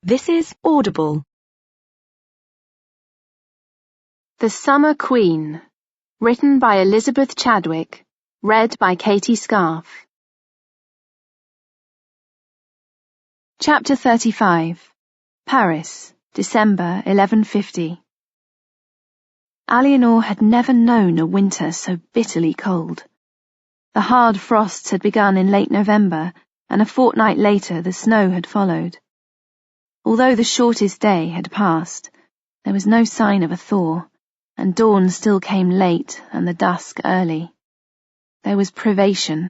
This is Audible. The Summer Queen, written by Elizabeth Chadwick, read by Katie Scarf. Chapter 35. Paris, December 1150. Eleanor had never known a winter so bitterly cold. The hard frosts had begun in late November, and a fortnight later the snow had followed. Although the shortest day had passed, there was no sign of a thaw, and dawn still came late and the dusk early. There was privation.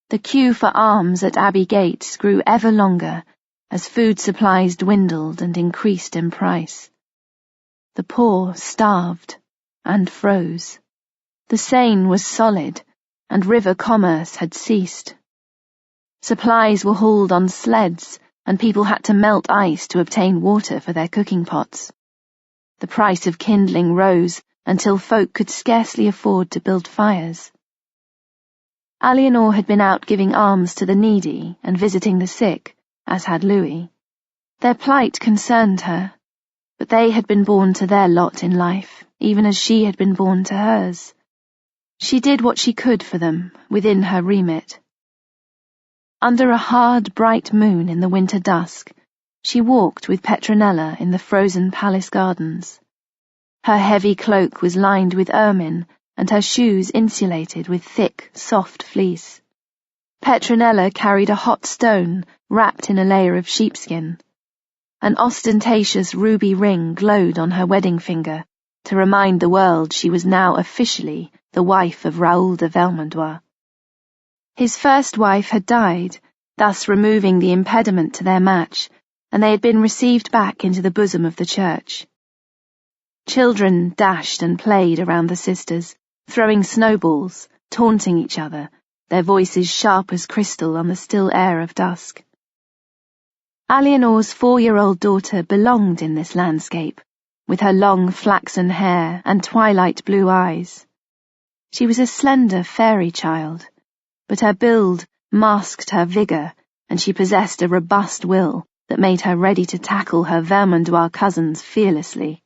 The queue for alms at Abbey Gate grew ever longer as food supplies dwindled and increased in price. The poor starved and froze. The Seine was solid, and river commerce had ceased. Supplies were hauled on sleds, and people had to melt ice to obtain water for their cooking pots. The price of kindling rose until folk could scarcely afford to build fires. Eleanor had been out giving alms to the needy and visiting the sick, as had Louis. Their plight concerned her, but they had been born to their lot in life, even as she had been born to hers. She did what she could for them, within her remit. Under a hard, bright moon in the winter dusk, she walked with Petronella in the frozen palace gardens. Her heavy cloak was lined with ermine, and her shoes insulated with thick, soft fleece. Petronella carried a hot stone wrapped in a layer of sheepskin. An ostentatious ruby ring glowed on her wedding finger to remind the world she was now officially the wife of Raoul de Vermandois. His first wife had died, thus removing the impediment to their match, and they had been received back into the bosom of the church. Children dashed and played around the sisters, throwing snowballs, taunting each other, their voices sharp as crystal on the still air of dusk. Eleanor's 4-year-old daughter belonged in this landscape, with her long flaxen hair and twilight blue eyes. She was a slender fairy child, but her build masked her vigour, and she possessed a robust will that made her ready to tackle her Vermandois cousins fearlessly.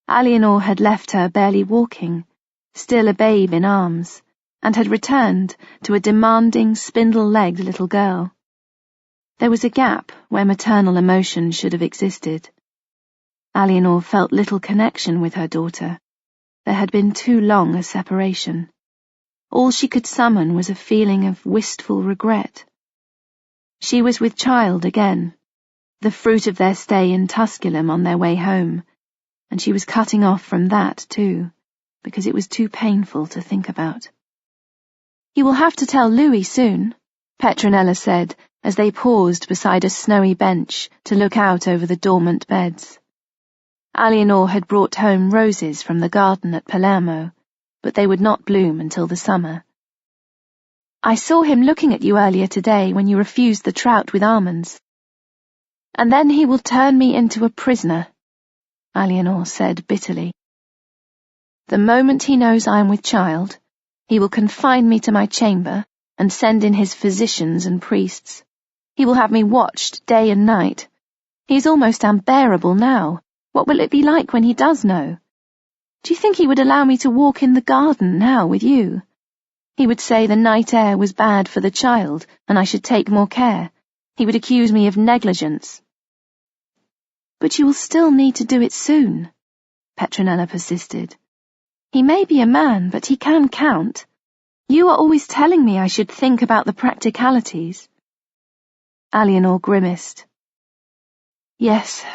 Eleanor had left her barely walking, still a babe in arms, and had returned to a demanding, spindle-legged little girl. There was a gap where maternal emotion should have existed. Eleanor felt little connection with her daughter. There had been too long a separation. All she could summon was a feeling of wistful regret. She was with child again, the fruit of their stay in Tusculum on their way home, and she was cutting off from that too, because it was too painful to think about. "You will have to tell Louis soon," Petronella said as they paused beside a snowy bench to look out over the dormant beds. Eleanor had brought home roses from the garden at Palermo, but they would not bloom until the summer. "I saw him looking at you earlier today when you refused the trout with almonds. And then he will turn me into a prisoner," Eleanor said bitterly. "The moment he knows I am with child, he will confine me to my chamber and send in his physicians and priests. He will have me watched day and night. He is almost unbearable now. What will it be like when he does know? Do you think he would allow me to walk in the garden now with you? He would say the night air was bad for the child and I should take more care. He would accuse me of negligence." "But you will still need to do it soon," Petronella persisted. "He may be a man, but he can count. You are always telling me I should think about the practicalities." Eleanor grimaced. "Yes,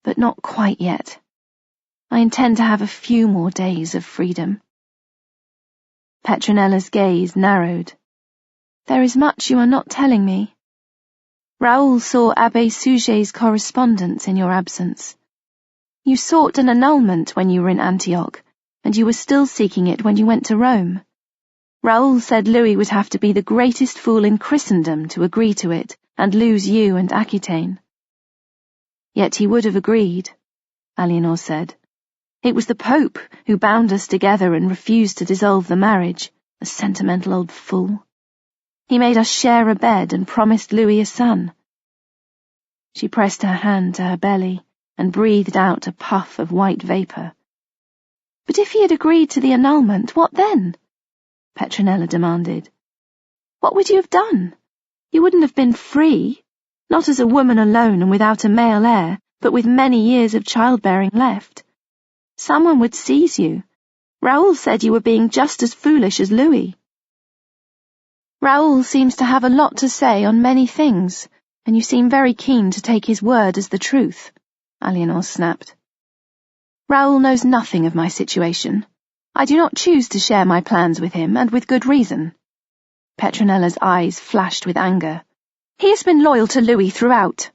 but not quite yet. I intend to have a few more days of freedom." Petronella's gaze narrowed. "There is much you are not telling me. Raoul saw Abbé Suget's correspondence in your absence. You sought an annulment when you were in Antioch, and you were still seeking it when you went to Rome. Raoul said Louis would have to be the greatest fool in Christendom to agree to it and lose you and Aquitaine." "Yet he would have agreed," Eleanor said. "It was the Pope who bound us together and refused to dissolve the marriage, a sentimental old fool. He made us share a bed and promised Louis a son." She pressed her hand to her belly and breathed out a puff of white vapour. "But if he had agreed to the annulment, what then?" Petronella demanded. "What would you have done? You wouldn't have been free, not as a woman alone and without a male heir, but with many years of childbearing left. Someone would seize you. Raoul said you were being just as foolish as Louis." "Raoul seems to have a lot to say on many things, and you seem very keen to take his word as the truth," Eleanor snapped. "Raoul knows nothing of my situation. I do not choose to share my plans with him, and with good reason." Petronella's eyes flashed with anger. "He has been loyal to Louis throughout."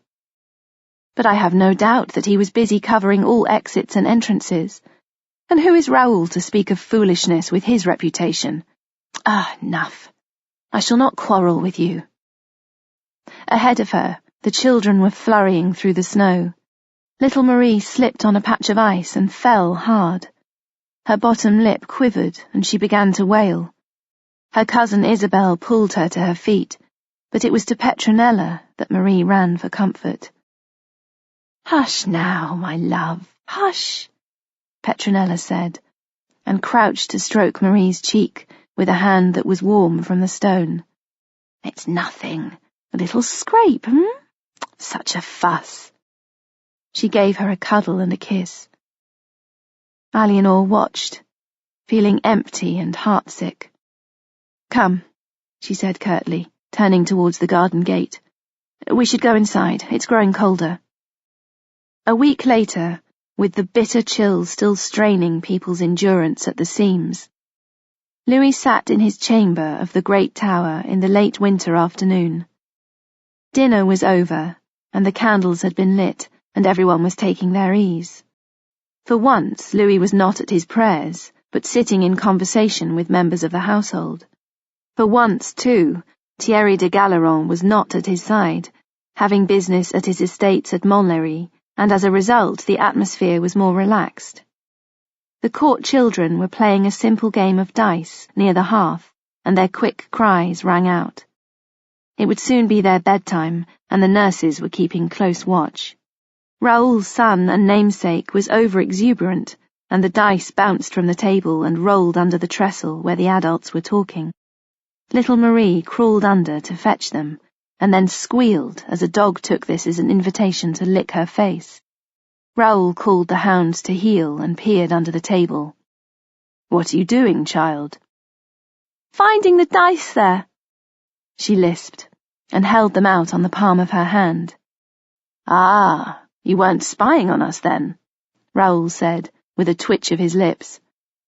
"But I have no doubt that he was busy covering all exits and entrances. And who is Raoul to speak of foolishness with his reputation? Enough. I shall not quarrel with you." Ahead of her, the children were flurrying through the snow. Little Marie slipped on a patch of ice and fell hard. Her bottom lip quivered and she began to wail. Her cousin Isabel pulled her to her feet, but it was to Petronella that Marie ran for comfort. "Hush now, my love, hush," Petronella said, and crouched to stroke Marie's cheek with a hand that was warm from the stone. "It's nothing, a little scrape, Such a fuss." She gave her a cuddle and a kiss. Eleanor watched, feeling empty and heartsick. "Come," she said curtly, turning towards the garden gate. "We should go inside. It's growing colder." A week later, with the bitter chill still straining people's endurance at the seams, Louis sat in his chamber of the great tower in the late winter afternoon. Dinner was over, and the candles had been lit, and everyone was taking their ease. For once, Louis was not at his prayers, but sitting in conversation with members of the household. For once, too, Thierry de Galeron was not at his side, having business at his estates at Montlhéry, and as a result the atmosphere was more relaxed. The court children were playing a simple game of dice near the hearth, and their quick cries rang out. It would soon be their bedtime, and the nurses were keeping close watch. Raoul's son and namesake was over-exuberant, and the dice bounced from the table and rolled under the trestle where the adults were talking. Little Marie crawled under to fetch them, and then squealed as a dog took this as an invitation to lick her face. Raoul called the hounds to heel and peered under the table. "What are you doing, child?" "Finding the dice, sir," she lisped, and held them out on the palm of her hand. "Ah, you weren't spying on us then," Raoul said, with a twitch of his lips.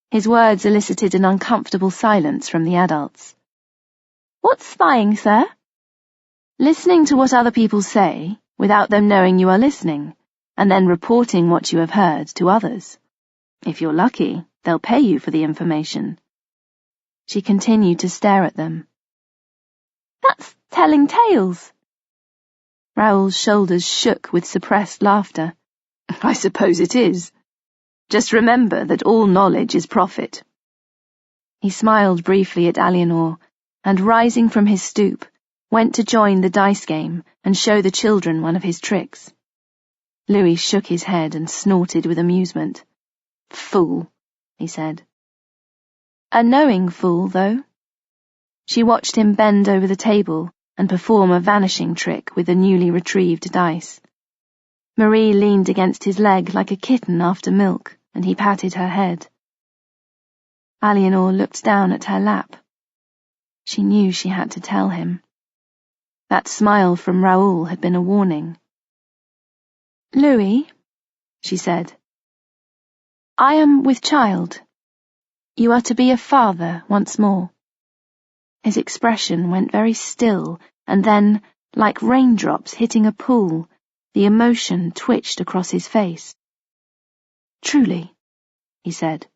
His words elicited an uncomfortable silence from the adults. "What's spying, sir?" "Listening to what other people say, without them knowing you are listening, and then reporting what you have heard to others. If you're lucky, they'll pay you for the information." She continued to stare at them. "That's telling tales." Raoul's shoulders shook with suppressed laughter. "I suppose it is. Just remember that all knowledge is profit." He smiled briefly at Eleanor, and rising from his stoop, went to join the dice game and show the children one of his tricks. Louis shook his head and snorted with amusement. "Fool," he said. A knowing fool, though. She watched him bend over the table and perform a vanishing trick with the newly retrieved dice. Marie leaned against his leg like a kitten after milk, and he patted her head. Eleanor looked down at her lap. She knew she had to tell him. That smile from Raoul had been a warning. "Louis," she said, "I am with child. You are to be a father once more." His expression went very still, and then, like raindrops hitting a pool, the emotion twitched across his face. "Truly," he said.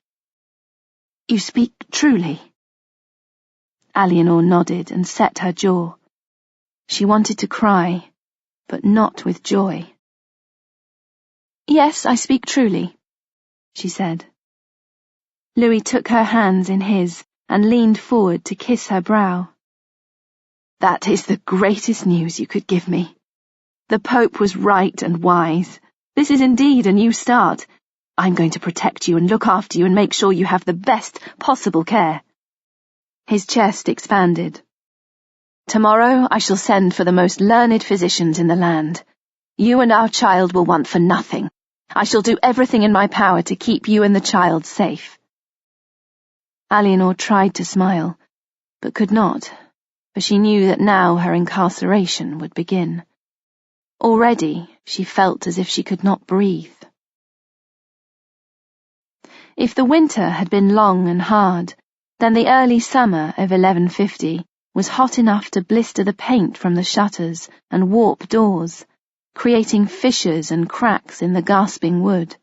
"You speak truly?" Eleanor nodded and set her jaw. She wanted to cry, but not with joy. "Yes, I speak truly," she said. Louis took her hands in his and leaned forward to kiss her brow. "That is the greatest news you could give me." The Pope was right and wise. This is indeed a new start. I'm going to protect you and look after you and make sure you have the best possible care." His chest expanded. "Tomorrow I shall send for the most learned physicians in the land. You and our child will want for nothing. I shall do everything in my power to keep you and the child safe." Eleanor tried to smile, but could not, for she knew that now her incarceration would begin. Already she felt as if she could not breathe. If the winter had been long and hard, then the early summer of 1150 was hot enough to blister the paint from the shutters and warp doors, creating fissures and cracks in the gasping wood.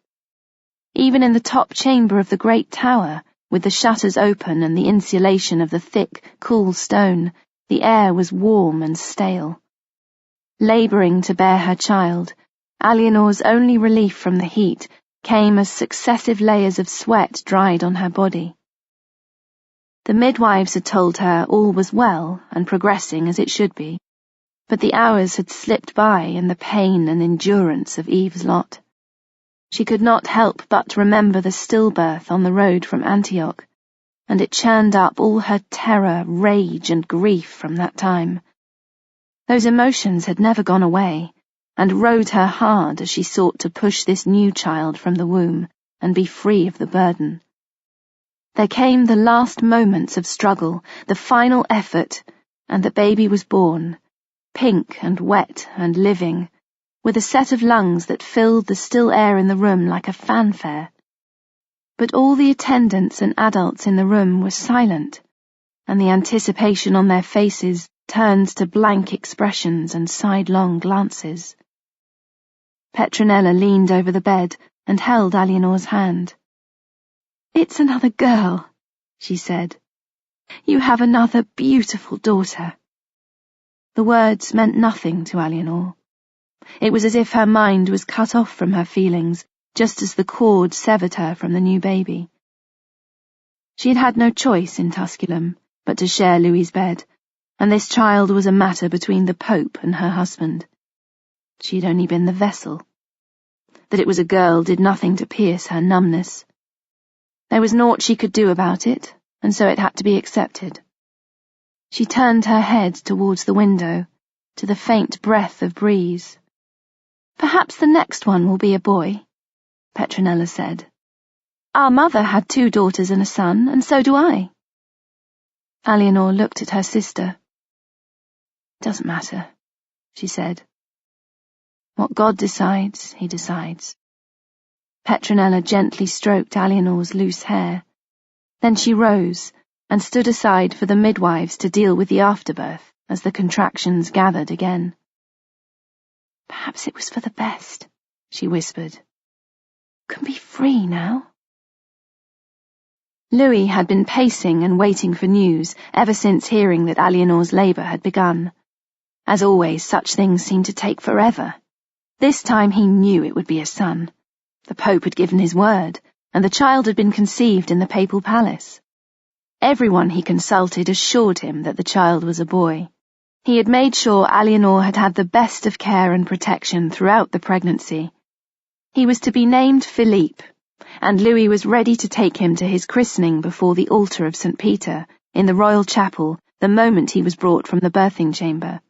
Even in the top chamber of the great tower, with the shutters open and the insulation of the thick, cool stone, the air was warm and stale. Labouring to bear her child, Eleanor's only relief from the heat came as successive layers of sweat dried on her body. The midwives had told her all was well and progressing as it should be, but the hours had slipped by in the pain and endurance of Eve's lot. She could not help but remember the stillbirth on the road from Antioch, and it churned up all her terror, rage, and grief from that time. Those emotions had never gone away, and rode her hard as she sought to push this new child from the womb and be free of the burden. There came the last moments of struggle, the final effort, and the baby was born, pink and wet and living, with a set of lungs that filled the still air in the room like a fanfare. But all the attendants and adults in the room were silent, and the anticipation on their faces turned to blank expressions and sidelong glances. Petronella leaned over the bed and held Eleanor's hand. "It's another girl," she said. "You have another beautiful daughter." The words meant nothing to Eleanor. It was as if her mind was cut off from her feelings, just as the cord severed her from the new baby. She had had no choice in Tusculum but to share Louis's bed, and this child was a matter between the Pope and her husband. She had only been the vessel. That it was a girl did nothing to pierce her numbness. There was naught she could do about it, and so it had to be accepted. She turned her head towards the window, to the faint breath of breeze. "Perhaps the next one will be a boy," Petronella said. "Our mother had 2 daughters and a son, and so do I." Eleanor looked at her sister. "Doesn't matter," she said. "What God decides, he decides." Petronella gently stroked Eleanor's loose hair. Then she rose and stood aside for the midwives to deal with the afterbirth as the contractions gathered again. "Perhaps it was for the best," she whispered. "Can be free now." Louis had been pacing and waiting for news ever since hearing that Eleanor's labour had begun. As always, such things seemed to take forever. This time he knew it would be a son. The Pope had given his word, and the child had been conceived in the papal palace. Everyone he consulted assured him that the child was a boy. He had made sure Eleanor had had the best of care and protection throughout the pregnancy. He was to be named Philippe, and Louis was ready to take him to his christening before the altar of St. Peter, in the royal chapel, the moment he was brought from the birthing chamber.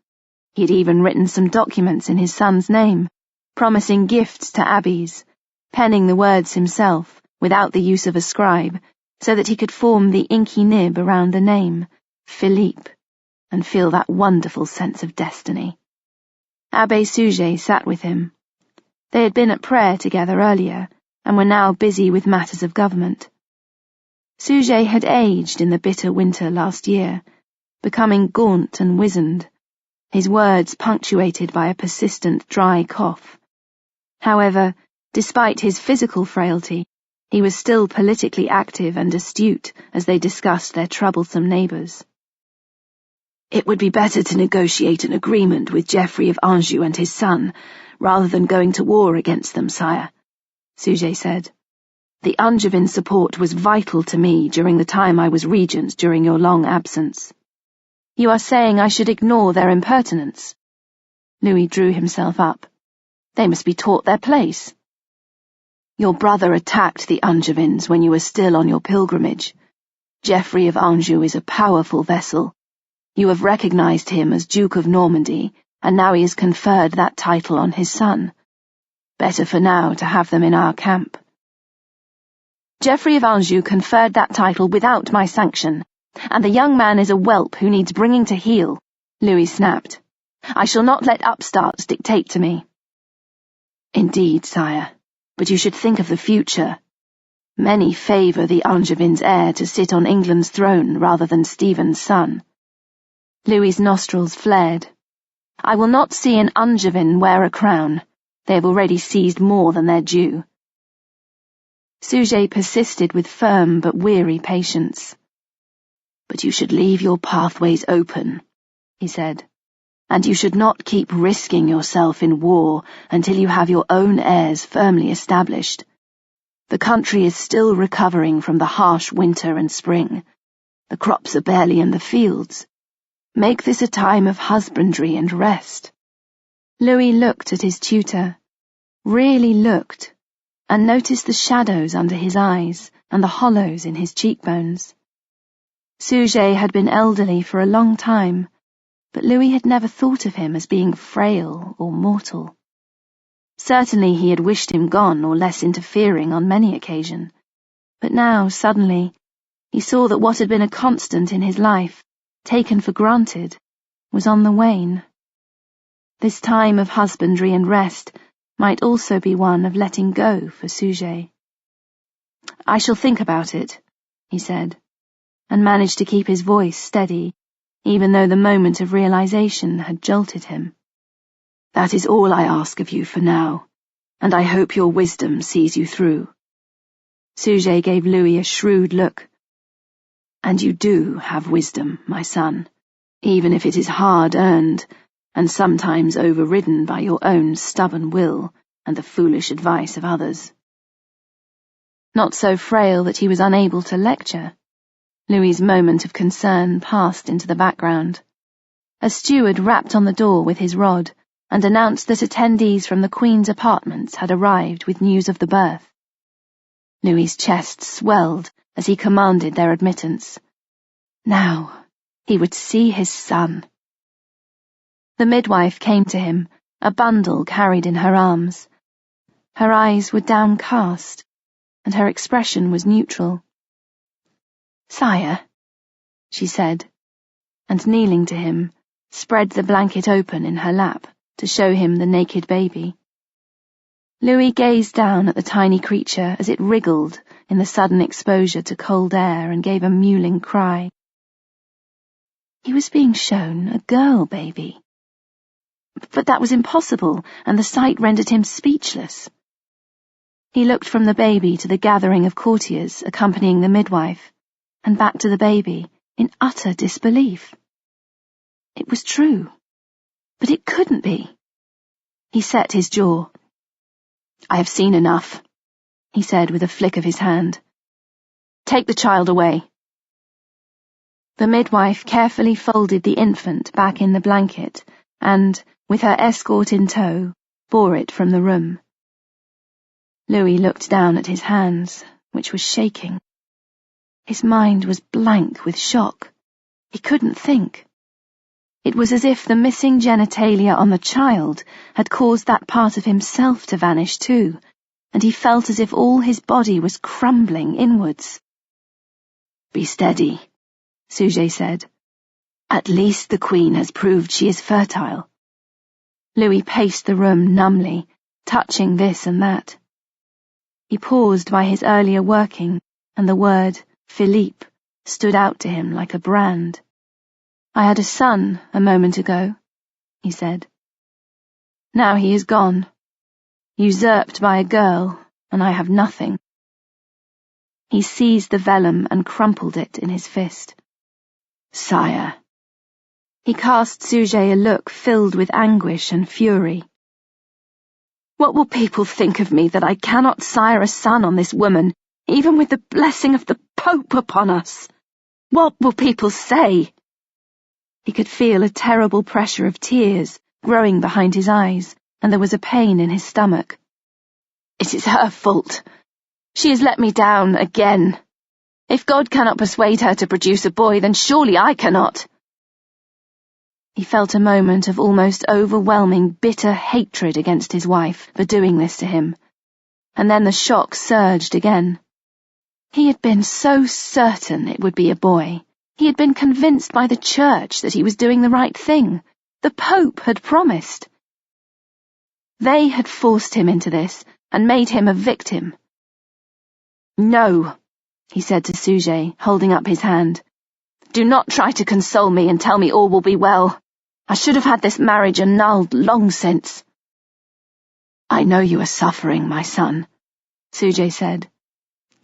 He had even written some documents in his son's name, promising gifts to abbeys, penning the words himself, without the use of a scribe, so that he could form the inky nib around the name, Philippe, and feel that wonderful sense of destiny. Abbé Suger sat with him. They had been at prayer together earlier, and were now busy with matters of government. Suger had aged in the bitter winter last year, becoming gaunt and wizened, his words punctuated by a persistent dry cough. However, despite his physical frailty, he was still politically active and astute as they discussed their troublesome neighbours. "It would be better to negotiate an agreement with Geoffrey of Anjou and his son, rather than going to war against them, sire," Suger said. "The Angevin support was vital to me during the time I was regent during your long absence." "You are saying I should ignore their impertinence?" Louis drew himself up. "They must be taught their place. Your brother attacked the Angevins when you were still on your pilgrimage. Geoffrey of Anjou is a powerful vessel. You have recognized him as Duke of Normandy, and now he has conferred that title on his son. Better for now to have them in our camp." "Geoffrey of Anjou conferred that title without my sanction, and the young man is a whelp who needs bringing to heel," Louis snapped. "I shall not let upstarts dictate to me." "Indeed, sire, but you should think of the future. Many favour the Angevin's heir to sit on England's throne rather than Stephen's son." Louis's nostrils flared. "I will not see an Angevin wear a crown. They have already seized more than their due." Suger persisted with firm but weary patience. "But you should leave your pathways open," he said, "and you should not keep risking yourself in war until you have your own heirs firmly established. The country is still recovering from the harsh winter and spring. The crops are barely in the fields. Make this a time of husbandry and rest." Louis looked at his tutor, really looked, and noticed the shadows under his eyes and the hollows in his cheekbones. Suger had been elderly for a long time, but Louis had never thought of him as being frail or mortal. Certainly he had wished him gone or less interfering on many occasions, but now, suddenly, he saw that what had been a constant in his life, taken for granted, was on the wane. This time of husbandry and rest might also be one of letting go for Suger. "I shall think about it," he said, and managed to keep his voice steady, even though the moment of realization had jolted him. "That is all I ask of you for now, and I hope your wisdom sees you through." Suger gave Louis a shrewd look. "And you do have wisdom, my son, even if it is hard-earned, and sometimes overridden by your own stubborn will and the foolish advice of others." Not so frail that he was unable to lecture. Louis's moment of concern passed into the background. A steward rapped on the door with his rod and announced that attendees from the Queen's apartments had arrived with news of the birth. Louis's chest swelled as he commanded their admittance. Now he would see his son. The midwife came to him, a bundle carried in her arms. Her eyes were downcast, and her expression was neutral. "Sire," she said, and kneeling to him, spread the blanket open in her lap to show him the naked baby. Louis gazed down at the tiny creature as it wriggled in the sudden exposure to cold air and gave a mewling cry. He was being shown a girl baby. But that was impossible, and the sight rendered him speechless. He looked from the baby to the gathering of courtiers accompanying the midwife, and back to the baby, in utter disbelief. It was true, but it couldn't be. He set his jaw. "I have seen enough," he said with a flick of his hand. "Take the child away." The midwife carefully folded the infant back in the blanket and, with her escort in tow, bore it from the room. Louis looked down at his hands, which was shaking. His mind was blank with shock. He couldn't think. It was as if the missing genitalia on the child had caused that part of himself to vanish too, and he felt as if all his body was crumbling inwards. "Be steady," Suger said. "At least the Queen has proved she is fertile." Louis paced the room numbly, touching this and that. He paused by his earlier working, and the word Philippe stood out to him like a brand. "I had a son a moment ago," he said. "Now he is gone, usurped by a girl, and I have nothing." He seized the vellum and crumpled it in his fist. "Sire." He cast Suger a look filled with anguish and fury. "What will people think of me that I cannot sire a son on this woman, even with the blessing of the Pope upon us? What will people say?" He could feel a terrible pressure of tears growing behind his eyes, and there was a pain in his stomach. "It is her fault. She has let me down again. If God cannot persuade her to produce a boy, then surely I cannot." He felt a moment of almost overwhelming bitter hatred against his wife for doing this to him, and then the shock surged again. He had been so certain it would be a boy. He had been convinced by the church that he was doing the right thing. The Pope had promised. They had forced him into this and made him a victim. "No," he said to Sujet, holding up his hand. "Do not try to console me and tell me all will be well. I should have had this marriage annulled long since." "I know you are suffering, my son," Sujet said,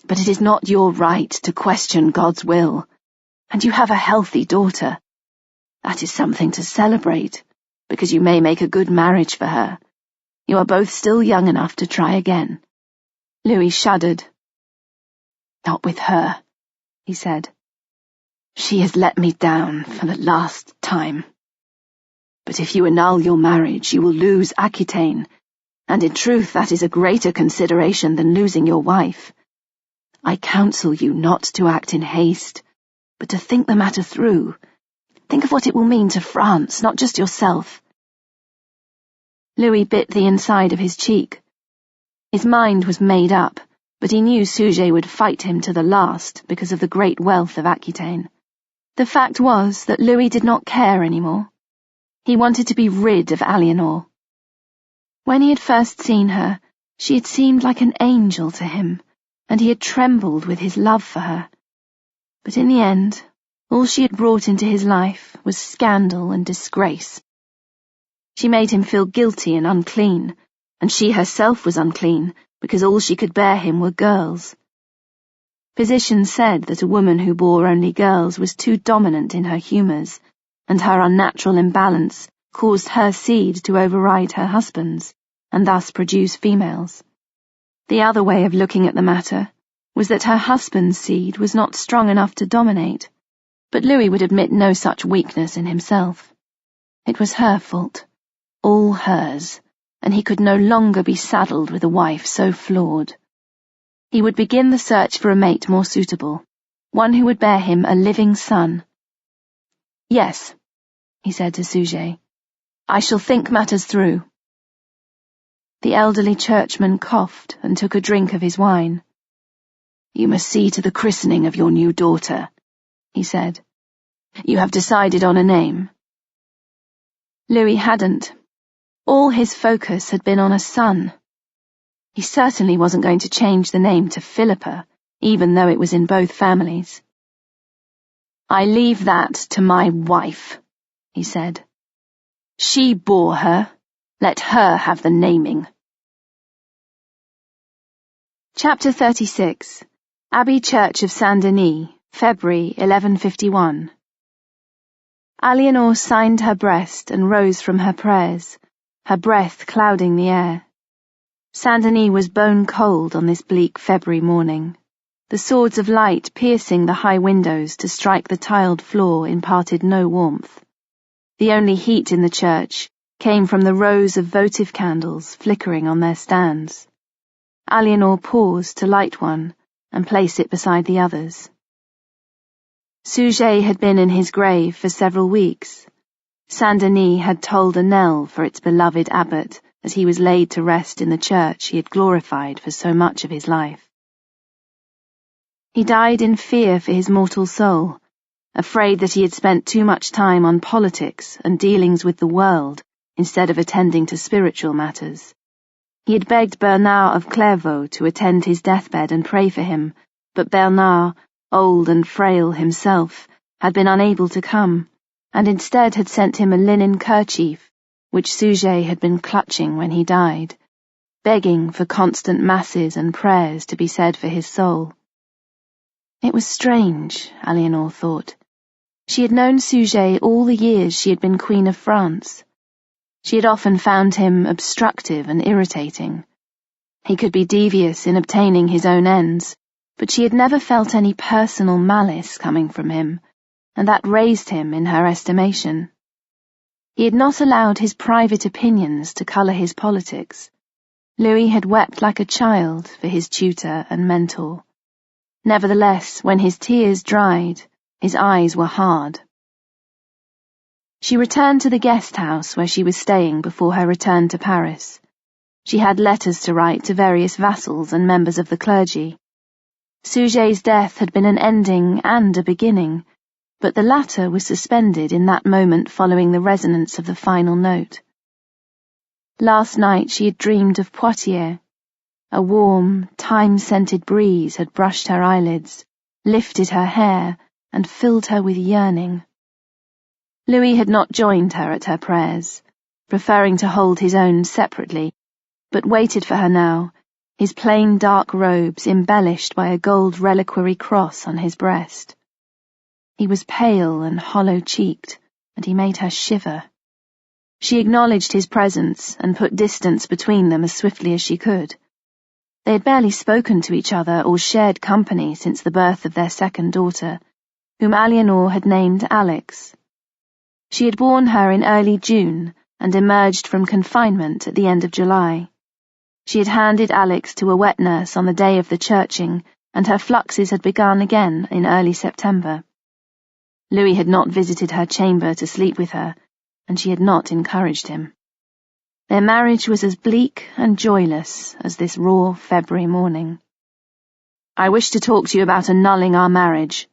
"but it is not your right to question God's will, and you have a healthy daughter. That is something to celebrate, because you may make a good marriage for her. You are both still young enough to try again." Louis shuddered. "Not with her," he said. "She has let me down for the last time. But if you annul your marriage, you will lose Aquitaine, and in truth that is a greater consideration than losing your wife. I counsel you not to act in haste, but to think the matter through. Think of what it will mean to France, not just yourself." Louis bit the inside of his cheek. His mind was made up, but he knew Sujet would fight him to the last because of the great wealth of Aquitaine. The fact was that Louis did not care anymore. He wanted to be rid of Eleanor. When he had first seen her, she had seemed like an angel to him, and he had trembled with his love for her. But in the end, all she had brought into his life was scandal and disgrace. She made him feel guilty and unclean, and she herself was unclean because all she could bear him were girls. Physicians said that a woman who bore only girls was too dominant in her humours, and her unnatural imbalance caused her seed to override her husband's, and thus produce females. The other way of looking at the matter was that her husband's seed was not strong enough to dominate, but Louis would admit no such weakness in himself. It was her fault, all hers, and he could no longer be saddled with a wife so flawed. He would begin the search for a mate more suitable, one who would bear him a living son. "Yes," he said to Sujet, "I shall think matters through." The elderly churchman coughed and took a drink of his wine. "You must see to the christening of your new daughter," he said. "You have decided on a name?" Louis hadn't. All his focus had been on a son. He certainly wasn't going to change the name to Philippa, even though it was in both families. "I leave that to my wife," he said. "She bore her. Let her have the naming." Chapter 36. Abbey Church of Saint-Denis, February 1151. Eleanor signed her breast and rose from her prayers, her breath clouding the air. Saint-Denis was bone cold on this bleak February morning. The swords of light piercing the high windows to strike the tiled floor imparted no warmth. The only heat in the church came from the rows of votive candles flickering on their stands. Eleanor paused to light one and place it beside the others. Sujet had been in his grave for several weeks. Saint-Denis had tolled a knell for its beloved abbot as he was laid to rest in the church he had glorified for so much of his life. He died in fear for his mortal soul, afraid that he had spent too much time on politics and dealings with the world instead of attending to spiritual matters. He had begged Bernard of Clairvaux to attend his deathbed and pray for him, but Bernard, old and frail himself, had been unable to come, and instead had sent him a linen kerchief, which Sujet had been clutching when he died, begging for constant masses and prayers to be said for his soul. It was strange, Eleanor thought. She had known Sujet all the years she had been Queen of France. She had often found him obstructive and irritating. He could be devious in obtaining his own ends, but she had never felt any personal malice coming from him, and that raised him in her estimation. He had not allowed his private opinions to colour his politics. Louis had wept like a child for his tutor and mentor. Nevertheless, when his tears dried, his eyes were hard. She returned to the guest house where she was staying before her return to Paris. She had letters to write to various vassals and members of the clergy. Suget's death had been an ending and a beginning, but the latter was suspended in that moment following the resonance of the final note. Last night she had dreamed of Poitiers. A warm, thyme-scented breeze had brushed her eyelids, lifted her hair, and filled her with yearning. Louis had not joined her at her prayers, preferring to hold his own separately, but waited for her now, his plain dark robes embellished by a gold reliquary cross on his breast. He was pale and hollow-cheeked, and he made her shiver. She acknowledged his presence and put distance between them as swiftly as she could. They had barely spoken to each other or shared company since the birth of their second daughter, whom Eleanor had named Alex. She had borne her in early June and emerged from confinement at the end of July. She had handed Alex to a wet nurse on the day of the churching, and her fluxes had begun again in early September. Louis had not visited her chamber to sleep with her, and she had not encouraged him. Their marriage was as bleak and joyless as this raw February morning. "I wish to talk to you about annulling our marriage,"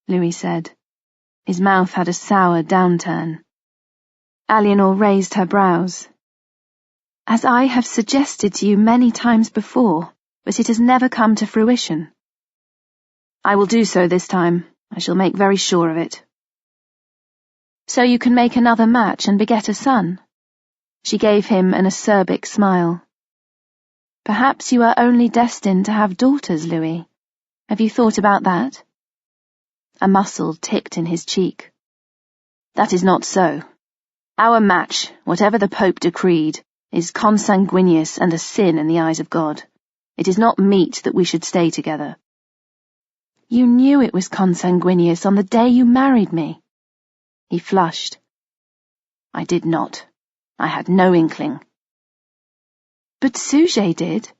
Louis said. His mouth had a sour downturn. Eleanor raised her brows. "As I have suggested to you many times before, but it has never come to fruition." "I will do so this time. I shall make very sure of it." "So you can make another match and beget a son?" She gave him an acerbic smile. "Perhaps you are only destined to have daughters, Louis. Have you thought about that?" A muscle ticked in his cheek. "That is not so. Our match, whatever the Pope decreed, is consanguineous and a sin in the eyes of God. It is not meet that we should stay together." "You knew it was consanguineous on the day you married me." He flushed. "I did not. I had no inkling." "But Suget did.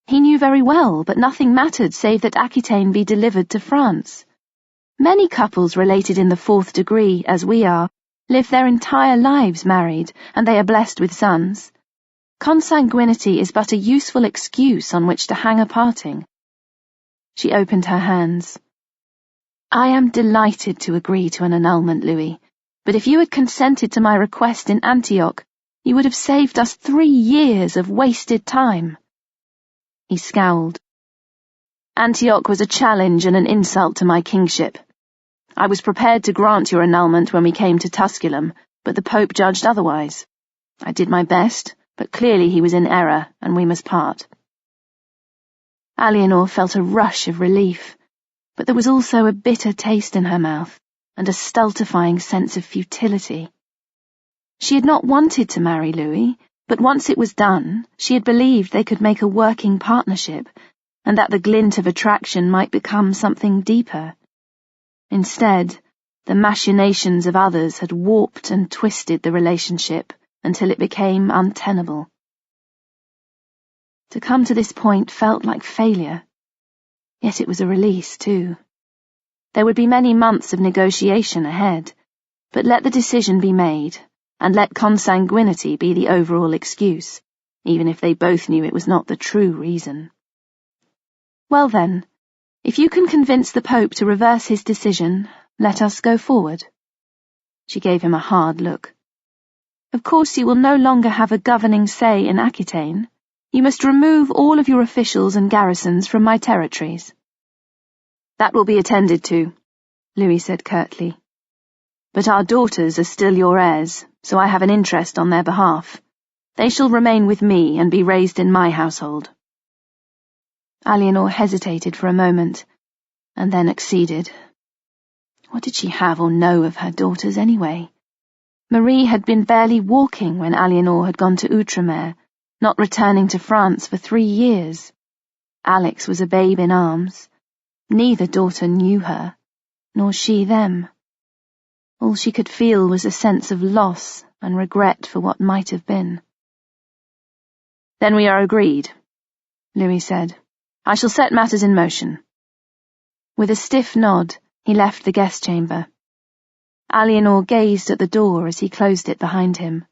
He knew very well, but nothing mattered save that Aquitaine be delivered to France. Many couples related in the 4th degree, as we are, live their entire lives married, and they are blessed with sons. Consanguinity is but a useful excuse on which to hang a parting." She opened her hands. "I am delighted to agree to an annulment, Louis, but if you had consented to my request in Antioch, you would have saved us 3 years of wasted time." He scowled. "Antioch was a challenge and an insult to my kingship. I was prepared to grant your annulment when we came to Tusculum, but the Pope judged otherwise. I did my best, but clearly he was in error, and we must part." Eleanor felt a rush of relief, but there was also a bitter taste in her mouth, and a stultifying sense of futility. She had not wanted to marry Louis, but once it was done, she had believed they could make a working partnership, and that the glint of attraction might become something deeper. Instead, the machinations of others had warped and twisted the relationship until it became untenable. To come to this point felt like failure, yet it was a release too. There would be many months of negotiation ahead, but let the decision be made, and let consanguinity be the overall excuse, even if they both knew it was not the true reason. "Well then, if you can convince the Pope to reverse his decision, let us go forward." She gave him a hard look. "Of course you will no longer have a governing say in Aquitaine. You must remove all of your officials and garrisons from my territories." "That will be attended to," Louis said curtly. "But our daughters are still your heirs, so I have an interest on their behalf. They shall remain with me and be raised in my household." Eleanor hesitated for a moment, and then acceded. What did she have or know of her daughters anyway? Marie had been barely walking when Eleanor had gone to Outremer, not returning to France for 3 years. Alex was a babe in arms. Neither daughter knew her, nor she them. All she could feel was a sense of loss and regret for what might have been. "Then we are agreed," Louis said. "I shall set matters in motion." With a stiff nod, he left the guest chamber. Eleanor gazed at the door as he closed it behind him.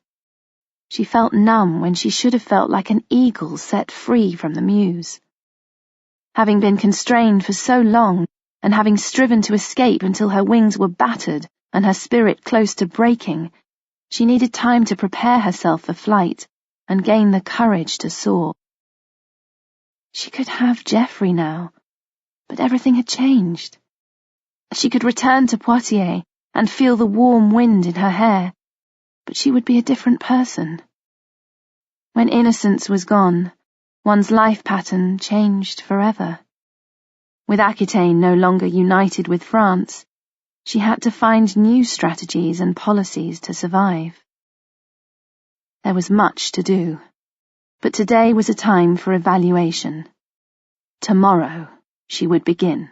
She felt numb when she should have felt like an eagle set free from the mews. Having been constrained for so long, and having striven to escape until her wings were battered and her spirit close to breaking, she needed time to prepare herself for flight and gain the courage to soar. She could have Geoffrey now, but everything had changed. She could return to Poitiers and feel the warm wind in her hair, but she would be a different person. When innocence was gone, one's life pattern changed forever. With Aquitaine no longer united with France, she had to find new strategies and policies to survive. There was much to do, but today was a time for evaluation. Tomorrow she would begin.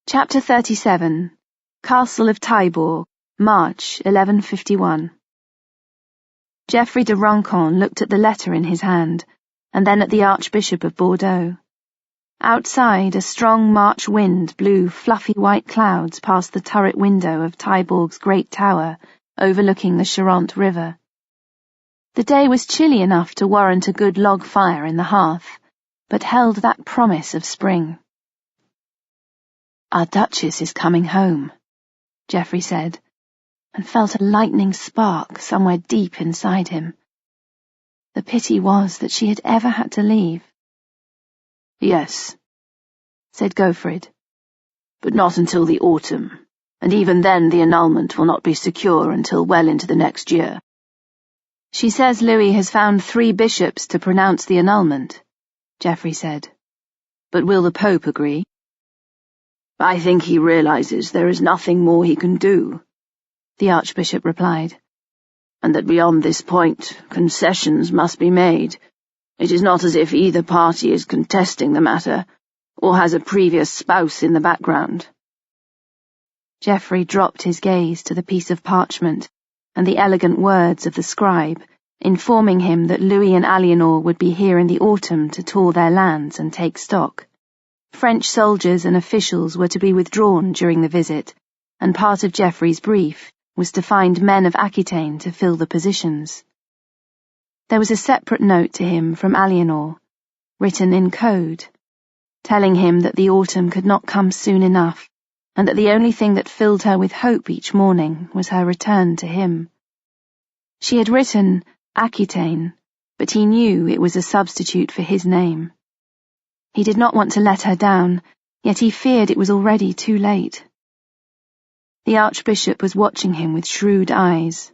Chapter 37. Castle of Taillebourg, March 1151. Geoffrey de Roncamp looked at the letter in his hand, and then at the Archbishop of Bordeaux. Outside, a strong March wind blew fluffy white clouds past the turret window of Taillebourg's great tower, overlooking the Charente River. The day was chilly enough to warrant a good log fire in the hearth, but held that promise of spring. "Our Duchess is coming home," Geoffrey said, and felt a lightning spark somewhere deep inside him. The pity was that she had ever had to leave. "Yes," said Gaufrid, "but not until the autumn, and even then the annulment will not be secure until well into the next year." "She says Louis has found 3 bishops to pronounce the annulment," Geoffrey said. "But will the Pope agree?" "I think he realizes there is nothing more he can do," the Archbishop replied, "and that beyond this point concessions must be made. It is not as if either party is contesting the matter, or has a previous spouse in the background." Geoffrey dropped his gaze to the piece of parchment and the elegant words of the scribe, informing him that Louis and Eleanor would be here in the autumn to tour their lands and take stock. French soldiers and officials were to be withdrawn during the visit, and part of Geoffrey's brief was to find men of Aquitaine to fill the positions. There was a separate note to him from Eleanor, written in code, telling him that the autumn could not come soon enough, and that the only thing that filled her with hope each morning was her return to him. She had written Aquitaine, but he knew it was a substitute for his name. He did not want to let her down, yet he feared it was already too late. The Archbishop was watching him with shrewd eyes.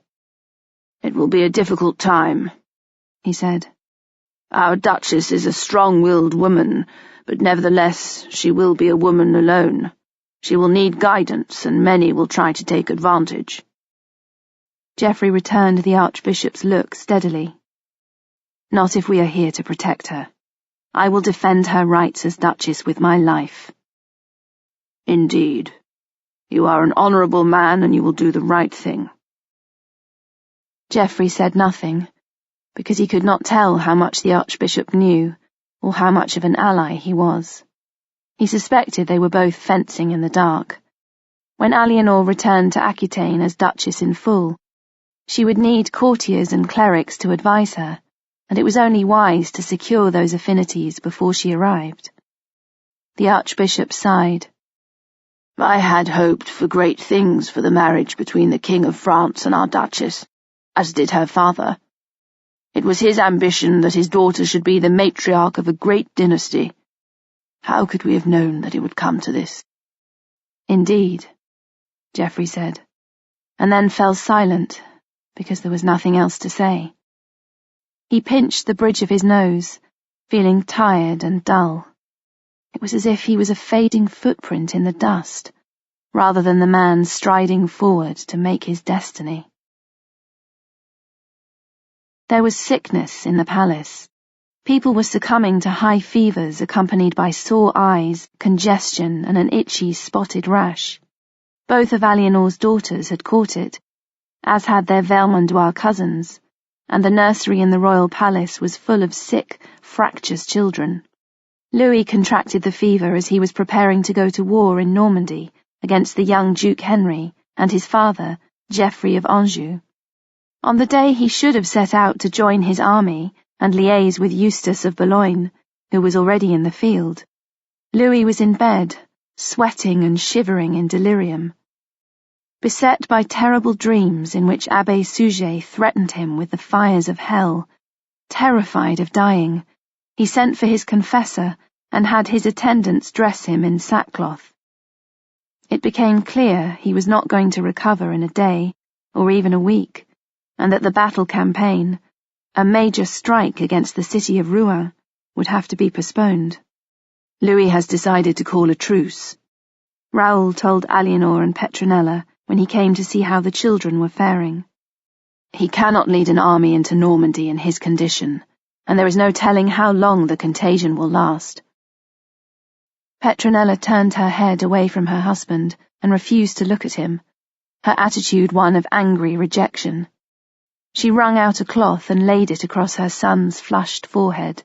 "It will be a difficult time," he said. "Our Duchess is a strong-willed woman, but nevertheless she will be a woman alone. She will need guidance, and many will try to take advantage." Geoffrey returned the Archbishop's look steadily. "Not if we are here to protect her. I will defend her rights as Duchess with my life." "Indeed. You are an honourable man, and you will do the right thing." Geoffrey said nothing, because he could not tell how much the Archbishop knew, or how much of an ally he was. He suspected they were both fencing in the dark. When Eleanor returned to Aquitaine as Duchess in full, she would need courtiers and clerics to advise her, and it was only wise to secure those affinities before she arrived. The Archbishop sighed. "I had hoped for great things for the marriage between the King of France and our Duchess, as did her father. It was his ambition that his daughter should be the matriarch of a great dynasty. How could we have known that it would come to this?" "Indeed," Geoffrey said, and then fell silent, because there was nothing else to say. He pinched the bridge of his nose, feeling tired and dull. It was as if he was a fading footprint in the dust, rather than the man striding forward to make his destiny. There was sickness in the palace. People were succumbing to high fevers accompanied by sore eyes, congestion, and an itchy, spotted rash. Both of Eleanor's daughters had caught it, as had their Vermandois cousins, and the nursery in the royal palace was full of sick, fractious children. Louis contracted the fever as he was preparing to go to war in Normandy against the young Duke Henry and his father, Geoffrey of Anjou. On the day he should have set out to join his army and liaise with Eustace of Boulogne, who was already in the field, Louis was in bed, sweating and shivering in delirium. Beset by terrible dreams in which Abbé Suger threatened him with the fires of hell, terrified of dying, he sent for his confessor and had his attendants dress him in sackcloth. It became clear he was not going to recover in a day, or even a week, and that the battle campaign, a major strike against the city of Rouen, would have to be postponed. Louis has decided to call a truce, Raoul told Eleanor and Petronella when he came to see how the children were faring. He cannot lead an army into Normandy in his condition, and there is no telling how long the contagion will last. Petronella turned her head away from her husband and refused to look at him, her attitude one of angry rejection. She wrung out a cloth and laid it across her son's flushed forehead.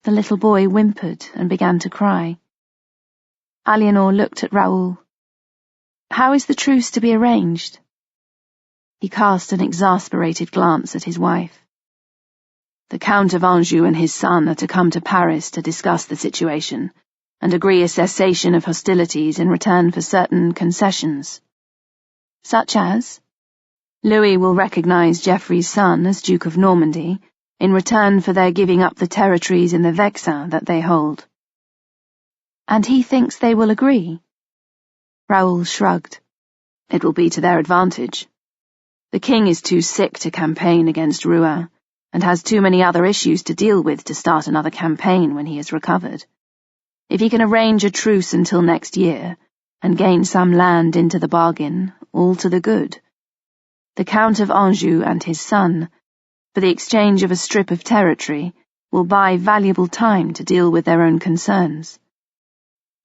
The little boy whimpered and began to cry. Eleanor looked at Raoul. "How is the truce to be arranged?" He cast an exasperated glance at his wife. "The Count of Anjou and his son are to come to Paris to discuss the situation and agree a cessation of hostilities in return for certain concessions." "Such as?" "Louis will recognize Geoffrey's son as Duke of Normandy in return for their giving up the territories in the Vexin that they hold." "And he thinks they will agree?" Raoul shrugged. "It will be to their advantage. The king is too sick to campaign against Rouen, and has too many other issues to deal with to start another campaign when he has recovered. If he can arrange a truce until next year, and gain some land into the bargain, all to the good. The Count of Anjou and his son, for the exchange of a strip of territory, will buy valuable time to deal with their own concerns."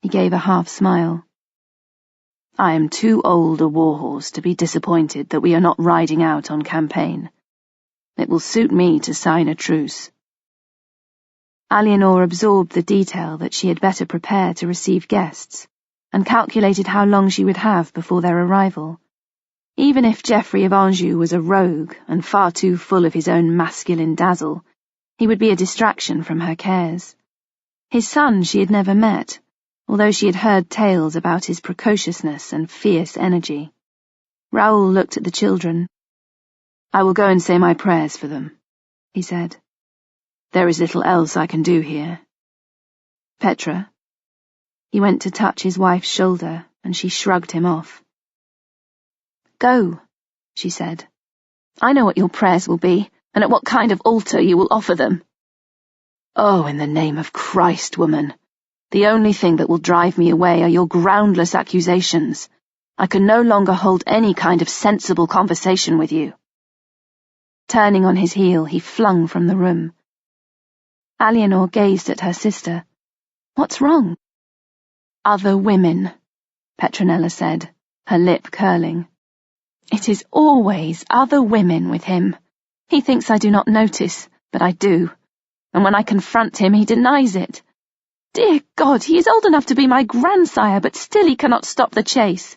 He gave a half-smile. "I am too old a warhorse to be disappointed that we are not riding out on campaign. It will suit me to sign a truce." Eleanor absorbed the detail that she had better prepare to receive guests, and calculated how long she would have before their arrival. Even if Geoffrey of Anjou was a rogue and far too full of his own masculine dazzle, he would be a distraction from her cares. His son she had never met, although she had heard tales about his precociousness and fierce energy. Raoul looked at the children. "I will go and say my prayers for them," he said. "There is little else I can do here." "Petra?" He went to touch his wife's shoulder, and she shrugged him off. "Go," she said. "I know what your prayers will be, and at what kind of altar you will offer them." "Oh, in the name of Christ, woman! The only thing that will drive me away are your groundless accusations. I can no longer hold any kind of sensible conversation with you." Turning on his heel, he flung from the room. Eleanor gazed at her sister. "What's wrong?" "Other women," Petronella said, her lip curling. "It is always other women with him. He thinks I do not notice, but I do. And when I confront him, he denies it. Dear God, he is old enough to be my grandsire, but still he cannot stop the chase."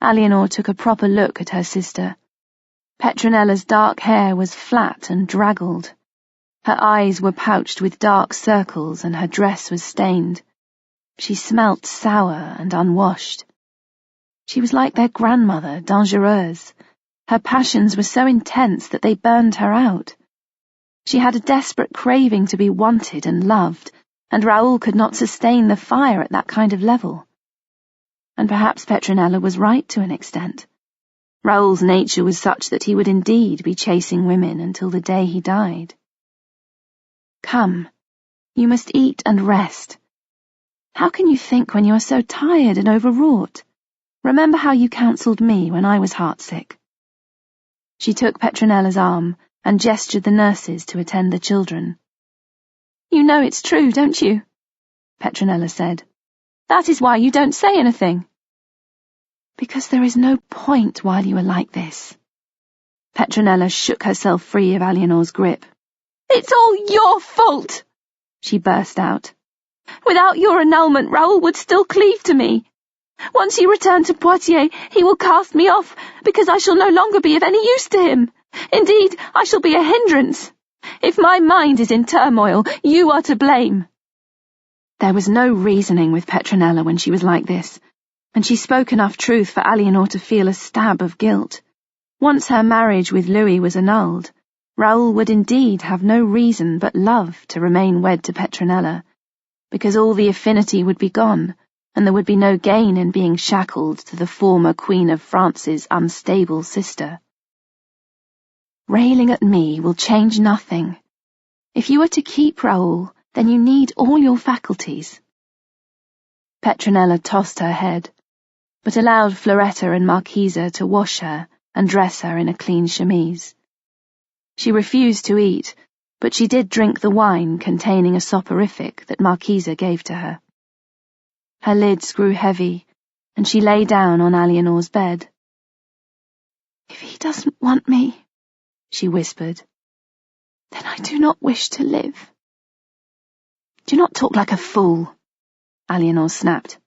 Eleanor took a proper look at her sister. Petronella's dark hair was flat and draggled. Her eyes were pouched with dark circles, and her dress was stained. She smelt sour and unwashed. She was like their grandmother, Dangereuse. Her passions were so intense that they burned her out. She had a desperate craving to be wanted and loved, and Raoul could not sustain the fire at that kind of level. And perhaps Petronella was right to an extent. Raoul's nature was such that he would indeed be chasing women until the day he died. "Come, you must eat and rest. How can you think when you are so tired and overwrought? Remember how you counselled me when I was heartsick." She took Petronella's arm and gestured the nurses to attend the children. "You know it's true, don't you?" Petronella said. "That is why you don't say anything." Because there is no point while you are like this. Petronella shook herself free of Eleanor's grip. It's all your fault, she burst out. Without your annulment, Raoul would still cleave to me. Once you return to Poitiers, he will cast me off, because I shall no longer be of any use to him. Indeed, I shall be a hindrance. If my mind is in turmoil, you are to blame. There was no reasoning with Petronella when she was like this, and she spoke enough truth for Eleanor to feel a stab of guilt. Once her marriage with Louis was annulled, Raoul would indeed have no reason but love to remain wed to Petronella, because all the affinity would be gone, and there would be no gain in being shackled to the former Queen of France's unstable sister. Railing at me will change nothing. If you are to keep Raoul, then you need all your faculties. Petronella tossed her head, but allowed Floretta and Marquisa to wash her and dress her in a clean chemise. She refused to eat, but she did drink the wine containing a soporific that Marquisa gave to her. Her lids grew heavy, and she lay down on Eleanor's bed. If he doesn't want me, she whispered, then I do not wish to live. Do not talk like a fool, Eleanor snapped.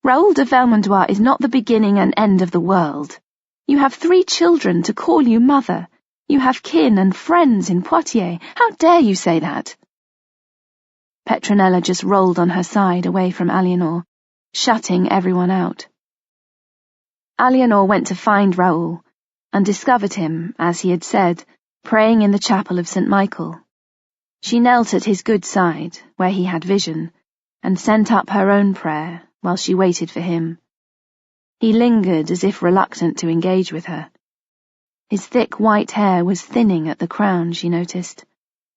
Raoul de Vermandois is not the beginning and end of the world. You have 3 children to call you mother. You have kin and friends in Poitiers. How dare you say that? Petronella just rolled on her side away from Eleanor, shutting everyone out. Eleanor went to find Raoul, and discovered him, as he had said, praying in the chapel of St. Michael. She knelt at his good side, where he had vision, and sent up her own prayer while she waited for him. He lingered as if reluctant to engage with her. His thick white hair was thinning at the crown, she noticed,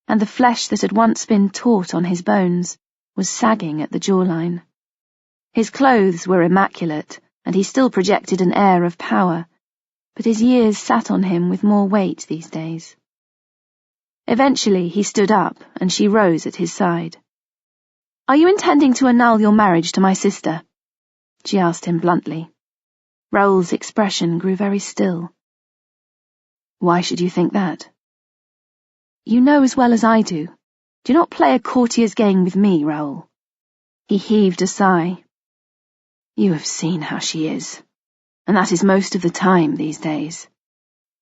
and the flesh that had once been taut on his bones was sagging at the jawline. His clothes were immaculate, and he still projected an air of power, but his years sat on him with more weight these days. Eventually he stood up, and she rose at his side. "Are you intending to annul your marriage to my sister?" she asked him bluntly. Raoul's expression grew very still. "Why should you think that?" "You know as well as I do. Do not play a courtier's game with me, Raoul." He heaved a sigh. "You have seen how she is, and that is most of the time these days.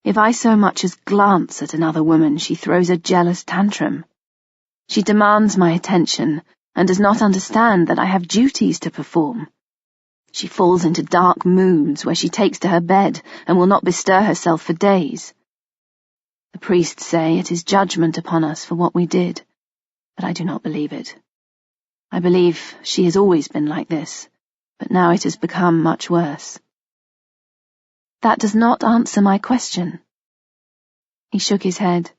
If I so much as glance at another woman, she throws a jealous tantrum. She demands my attention and does not understand that I have duties to perform. She falls into dark moods where she takes to her bed and will not bestir herself for days. The priests say it is judgment upon us for what we did, but I do not believe it. I believe she has always been like this, but now it has become much worse." "That does not answer my question." He shook his head.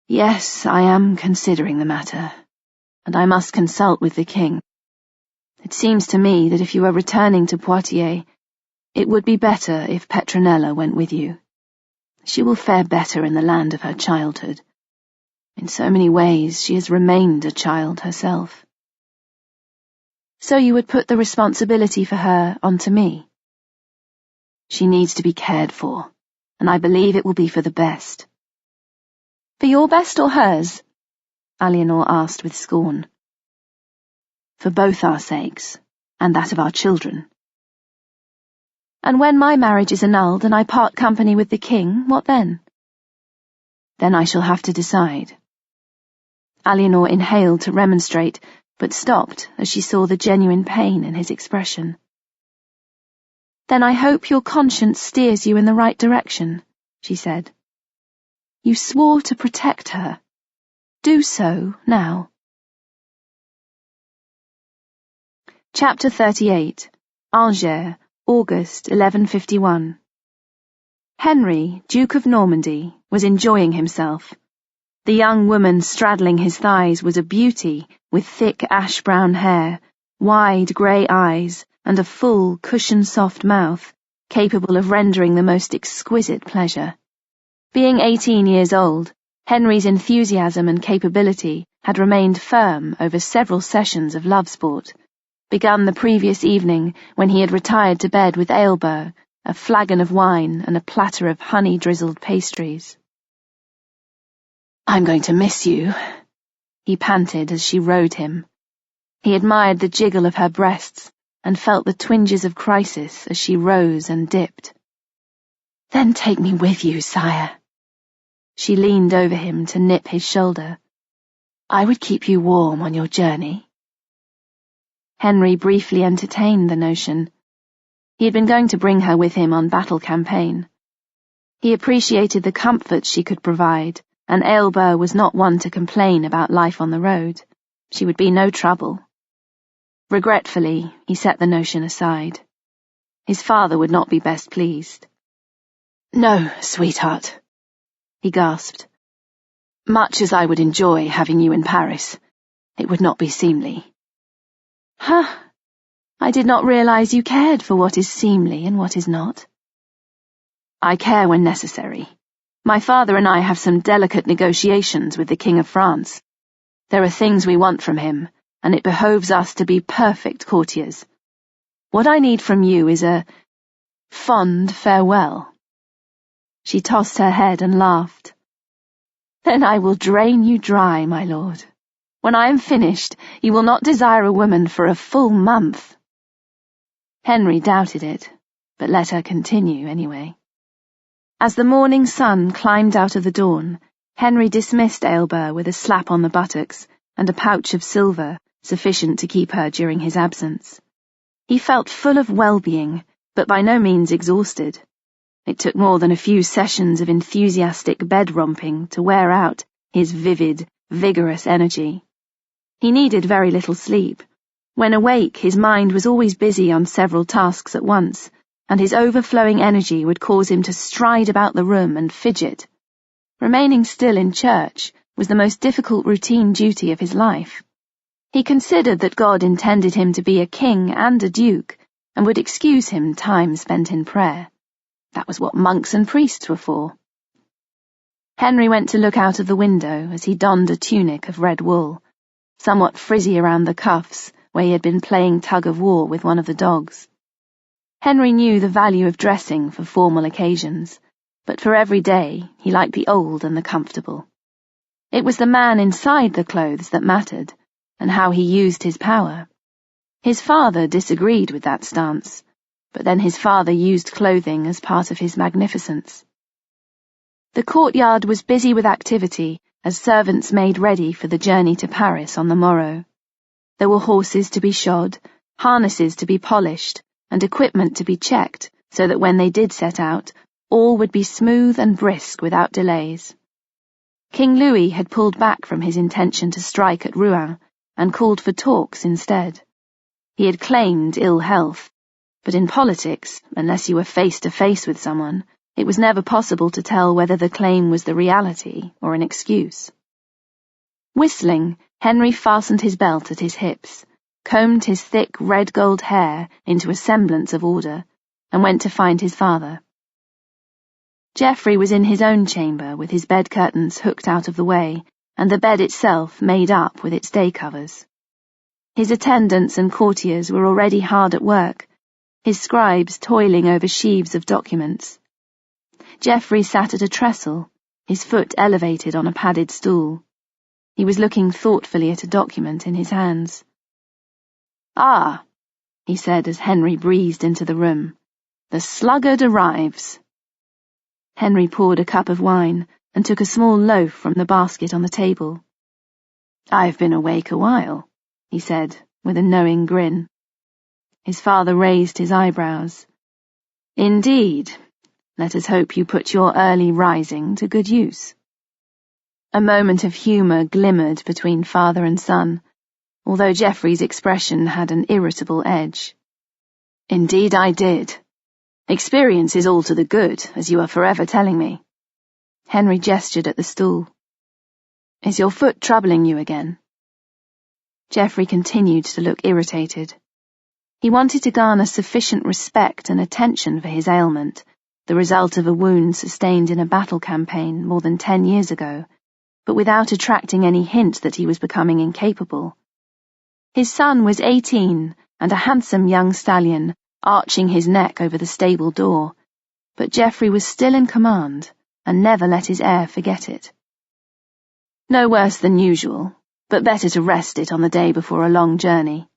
"Yes, I am considering the matter, and I must consult with the king. It seems to me that if you are returning to Poitiers, it would be better if Petronella went with you. She will fare better in the land of her childhood. In so many ways she has remained a child herself." "So you would put the responsibility for her onto me?" "She needs to be cared for, and I believe it will be for the best." "For your best or hers?" Eleanor asked with scorn. "For both our sakes, and that of our children." "And when my marriage is annulled and I part company with the king, what then?" "Then I shall have to decide." Eleanor inhaled to remonstrate, but stopped as she saw the genuine pain in his expression. "Then I hope your conscience steers you in the right direction," she said. "You swore to protect her. Do so now." Chapter 38. Angers, August 1151. Henry, Duke of Normandy, was enjoying himself. The young woman straddling his thighs was a beauty with thick ash-brown hair, wide grey eyes, and a full, cushion-soft mouth, capable of rendering the most exquisite pleasure. Being 18 years old, Henry's enthusiasm and capability had remained firm over several sessions of love sport, begun the previous evening when he had retired to bed with Ailbur, a flagon of wine and a platter of honey-drizzled pastries. "I'm going to miss you," he panted as she rode him. He admired the jiggle of her breasts and felt the twinges of crisis as she rose and dipped. "Then take me with you, sire." She leaned over him to nip his shoulder. "I would keep you warm on your journey." Henry briefly entertained the notion. He had been going to bring her with him on battle campaign. He appreciated the comfort she could provide, and Ailbur was not one to complain about life on the road. She would be no trouble. Regretfully, he set the notion aside. His father would not be best pleased. "No, sweetheart," he gasped. "Much as I would enjoy having you in Paris, it would not be seemly." "Huh, I did not realize you cared for what is seemly and what is not." "I care when necessary. My father and I have some delicate negotiations with the King of France. There are things we want from him, and it behoves us to be perfect courtiers. What I need from you is a fond farewell." She tossed her head and laughed. "Then I will drain you dry, my lord. When I am finished, you will not desire a woman for a full month." Henry doubted it, but let her continue anyway. As the morning sun climbed out of the dawn, Henry dismissed Ailbur with a slap on the buttocks and a pouch of silver sufficient to keep her during his absence. He felt full of well-being, but by no means exhausted. It took more than a few sessions of enthusiastic bed-romping to wear out his vivid, vigorous energy. He needed very little sleep. When awake, his mind was always busy on several tasks at once, and his overflowing energy would cause him to stride about the room and fidget. Remaining still in church was the most difficult routine duty of his life. He considered that God intended him to be a king and a duke, and would excuse him time spent in prayer. That was what monks and priests were for. Henry went to look out of the window as he donned a tunic of red wool, somewhat frizzy around the cuffs where he had been playing tug-of-war with one of the dogs. Henry knew the value of dressing for formal occasions, but for every day he liked the old and the comfortable. It was the man inside the clothes that mattered, and how he used his power. His father disagreed with that stance, but then his father used clothing as part of his magnificence. The courtyard was busy with activity as servants made ready for the journey to Paris on the morrow. There were horses to be shod, harnesses to be polished, and equipment to be checked so that when they did set out, all would be smooth and brisk without delays. King Louis had pulled back from his intention to strike at Rouen and called for talks instead. He had claimed ill health, but in politics, unless you were face to face with someone, it was never possible to tell whether the claim was the reality or an excuse. Whistling, Henry fastened his belt at his hips, combed his thick red-gold hair into a semblance of order, and went to find his father. Geoffrey was in his own chamber with his bed curtains hooked out of the way, and the bed itself made up with its day covers. His attendants and courtiers were already hard at work, his scribes toiling over sheaves of documents. Geoffrey sat at a trestle, his foot elevated on a padded stool. He was looking thoughtfully at a document in his hands. "Ah," he said as Henry breezed into the room. "The sluggard arrives." Henry poured a cup of wine and took a small loaf from the basket on the table. "I've been awake a while," he said, with a knowing grin. His father raised his eyebrows. "Indeed. Let us hope you put your early rising to good use." A moment of humour glimmered between father and son, although Geoffrey's expression had an irritable edge. "Indeed I did. Experience is all to the good, as you are forever telling me." Henry gestured at the stool. "Is your foot troubling you again?" Geoffrey continued to look irritated. He wanted to garner sufficient respect and attention for his ailment, the result of a wound sustained in a battle campaign more than 10 years ago, but without attracting any hint that he was becoming incapable. His son was 18 and a handsome young stallion arching his neck over the stable door, but Geoffrey was still in command and never let his heir forget it. No worse than usual, but better to rest it on the day before a long journey.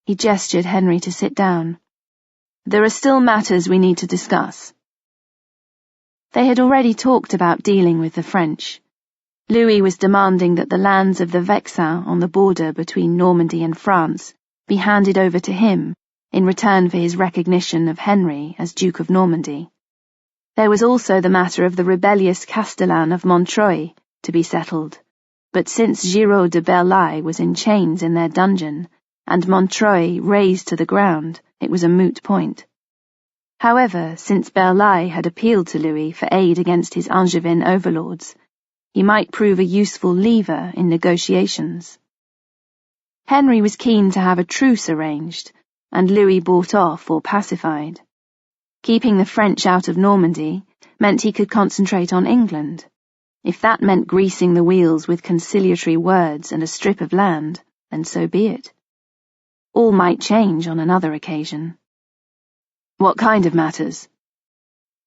He gestured Henry to sit down. There are still matters we need to discuss. They had already talked about dealing with the French. Louis was demanding that the lands of the Vexin on the border between Normandy and France be handed over to him in return for his recognition of Henry as Duke of Normandy. There was also the matter of the rebellious Castellan of Montreuil to be settled, but since Giraud de Berlay was in chains in their dungeon, and Montreuil razed to the ground, it was a moot point. However, since Berlay had appealed to Louis for aid against his Angevin overlords, he might prove a useful lever in negotiations. Henry was keen to have a truce arranged, and Louis bought off or pacified. Keeping the French out of Normandy meant he could concentrate on England. If that meant greasing the wheels with conciliatory words and a strip of land, then so be it. All might change on another occasion. What kind of matters?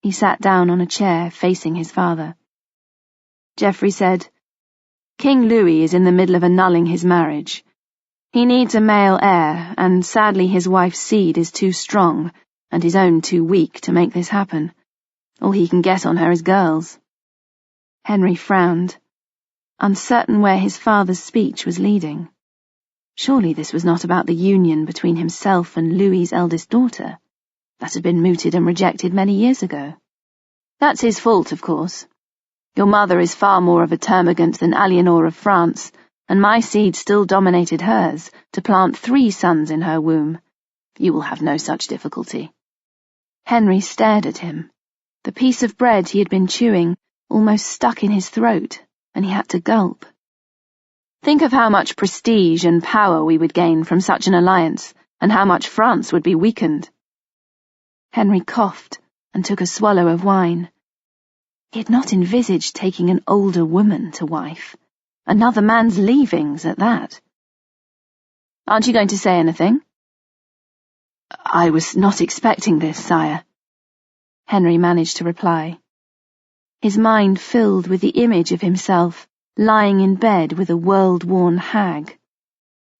He sat down on a chair facing his father. Geoffrey said, King Louis is in the middle of annulling his marriage. He needs a male heir, and sadly his wife's seed is too strong, and his own too weak to make this happen. All he can get on her is girls. Henry frowned, uncertain where his father's speech was leading. Surely this was not about the union between himself and Louis's eldest daughter. That had been mooted and rejected many years ago. That's his fault, of course. Your mother is far more of a termagant than Eleanor of France, and my seed still dominated hers to plant 3 sons in her womb. You will have no such difficulty. Henry stared at him. The piece of bread he had been chewing almost stuck in his throat, and he had to gulp. Think of how much prestige and power we would gain from such an alliance, and how much France would be weakened. Henry coughed and took a swallow of wine. He had not envisaged taking an older woman to wife. Another man's leavings at that. Aren't you going to say anything? I was not expecting this, sire, Henry managed to reply. His mind filled with the image of himself lying in bed with a world-worn hag.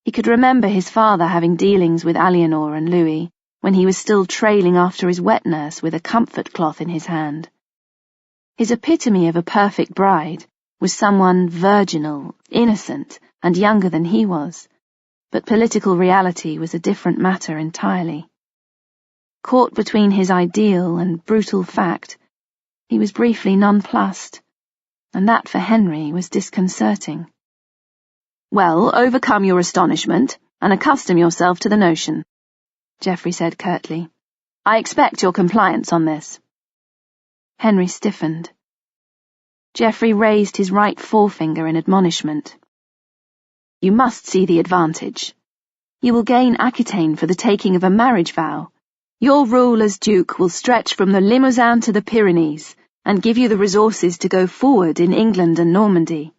He could remember his father having dealings with Eleanor and Louis when he was still trailing after his wet nurse with a comfort cloth in his hand. His epitome of a perfect bride was someone virginal, innocent, and younger than he was, but political reality was a different matter entirely. Caught between his ideal and brutal fact, he was briefly nonplussed, and that for Henry was disconcerting. Well, overcome your astonishment and accustom yourself to the notion, Geoffrey said curtly. I expect your compliance on this. Henry stiffened. Geoffrey raised his right forefinger in admonishment. You must see the advantage. You will gain Aquitaine for the taking of a marriage vow. Your rule as Duke will stretch from the Limousin to the Pyrenees, and give you the resources to go forward in England and Normandy.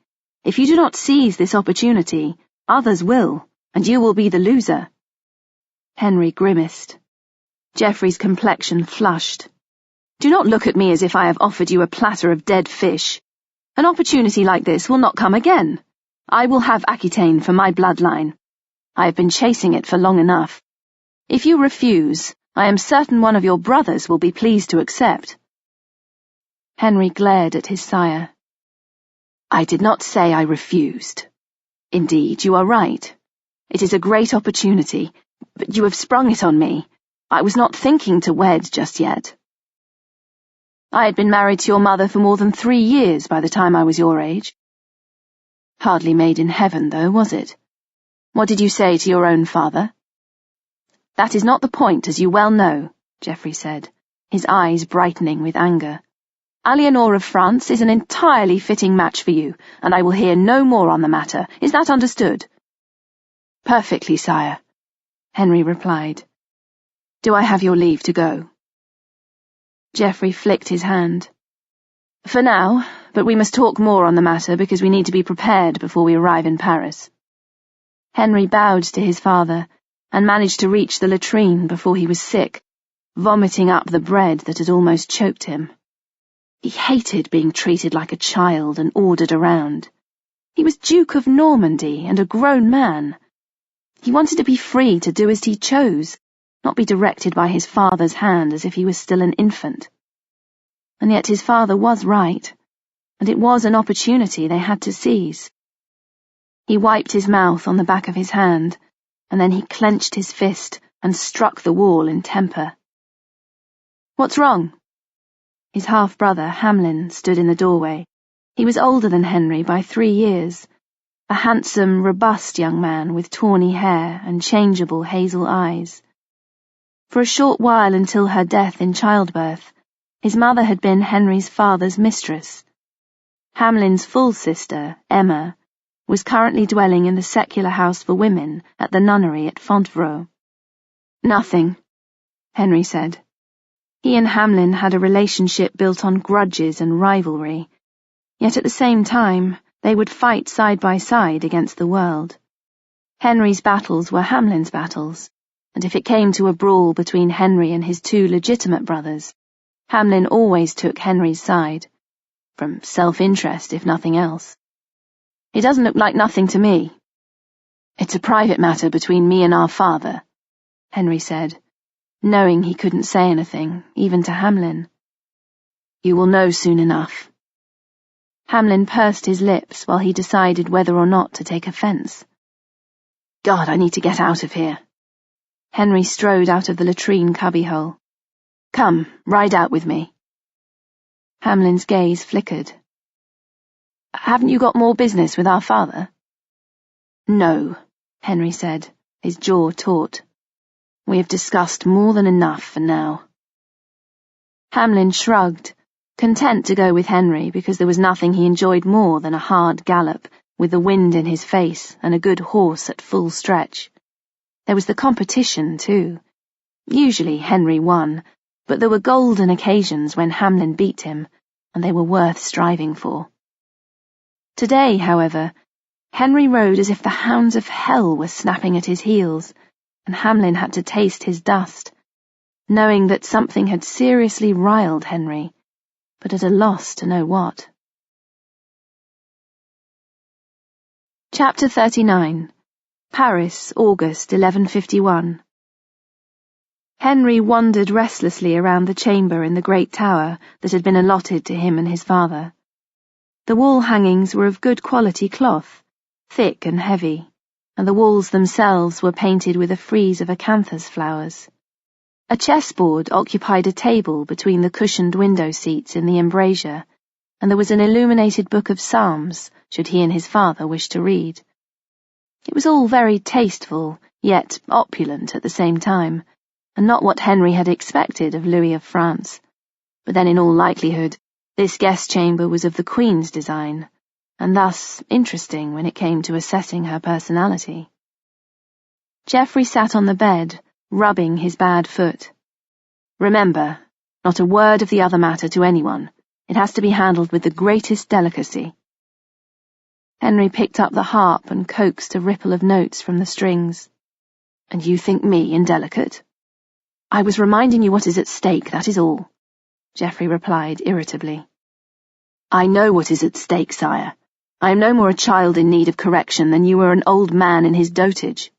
If you do not seize this opportunity, others will, and you will be the loser. Henry grimaced. Geoffrey's complexion flushed. Do not look at me as if I have offered you a platter of dead fish. An opportunity like this will not come again. I will have Aquitaine for my bloodline. I have been chasing it for long enough. If you refuse, I am certain one of your brothers will be pleased to accept. Henry glared at his sire. I did not say I refused. Indeed, you are right. It is a great opportunity, but you have sprung it on me. I was not thinking to wed just yet. I had been married to your mother for more than 3 years by the time I was your age. Hardly made in heaven, though, was it? What did you say to your own father? That is not the point, as you well know, Geoffrey said, his eyes brightening with anger. Eleanor of France is an entirely fitting match for you, and I will hear no more on the matter. Is that understood? Perfectly, sire, Henry replied. Do I have your leave to go? Geoffrey flicked his hand. For now, but we must talk more on the matter because we need to be prepared before we arrive in Paris. Henry bowed to his father and managed to reach the latrine before he was sick, vomiting up the bread that had almost choked him. He hated being treated like a child and ordered around. He was Duke of Normandy and a grown man. He wanted to be free to do as he chose, not be directed by his father's hand as if he was still an infant. And yet his father was right, and it was an opportunity they had to seize. He wiped his mouth on the back of his hand, and then he clenched his fist and struck the wall in temper. "What's wrong?" His half-brother, Hamlin, stood in the doorway. He was older than Henry by 3 years, a handsome, robust young man with tawny hair and changeable hazel eyes. For a short while until her death in childbirth, his mother had been Henry's father's mistress. Hamlin's full sister, Emma, was currently dwelling in the secular house for women at the nunnery at Fontevraud. "Nothing," Henry said. He and Hamlin had a relationship built on grudges and rivalry, yet at the same time they would fight side by side against the world. Henry's battles were Hamlin's battles, and if it came to a brawl between Henry and his 2 legitimate brothers, Hamlin always took Henry's side, from self-interest if nothing else. "It doesn't look like nothing to me." "It's a private matter between me and our father," Henry said, knowing he couldn't say anything, even to Hamlin. "You will know soon enough." Hamlin pursed his lips while he decided whether or not to take offense. "God, I need to get out of here." Henry strode out of the latrine cubbyhole. "Come, ride out with me." Hamlin's gaze flickered. "Haven't you got more business with our father?" "No," Henry said, his jaw taut. "We have discussed more than enough for now." Hamlin shrugged, content to go with Henry because there was nothing he enjoyed more than a hard gallop with the wind in his face and a good horse at full stretch. There was the competition, too. Usually Henry won, but there were golden occasions when Hamlin beat him, and they were worth striving for. Today, however, Henry rode as if the hounds of hell were snapping at his heels, and Hamlin had to taste his dust, knowing that something had seriously riled Henry, but at a loss to know what. Chapter 39. Paris, August 1151. Henry wandered restlessly around the chamber in the great tower that had been allotted to him and his father. The wall hangings were of good quality cloth, thick and heavy, and the walls themselves were painted with a frieze of acanthus flowers. A chessboard occupied a table between the cushioned window seats in the embrasure, and there was an illuminated book of psalms, should he and his father wish to read. It was all very tasteful, yet opulent at the same time, and not what Henry had expected of Louis of France. But then in all likelihood, this guest chamber was of the Queen's design, and thus interesting when it came to assessing her personality. Geoffrey sat on the bed, rubbing his bad foot. "Remember, not a word of the other matter to anyone. It has to be handled with the greatest delicacy." Henry picked up the harp and coaxed a ripple of notes from the strings. "And you think me indelicate?" "I was reminding you what is at stake, that is all," Geoffrey replied irritably. "I know what is at stake, sire. I am no more a child in need of correction than you were an old man in his dotage."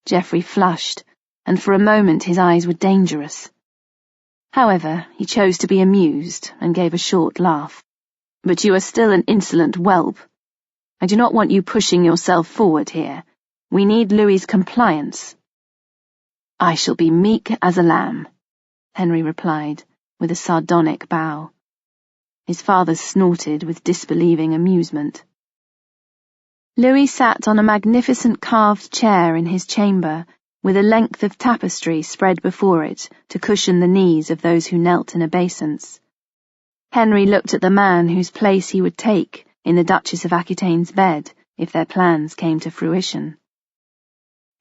Geoffrey flushed, and for a moment his eyes were dangerous. However, he chose to be amused and gave a short laugh. "But you are still an insolent whelp. I do not want you pushing yourself forward here. We need Louis's compliance." "I shall be meek as a lamb," Henry replied, with a sardonic bow. His father snorted with disbelieving amusement. Louis sat on a magnificent carved chair in his chamber, with a length of tapestry spread before it to cushion the knees of those who knelt in obeisance. Henry looked at the man whose place he would take in the Duchess of Aquitaine's bed if their plans came to fruition.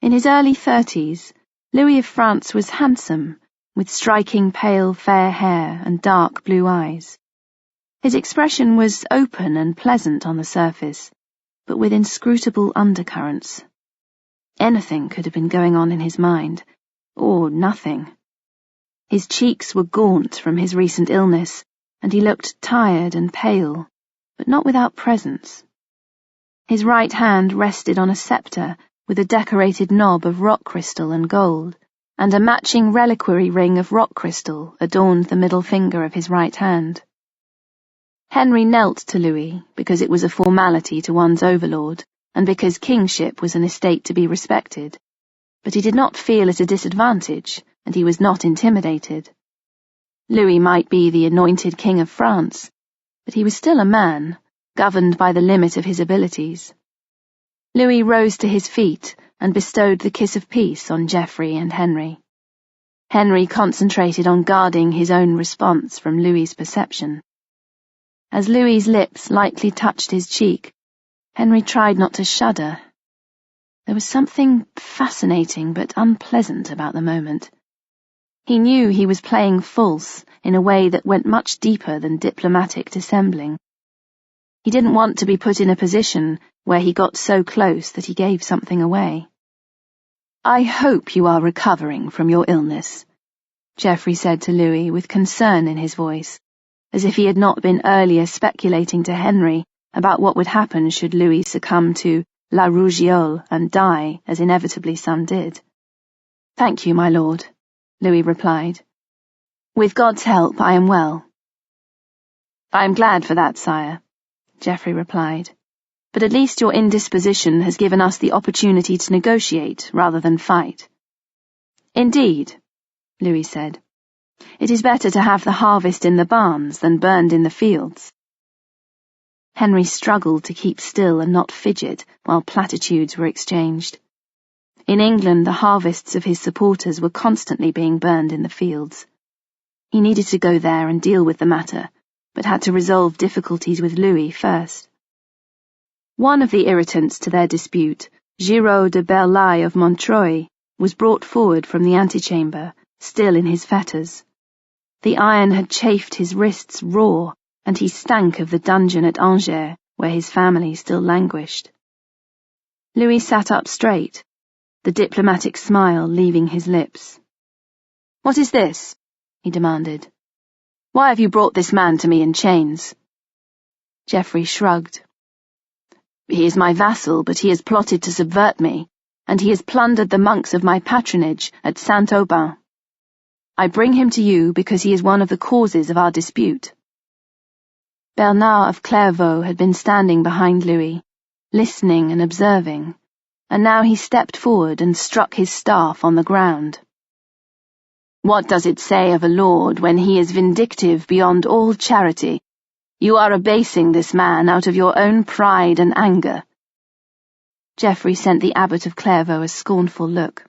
In his early 30s, Louis of France was handsome, with striking pale fair hair and dark blue eyes. His expression was open and pleasant on the surface, but with inscrutable undercurrents. Anything could have been going on in his mind, or nothing. His cheeks were gaunt from his recent illness, and he looked tired and pale, but not without presence. His right hand rested on a sceptre with a decorated knob of rock crystal and gold, and a matching reliquary ring of rock crystal adorned the middle finger of his right hand. Henry knelt to Louis because it was a formality to one's overlord, and because kingship was an estate to be respected, but he did not feel at a disadvantage, and he was not intimidated. Louis might be the anointed king of France, but he was still a man, governed by the limit of his abilities. Louis rose to his feet and bestowed the kiss of peace on Geoffrey and Henry. Henry concentrated on guarding his own response from Louis's perception. As Louis's lips lightly touched his cheek, Henry tried not to shudder. There was something fascinating but unpleasant about the moment. He knew he was playing false in a way that went much deeper than diplomatic dissembling. He didn't want to be put in a position where he got so close that he gave something away. "I hope you are recovering from your illness," Geoffrey said to Louis with concern in his voice, as if he had not been earlier speculating to Henry about what would happen should Louis succumb to la rougeole and die, as inevitably some did. "Thank you, my lord," Louis replied. "With God's help, I am well." "I am glad for that, sire," Geoffrey replied. "But at least your indisposition has given us the opportunity to negotiate rather than fight." "Indeed," Louis said. "It is better to have the harvest in the barns than burned in the fields." Henry struggled to keep still and not fidget while platitudes were exchanged. In England, the harvests of his supporters were constantly being burned in the fields. He needed to go there and deal with the matter, but had to resolve difficulties with Louis first. One of the irritants to their dispute, Giraud de Berlaye of Montreuil, was brought forward from the antechamber, still in his fetters. The iron had chafed his wrists raw, and he stank of the dungeon at Angers, where his family still languished. Louis sat up straight, the diplomatic smile leaving his lips. "What is this?" he demanded. "Why have you brought this man to me in chains?" Geoffrey shrugged. "He is my vassal, but he has plotted to subvert me, and he has plundered the monks of my patronage at Saint-Aubin. I bring him to you because he is one of the causes of our dispute." Bernard of Clairvaux had been standing behind Louis, listening and observing, and now he stepped forward and struck his staff on the ground. "What does it say of a lord when he is vindictive beyond all charity? You are abasing this man out of your own pride and anger." Geoffrey sent the abbot of Clairvaux a scornful look.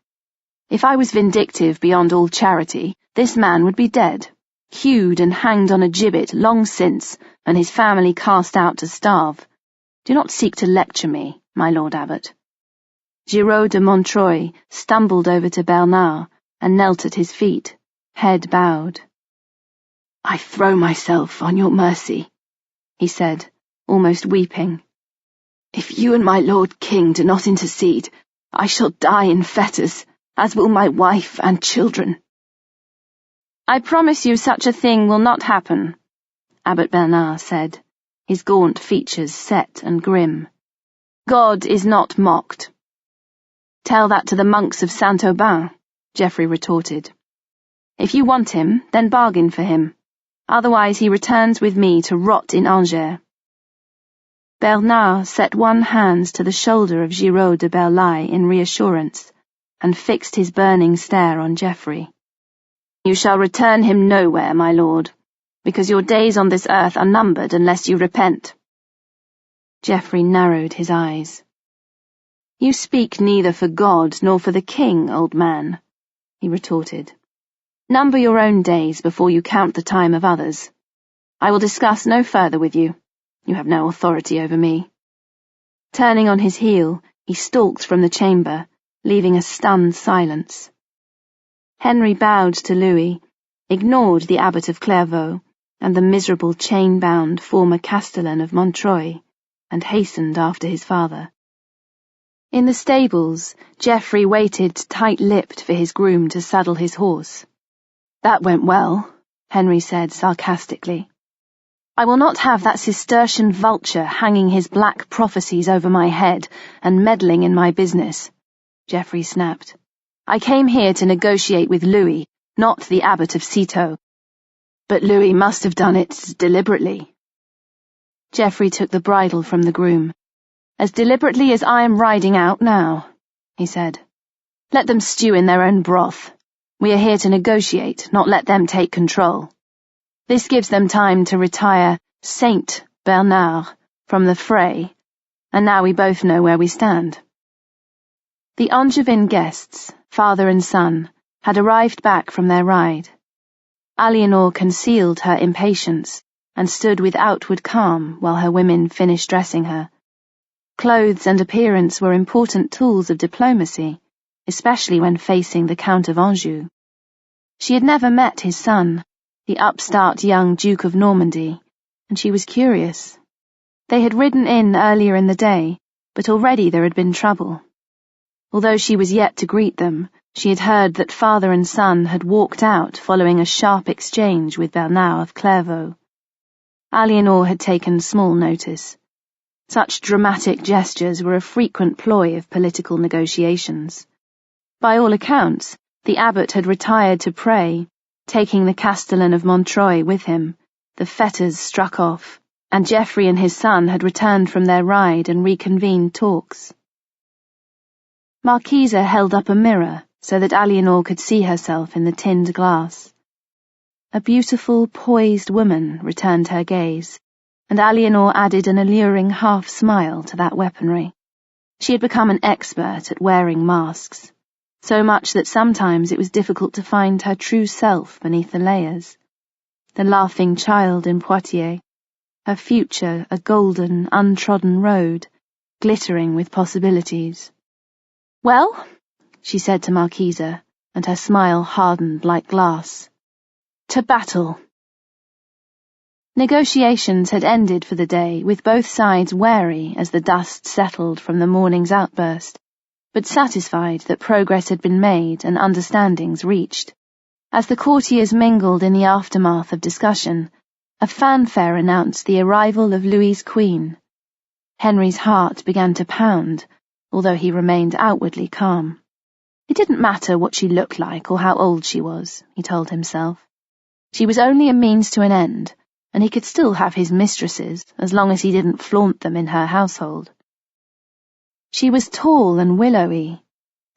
"If I was vindictive beyond all charity, this man would be dead, hewed and hanged on a gibbet long since, and his family cast out to starve. Do not seek to lecture me, my lord abbot." Giraud de Montreuil stumbled over to Bernard and knelt at his feet, head bowed. "I throw myself on your mercy," he said, almost weeping. "If you and my lord king do not intercede, I shall die in fetters, as will my wife and children." "I promise you such a thing will not happen," Abbot Bernard said, his gaunt features set and grim. "God is not mocked." "Tell that to the monks of Saint-Aubin," Geoffrey retorted. "If you want him, then bargain for him. Otherwise he returns with me to rot in Angers." Bernard set one hand to the shoulder of Giraud de Berlaye in reassurance, and fixed his burning stare on Geoffrey. "You shall return him nowhere, my lord, because your days on this earth are numbered unless you repent." Geoffrey narrowed his eyes. "You speak neither for God nor for the king, old man," he retorted. "Number your own days before you count the time of others. I will discuss no further with you. You have no authority over me." Turning on his heel, he stalked from the chamber, leaving a stunned silence. Henry bowed to Louis, ignored the abbot of Clairvaux and the miserable chain-bound former castellan of Montreuil, and hastened after his father. In the stables, Geoffrey waited tight-lipped for his groom to saddle his horse. "That went well," Henry said sarcastically. "I will not have that Cistercian vulture hanging his black prophecies over my head and meddling in my business," Geoffrey snapped. "I came here to negotiate with Louis, not the Abbot of Citeaux." "But Louis must have done it deliberately." Geoffrey took the bridle from the groom. "As deliberately as I am riding out now," he said. "Let them stew in their own broth. We are here to negotiate, not let them take control. This gives them time to retire Saint Bernard from the fray, and now we both know where we stand." The Angevin guests, father and son, had arrived back from their ride. Eleanor concealed her impatience and stood with outward calm while her women finished dressing her. Clothes and appearance were important tools of diplomacy, especially when facing the Count of Anjou. She had never met his son, the upstart young Duke of Normandy, and she was curious. They had ridden in earlier in the day, but already there had been trouble. Although she was yet to greet them, she had heard that father and son had walked out following a sharp exchange with Bernard of Clairvaux. Eleanor had taken small notice. Such dramatic gestures were a frequent ploy of political negotiations. By all accounts, the abbot had retired to pray, taking the Castellan of Montreuil with him. The fetters struck off, and Geoffrey and his son had returned from their ride and reconvened talks. Marquisa held up a mirror so that Eleanor could see herself in the tinned glass. A beautiful, poised woman returned her gaze, and Eleanor added an alluring half-smile to that weaponry. She had become an expert at wearing masks, so much that sometimes it was difficult to find her true self beneath the layers. The laughing child in Poitiers, her future a golden, untrodden road, glittering with possibilities. "Well," she said to Marquisa, and her smile hardened like glass. "To battle." Negotiations had ended for the day, with both sides wary as the dust settled from the morning's outburst, but satisfied that progress had been made and understandings reached. As the courtiers mingled in the aftermath of discussion, a fanfare announced the arrival of Louis's queen. Henry's heart began to pound, although he remained outwardly calm. It didn't matter what she looked like or how old she was, he told himself. She was only a means to an end, and he could still have his mistresses as long as he didn't flaunt them in her household. She was tall and willowy.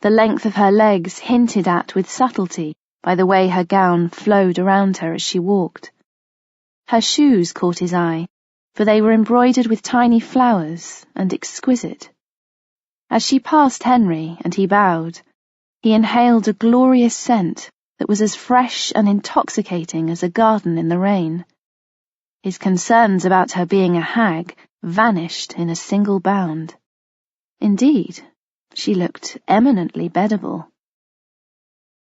The length of her legs hinted at with subtlety by the way her gown flowed around her as she walked. Her shoes caught his eye, for they were embroidered with tiny flowers and exquisite. As she passed Henry and he bowed, he inhaled a glorious scent that was as fresh and intoxicating as a garden in the rain. His concerns about her being a hag vanished in a single bound. Indeed, she looked eminently beddable.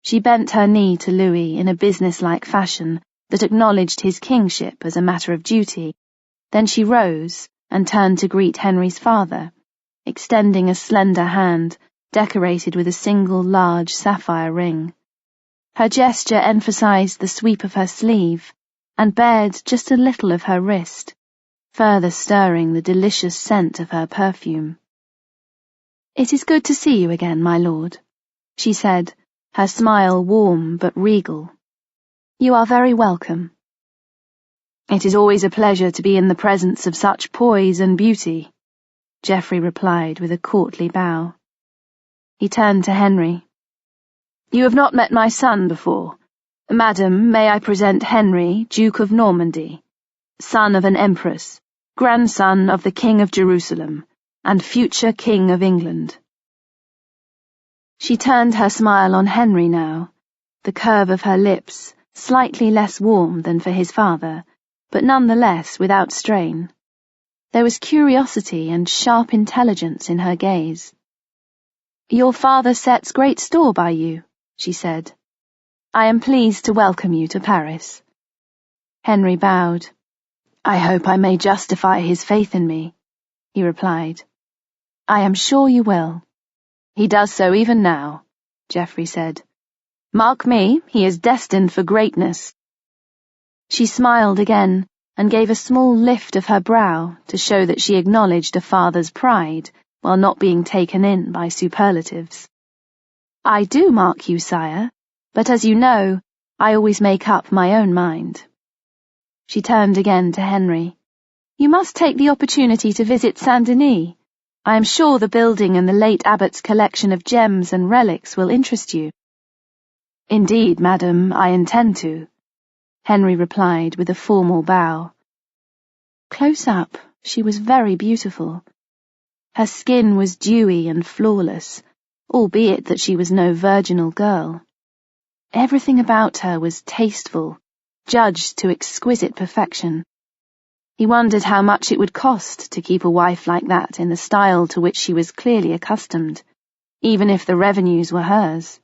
She bent her knee to Louis in a businesslike fashion that acknowledged his kingship as a matter of duty. Then she rose and turned to greet Henry's father, extending a slender hand decorated with a single large sapphire ring. Her gesture emphasized the sweep of her sleeve and bared just a little of her wrist, further stirring the delicious scent of her perfume. "It is good to see you again, my lord," she said, her smile warm but regal. "You are very welcome." "It is always a pleasure to be in the presence of such poise and beauty," Geoffrey replied with a courtly bow. He turned to Henry. "You have not met my son before. Madam, may I present Henry, Duke of Normandy, son of an empress, grandson of the King of Jerusalem, and future King of England." She turned her smile on Henry now, the curve of her lips slightly less warm than for his father, but nonetheless without strain. There was curiosity and sharp intelligence in her gaze. "Your father sets great store by you," she said. "I am pleased to welcome you to Paris." Henry bowed. "I hope I may justify his faith in me," he replied. "I am sure you will." He does so even now, Geoffrey said. Mark me, he is destined for greatness. She smiled again and gave a small lift of her brow to show that she acknowledged a father's pride while not being taken in by superlatives. I do mark you, sire, but as you know, I always make up my own mind. She turned again to Henry. You must take the opportunity to visit Saint-Denis. I am sure the building and the late abbot's collection of gems and relics will interest you. Indeed, madam, I intend to, Henry replied with a formal bow. Close up, she was very beautiful. Her skin was dewy and flawless, albeit that she was no virginal girl. Everything about her was tasteful, judged to exquisite perfection. He wondered how much it would cost to keep a wife like that in the style to which she was clearly accustomed, even if the revenues were hers.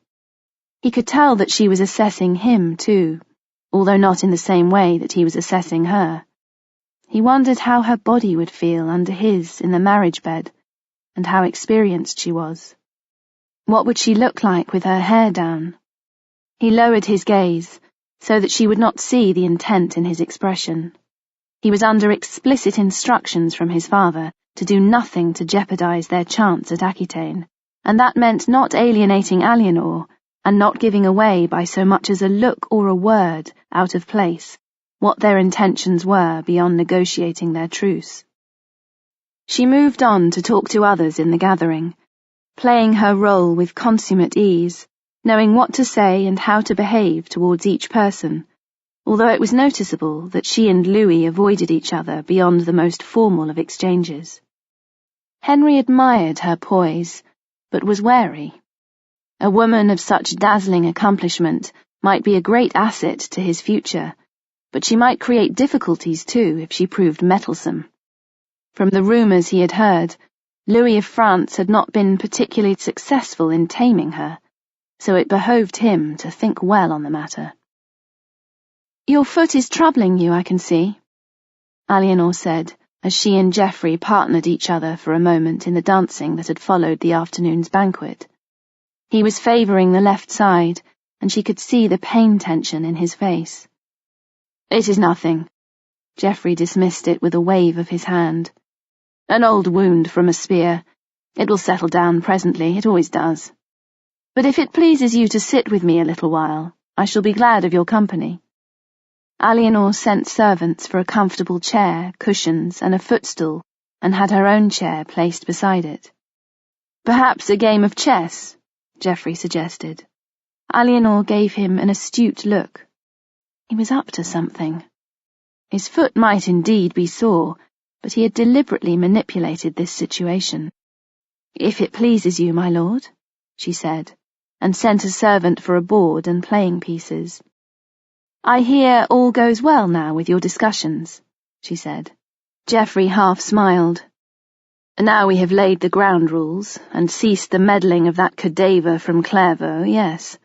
He could tell that she was assessing him, too, although not in the same way that he was assessing her. He wondered how her body would feel under his in the marriage bed, and how experienced she was. What would she look like with her hair down? He lowered his gaze, so that she would not see the intent in his expression. He was under explicit instructions from his father to do nothing to jeopardize their chance at Aquitaine, and that meant not alienating Eleanor, and not giving away by so much as a look or a word out of place what their intentions were beyond negotiating their truce. She moved on to talk to others in the gathering, playing her role with consummate ease, knowing what to say and how to behave towards each person, although it was noticeable that she and Louis avoided each other beyond the most formal of exchanges. Henry admired her poise, but was wary. A woman of such dazzling accomplishment might be a great asset to his future, but she might create difficulties too if she proved meddlesome. From the rumours he had heard, Louis of France had not been particularly successful in taming her, so it behoved him to think well on the matter. Your foot is troubling you, I can see, Eleanor said, as she and Geoffrey partnered each other for a moment in the dancing that had followed the afternoon's banquet. He was favouring the left side, and she could see the pain tension in his face. It is nothing. Geoffrey dismissed it with a wave of his hand. An old wound from a spear. It will settle down presently, it always does. But if it pleases you to sit with me a little while, I shall be glad of your company. Eleanor sent servants for a comfortable chair, cushions, and a footstool, and had her own chair placed beside it. Perhaps a game of chess, Geoffrey suggested. Eleanor gave him an astute look. He was up to something. His foot might indeed be sore, but he had deliberately manipulated this situation. If it pleases you, my lord, she said, and sent a servant for a board and playing pieces. I hear all goes well now with your discussions, she said. Geoffrey half smiled. Now we have laid the ground rules, and ceased the meddling of that cadaver from Clairvaux, yes.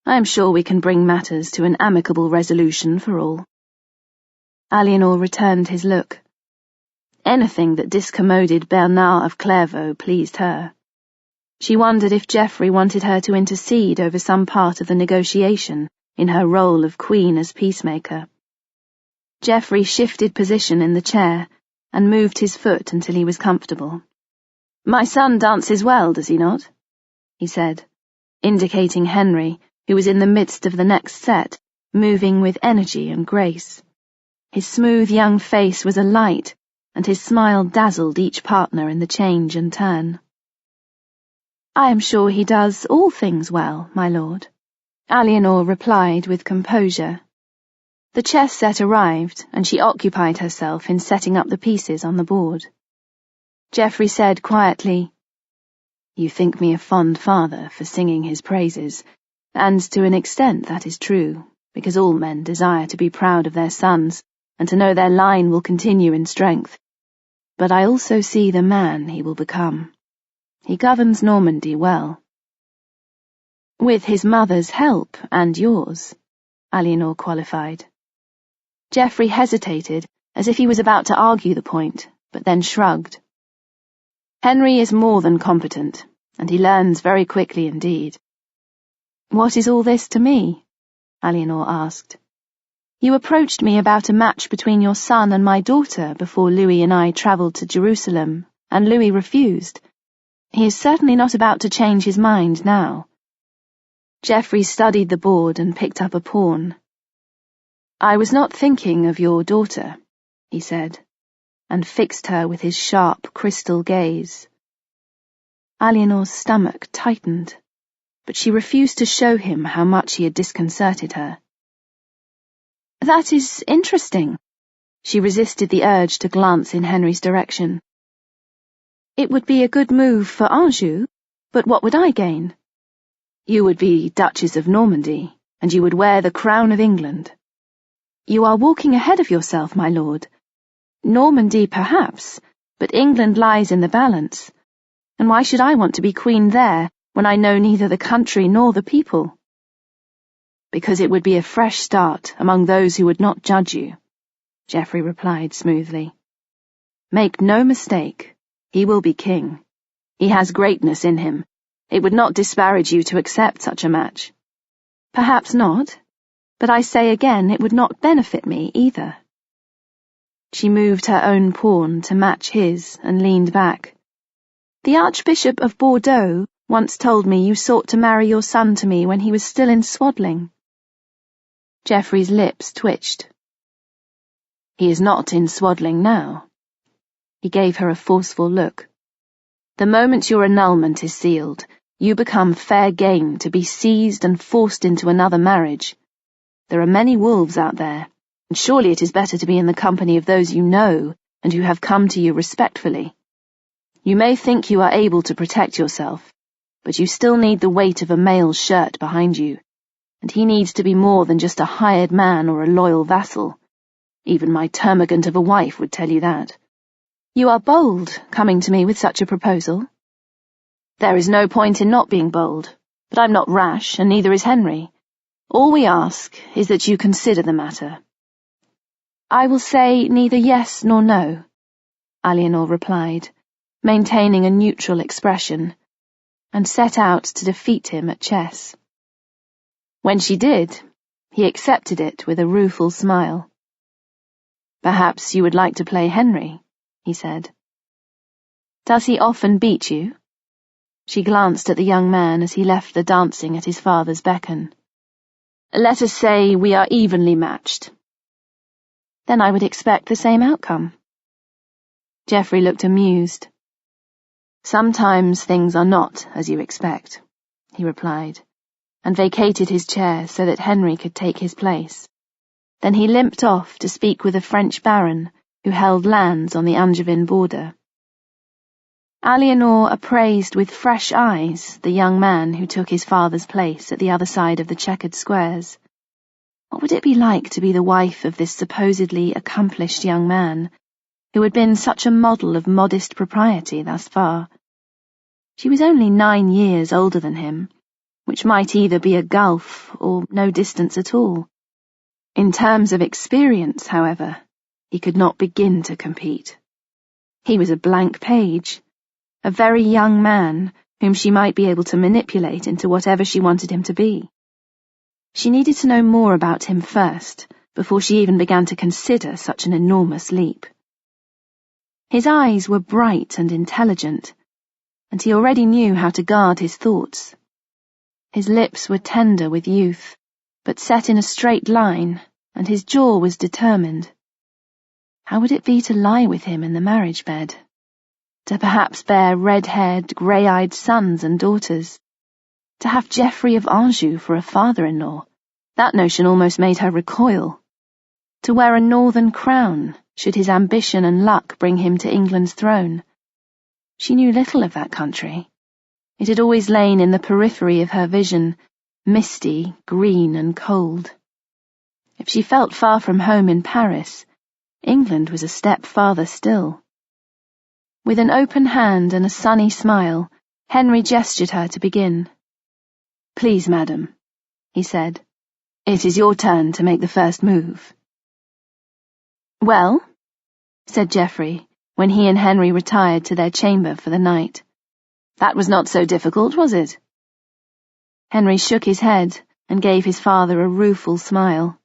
I am sure we can bring matters to an amicable resolution for all. Eleanor returned his look. Anything that discommoded Bernard of Clairvaux pleased her. She wondered if Geoffrey wanted her to intercede over some part of the negotiation in her role of queen as peacemaker. Geoffrey shifted position in the chair and moved his foot until he was comfortable. My son dances well, does he not? He said, indicating Henry, who was in the midst of the next set, moving with energy and grace. His smooth young face was alight, and his smile dazzled each partner in the change and turn. I am sure he does all things well, my lord, Eleanor replied with composure. The chess set arrived, and she occupied herself in setting up the pieces on the board. Geoffrey said quietly, You think me a fond father for singing his praises, and to an extent that is true, because all men desire to be proud of their sons, and to know their line will continue in strength. But I also see the man he will become. He governs Normandy well. With his mother's help, and yours, Eleanor qualified. Geoffrey hesitated, as if he was about to argue the point, but then shrugged. Henry is more than competent. and he learns very quickly indeed. What is all this to me? Eleanor asked. You approached me about a match between your son and my daughter before Louis and I travelled to Jerusalem, and Louis refused. He is certainly not about to change his mind now. Geoffrey studied the board and picked up a pawn. I was not thinking of your daughter, he said, and fixed her with his sharp crystal gaze. Eleanor's stomach tightened, but she refused to show him how much he had disconcerted her. That is interesting. She resisted the urge to glance in Henry's direction. It would be a good move for Anjou, but what would I gain? You would be Duchess of Normandy, and you would wear the crown of England. You are walking ahead of yourself, my lord. Normandy, perhaps, but England lies in the balance. And why should I want to be queen there, when I know neither the country nor the people? Because it would be a fresh start among those who would not judge you, Geoffrey replied smoothly. Make no mistake, he will be king. He has greatness in him. It would not disparage you to accept such a match. Perhaps not, but I say again it would not benefit me either. She moved her own pawn to match his and leaned back. The Archbishop of Bordeaux once told me you sought to marry your son to me when he was still in swaddling. Geoffrey's lips twitched. He is not in swaddling now. He gave her a forceful look. The moment your annulment is sealed, you become fair game to be seized and forced into another marriage. There are many wolves out there, and surely it is better to be in the company of those you know and who have come to you respectfully. You may think you are able to protect yourself, but you still need the weight of a male's shirt behind you, and he needs to be more than just a hired man or a loyal vassal. Even my termagant of a wife would tell you that. You are bold, coming to me with such a proposal. There is no point in not being bold, but I'm not rash, and neither is Henry. All we ask is that you consider the matter. I will say neither yes nor no, Eleanor replied, maintaining a neutral expression, and set out to defeat him at chess. When she did, he accepted it with a rueful smile. Perhaps you would like to play Henry, he said. Does he often beat you? She glanced at the young man as he left the dancing at his father's beckon. Let us say we are evenly matched. Then I would expect the same outcome. Geoffrey looked amused. Sometimes things are not as you expect, he replied, and vacated his chair so that Henry could take his place. Then he limped off to speak with a French baron who held lands on the Angevin border. Eleanor appraised with fresh eyes the young man who took his father's place at the other side of the checkered squares. What would it be like to be the wife of this supposedly accomplished young man, who had been such a model of modest propriety thus far? She was only 9 years older than him, which might either be a gulf or no distance at all. In terms of experience, however, he could not begin to compete. He was a blank page, a very young man whom she might be able to manipulate into whatever she wanted him to be. She needed to know more about him first, before she even began to consider such an enormous leap. His eyes were bright and intelligent, and he already knew how to guard his thoughts. His lips were tender with youth, but set in a straight line, and his jaw was determined. How would it be to lie with him in the marriage bed? To perhaps bear red-haired, grey-eyed sons and daughters? To have Geoffrey of Anjou for a father-in-law? That notion almost made her recoil. To wear a northern crown, should his ambition and luck bring him to England's throne? She knew little of that country. It had always lain in the periphery of her vision, misty, green and cold. If she felt far from home in Paris, England was a step farther still. With an open hand and a sunny smile, Henry gestured her to begin. Please, madam, he said. It is your turn to make the first move. Well, said Geoffrey, when he and Henry retired to their chamber for the night. That was not so difficult, was it? Henry shook his head and gave his father a rueful smile.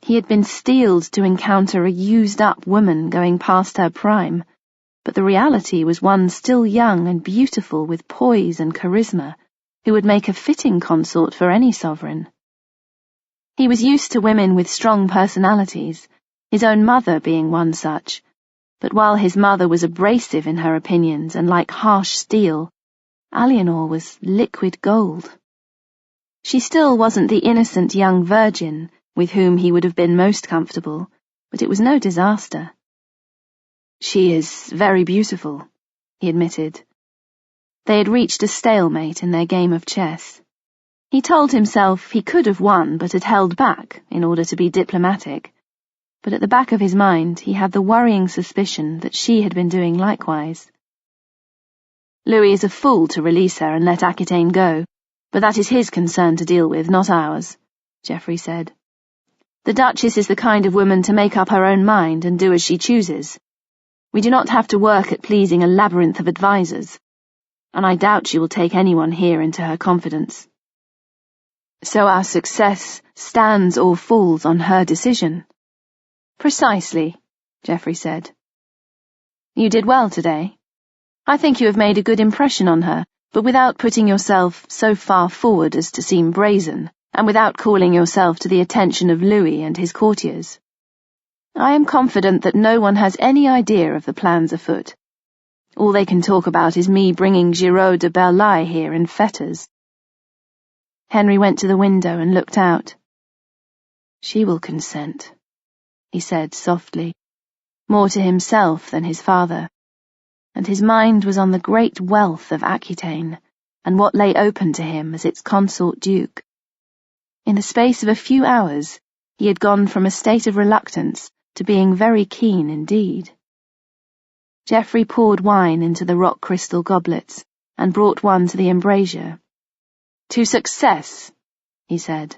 He had been steeled to encounter a used-up woman going past her prime, but the reality was one still young and beautiful with poise and charisma, who would make a fitting consort for any sovereign. He was used to women with strong personalities, his own mother being one such, but while his mother was abrasive in her opinions and like harsh steel, Eleanor was liquid gold. She still wasn't the innocent young virgin with whom he would have been most comfortable, but it was no disaster. She is very beautiful, he admitted. They had reached a stalemate in their game of chess. He told himself he could have won but had held back in order to be diplomatic, but at the back of his mind he had the worrying suspicion that she had been doing likewise. Louis is a fool to release her and let Aquitaine go, but that is his concern to deal with, not ours, Geoffrey said. The Duchess is the kind of woman to make up her own mind and do as she chooses. We do not have to work at pleasing a labyrinth of advisers, and I doubt she will take anyone here into her confidence. So our success stands or falls on her decision. Precisely, Geoffrey said. You did well today. I think you have made a good impression on her, but without putting yourself so far forward as to seem brazen, and without calling yourself to the attention of Louis and his courtiers. I am confident that no one has any idea of the plans afoot. All they can talk about is me bringing Giraud de Berlay here in fetters. Henry went to the window and looked out. She will consent, he said softly, more to himself than his father, and his mind was on the great wealth of Aquitaine and what lay open to him as its consort duke. In the space of a few hours, he had gone from a state of reluctance to being very keen indeed. Geoffrey poured wine into the rock crystal goblets and brought one to the embrasure. To success, he said.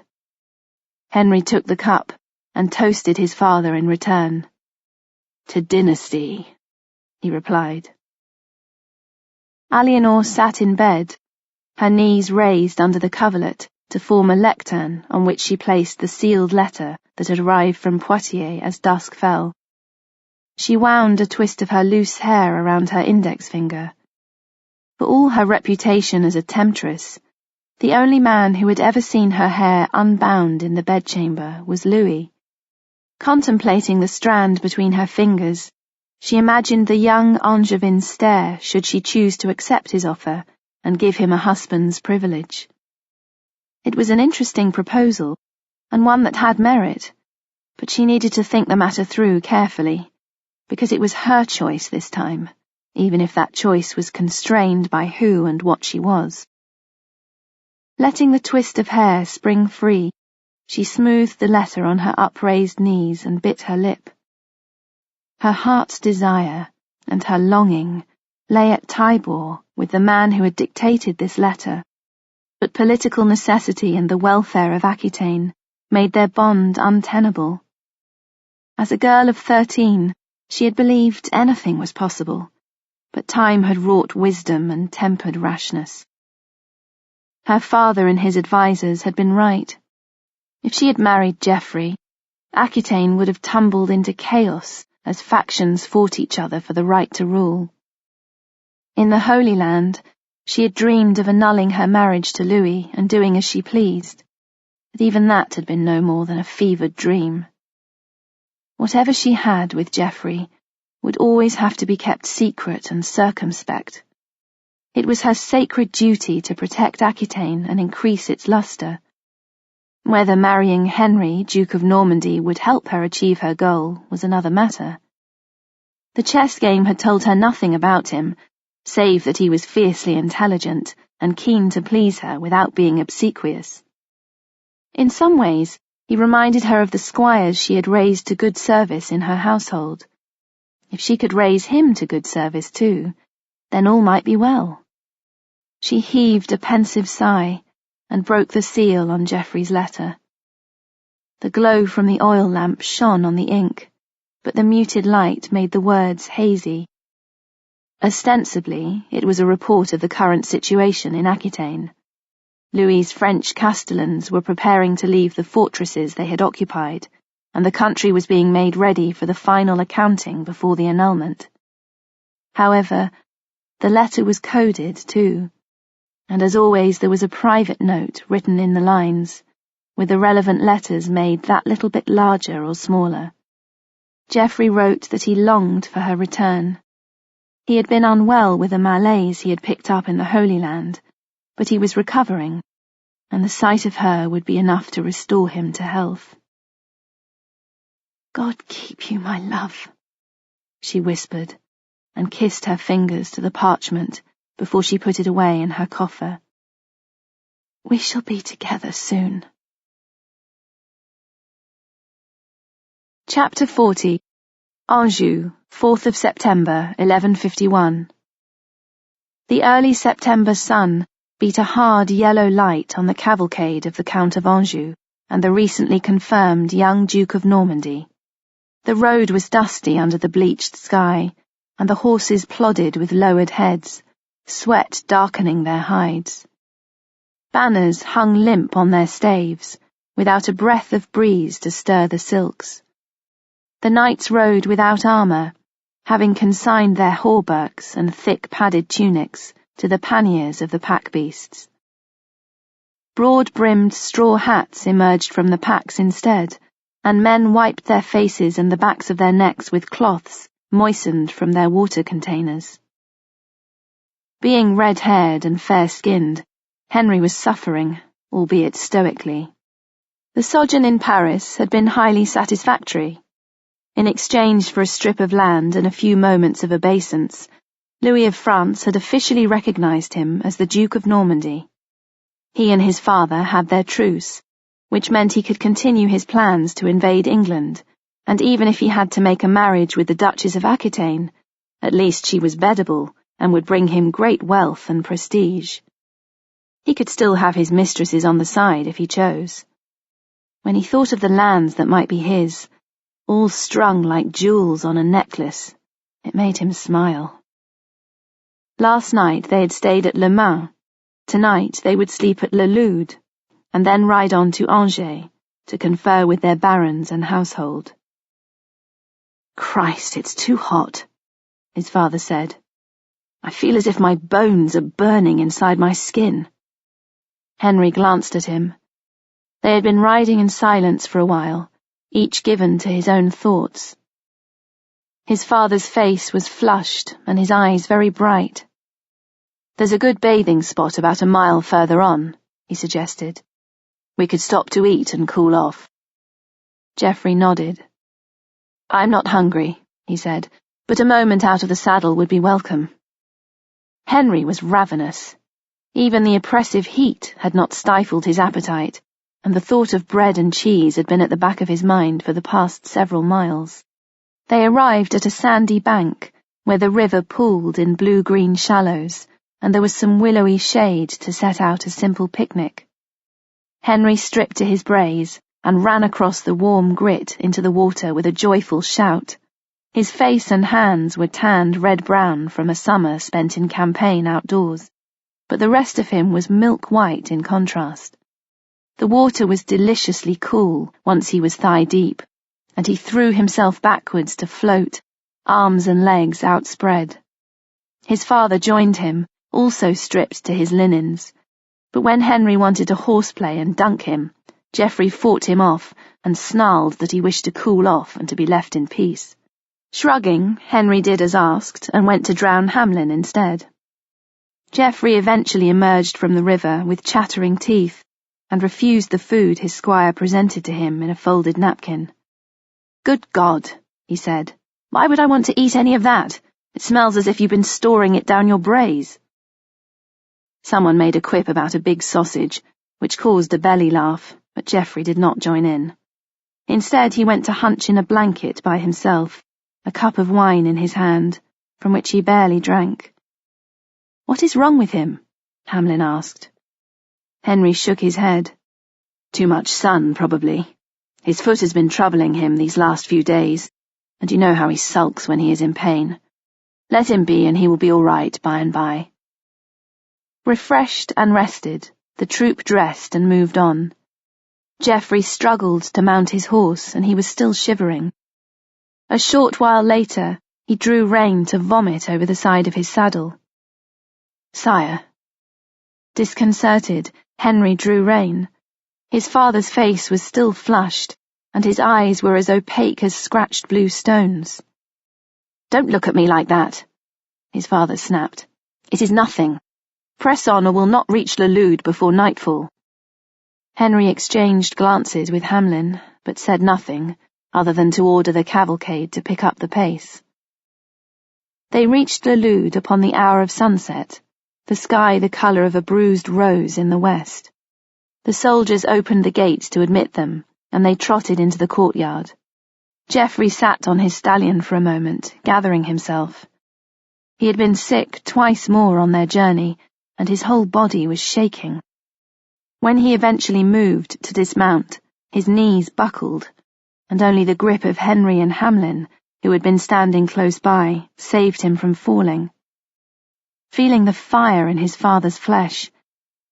Henry took the cup and toasted his father in return. To dynasty, he replied. Eleanor sat in bed, her knees raised under the coverlet to form a lectern on which she placed the sealed letter that had arrived from Poitiers as dusk fell. She wound a twist of her loose hair around her index finger. For all her reputation as a temptress, the only man who had ever seen her hair unbound in the bedchamber was Louis. Contemplating the strand between her fingers, she imagined the young Angevin stare should she choose to accept his offer and give him a husband's privilege. It was an interesting proposal, and one that had merit, but she needed to think the matter through carefully, because it was her choice this time, even if that choice was constrained by who and what she was. Letting the twist of hair spring free, she smoothed the letter on her upraised knees and bit her lip. Her heart's desire and her longing lay at Tibor with the man who had dictated this letter, but political necessity and the welfare of Aquitaine made their bond untenable. As a girl of 13, she had believed anything was possible, but time had wrought wisdom and tempered rashness. Her father and his advisers had been right. If she had married Geoffrey, Aquitaine would have tumbled into chaos as factions fought each other for the right to rule. In the Holy Land, she had dreamed of annulling her marriage to Louis and doing as she pleased, but even that had been no more than a fevered dream. Whatever she had with Geoffrey would always have to be kept secret and circumspect. It was her sacred duty to protect Aquitaine and increase its lustre. Whether marrying Henry, Duke of Normandy, would help her achieve her goal was another matter. The chess game had told her nothing about him, save that he was fiercely intelligent and keen to please her without being obsequious. In some ways, he reminded her of the squires she had raised to good service in her household. If she could raise him to good service too, then all might be well. She heaved a pensive sigh and broke the seal on Geoffrey's letter. The glow from the oil lamp shone on the ink, but the muted light made the words hazy. Ostensibly, it was a report of the current situation in Aquitaine. Louis's French castellans were preparing to leave the fortresses they had occupied, and the country was being made ready for the final accounting before the annulment. However, the letter was coded too, and as always there was a private note written in the lines, with the relevant letters made that little bit larger or smaller. Geoffrey wrote that he longed for her return. He had been unwell with a malaise he had picked up in the Holy Land, but he was recovering, and the sight of her would be enough to restore him to health. "God keep you, my love," she whispered, and kissed her fingers to the parchment before she put it away in her coffer. "We shall be together soon." Chapter 40. Anjou, 4th of September, 1151. The early September sun beat a hard yellow light on the cavalcade of the Count of Anjou and the recently confirmed young Duke of Normandy. The road was dusty under the bleached sky, and the horses plodded with lowered heads, sweat darkening their hides. Banners hung limp on their staves, without a breath of breeze to stir the silks. The knights rode without armour, having consigned their hauberks and thick padded tunics to the panniers of the pack-beasts. Broad-brimmed straw hats emerged from the packs instead, and men wiped their faces and the backs of their necks with cloths moistened from their water containers. Being red-haired and fair-skinned, Henry was suffering, albeit stoically. The sojourn in Paris had been highly satisfactory. In exchange for a strip of land and a few moments of obeisance, Louis of France had officially recognized him as the Duke of Normandy. He and his father had their truce, which meant he could continue his plans to invade England, and even if he had to make a marriage with the Duchess of Aquitaine, at least she was beddable and would bring him great wealth and prestige. He could still have his mistresses on the side if he chose. When he thought of the lands that might be his, all strung like jewels on a necklace, it made him smile. Last night they had stayed at Le Mans. Tonight they would sleep at Le Loud, and then ride on to Angers to confer with their barons and household. "Christ, it's too hot," his father said. "I feel as if my bones are burning inside my skin." Henry glanced at him. They had been riding in silence for a while, each given to his own thoughts. His father's face was flushed and his eyes very bright. "There's a good bathing spot about a mile further on," he suggested. "We could stop to eat and cool off." Geoffrey nodded. "I'm not hungry," he said, "but a moment out of the saddle would be welcome." Henry was ravenous. Even the oppressive heat had not stifled his appetite, and the thought of bread and cheese had been at the back of his mind for the past several miles. They arrived at a sandy bank, where the river pooled in blue-green shallows, and there was some willowy shade to set out a simple picnic. Henry stripped to his braes and ran across the warm grit into the water with a joyful shout. His face and hands were tanned red-brown from a summer spent in campaign outdoors, but the rest of him was milk-white in contrast. The water was deliciously cool once he was thigh-deep, and he threw himself backwards to float, arms and legs outspread. His father joined him, also stripped to his linens, but when Henry wanted to horseplay and dunk him, Geoffrey fought him off and snarled that he wished to cool off and to be left in peace. Shrugging, Henry did as asked and went to drown Hamlin instead. Geoffrey eventually emerged from the river with chattering teeth and refused the food his squire presented to him in a folded napkin. "Good God," he said, "why would I want to eat any of that? It smells as if you've been storing it down your braes." Someone made a quip about a big sausage, which caused a belly laugh, but Geoffrey did not join in. Instead, he went to hunch in a blanket by himself, a cup of wine in his hand, from which he barely drank. "What is wrong with him?" Hamlin asked. Henry shook his head. "Too much sun, probably. His foot has been troubling him these last few days, and you know how he sulks when he is in pain. Let him be, and he will be all right by and by." Refreshed and rested, the troop dressed and moved on. Geoffrey struggled to mount his horse, and he was still shivering. A short while later, he drew rein to vomit over the side of his saddle. "Sire." Disconcerted, Henry drew rein. His father's face was still flushed, and his eyes were as opaque as scratched blue stones. "Don't look at me like that," his father snapped. "It is nothing. Press on, or we'll not reach Lelude before nightfall." Henry exchanged glances with Hamlin, but said nothing, other than to order the cavalcade to pick up the pace. They reached Lelude upon the hour of sunset, the sky the colour of a bruised rose in the west. The soldiers opened the gates to admit them, and they trotted into the courtyard. Geoffrey sat on his stallion for a moment, gathering himself. He had been sick twice more on their journey, and his whole body was shaking. When he eventually moved to dismount, his knees buckled, and only the grip of Henry and Hamlin, who had been standing close by, saved him from falling. Feeling the fire in his father's flesh,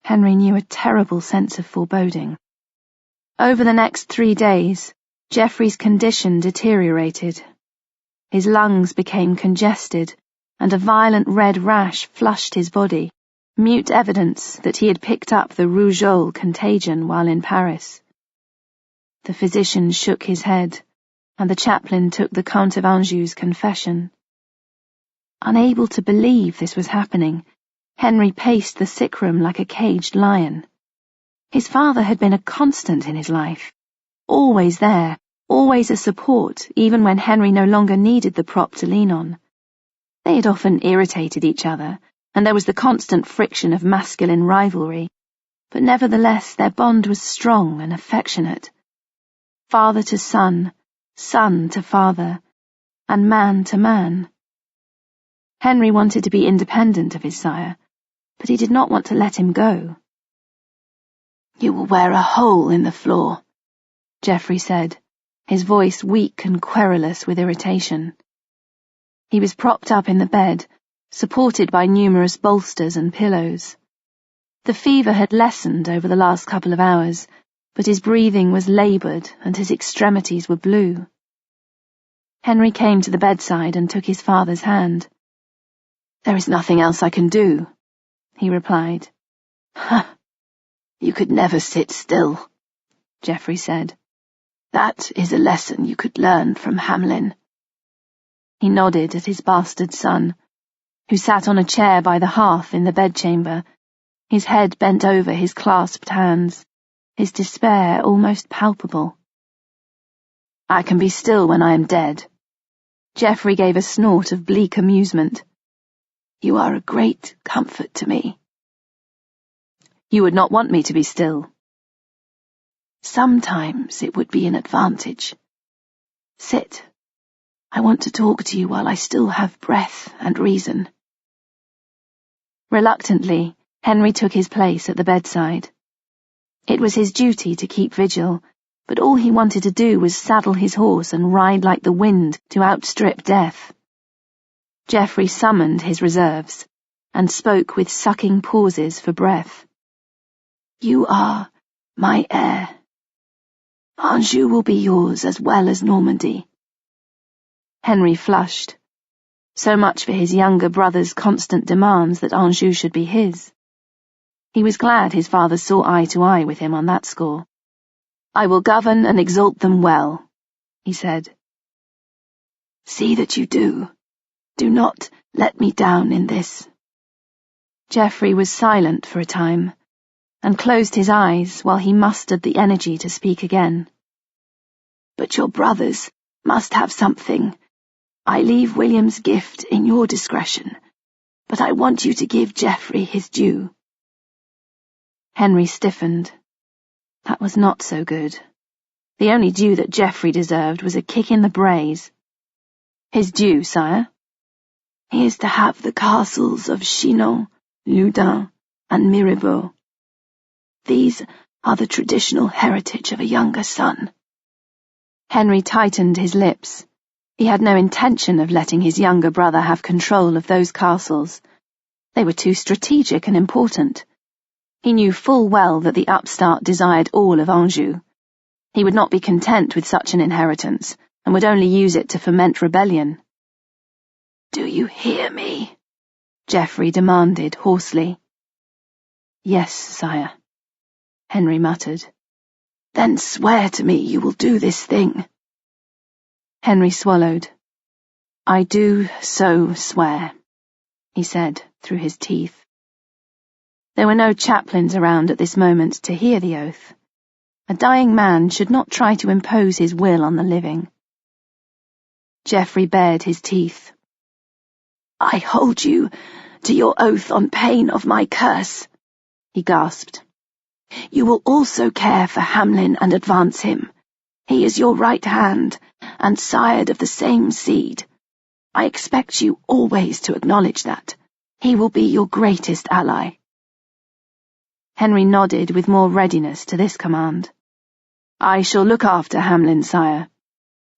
Henry knew a terrible sense of foreboding. Over the next 3 days, Geoffrey's condition deteriorated. His lungs became congested, and a violent red rash flushed his body, mute evidence that he had picked up the rougeole contagion while in Paris. The physician shook his head, and the chaplain took the Count of Anjou's confession. Unable to believe this was happening, Henry paced the sick room like a caged lion. His father had been a constant in his life, always there, always a support, even when Henry no longer needed the prop to lean on. They had often irritated each other, and there was the constant friction of masculine rivalry, but nevertheless their bond was strong and affectionate. Father to son, son to father, and man to man. Henry wanted to be independent of his sire, but he did not want to let him go. "You will wear a hole in the floor," Geoffrey said, his voice weak and querulous with irritation. He was propped up in the bed, supported by numerous bolsters and pillows. The fever had lessened over the last couple of hours, but his breathing was laboured and his extremities were blue. Henry came to the bedside and took his father's hand. "There is nothing else I can do," he replied. "Ha! You could never sit still," Geoffrey said. "That is a lesson you could learn from Hamlin." He nodded at his bastard son, who sat on a chair by the hearth in the bedchamber, his head bent over his clasped hands, his despair almost palpable. "I can be still when I am dead." Geoffrey gave a snort of bleak amusement. "You are a great comfort to me." "You would not want me to be still." "Sometimes it would be an advantage. Sit. I want to talk to you while I still have breath and reason." Reluctantly, Henry took his place at the bedside. It was his duty to keep vigil, but all he wanted to do was saddle his horse and ride like the wind to outstrip death. Geoffrey summoned his reserves, and spoke with sucking pauses for breath. "You are my heir. Anjou will be yours as well as Normandy." Henry flushed. So much for his younger brother's constant demands that Anjou should be his. He was glad his father saw eye to eye with him on that score. "I will govern and exalt them well," he said. "See that you do. Do not let me down in this." Geoffrey was silent for a time, and closed his eyes while he mustered the energy to speak again. "But your brothers must have something. I leave William's gift in your discretion, but I want you to give Geoffrey his due." Henry stiffened. That was not so good. The only due that Geoffrey deserved was a kick in the braes. "His due, sire?" "He is to have the castles of Chinon, Loudun, and Mirabeau. These are the traditional heritage of a younger son." Henry tightened his lips. He had no intention of letting his younger brother have control of those castles. They were too strategic and important. He knew full well that the upstart desired all of Anjou. He would not be content with such an inheritance, and would only use it to foment rebellion. "Do you hear me?" Geoffrey demanded hoarsely. "Yes, sire," Henry muttered. "Then swear to me you will do this thing." Henry swallowed. "I do so swear," he said through his teeth. There were no chaplains around at this moment to hear the oath. A dying man should not try to impose his will on the living. Geoffrey bared his teeth. "I hold you to your oath on pain of my curse," he gasped. "You will also care for Hamlin and advance him. He is your right hand, and sired of the same seed. I expect you always to acknowledge that. He will be your greatest ally." Henry nodded with more readiness to this command. "I shall look after Hamlin, sire,"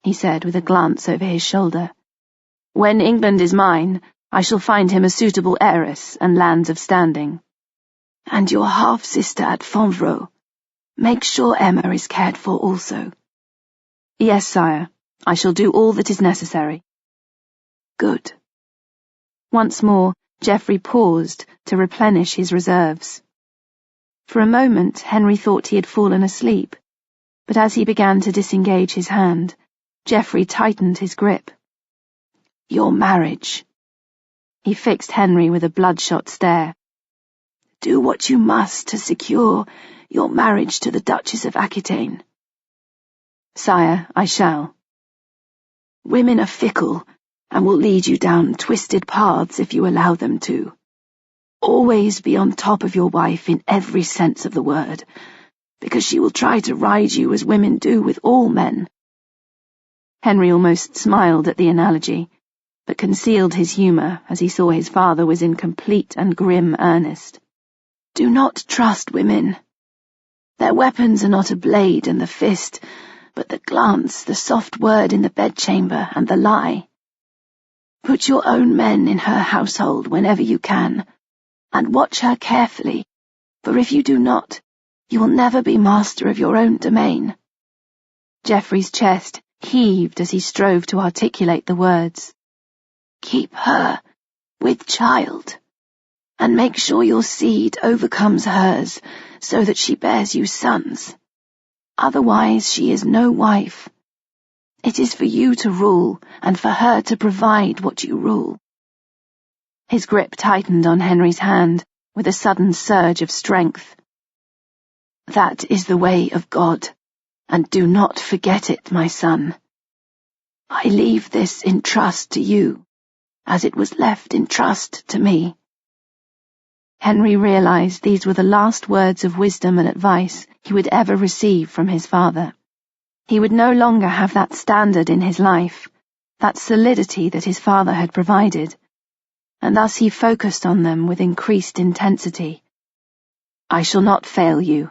he said with a glance over his shoulder. "When England is mine, I shall find him a suitable heiress and lands of standing." "And your half-sister at Fonvreau. Make sure Emma is cared for also." "Yes, sire. I shall do all that is necessary." "Good." Once more, Geoffrey paused to replenish his reserves. For a moment, Henry thought he had fallen asleep, but as he began to disengage his hand, Geoffrey tightened his grip. "Your marriage." He fixed Henry with a bloodshot stare. "Do what you must to secure your marriage to the Duchess of Aquitaine." "Sire, I shall." "Women are fickle and will lead you down twisted paths if you allow them to. Always be on top of your wife in every sense of the word, because she will try to ride you as women do with all men." Henry almost smiled at the analogy, but concealed his humour as he saw his father was in complete and grim earnest. "Do not trust women. Their weapons are not a blade and the fist, but the glance, the soft word in the bedchamber, and the lie. Put your own men in her household whenever you can, and watch her carefully, for if you do not, you will never be master of your own domain." Geoffrey's chest heaved as he strove to articulate the words. "Keep her with child, and make sure your seed overcomes hers, so that she bears you sons. Otherwise she is no wife. It is for you to rule, and for her to provide what you rule." His grip tightened on Henry's hand with a sudden surge of strength. "That is the way of God, and do not forget it, my son. I leave this in trust to you, as it was left in trust to me." Henry realized these were the last words of wisdom and advice he would ever receive from his father. He would no longer have that standard in his life, that solidity that his father had provided, and thus he focused on them with increased intensity. "I shall not fail you,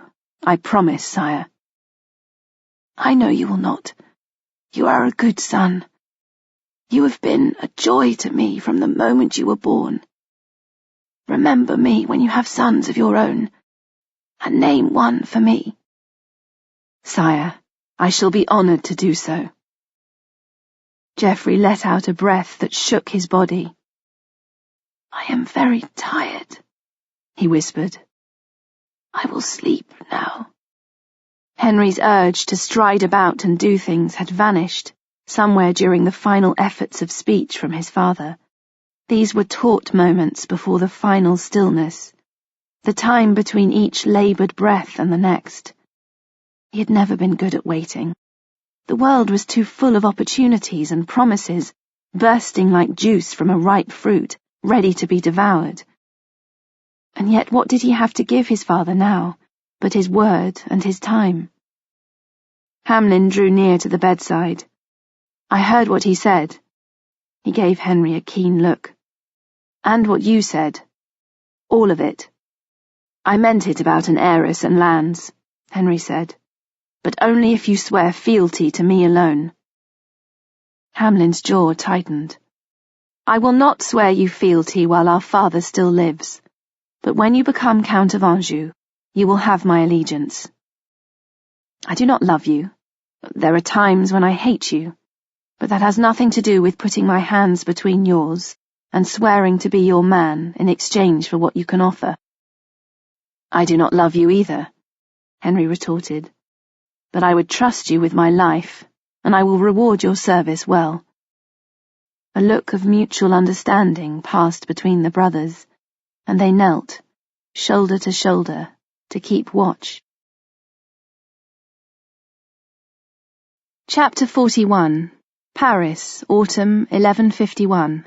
I promise, sire." "I know you will not. You are a good son. You have been a joy to me from the moment you were born. Remember me when you have sons of your own, and name one for me." "Sire, I shall be honoured to do so." Geoffrey let out a breath that shook his body. "I am very tired," he whispered. "I will sleep now." Henry's urge to stride about and do things had vanished, somewhere during the final efforts of speech from his father. These were taut moments before the final stillness, the time between each laboured breath and the next. He had never been good at waiting. The world was too full of opportunities and promises, bursting like juice from a ripe fruit, ready to be devoured. And yet what did he have to give his father now, but his word and his time? Hamlin drew near to the bedside. "I heard what he said." He gave Henry a keen look. "And what you said. All of it." "I meant it about an heiress and lands," Henry said, "but only if you swear fealty to me alone." Hamlin's jaw tightened. I will not swear you fealty while our father still lives, but when you become Count of Anjou, you will have my allegiance. I do not love you. There are times when I hate you, but that has nothing to do with putting my hands between yours and swearing to be your man in exchange for what you can offer. I do not love you either, Henry retorted, but I would trust you with my life, and I will reward your service well. A look of mutual understanding passed between the brothers, and they knelt, shoulder to shoulder, to keep watch. Chapter 41. Paris, Autumn 1151.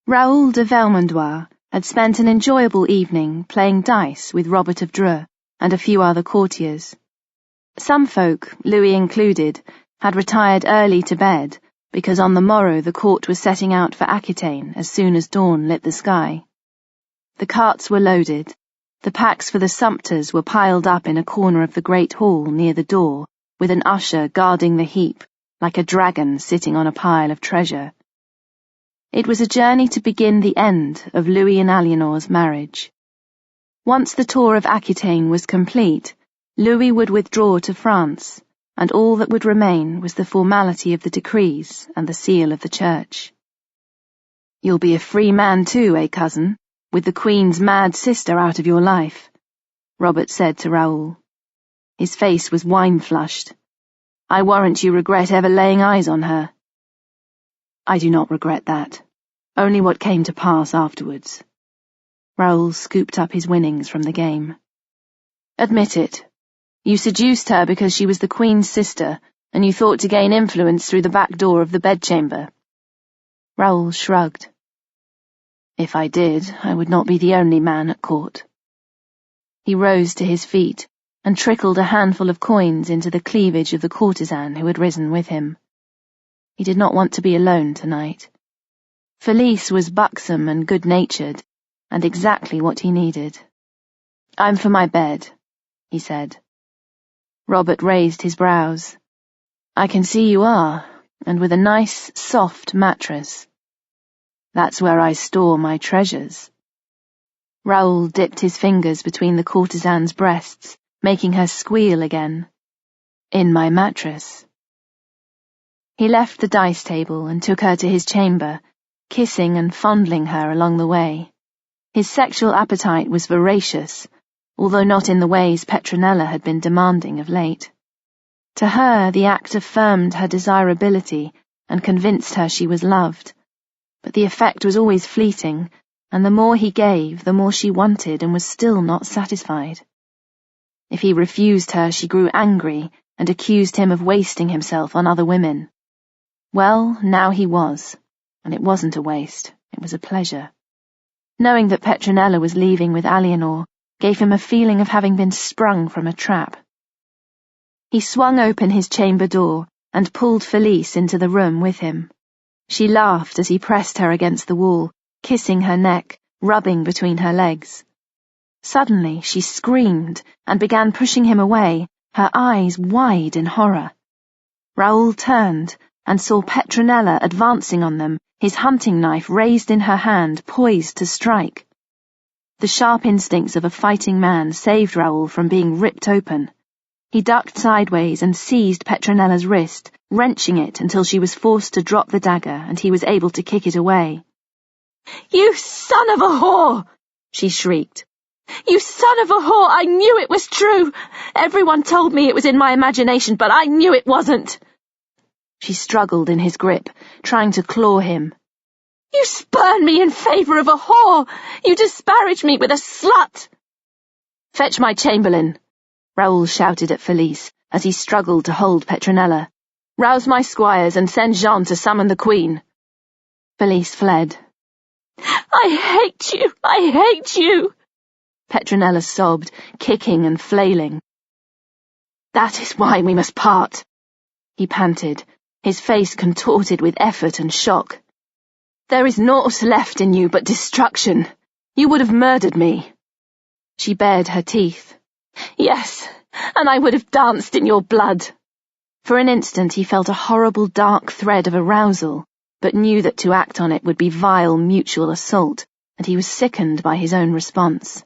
Raoul de Vermandois had spent an enjoyable evening playing dice with Robert of Dreux and a few other courtiers. Some folk, Louis included, had retired early to bed because on the morrow the court was setting out for Aquitaine as soon as dawn lit the sky. The carts were loaded, the packs for the sumpters were piled up in a corner of the great hall near the door, with an usher guarding the heap, like a dragon sitting on a pile of treasure. It was a journey to begin the end of Louis and Eleanor's marriage. Once the tour of Aquitaine was complete, Louis would withdraw to France, and all that would remain was the formality of the decrees and the seal of the church. You'll be a free man too, cousin, with the Queen's mad sister out of your life, Robert said to Raoul. His face was wine-flushed. I warrant you regret ever laying eyes on her. I do not regret that. Only what came to pass afterwards. Raoul scooped up his winnings from the game. Admit it. You seduced her because she was the Queen's sister, and you thought to gain influence through the back door of the bedchamber. Raoul shrugged. If I did, I would not be the only man at court. He rose to his feet and trickled a handful of coins into the cleavage of the courtesan who had risen with him. He did not want to be alone tonight. Felice was buxom and good-natured, and exactly what he needed. I'm for my bed, he said. Robert raised his brows. I can see you are, and with a nice, soft mattress. That's where I store my treasures. Raoul dipped his fingers between the courtesan's breasts, making her squeal again. In my mattress. He left the dice table and took her to his chamber, kissing and fondling her along the way. His sexual appetite was voracious, although not in the ways Petronella had been demanding of late. To her, the act affirmed her desirability and convinced her she was loved, but the effect was always fleeting, and the more he gave, the more she wanted and was still not satisfied. If he refused her, she grew angry and accused him of wasting himself on other women. Well, now he was, and it wasn't a waste, it was a pleasure. Knowing that Petronella was leaving with Eleanor gave him a feeling of having been sprung from a trap. He swung open his chamber door and pulled Felice into the room with him. She laughed as he pressed her against the wall, kissing her neck, rubbing between her legs. Suddenly she screamed and began pushing him away, her eyes wide in horror. Raoul turned and saw Petronella advancing on them, his hunting knife raised in her hand, poised to strike. The sharp instincts of a fighting man saved Raoul from being ripped open. He ducked sideways and seized Petronella's wrist, wrenching it until she was forced to drop the dagger and he was able to kick it away. "You son of a whore!" she shrieked. "You son of a whore! I knew it was true! Everyone told me it was in my imagination, but I knew it wasn't!" She struggled in his grip, trying to claw him. "You spurn me in favour of a whore! You disparage me with a slut!" "Fetch my chamberlain," Raoul shouted at Felice as he struggled to hold Petronella. "Rouse my squires and send Jean to summon the Queen." Felice fled. "I hate you! I hate you!" Petronella sobbed, kicking and flailing. "That is why we must part," he panted, his face contorted with effort and shock. "There is naught left in you but destruction. You would have murdered me." She bared her teeth. "Yes, and I would have danced in your blood." For an instant he felt a horrible dark thread of arousal, but knew that to act on it would be vile mutual assault, and he was sickened by his own response.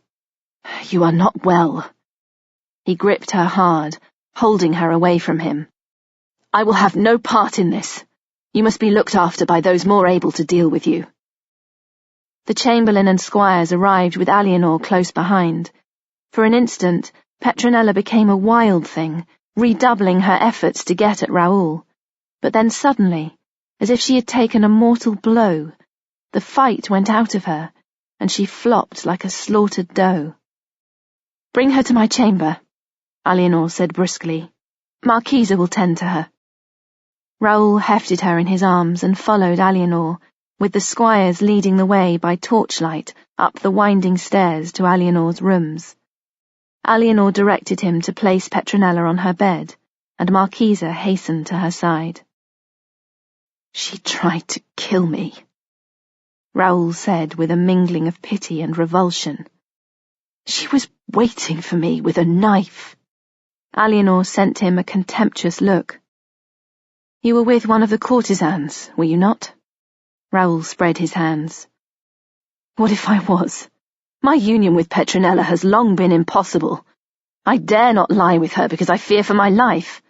"You are not well." He gripped her hard, holding her away from him. "I will have no part in this. You must be looked after by those more able to deal with you." The chamberlain and squires arrived with Eleanor close behind. For an instant, Petronella became a wild thing, redoubling her efforts to get at Raoul. But then suddenly, as if she had taken a mortal blow, the fight went out of her, and she flopped like a slaughtered doe. "Bring her to my chamber," Eleanor said brusquely. "Marquisa will tend to her." Raoul hefted her in his arms and followed Eleanor, with the squires leading the way by torchlight up the winding stairs to Eleanor's rooms. Eleanor directed him to place Petronella on her bed, and Marquisa hastened to her side. "She tried to kill me," Raoul said with a mingling of pity and revulsion. "She was waiting for me with a knife." Eleanor sent him a contemptuous look. "You were with one of the courtesans, were you not?" Raoul spread his hands. "What if I was? My union with Petronella has long been impossible. I dare not lie with her because I fear for my life,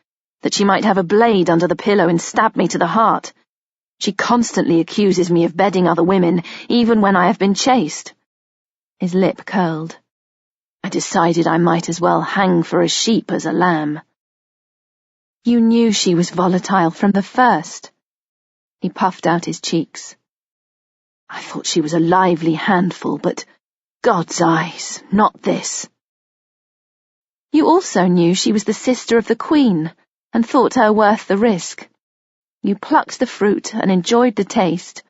that she might have a blade under the pillow and stab me to the heart. She constantly accuses me of bedding other women, even when I have been chaste." His lip curled. "I decided I might as well hang for a sheep as a lamb." "You knew she was volatile from the first." He puffed out his cheeks. "I thought she was a lively handful, but God's eyes, not this." "You also knew she was the sister of the Queen, and thought her worth the risk. You plucked the fruit and enjoyed the taste,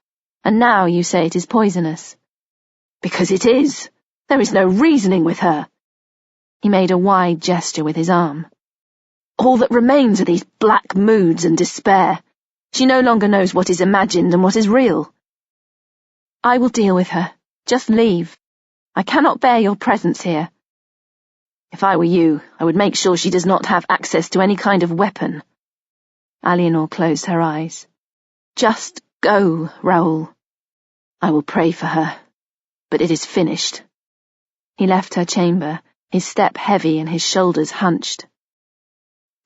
and now you say it is poisonous." "Because it is. There is no reasoning with her." He made a wide gesture with his arm. "All that remains are these black moods and despair. She no longer knows what is imagined and what is real." "I will deal with her. Just leave. I cannot bear your presence here." "If I were you, I would make sure she does not have access to any kind of weapon." Eleanor closed her eyes. "Just go, Raoul. I will pray for her, but it is finished." He left her chamber, his step heavy and his shoulders hunched.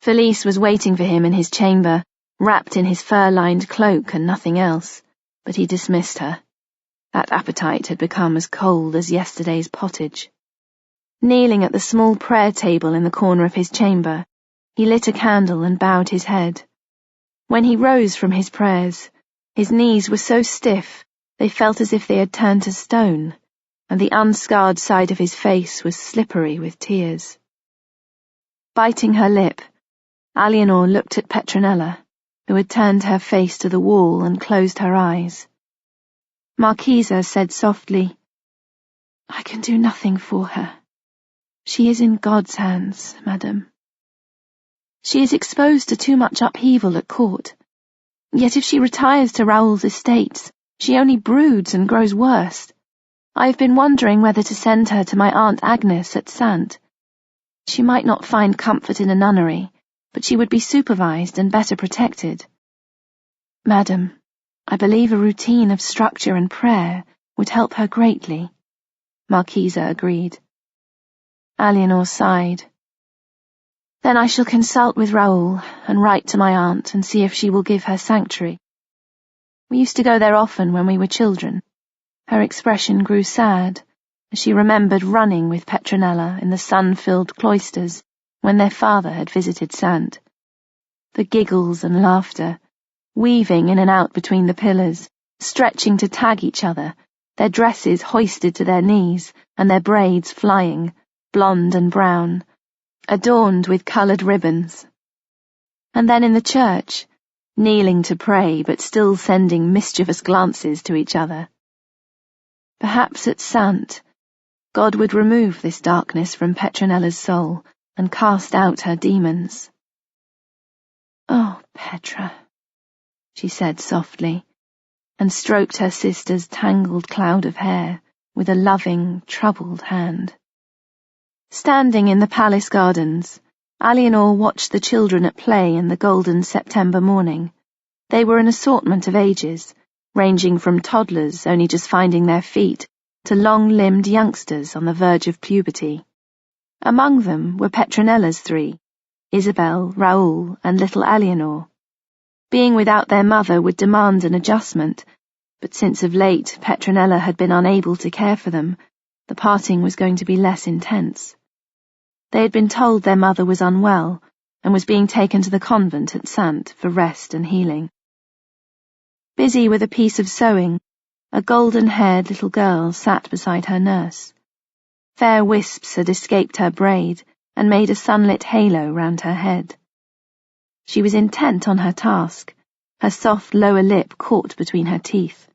Felice was waiting for him in his chamber, wrapped in his fur-lined cloak and nothing else, but he dismissed her. That appetite had become as cold as yesterday's pottage. Kneeling at the small prayer table in the corner of his chamber, he lit a candle and bowed his head. When he rose from his prayers, his knees were so stiff they felt as if they had turned to stone, and the unscarred side of his face was slippery with tears. Biting her lip, Eleanor looked at Petronella, who had turned her face to the wall and closed her eyes. Marquisa said softly, "I can do nothing for her. She is in God's hands, madam. She is exposed to too much upheaval at court. Yet if she retires to Raoul's estates, she only broods and grows worse. I have been wondering whether to send her to my Aunt Agnes at Saintes. She might not find comfort in a nunnery, but she would be supervised and better protected. Madam, I believe a routine of structure and prayer would help her greatly." Marquisa agreed. Eleanor sighed. "Then I shall consult with Raoul and write to my aunt and see if she will give her sanctuary. We used to go there often when we were children." Her expression grew sad as she remembered running with Petronella in the sun-filled cloisters when their father had visited Saintes. The giggles and laughter, weaving in and out between the pillars, stretching to tag each other, their dresses hoisted to their knees and their braids flying, blonde and brown, adorned with coloured ribbons. And then in the church, kneeling to pray but still sending mischievous glances to each other. Perhaps at Saintes, God would remove this darkness from Petronella's soul and cast out her demons. "Oh, Petra," she said softly, and stroked her sister's tangled cloud of hair with a loving, troubled hand. Standing in the palace gardens, Eleanor watched the children at play in the golden September morning. They were an assortment of ages, ranging from toddlers only just finding their feet to long-limbed youngsters on the verge of puberty. Among them were Petronella's three, Isabel, Raoul, and little Eleanor. Being without their mother would demand an adjustment, but since of late Petronella had been unable to care for them, the parting was going to be less intense. They had been told their mother was unwell and was being taken to the convent at Sant for rest and healing. Busy with a piece of sewing, a golden-haired little girl sat beside her nurse. Fair wisps had escaped her braid and made a sunlit halo round her head. She was intent on her task, her soft lower lip caught between her teeth.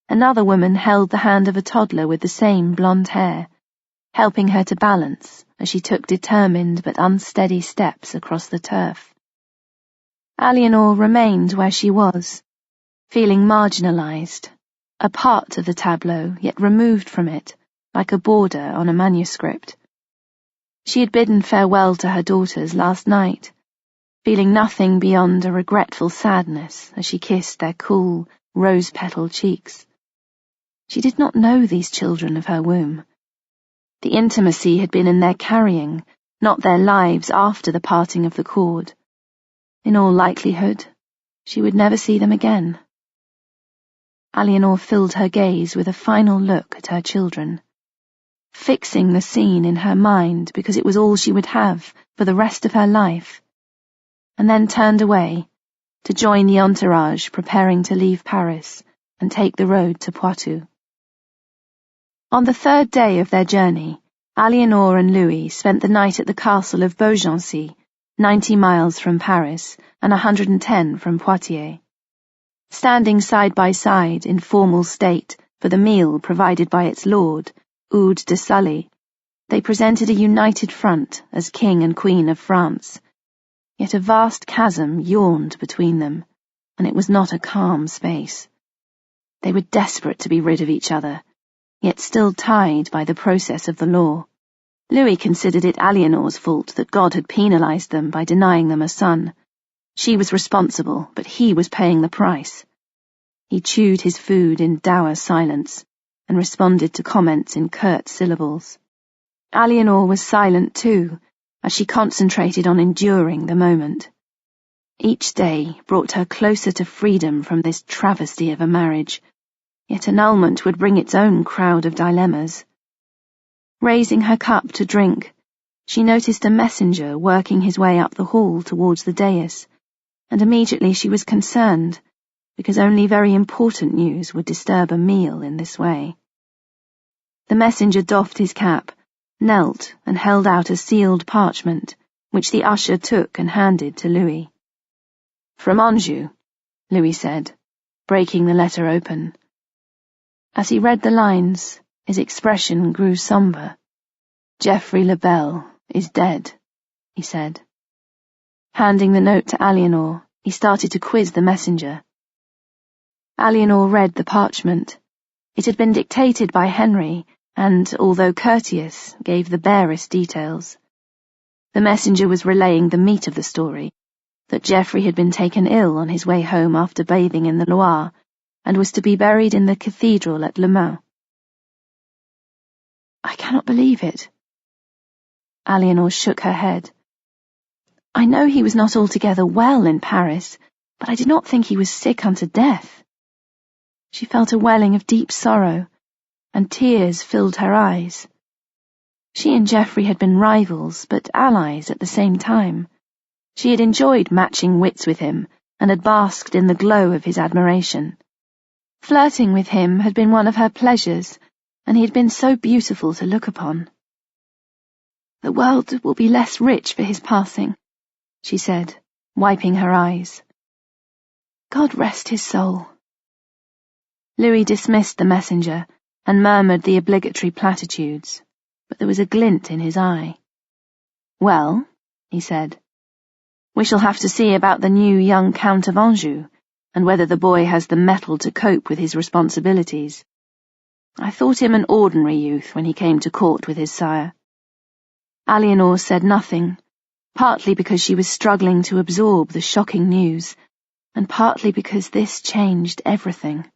Another woman held the hand of a toddler with the same blonde hair, helping her to balance as she took determined but unsteady steps across the turf. Eleanor remained where she was, feeling marginalized, a part of the tableau yet removed from it, like a border on a manuscript. She had bidden farewell to her daughters last night, feeling nothing beyond a regretful sadness as she kissed their cool, rose-petal cheeks. She did not know these children of her womb. The intimacy had been in their carrying, not their lives after the parting of the cord. In all likelihood, she would never see them again. Eleanor filled her gaze with a final look at her children, fixing the scene in her mind because it was all she would have for the rest of her life, and then turned away to join the entourage preparing to leave Paris and take the road to Poitou. On the third day of their journey, Eleanor and Louis spent the night at the castle of Beaugency, 90 miles from Paris and 110 from Poitiers. Standing side by side in formal state for the meal provided by its lord, Oude de Sully, they presented a united front as King and Queen of France. Yet a vast chasm yawned between them, and it was not a calm space. They were desperate to be rid of each other, yet still tied by the process of the law. Louis considered it Eleanor's fault that God had penalized them by denying them a son. She was responsible, but he was paying the price. He chewed his food in dour silence and responded to comments in curt syllables. Eleanor was silent too, as she concentrated on enduring the moment. Each day brought her closer to freedom from this travesty of a marriage, yet annulment would bring its own crowd of dilemmas. Raising her cup to drink, she noticed a messenger working his way up the hall towards the dais, and immediately she was concerned, because only very important news would disturb a meal in this way. The messenger doffed his cap, knelt, and held out a sealed parchment, which the usher took and handed to Louis. "From Anjou," Louis said, breaking the letter open. As he read the lines, his expression grew sombre. "Geoffrey Lebel is dead," he said. Handing the note to Eleanor, he started to quiz the messenger. Eleanor read the parchment. It had been dictated by Henry, and, although courteous, gave the barest details. The messenger was relaying the meat of the story, that Geoffrey had been taken ill on his way home after bathing in the Loire, and was to be buried in the cathedral at Le Mans. "I cannot believe it." Eleanor shook her head. "I know he was not altogether well in Paris, but I did not think he was sick unto death." She felt a welling of deep sorrow, and tears filled her eyes. She and Geoffrey had been rivals, but allies at the same time. She had enjoyed matching wits with him, and had basked in the glow of his admiration. Flirting with him had been one of her pleasures, and he had been so beautiful to look upon. "The world will be less rich for his passing," she said, wiping her eyes. "God rest his soul." Louis dismissed the messenger and murmured the obligatory platitudes, but there was a glint in his eye. "Well," he said, "we shall have to see about the new young Count of Anjou, and whether the boy has the mettle to cope with his responsibilities. I thought him an ordinary youth when he came to court with his sire." Eleanor said nothing, partly because she was struggling to absorb the shocking news, and partly because this changed everything.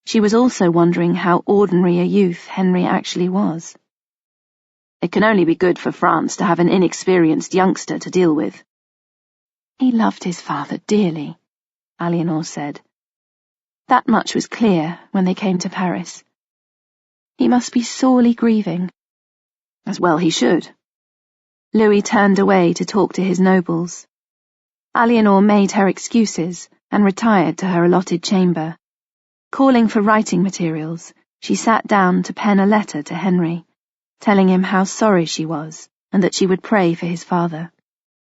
She was also wondering how ordinary a youth Henry actually was. It can only be good for France to have an inexperienced youngster to deal with. He loved his father dearly, Eleanor said. That much was clear when they came to Paris. He must be sorely grieving. As well he should. Louis turned away to talk to his nobles. Eleanor made her excuses and retired to her allotted chamber. Calling for writing materials, she sat down to pen a letter to Henry, telling him how sorry she was and that she would pray for his father.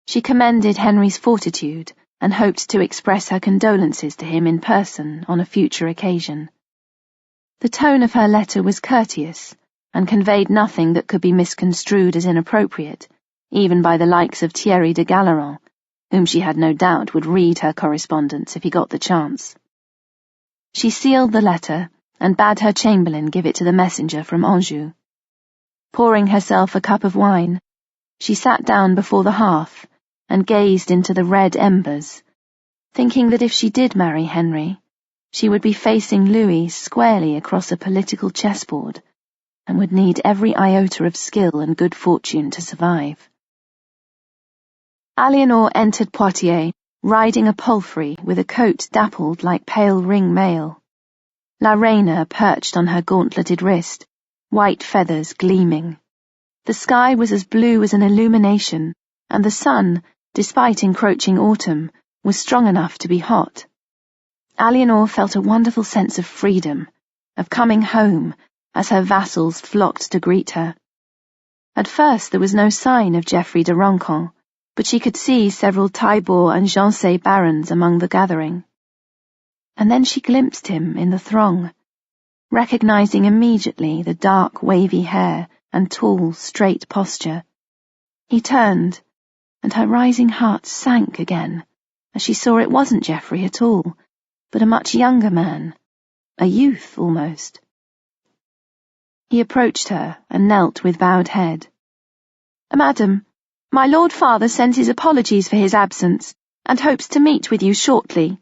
She commended Henry's fortitude and hoped to express her condolences to him in person on a future occasion. The tone of her letter was courteous and conveyed nothing that could be misconstrued as inappropriate, even by the likes of Thierry de Galleron, whom she had no doubt would read her correspondence if he got the chance. She sealed the letter and bade her chamberlain give it to the messenger from Anjou. Pouring herself a cup of wine, she sat down before the hearth and gazed into the red embers, thinking that if she did marry Henry, she would be facing Louis squarely across a political chessboard and would need every iota of skill and good fortune to survive. Eleanor entered Poitiers, riding a palfrey with a coat dappled like pale ring mail. La Reina perched on her gauntleted wrist, white feathers gleaming. The sky was as blue as an illumination, and the sun, despite encroaching autumn, was strong enough to be hot. Eleanor felt a wonderful sense of freedom, of coming home, as her vassals flocked to greet her. At first there was no sign of Geoffrey de Roncamp, but she could see several Taillebourg and Jancé barons among the gathering. And then she glimpsed him in the throng, recognizing immediately the dark, wavy hair and tall, straight posture. He turned, and her rising heart sank again as she saw it wasn't Geoffrey at all, but a much younger man, a youth almost. He approached her and knelt with bowed head. "Madam, my Lord Father sends his apologies for his absence, and hopes to meet with you shortly.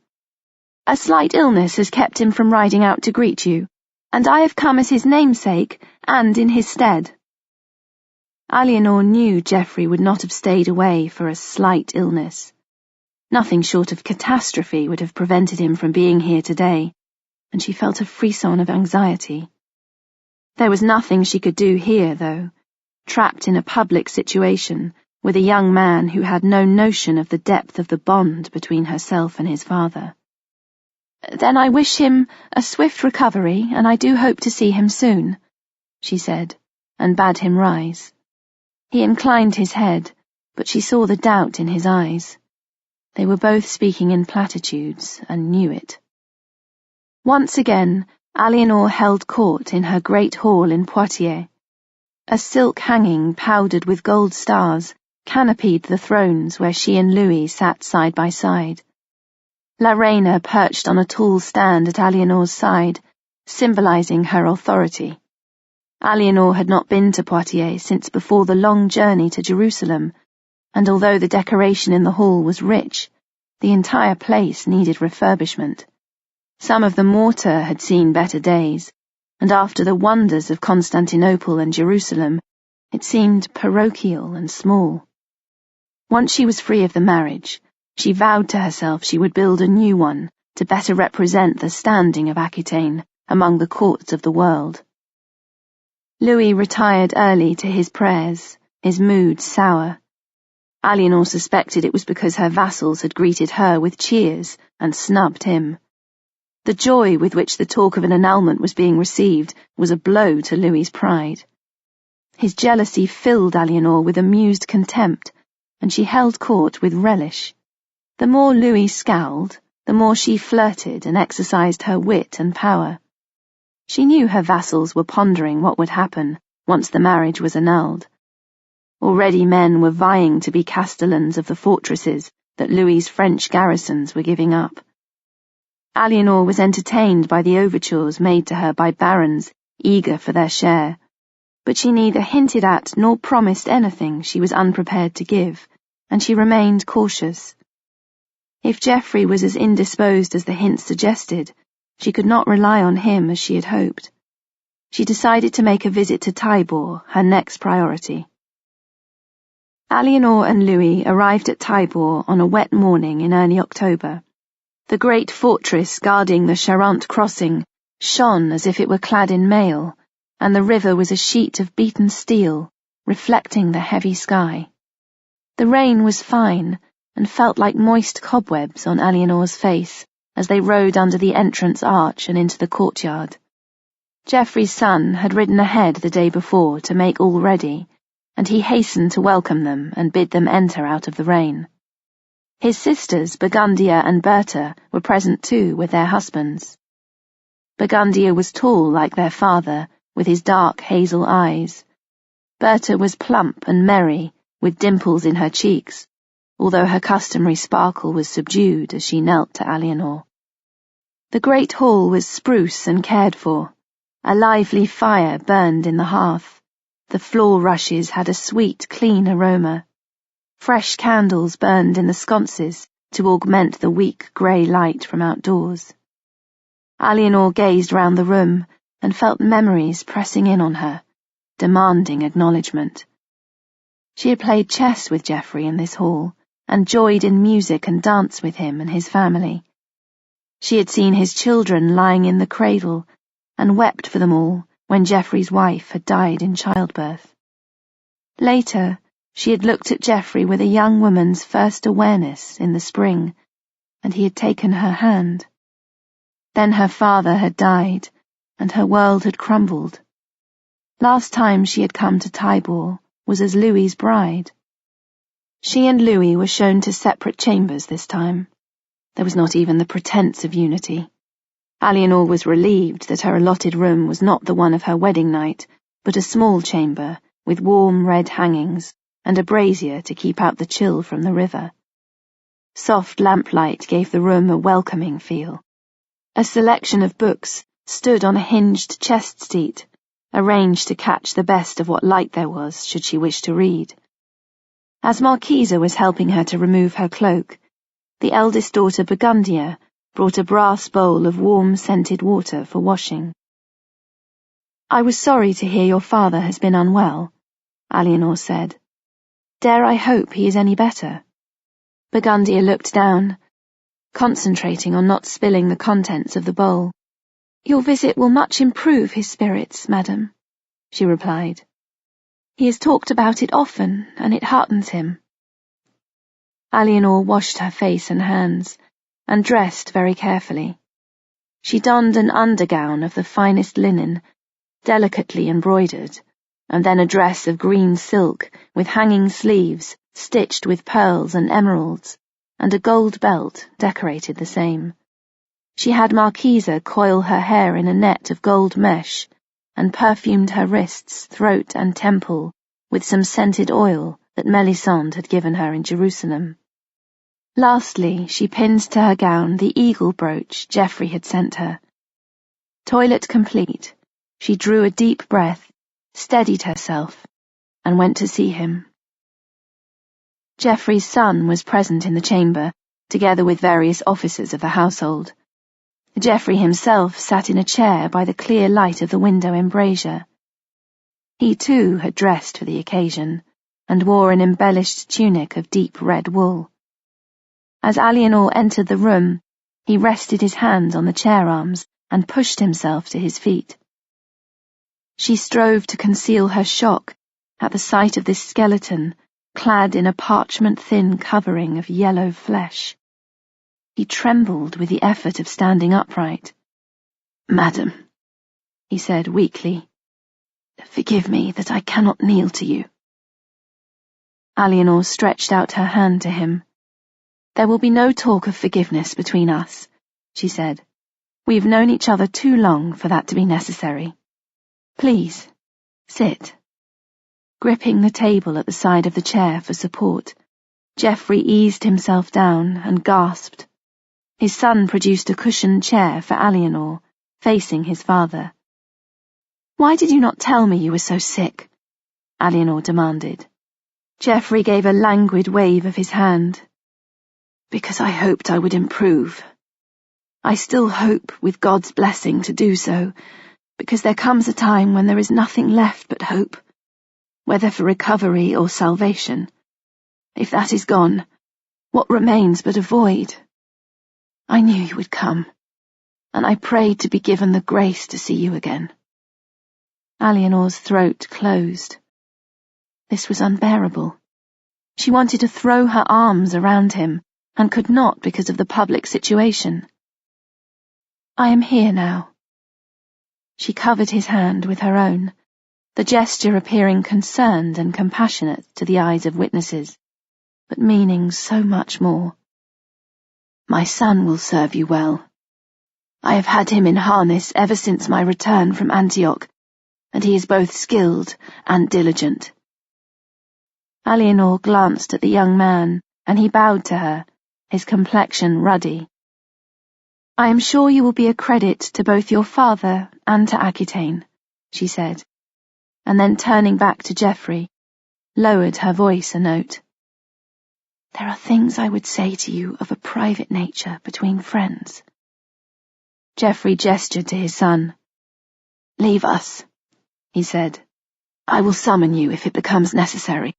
A slight illness has kept him from riding out to greet you, and I have come as his namesake and in his stead." Eleanor knew Geoffrey would not have stayed away for a slight illness. Nothing short of catastrophe would have prevented him from being here today, and she felt a frisson of anxiety. There was nothing she could do here, though, trapped in a public situation with a young man who had no notion of the depth of the bond between herself and his father. "Then I wish him a swift recovery, and I do hope to see him soon," she said, and bade him rise. He inclined his head, but she saw the doubt in his eyes. They were both speaking in platitudes, and knew it. Once again, Eleanor held court in her great hall in Poitiers. A silk hanging powdered with gold stars canopied the thrones where she and Louis sat side by side. La Reina perched on a tall stand at Eleanor's side, symbolizing her authority. Eleanor had not been to Poitiers since before the long journey to Jerusalem, and although the decoration in the hall was rich, the entire place needed refurbishment. Some of the mortar had seen better days, and after the wonders of Constantinople and Jerusalem, it seemed parochial and small. Once she was free of the marriage, she vowed to herself she would build a new one to better represent the standing of Aquitaine among the courts of the world. Louis retired early to his prayers, his mood sour. Eleanor suspected it was because her vassals had greeted her with cheers and snubbed him. The joy with which the talk of an annulment was being received was a blow to Louis's pride. His jealousy filled Eleanor with amused contempt, and she held court with relish. The more Louis scowled, the more she flirted and exercised her wit and power. She knew her vassals were pondering what would happen once the marriage was annulled. Already men were vying to be castellans of the fortresses that Louis's French garrisons were giving up. Eleanor was entertained by the overtures made to her by barons eager for their share, but she neither hinted at nor promised anything she was unprepared to give, and she remained cautious. If Geoffrey was as indisposed as the hint suggested, she could not rely on him as she had hoped. She decided to make a visit to Tybor, her next priority. Eleanor and Louis arrived at Tybor on a wet morning in early October. The great fortress guarding the Charente crossing shone as if it were clad in mail, and the river was a sheet of beaten steel, reflecting the heavy sky. The rain was fine, and felt like moist cobwebs on Eleanor's face as they rode under the entrance arch and into the courtyard. Geoffrey's son had ridden ahead the day before to make all ready, and he hastened to welcome them and bid them enter out of the rain. His sisters, Burgundia and Berta, were present too with their husbands. Burgundia was tall like their father, with his dark hazel eyes. Berta was plump and merry, with dimples in her cheeks, although her customary sparkle was subdued as she knelt to Eleanor. The great hall was spruce and cared for. A lively fire burned in the hearth. The floor rushes had a sweet, clean aroma. Fresh candles burned in the sconces to augment the weak grey light from outdoors. Eleanor gazed round the room and felt memories pressing in on her, demanding acknowledgement. She had played chess with Geoffrey in this hall, and joyed in music and dance with him and his family. She had seen his children lying in the cradle, and wept for them all when Geoffrey's wife had died in childbirth. Later, she had looked at Geoffrey with a young woman's first awareness in the spring, and he had taken her hand. Then her father had died, and her world had crumbled. Last time she had come to Tybor was as Louis's bride. She and Louis were shown to separate chambers this time. There was not even the pretense of unity. Eleanor was relieved that her allotted room was not the one of her wedding night, but a small chamber with warm red hangings and a brazier to keep out the chill from the river. Soft lamplight gave the room a welcoming feel. A selection of books stood on a hinged chest seat, arranged to catch the best of what light there was should she wish to read. As Marquisa was helping her to remove her cloak, the eldest daughter Burgundia brought a brass bowl of warm scented water for washing. "I was sorry to hear your father has been unwell," Eleanor said. "Dare I hope he is any better?" Burgundia looked down, concentrating on not spilling the contents of the bowl. "Your visit will much improve his spirits, madam," she replied. "He has talked about it often, and it heartens him." Eleanor washed her face and hands, and dressed very carefully. She donned an undergown of the finest linen, delicately embroidered, and then a dress of green silk with hanging sleeves stitched with pearls and emeralds, and a gold belt decorated the same. She had Marquisa coil her hair in a net of gold mesh, and perfumed her wrists, throat, and temple with some scented oil that Melisande had given her in Jerusalem. Lastly, she pinned to her gown the eagle brooch Geoffrey had sent her. Toilet complete, she drew a deep breath, steadied herself, and went to see him. Geoffrey's son was present in the chamber, together with various officers of the household. Geoffrey himself sat in a chair by the clear light of the window embrasure. He too had dressed for the occasion, and wore an embellished tunic of deep red wool. As Eleanor entered the room, he rested his hands on the chair arms and pushed himself to his feet. She strove to conceal her shock at the sight of this skeleton, clad in a parchment-thin covering of yellow flesh. He trembled with the effort of standing upright. "Madam," he said weakly, "forgive me that I cannot kneel to you." Eleanor stretched out her hand to him. "There will be no talk of forgiveness between us," she said. "We've known each other too long for that to be necessary. Please, sit." Gripping the table at the side of the chair for support, Geoffrey eased himself down and gasped. His son produced a cushioned chair for Eleanor, facing his father. "Why did you not tell me you were so sick?" Eleanor demanded. Geoffrey gave a languid wave of his hand. Because I hoped I would improve. I still hope, with God's blessing, to do so, because there comes a time when there is nothing left but hope, whether for recovery or salvation. If that is gone, what remains but a void? I knew you would come, and I prayed to be given the grace to see you again. Eleanor's throat closed. This was unbearable. She wanted to throw her arms around him, and could not because of the public situation. I am here now. She covered his hand with her own, the gesture appearing concerned and compassionate to the eyes of witnesses, but meaning so much more. My son will serve you well. I have had him in harness ever since my return from Antioch, and he is both skilled and diligent. Eleanor glanced at the young man, and he bowed to her, his complexion ruddy. I am sure you will be a credit to both your father and to Aquitaine, she said, and then turning back to Geoffrey, lowered her voice a note. There are things I would say to you of a private nature between friends. Geoffrey gestured to his son. Leave us, he said. I will summon you if it becomes necessary.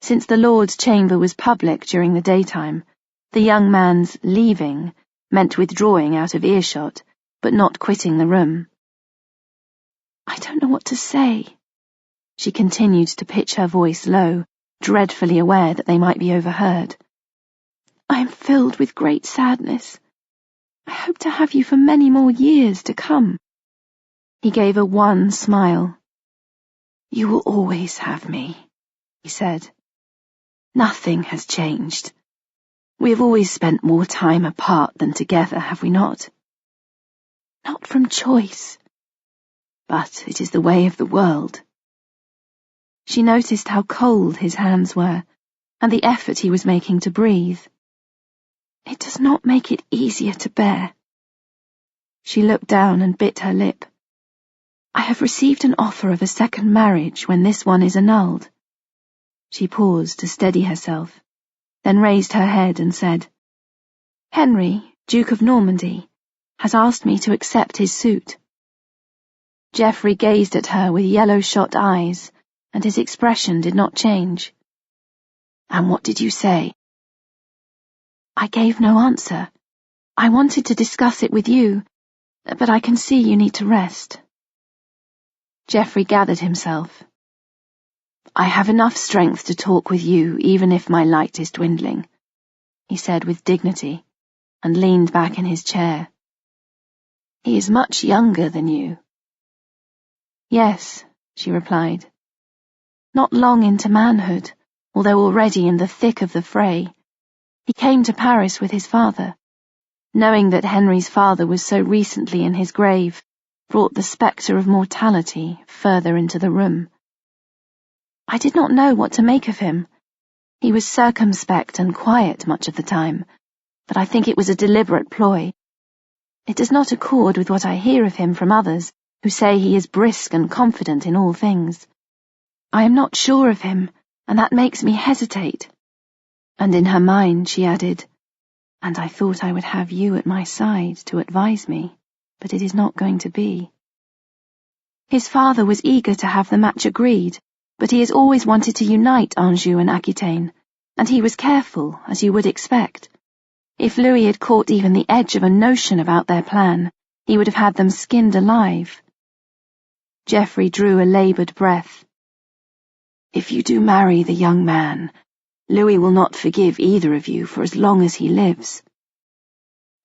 Since the Lord's chamber was public during the daytime, the young man's leaving meant withdrawing out of earshot, but not quitting the room. I don't know what to say. She continued to pitch her voice low, dreadfully aware that they might be overheard. I am filled with great sadness. I hope to have you for many more years to come. He gave a wan smile. You will always have me, he said. Nothing has changed. We have always spent more time apart than together, have we not? Not from choice. But it is the way of the world. She noticed how cold his hands were, and the effort he was making to breathe. It does not make it easier to bear. She looked down and bit her lip. I have received an offer of a second marriage when this one is annulled. She paused to steady herself, then raised her head and said, Henry, Duke of Normandy, has asked me to accept his suit. Geoffrey gazed at her with yellow-shot eyes, and his expression did not change. And what did you say? I gave no answer. I wanted to discuss it with you, but I can see you need to rest. Geoffrey gathered himself. I have enough strength to talk with you even if my light is dwindling, he said with dignity, and leaned back in his chair. He is much younger than you. Yes, she replied. Not long into manhood, although already in the thick of the fray. He came to Paris with his father. Knowing that Henry's father was so recently in his grave, brought the spectre of mortality further into the room. I did not know what to make of him. He was circumspect and quiet much of the time, but I think it was a deliberate ploy. It does not accord with what I hear of him from others, who say he is brisk and confident in all things. I am not sure of him, and that makes me hesitate. And in her mind she added, and I thought I would have you at my side to advise me, but it is not going to be. His father was eager to have the match agreed, but he has always wanted to unite Anjou and Aquitaine, and he was careful, as you would expect. If Louis had caught even the edge of a notion about their plan, he would have had them skinned alive. Geoffrey drew a laboured breath. If you do marry the young man, Louis will not forgive either of you for as long as he lives.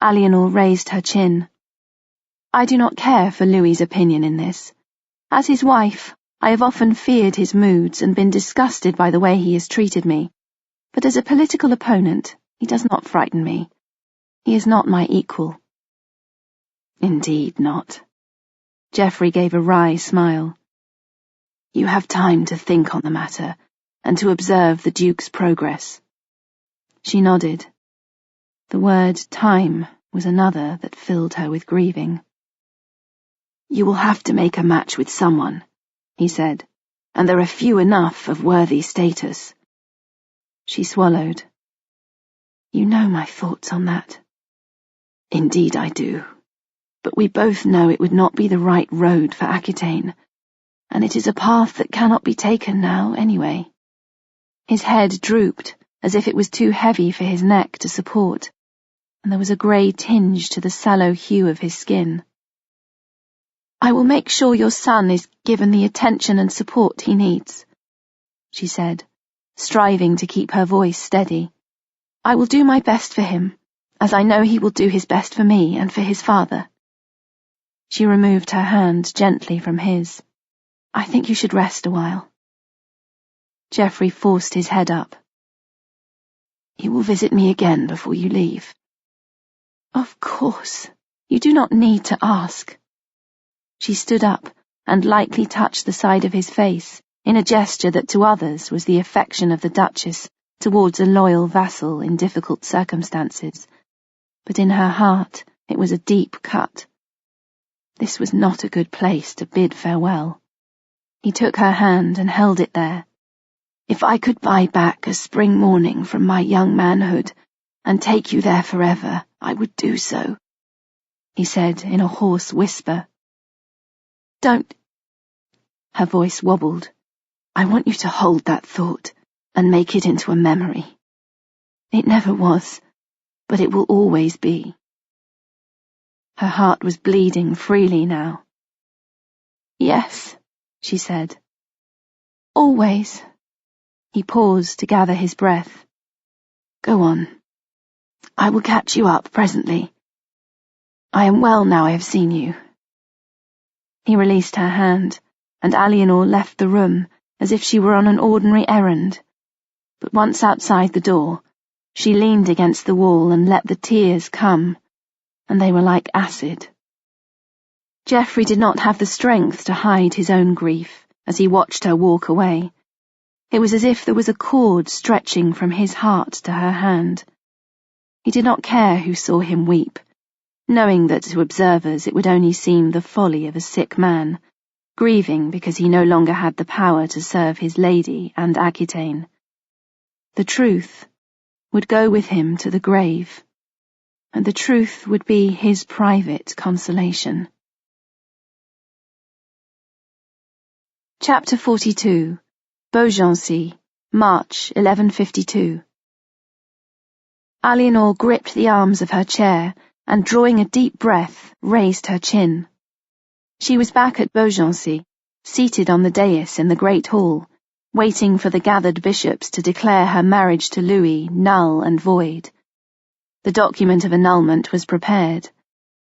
Eleanor raised her chin. I do not care for Louis's opinion in this. As his wife, I have often feared his moods and been disgusted by the way he has treated me, but as a political opponent, he does not frighten me. He is not my equal. Indeed not. Geoffrey gave a wry smile. You have time to think on the matter, and to observe the Duke's progress. She nodded. The word time was another that filled her with grieving. You will have to make a match with someone, he said, and there are few enough of worthy status." She swallowed. "You know my thoughts on that." "Indeed I do. But we both know it would not be the right road for Aquitaine, and it is a path that cannot be taken now anyway." His head drooped, as if it was too heavy for his neck to support, and there was a grey tinge to the sallow hue of his skin. "I will make sure your son is given the attention and support he needs," she said, striving to keep her voice steady. "I will do my best for him, as I know he will do his best for me and for his father." She removed her hand gently from his. "I think you should rest a while." Geoffrey forced his head up. "You will visit me again before you leave?" "Of course. You do not need to ask." She stood up and lightly touched the side of his face in a gesture that to others was the affection of the Duchess towards a loyal vassal in difficult circumstances, but in her heart it was a deep cut. This was not a good place to bid farewell. He took her hand and held it there. "If I could buy back a spring morning from my young manhood and take you there forever, I would do so," he said in a hoarse whisper. "Don't—" Her voice wobbled. "I want you to hold that thought and make it into a memory. It never was, but it will always be." Her heart was bleeding freely now. "Yes," she said. "Always." He paused to gather his breath. "Go on. I will catch you up presently. I am well now I have seen you." He released her hand, and Eleanor left the room as if she were on an ordinary errand. But once outside the door, she leaned against the wall and let the tears come, and they were like acid. Geoffrey did not have the strength to hide his own grief as he watched her walk away. It was as if there was a cord stretching from his heart to her hand. He did not care who saw him weep, knowing that to observers it would only seem the folly of a sick man, grieving because he no longer had the power to serve his lady and Aquitaine. The truth would go with him to the grave, and the truth would be his private consolation. Chapter 42. Beaugency, March 1152. Eleanor gripped the arms of her chair and, drawing a deep breath, raised her chin. She was back at Beaugency, seated on the dais in the great hall, waiting for the gathered bishops to declare her marriage to Louis null and void. The document of annulment was prepared.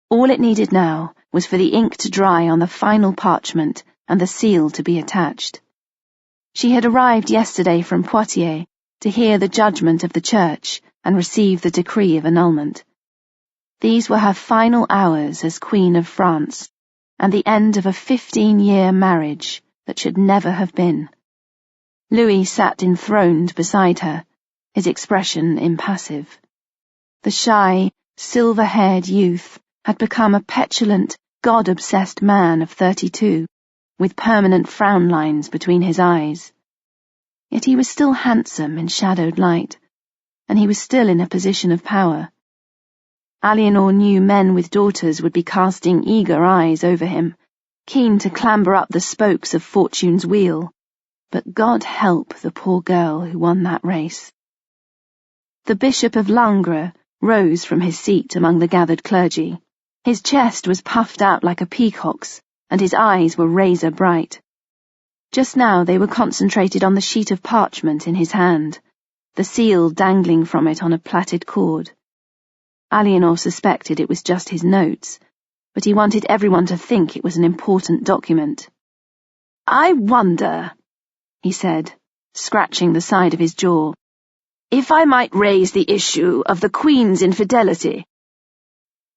All it needed now was for the ink to dry on the final parchment and the seal to be attached. She had arrived yesterday from Poitiers to hear the judgment of the Church and receive the decree of annulment. These were her final hours as Queen of France, and the end of a 15-year marriage that should never have been. Louis sat enthroned beside her, his expression impassive. The shy, silver-haired youth had become a petulant, God-obsessed man of 32, with permanent frown lines between his eyes. Yet he was still handsome in shadowed light, and he was still in a position of power. Eleanor knew men with daughters would be casting eager eyes over him, keen to clamber up the spokes of fortune's wheel, but God help the poor girl who won that race. The Bishop of Langres rose from his seat among the gathered clergy. His chest was puffed out like a peacock's, and his eyes were razor bright. Just now they were concentrated on the sheet of parchment in his hand, the seal dangling from it on a plaited cord. Eleanor suspected it was just his notes, but he wanted everyone to think it was an important document. "I wonder," he said, scratching the side of his jaw, "if I might raise the issue of the Queen's infidelity."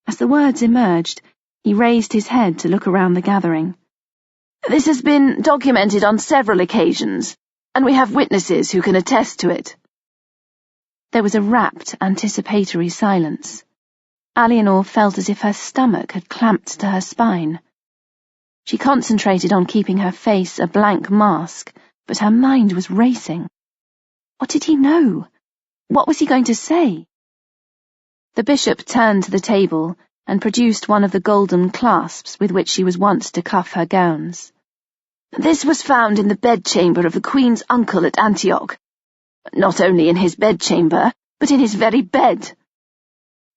As the words emerged, he raised his head to look around the gathering. "This has been documented on several occasions, and we have witnesses who can attest to it." There was a rapt, anticipatory silence. Eleanor felt as if her stomach had clamped to her spine. She concentrated on keeping her face a blank mask but her mind was racing. What did he know? What was he going to say? The bishop turned to the table and produced one of the golden clasps with which she was wont to cuff her gowns. "This was found in the bedchamber of the Queen's uncle at Antioch. Not only in his bedchamber, but in his very bed."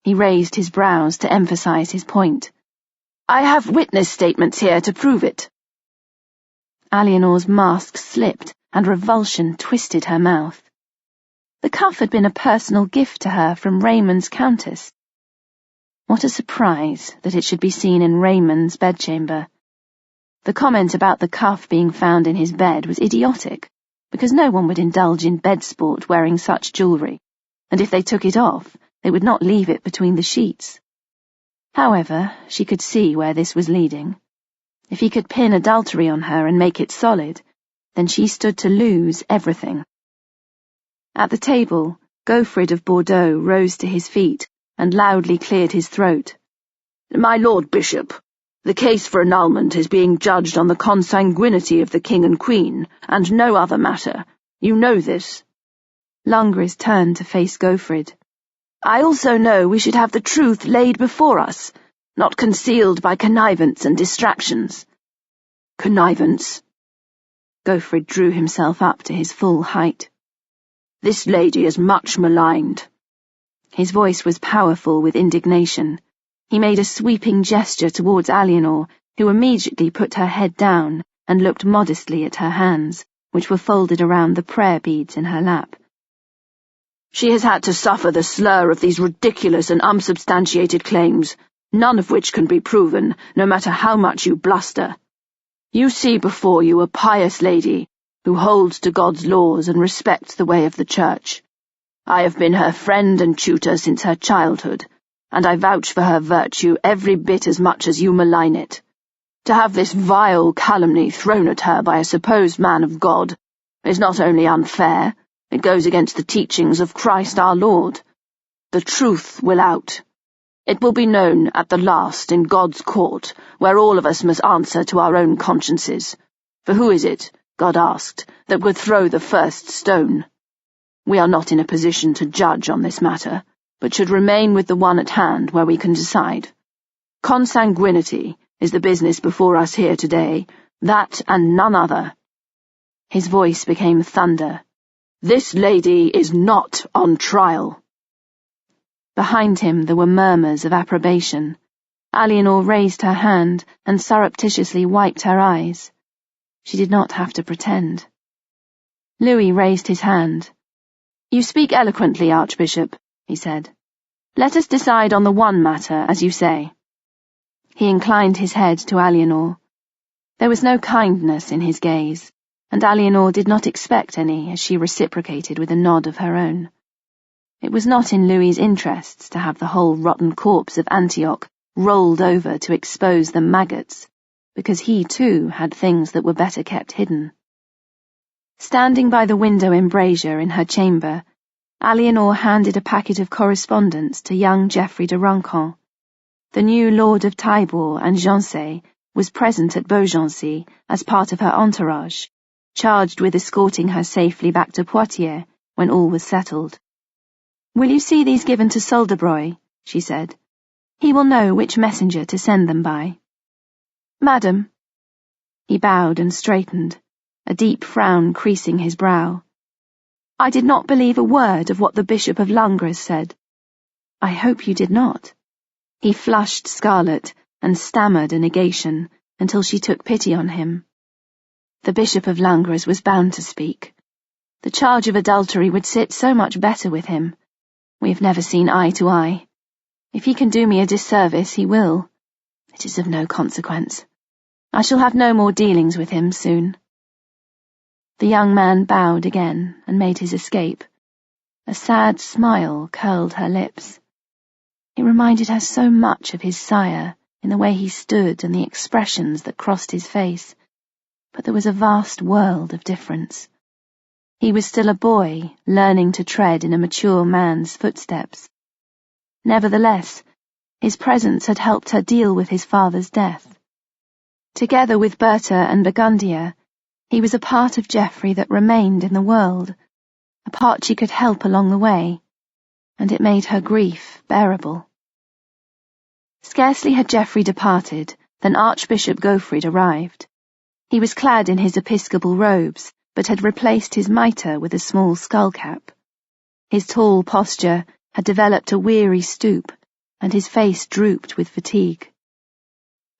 He raised his brows to emphasize his point. "I have witness statements here to prove it." Eleanor's mask slipped and revulsion twisted her mouth. The cuff had been a personal gift to her from Raymond's countess. What a surprise that it should be seen in Raymond's bedchamber. The comment about the cuff being found in his bed was idiotic, because no one would indulge in bed sport wearing such jewellery, and if they took it off, they would not leave it between the sheets. However, she could see where this was leading. If he could pin adultery on her and make it solid, then she stood to lose everything. At the table, Gaufrid of Bordeaux rose to his feet and loudly cleared his throat. "My Lord Bishop, the case for annulment is being judged on the consanguinity of the King and Queen, and no other matter. You know this." Langres turned to face Gaufrid. "I also know we should have the truth laid before us, not concealed by connivance and distractions." "Connivance?" Gaufrid drew himself up to his full height. "This lady is much maligned." His voice was powerful with indignation. He made a sweeping gesture towards Eleanor, who immediately put her head down and looked modestly at her hands, which were folded around the prayer beads in her lap. "She has had to suffer the slur of these ridiculous and unsubstantiated claims, none of which can be proven, no matter how much you bluster. You see before you a pious lady who holds to God's laws and respects the way of the Church. I have been her friend and tutor since her childhood, and I vouch for her virtue every bit as much as you malign it. To have this vile calumny thrown at her by a supposed man of God is not only unfair, it goes against the teachings of Christ our Lord. The truth will out. It will be known at the last in God's court, where all of us must answer to our own consciences. For who is it, God asked, that would throw the first stone? We are not in a position to judge on this matter, but should remain with the one at hand where we can decide. Consanguinity is the business before us here today, that and none other." His voice became thunder. "This lady is not on trial." Behind him there were murmurs of approbation. Eleanor raised her hand and surreptitiously wiped her eyes. She did not have to pretend. Louis raised his hand. "You speak eloquently, Archbishop," he said. "Let us decide on the one matter, as you say." He inclined his head to Eleanor. There was no kindness in his gaze, and Eleanor did not expect any as she reciprocated with a nod of her own. It was not in Louis's interests to have the whole rotten corpse of Antioch rolled over to expose the maggots, because he too had things that were better kept hidden. Standing by the window embrasure in her chamber, Eleanor handed a packet of correspondence to young Geoffrey de Roncamp. The new Lord of Taillebourg and Jancey was present at Beaugency as part of her entourage, charged with escorting her safely back to Poitiers when all was settled. "Will you see these given to Soldebroy?" she said. "He will know which messenger to send them by." "Madam." He bowed and straightened, a deep frown creasing his brow. "I did not believe a word of what the Bishop of Langres said." "I hope you did not." He flushed scarlet and stammered a negation until she took pity on him. The Bishop of Langres was bound to speak. The charge of adultery would sit so much better with him. We have never seen eye to eye. If he can do me a disservice, he will. It is of no consequence. I shall have no more dealings with him soon. The young man bowed again and made his escape. A sad smile curled her lips. It reminded her so much of his sire in the way he stood and the expressions that crossed his face, but there was a vast world of difference. He was still a boy, learning to tread in a mature man's footsteps. Nevertheless, his presence had helped her deal with his father's death. Together with Bertha and Burgundia, He was a part of Geoffrey that remained in the world, a part she could help along the way, and it made her grief bearable. Scarcely had Geoffrey departed than Archbishop Gofrid arrived. He was clad in his episcopal robes, but had replaced his mitre with a small skull-cap. His tall posture had developed a weary stoop, and his face drooped with fatigue.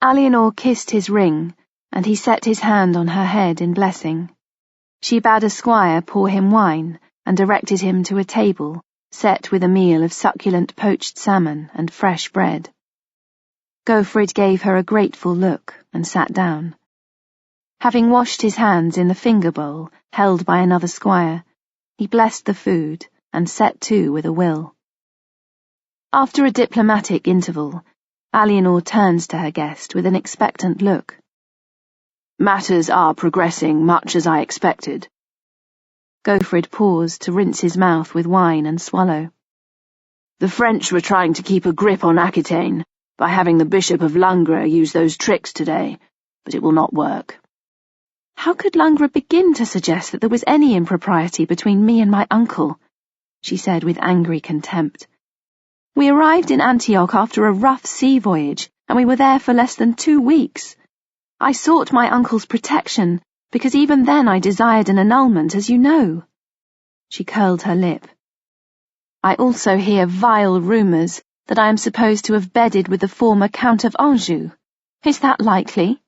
Eleanor kissed his ring, and he set his hand on her head in blessing. She bade a squire pour him wine, and directed him to a table set with a meal of succulent poached salmon and fresh bread. Gofrid gave her a grateful look and sat down. Having washed his hands in the finger bowl held by another squire, he blessed the food and set to with a will. After a diplomatic interval, Eleanor turns to her guest with an expectant look. Matters are progressing much as I expected. Gofrid paused to rinse his mouth with wine and swallow. The French were trying to keep a grip on Aquitaine by having the Bishop of Langres use those tricks today, but it will not work. How could Langres begin to suggest that there was any impropriety between me and my uncle? She said with angry contempt. We arrived in Antioch after a rough sea voyage, and we were there for less than 2 weeks. I sought my uncle's protection, because even then I desired an annulment, as you know. She curled her lip. I also hear vile rumours that I am supposed to have bedded with the former Count of Anjou. Is that likely?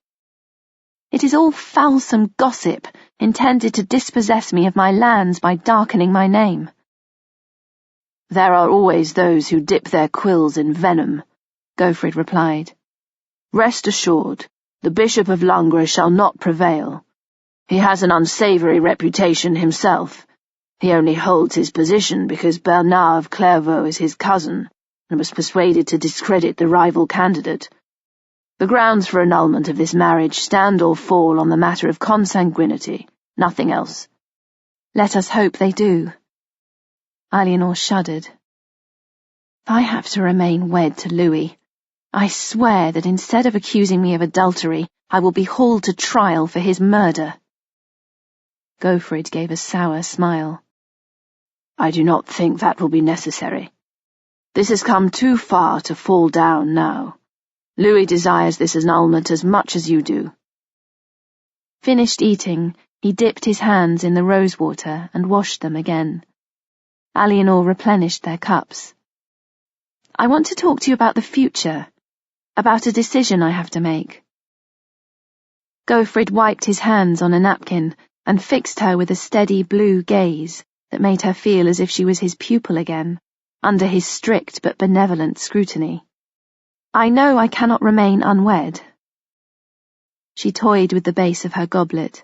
It is all foulsome gossip, intended to dispossess me of my lands by darkening my name. There are always those who dip their quills in venom, Gofrid replied. Rest assured, the Bishop of Langres shall not prevail. He has an unsavoury reputation himself. He only holds his position because Bernard of Clairvaux is his cousin, and was persuaded to discredit the rival candidate. The grounds for annulment of this marriage stand or fall on the matter of consanguinity, nothing else. Let us hope they do. Eleanor shuddered. If I have to remain wed to Louis, I swear that instead of accusing me of adultery, I will be hauled to trial for his murder. Gofrid gave a sour smile. I do not think that will be necessary. This has come too far to fall down now. Louis desires this annulment as much as you do. Finished eating, he dipped his hands in the rosewater and washed them again. Eleanor replenished their cups. I want to talk to you about the future, about a decision I have to make. Gofrid wiped his hands on a napkin and fixed her with a steady blue gaze that made her feel as if she was his pupil again, under his strict but benevolent scrutiny. I know I cannot remain unwed. She toyed with the base of her goblet.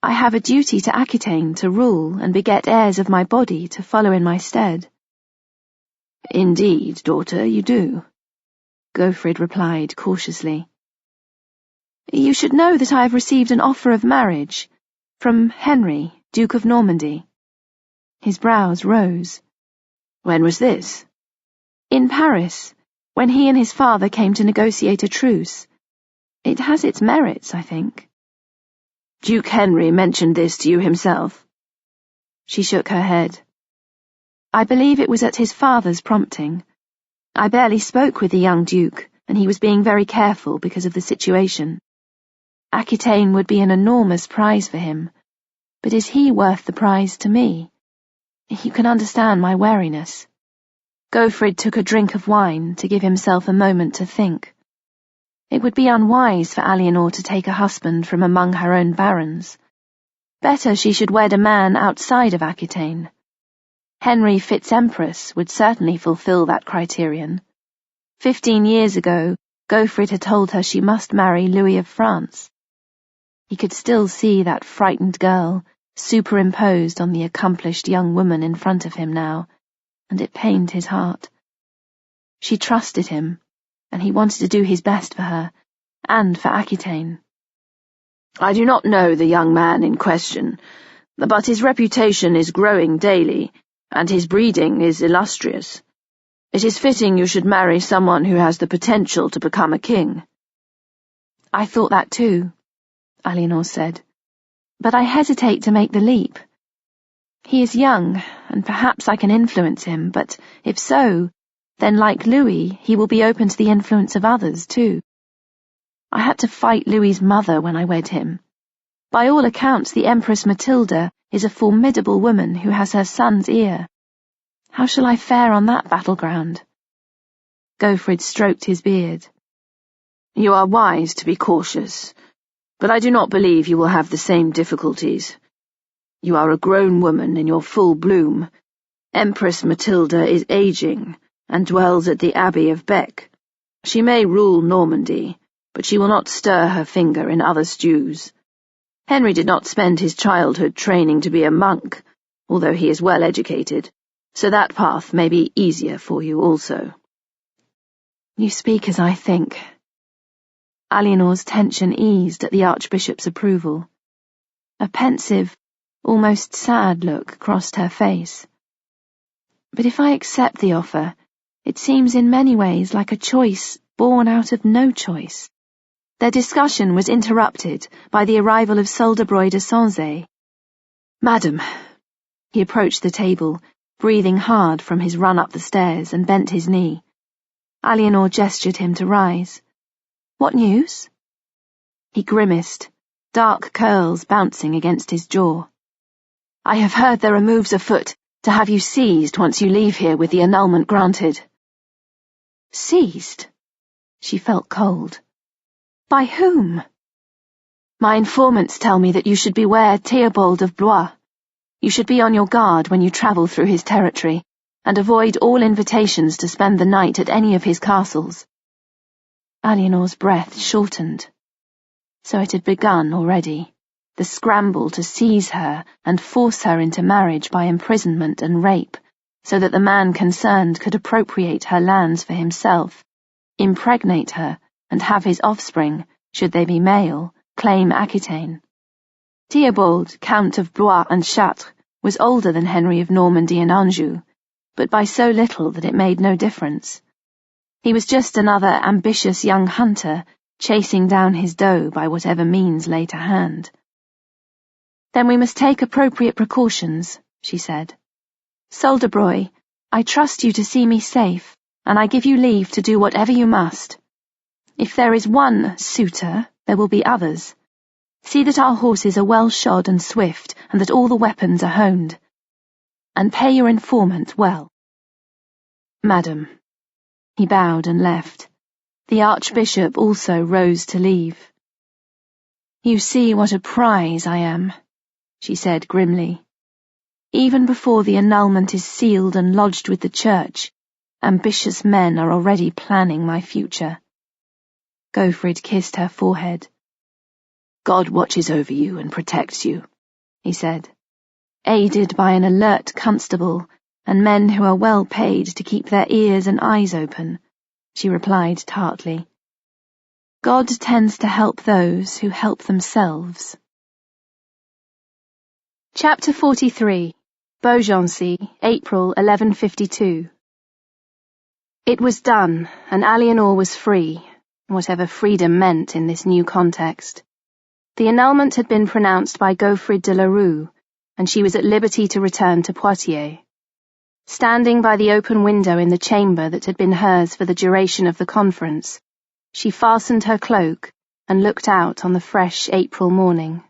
I have a duty to Aquitaine to rule and beget heirs of my body to follow in my stead. Indeed, daughter, you do, Gofrid replied cautiously. You should know that I have received an offer of marriage from Henry, Duke of Normandy. His brows rose. When was this? In Paris, when he and his father came to negotiate a truce. It has its merits, I think. Duke Henry mentioned this to you himself? She shook her head. I believe it was at his father's prompting. I barely spoke with the young duke, and he was being very careful because of the situation. Aquitaine would be an enormous prize for him, but is he worth the prize to me? You can understand my wariness. Gofrid took a drink of wine to give himself a moment to think. It would be unwise for Eleanor to take a husband from among her own barons. Better she should wed a man outside of Aquitaine. Henry Fitz-Empress would certainly fulfill that criterion. 15 years ago, Gofrid had told her she must marry Louis of France. He could still see that frightened girl superimposed on the accomplished young woman in front of him now, and it pained his heart. She trusted him, and he wanted to do his best for her, and for Aquitaine. I do not know the young man in question, but his reputation is growing daily, and his breeding is illustrious. It is fitting you should marry someone who has the potential to become a king. I thought that too, Eleanor said. but I hesitate to make the leap. He is young, and perhaps I can influence him, but if so, then like Louis, he will be open to the influence of others too. I had to fight Louis's mother when I wed him. By all accounts, the Empress Matilda is a formidable woman who has her son's ear. How shall I fare on that battleground? Gofrid stroked his beard. You are wise to be cautious, but I do not believe you will have the same difficulties. You are a grown woman in your full bloom. Empress Matilda is aging and dwells at the Abbey of Bec. She may rule Normandy, but she will not stir her finger in other stews. Henry did not spend his childhood training to be a monk, although he is well educated, so that path may be easier for you also. You speak as I think. Eleanor's tension eased at the Archbishop's approval. A pensive, almost sad look crossed her face. But if I accept the offer, it seems in many ways like a choice born out of no choice. Their discussion was interrupted by the arrival of Soldebroy de Sanzay. Madam, he approached the table, breathing hard from his run up the stairs, and bent his knee. Eleanor gestured him to rise. What news? He grimaced, dark curls bouncing against his jaw. I have heard there are moves afoot to have you seized once you leave here with the annulment granted. Seized? She felt cold. By whom? My informants tell me that you should beware Theobald of Blois. You should be on your guard when you travel through his territory, and avoid all invitations to spend the night at any of his castles. Eleanor's breath shortened. So it had begun already, the scramble to seize her and force her into marriage by imprisonment and rape, so that the man concerned could appropriate her lands for himself, impregnate her, and have his offspring, should they be male, claim Aquitaine. Theobald, Count of Blois and Chartres, was older than Henry of Normandy and Anjou, but by so little that it made no difference. He was just another ambitious young hunter, chasing down his doe by whatever means lay to hand. Then we must take appropriate precautions, she said. Soldebroy, I trust you to see me safe, and I give you leave to do whatever you must. If there is one suitor, there will be others. See that our horses are well shod and swift, and that all the weapons are honed. And pay your informant well. Madam. He bowed and left. The Archbishop also rose to leave. You see what a prize I am, she said grimly. Even before the annulment is sealed and lodged with the Church, ambitious men are already planning my future. Gofrid kissed her forehead. God watches over you and protects you, he said. Aided by an alert constable and men who are well paid to keep their ears and eyes open, she replied tartly. God tends to help those who help themselves. Chapter 43. Beaugency, April 1152. It was done, and Eleanor was free, whatever freedom meant in this new context. The annulment had been pronounced by Gofrid de la Rue, and she was at liberty to return to Poitiers. Standing by the open window in the chamber that had been hers for the duration of the conference, she fastened her cloak and looked out on the fresh April morning.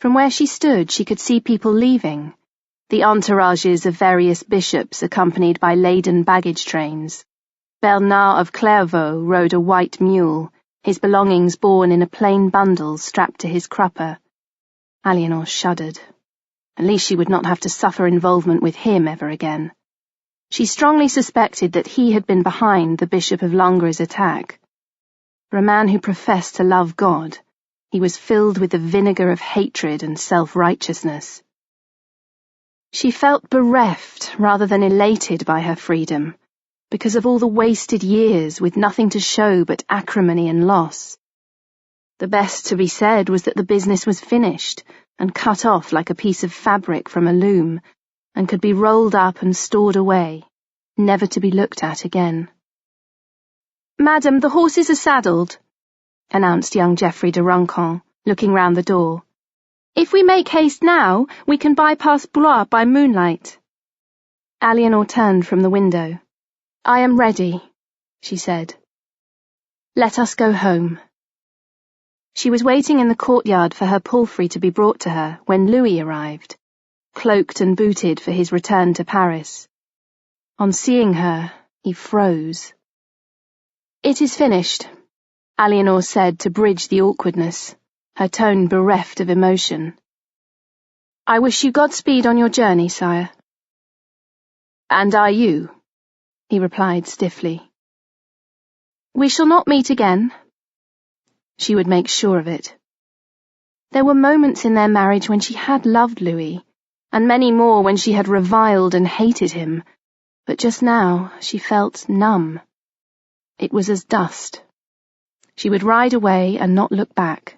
From where she stood she could see people leaving, the entourages of various bishops accompanied by laden baggage trains. Bernard of Clairvaux rode a white mule, his belongings borne in a plain bundle strapped to his crupper. Eleanor shuddered. At least she would not have to suffer involvement with him ever again. She strongly suspected that he had been behind the Bishop of Langres' attack. For a man who professed to love God, he was filled with the vinegar of hatred and self-righteousness. She felt bereft rather than elated by her freedom, because of all the wasted years with nothing to show but acrimony and loss. The best to be said was that the business was finished and cut off like a piece of fabric from a loom, and could be rolled up and stored away, never to be looked at again. "Madam, the horses are saddled," announced young Geoffrey de Roncamp, looking round the door. If we make haste now, we can bypass Blois by moonlight. Eleanor turned from the window. I am ready, she said. Let us go home. She was waiting in the courtyard for her palfrey to be brought to her when Louis arrived, cloaked and booted for his return to Paris. On seeing her, he froze. It is finished, Eleanor said to bridge the awkwardness, her tone bereft of emotion. I wish you Godspeed on your journey, sire. And I you, he replied stiffly. We shall not meet again. She would make sure of it. There were moments in their marriage when she had loved Louis, and many more when she had reviled and hated him, but just now she felt numb. It was as dust. She would ride away and not look back.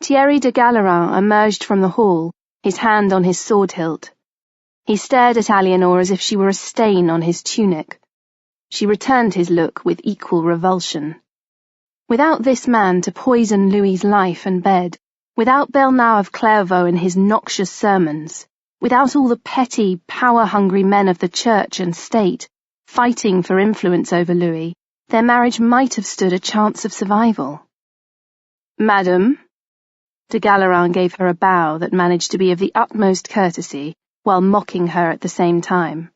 Thierry de Galleran emerged from the hall, his hand on his sword hilt. He stared at Eleanor as if she were a stain on his tunic. She returned his look with equal revulsion. Without this man to poison Louis's life and bed, without Bernard of Clairvaux and his noxious sermons, without all the petty, power-hungry men of the church and state fighting for influence over Louis, their marriage might have stood a chance of survival. Madam, de Galleran gave her a bow that managed to be of the utmost courtesy, while mocking her at the same time.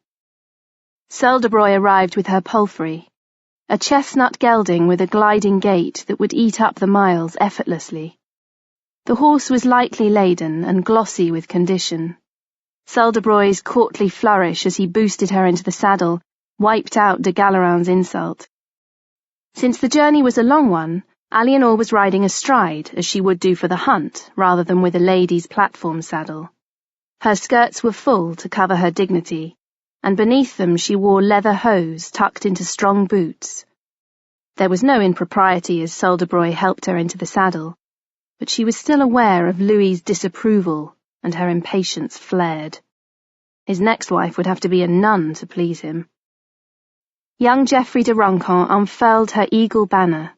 Seldebroy arrived with her palfrey, a chestnut gelding with a gliding gait that would eat up the miles effortlessly. The horse was lightly laden and glossy with condition. Seldebroy's courtly flourish as he boosted her into the saddle wiped out de Galleran's insult. Since the journey was a long one, Eleanor was riding astride, as she would do for the hunt, rather than with a lady's platform saddle. Her skirts were full to cover her dignity, and beneath them she wore leather hose tucked into strong boots. There was no impropriety as Seldebroy helped her into the saddle, but she was still aware of Louis's disapproval, and her impatience flared. His next wife would have to be a nun to please him. Young Geoffrey de Roncamp unfurled her eagle banner.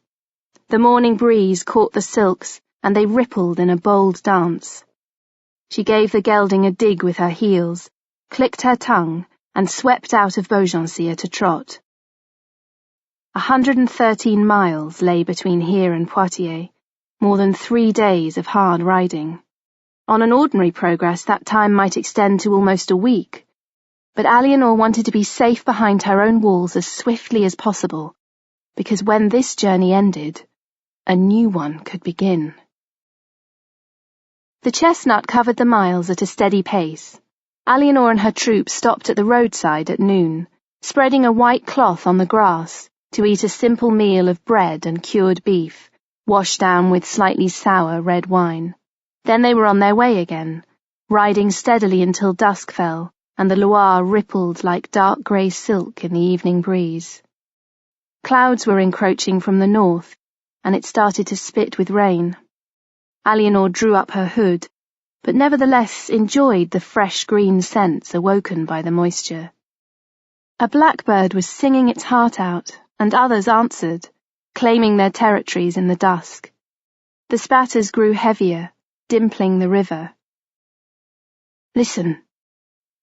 The morning breeze caught the silks, and they rippled in a bold dance. She gave the gelding a dig with her heels, clicked her tongue, and swept out of Beaugency at a trot. 113 miles lay between here and Poitiers, more than 3 days of hard riding. On an ordinary progress, that time might extend to almost a week, but Eleanor wanted to be safe behind her own walls as swiftly as possible, because when this journey ended, a new one could begin. The chestnut covered the miles at a steady pace. Eleanor and her troop stopped at the roadside at noon, spreading a white cloth on the grass to eat a simple meal of bread and cured beef, washed down with slightly sour red wine. Then they were on their way again, riding steadily until dusk fell, and the Loire rippled like dark grey silk in the evening breeze. Clouds were encroaching from the north, and it started to spit with rain. Eleanor drew up her hood, but nevertheless enjoyed the fresh green scents awoken by the moisture. A blackbird was singing its heart out, and others answered, claiming their territories in the dusk. The spatters grew heavier, dimpling the river. Listen,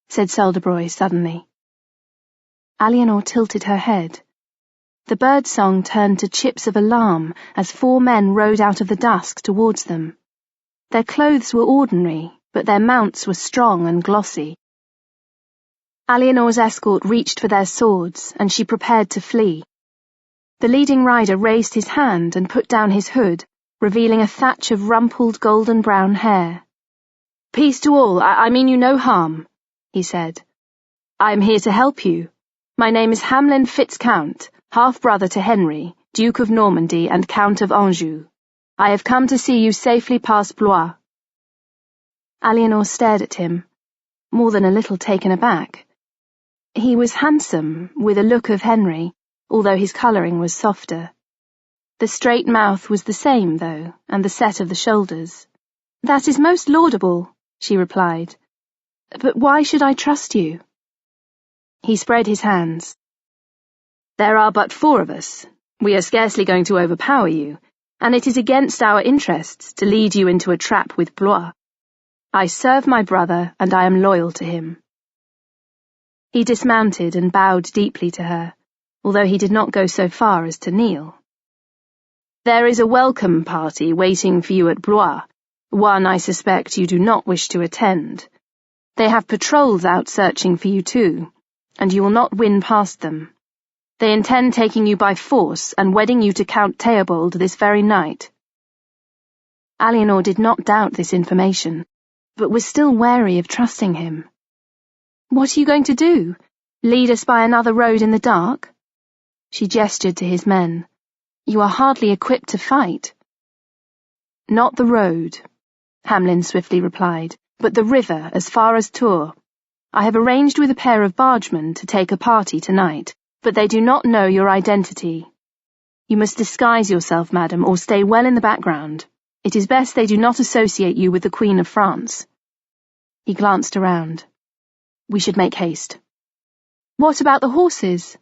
said Seldebroy suddenly. Eleanor tilted her head. The bird-song turned to chips of alarm as 4 men rode out of the dusk towards them. Their clothes were ordinary, but their mounts were strong and glossy. Eleanor's escort reached for their swords, and she prepared to flee. The leading rider raised his hand and put down his hood, revealing a thatch of rumpled golden-brown hair. Peace to all, I mean you no harm, he said. I am here to help you. My name is Hamlin Fitzcount, half-brother to Henry, Duke of Normandy and Count of Anjou. I have come to see you safely past Blois. Eleanor stared at him, more than a little taken aback. He was handsome, with a look of Henry, although his colouring was softer. The straight mouth was the same, though, and the set of the shoulders. That is most laudable, she replied. But why should I trust you? He spread his hands. There are but 4 of us. We are scarcely going to overpower you, and it is against our interests to lead you into a trap with Blois. I serve my brother, and I am loyal to him." He dismounted and bowed deeply to her, although he did not go so far as to kneel. "There is a welcome party waiting for you at Blois, one I suspect you do not wish to attend. They have patrols out searching for you too, and you will not win past them. They intend taking you by force and wedding you to Count Theobald this very night." Eleanor did not doubt this information, but was still wary of trusting him. "What are you going to do? Lead us by another road in the dark?" She gestured to his men. "You are hardly equipped to fight." "Not the road," Hamlin swiftly replied, "but the river as far as Tours. I have arranged with a pair of bargemen to take a party tonight, but they do not know your identity. You must disguise yourself, madam, or stay well in the background. It is best they do not associate you with the Queen of France." He glanced around. "We should make haste." "What about the horses?"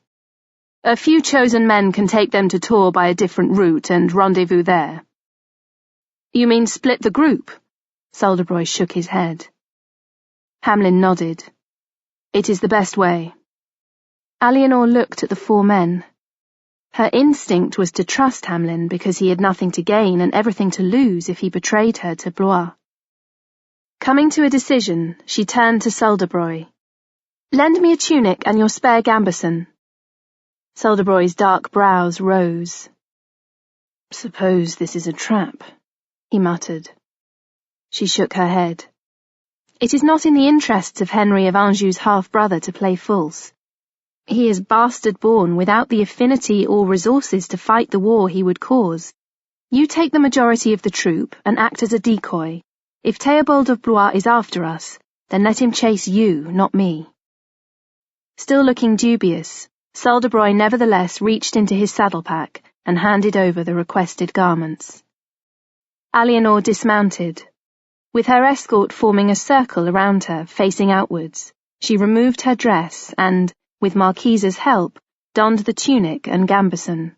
"A few chosen men can take them to Tours by a different route and rendezvous there." "You mean split the group?" Salderoy shook his head. Hamlin nodded. "It is the best way." Eleanor looked at the 4 men. Her instinct was to trust Hamlin because he had nothing to gain and everything to lose if he betrayed her to Blois. Coming to a decision, she turned to Salderoy. "Lend me a tunic and your spare gambeson." Salderoy's dark brows rose. "Suppose this is a trap," he muttered. She shook her head. "It is not in the interests of Henry of Anjou's half-brother to play false. He is bastard-born without the affinity or resources to fight the war he would cause. You take the majority of the troop and act as a decoy. If Theobald of Blois is after us, then let him chase you, not me." Still looking dubious, Salderoy nevertheless reached into his saddle-pack and handed over the requested garments. Eleanor dismounted. With her escort forming a circle around her, facing outwards, she removed her dress and, with Marquise's help, donned the tunic and gambeson.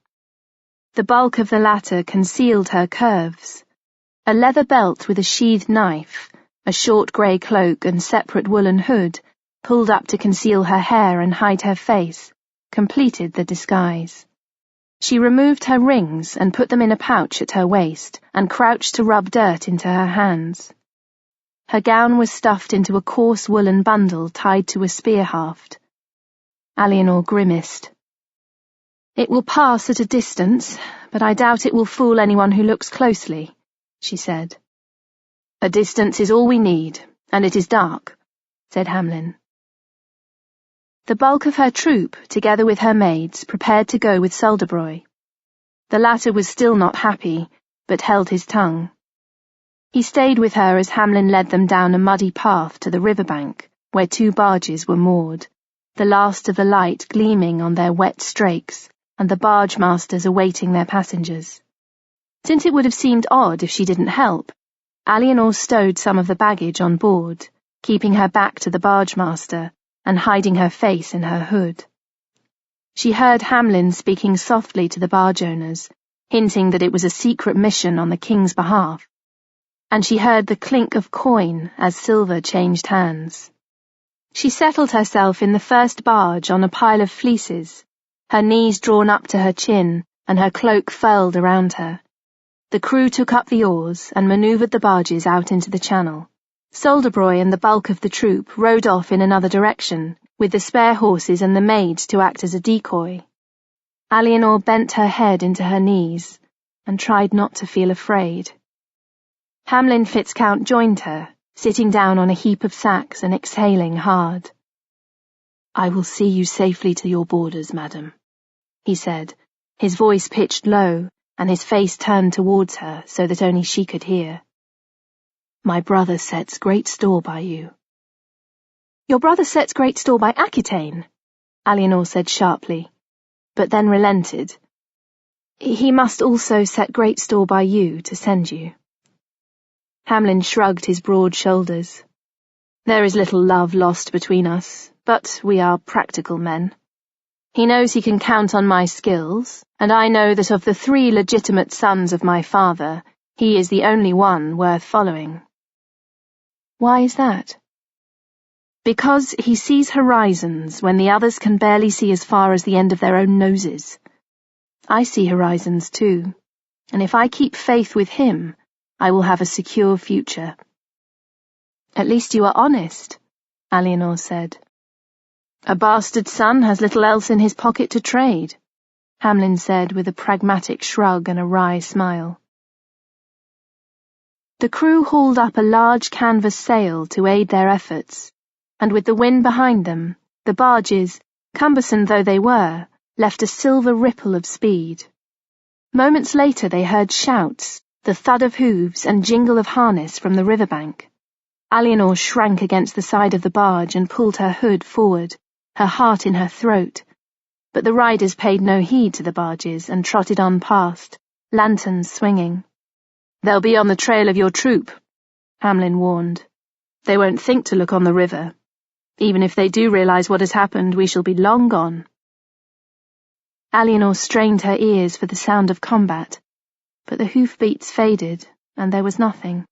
The bulk of the latter concealed her curves. A leather belt with a sheathed knife, a short grey cloak and separate woolen hood, pulled up to conceal her hair and hide her face, completed the disguise. She removed her rings and put them in a pouch at her waist and crouched to rub dirt into her hands. Her gown was stuffed into a coarse woolen bundle tied to a spear haft. Eleanor grimaced. "It will pass at a distance, but I doubt it will fool anyone who looks closely," she said. "A distance is all we need, and it is dark," said Hamlin. The bulk of her troop, together with her maids, prepared to go with Salderoy. The latter was still not happy, but held his tongue. He stayed with her as Hamlin led them down a muddy path to the riverbank, where 2 barges were moored, the last of the light gleaming on their wet strakes, and the barge-masters awaiting their passengers. Since it would have seemed odd if she didn't help, Eleanor stowed some of the baggage on board, keeping her back to the barge-master and hiding her face in her hood. She heard Hamlin speaking softly to the barge owners, hinting that it was a secret mission on the king's behalf, and she heard the clink of coin as silver changed hands. She settled herself in the first barge on a pile of fleeces, her knees drawn up to her chin and her cloak furled around her. The crew took up the oars and manoeuvred the barges out into the channel. Salderoy and the bulk of the troop rode off in another direction, with the spare horses and the maids to act as a decoy. Eleanor bent her head into her knees and tried not to feel afraid. Hamlin Fitzcount joined her, sitting down on a heap of sacks and exhaling hard. "I will see you safely to your borders, madam," he said, his voice pitched low and his face turned towards her so that only she could hear. "My brother sets great store by you." "Your brother sets great store by Aquitaine," Eleanor said sharply, but then relented. "He must also set great store by you to send you." Hamlin shrugged his broad shoulders. "There is little love lost between us, but we are practical men. He knows he can count on my skills, and I know that of the 3 legitimate sons of my father, he is the only one worth following. Why is that? Because he sees horizons when the others can barely see as far as the end of their own noses. I see horizons too, and if I keep faith with him, I will have a secure future. At least you are honest, Eleanor said. A bastard son has little else in his pocket to trade, Hamlin said with a pragmatic shrug and a wry smile. The crew hauled up a large canvas sail to aid their efforts, and with the wind behind them, the barges, cumbersome though they were, left a silver ripple of speed. Moments later they heard shouts, the thud of hooves and jingle of harness from the riverbank. Eleanor shrank against the side of the barge and pulled her hood forward, her heart in her throat, but the riders paid no heed to the barges and trotted on past, lanterns swinging. They'll be on the trail of your troop, Hamlin warned. They won't think to look on the river. Even if they do realize what has happened, we shall be long gone. Eleanor strained her ears for the sound of combat, but the hoofbeats faded, and there was nothing.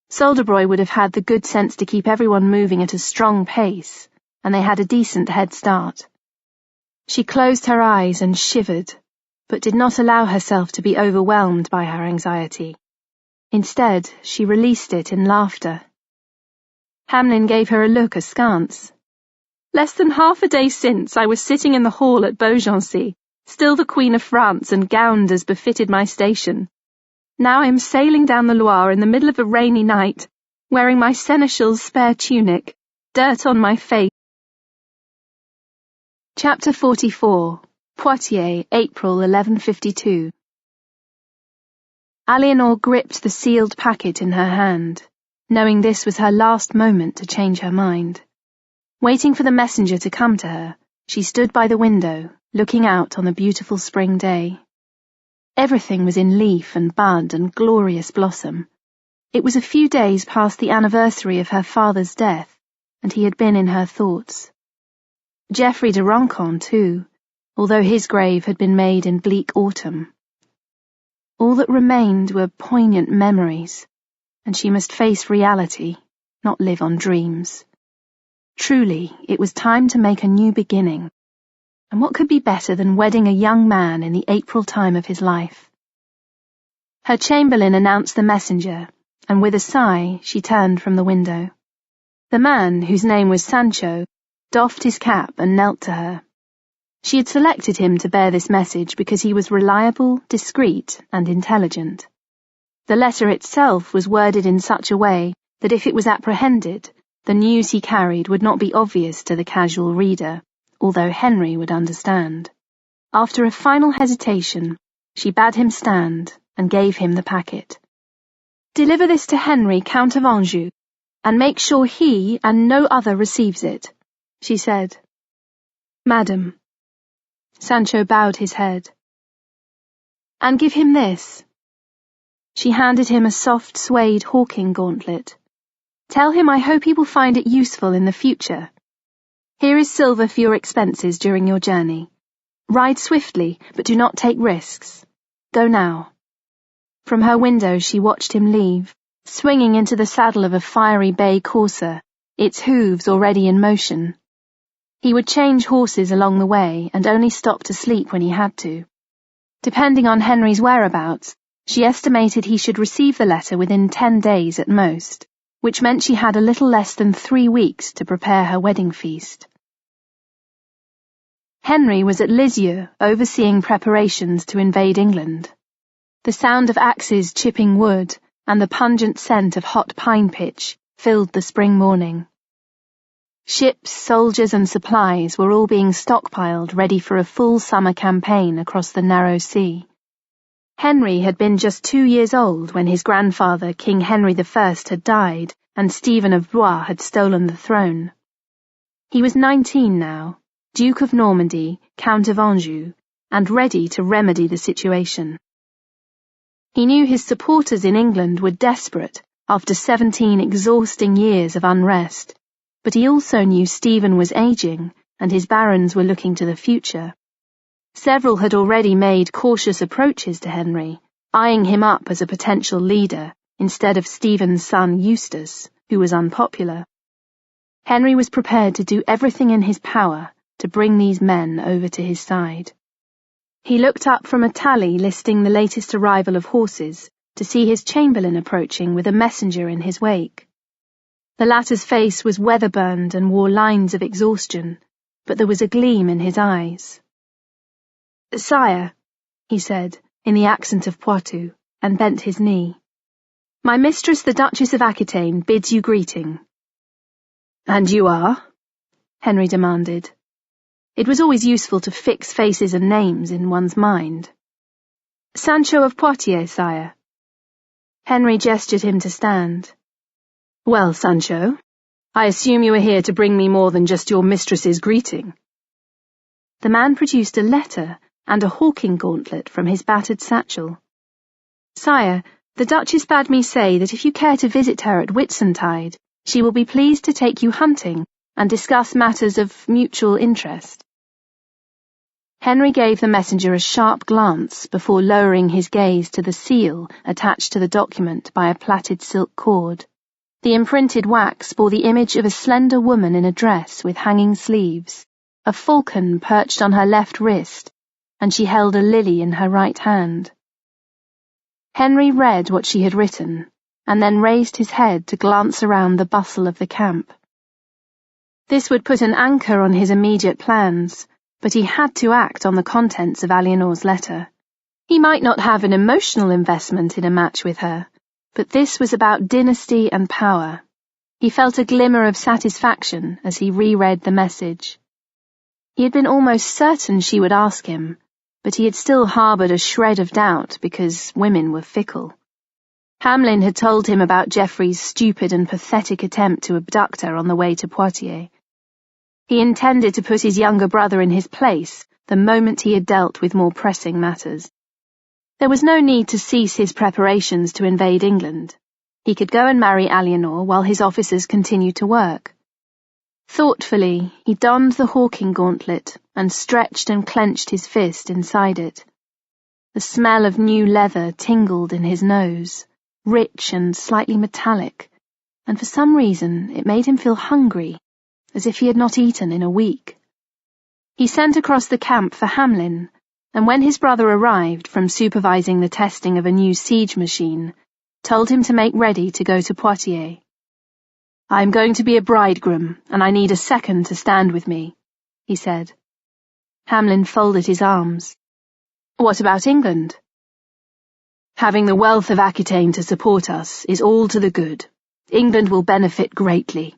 Solderbroy would have had the good sense to keep everyone moving at a strong pace, and they had a decent head start. She closed her eyes and shivered, but did not allow herself to be overwhelmed by her anxiety. Instead, she released it in laughter. Hamlin gave her a look askance. Less than half a day since, I was sitting in the hall at Beaugency, still the Queen of France and gowned as befitted my station. Now I am sailing down the Loire in the middle of a rainy night, wearing my seneschal's spare tunic, dirt on my face. Chapter 44. Poitiers, April 1152. Eleanor gripped the sealed packet in her hand, knowing this was her last moment to change her mind. Waiting for the messenger to come to her, she stood by the window, looking out on the beautiful spring day. Everything was in leaf and bud and glorious blossom. It was a few days past the anniversary of her father's death, and he had been in her thoughts. Geoffrey de Roncamp, too, although his grave had been made in bleak autumn. All that remained were poignant memories, and she must face reality, not live on dreams. Truly, it was time to make a new beginning. And what could be better than wedding a young man in the April time of his life? Her chamberlain announced the messenger, and with a sigh she turned from the window. The man, whose name was Sancho, doffed his cap and knelt to her. She had selected him to bear this message because he was reliable, discreet, and intelligent. The letter itself was worded in such a way that if it was apprehended, the news he carried would not be obvious to the casual reader, although Henry would understand. After a final hesitation, she bade him stand and gave him the packet. "Deliver this to Henry, Count of Anjou, and make sure he and no other receives it," she said. "Madam." Sancho bowed his head. "And give him this." She handed him a soft suede hawking gauntlet. "Tell him I hope he will find it useful in the future. Here is silver for your expenses during your journey. Ride swiftly, but do not take risks. Go now." From her window she watched him leave, swinging into the saddle of a fiery bay courser, its hooves already in motion. He would change horses along the way and only stop to sleep when he had to. Depending on Henry's whereabouts, she estimated he should receive the letter within 10 days at most, which meant she had a little less than 3 weeks to prepare her wedding feast. Henry was at Lisieux, overseeing preparations to invade England. The sound of axes chipping wood and the pungent scent of hot pine pitch filled the spring morning. Ships, soldiers, and supplies were all being stockpiled ready for a full summer campaign across the narrow sea. Henry had been just 2 years old when his grandfather, King Henry I, had died and Stephen of Blois had stolen the throne. He was 19 now, Duke of Normandy, Count of Anjou, and ready to remedy the situation. He knew his supporters in England were desperate after 17 exhausting years of unrest, but he also knew Stephen was aging and his barons were looking to the future. Several had already made cautious approaches to Henry, eyeing him up as a potential leader instead of Stephen's son Eustace, who was unpopular. Henry was prepared to do everything in his power to bring these men over to his side. He looked up from a tally listing the latest arrival of horses to see his chamberlain approaching with a messenger in his wake. The latter's face was weather-burned and wore lines of exhaustion, but there was a gleam in his eyes. "Sire," he said, in the accent of Poitou, and bent his knee. "My mistress, the Duchess of Aquitaine, bids you greeting." "And you are?" Henry demanded. It was always useful to fix faces and names in one's mind. "Sancho of Poitiers, sire." Henry gestured him to stand. "Well, Sancho, I assume you are here to bring me more than just your mistress's greeting." The man produced a letter and a hawking gauntlet from his battered satchel. "Sire, the Duchess bade me say that if you care to visit her at Whitsuntide, she will be pleased to take you hunting and discuss matters of mutual interest." Henry gave the messenger a sharp glance before lowering his gaze to the seal attached to the document by a plaited silk cord. The imprinted wax bore the image of a slender woman in a dress with hanging sleeves, a falcon perched on her left wrist, and she held a lily in her right hand. Henry read what she had written, and then raised his head to glance around the bustle of the camp. This would put an anchor on his immediate plans, but he had to act on the contents of Eleanor's letter. He might not have an emotional investment in a match with her, but this was about dynasty and power. He felt a glimmer of satisfaction as he reread the message. He had been almost certain she would ask him, but he had still harboured a shred of doubt because women were fickle. Hamlin had told him about Geoffrey's stupid and pathetic attempt to abduct her on the way to Poitiers. He intended to put his younger brother in his place the moment he had dealt with more pressing matters. There was no need to cease his preparations to invade England. He could go and marry Eleanor while his officers continued to work. Thoughtfully, he donned the hawking gauntlet and stretched and clenched his fist inside it. The smell of new leather tingled in his nose, rich and slightly metallic, and for some reason it made him feel hungry, as if he had not eaten in a week. He sent across the camp for Hamlin, and when his brother arrived from supervising the testing of a new siege machine, told him to make ready to go to Poitiers. "I am going to be a bridegroom, and I need a second to stand with me," he said. Hamlin folded his arms. "What about England?" "Having the wealth of Aquitaine to support us is all to the good. England will benefit greatly."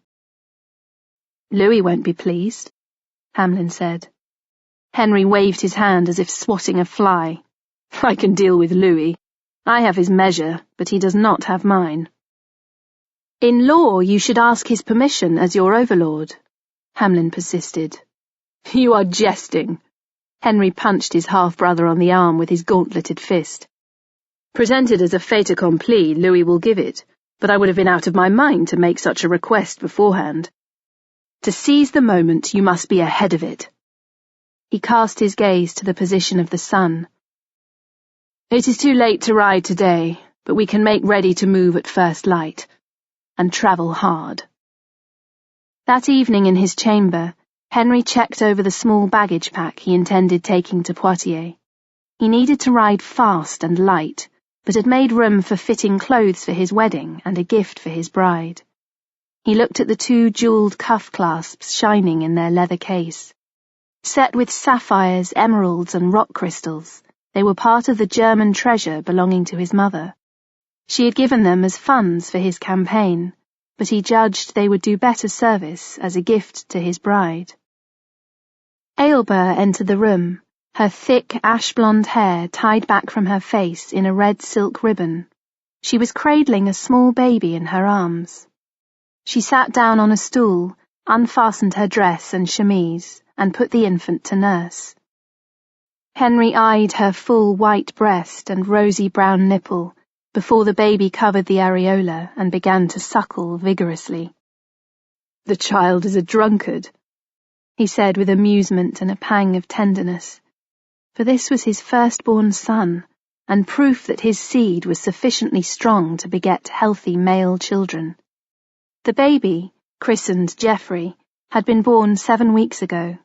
"Louis won't be pleased," Hamlin said. Henry waved his hand as if swatting a fly. "I can deal with Louis. I have his measure, but he does not have mine." "In law, you should ask his permission as your overlord," Hamlin persisted. "You are jesting." Henry punched his half-brother on the arm with his gauntleted fist. "Presented as a fait accompli, Louis will give it, but I would have been out of my mind to make such a request beforehand. To seize the moment, you must be ahead of it." He cast his gaze to the position of the sun. "It is too late to ride today, but we can make ready to move at first light, and travel hard." That evening in his chamber, Henry checked over the small baggage pack he intended taking to Poitiers. He needed to ride fast and light, but had made room for fitting clothes for his wedding and a gift for his bride. He looked at the 2 jewelled cuff clasps shining in their leather case. Set with sapphires, emeralds, and rock crystals, they were part of the German treasure belonging to his mother. She had given them as funds for his campaign, but he judged they would do better service as a gift to his bride. Ailbert entered the room, her thick ash-blonde hair tied back from her face in a red silk ribbon. She was cradling a small baby in her arms. She sat down on a stool, unfastened her dress and chemise, and put the infant to nurse. Henry eyed her full white breast and rosy brown nipple before the baby covered the areola and began to suckle vigorously. "The child is a drunkard." he said with amusement and a pang of tenderness, for this was his firstborn son, and proof that his seed was sufficiently strong to beget healthy male children. The baby, christened Geoffrey, had been born 7 weeks ago.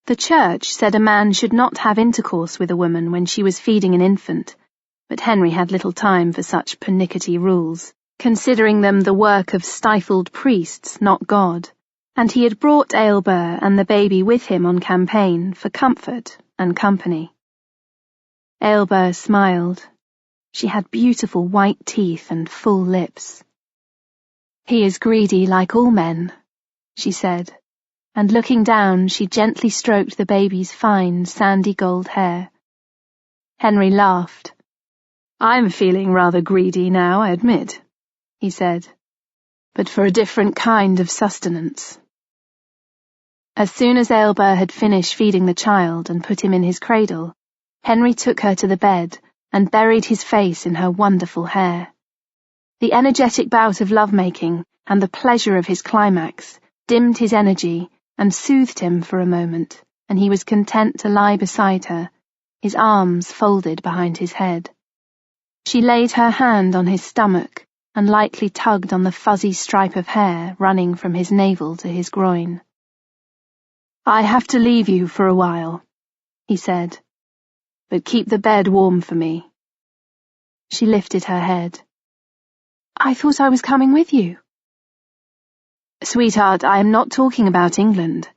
The church said a man should not have intercourse with a woman when she was feeding an infant, but Henry had little time for such pernickety rules, considering them the work of stifled priests, not God, and he had brought Ailbert and the baby with him on campaign for comfort and company. Ailbert smiled. She had beautiful white teeth and full lips. "He is greedy like all men," she said, and looking down she gently stroked the baby's fine, sandy gold hair. Henry laughed. "I'm feeling rather greedy now, I admit," he said, "but for a different kind of sustenance." As soon as Ailbert had finished feeding the child and put him in his cradle, Henry took her to the bed and buried his face in her wonderful hair. The energetic bout of lovemaking and the pleasure of his climax dimmed his energy and soothed him for a moment, and he was content to lie beside her, his arms folded behind his head. She laid her hand on his stomach and lightly tugged on the fuzzy stripe of hair running from his navel to his groin. "I have to leave you for a while," he said, "but keep the bed warm for me." She lifted her head. "I thought I was coming with you." "Sweetheart, I am not talking about England.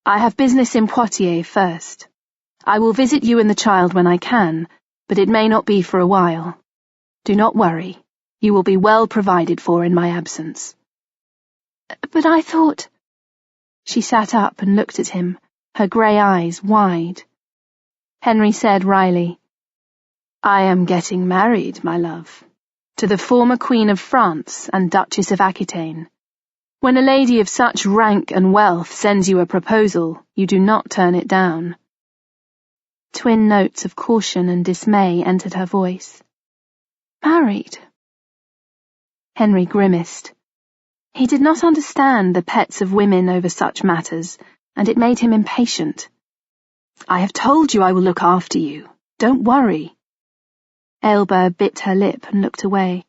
I have business in Poitiers first. I will visit you and the child when I can, but it may not be for a while. Do not worry. You will be well provided for in my absence." "But I thought—" She sat up and looked at him, her grey eyes wide. Henry said wryly, "I am getting married, my love, to the former Queen of France and Duchess of Aquitaine. When a lady of such rank and wealth sends you a proposal, you do not turn it down." Twin notes of caution and dismay entered her voice. "Married?" Henry grimaced. He did not understand the pets of women over such matters, and it made him impatient. "I have told you I will look after you. Don't worry." Ailbert bit her lip and looked away.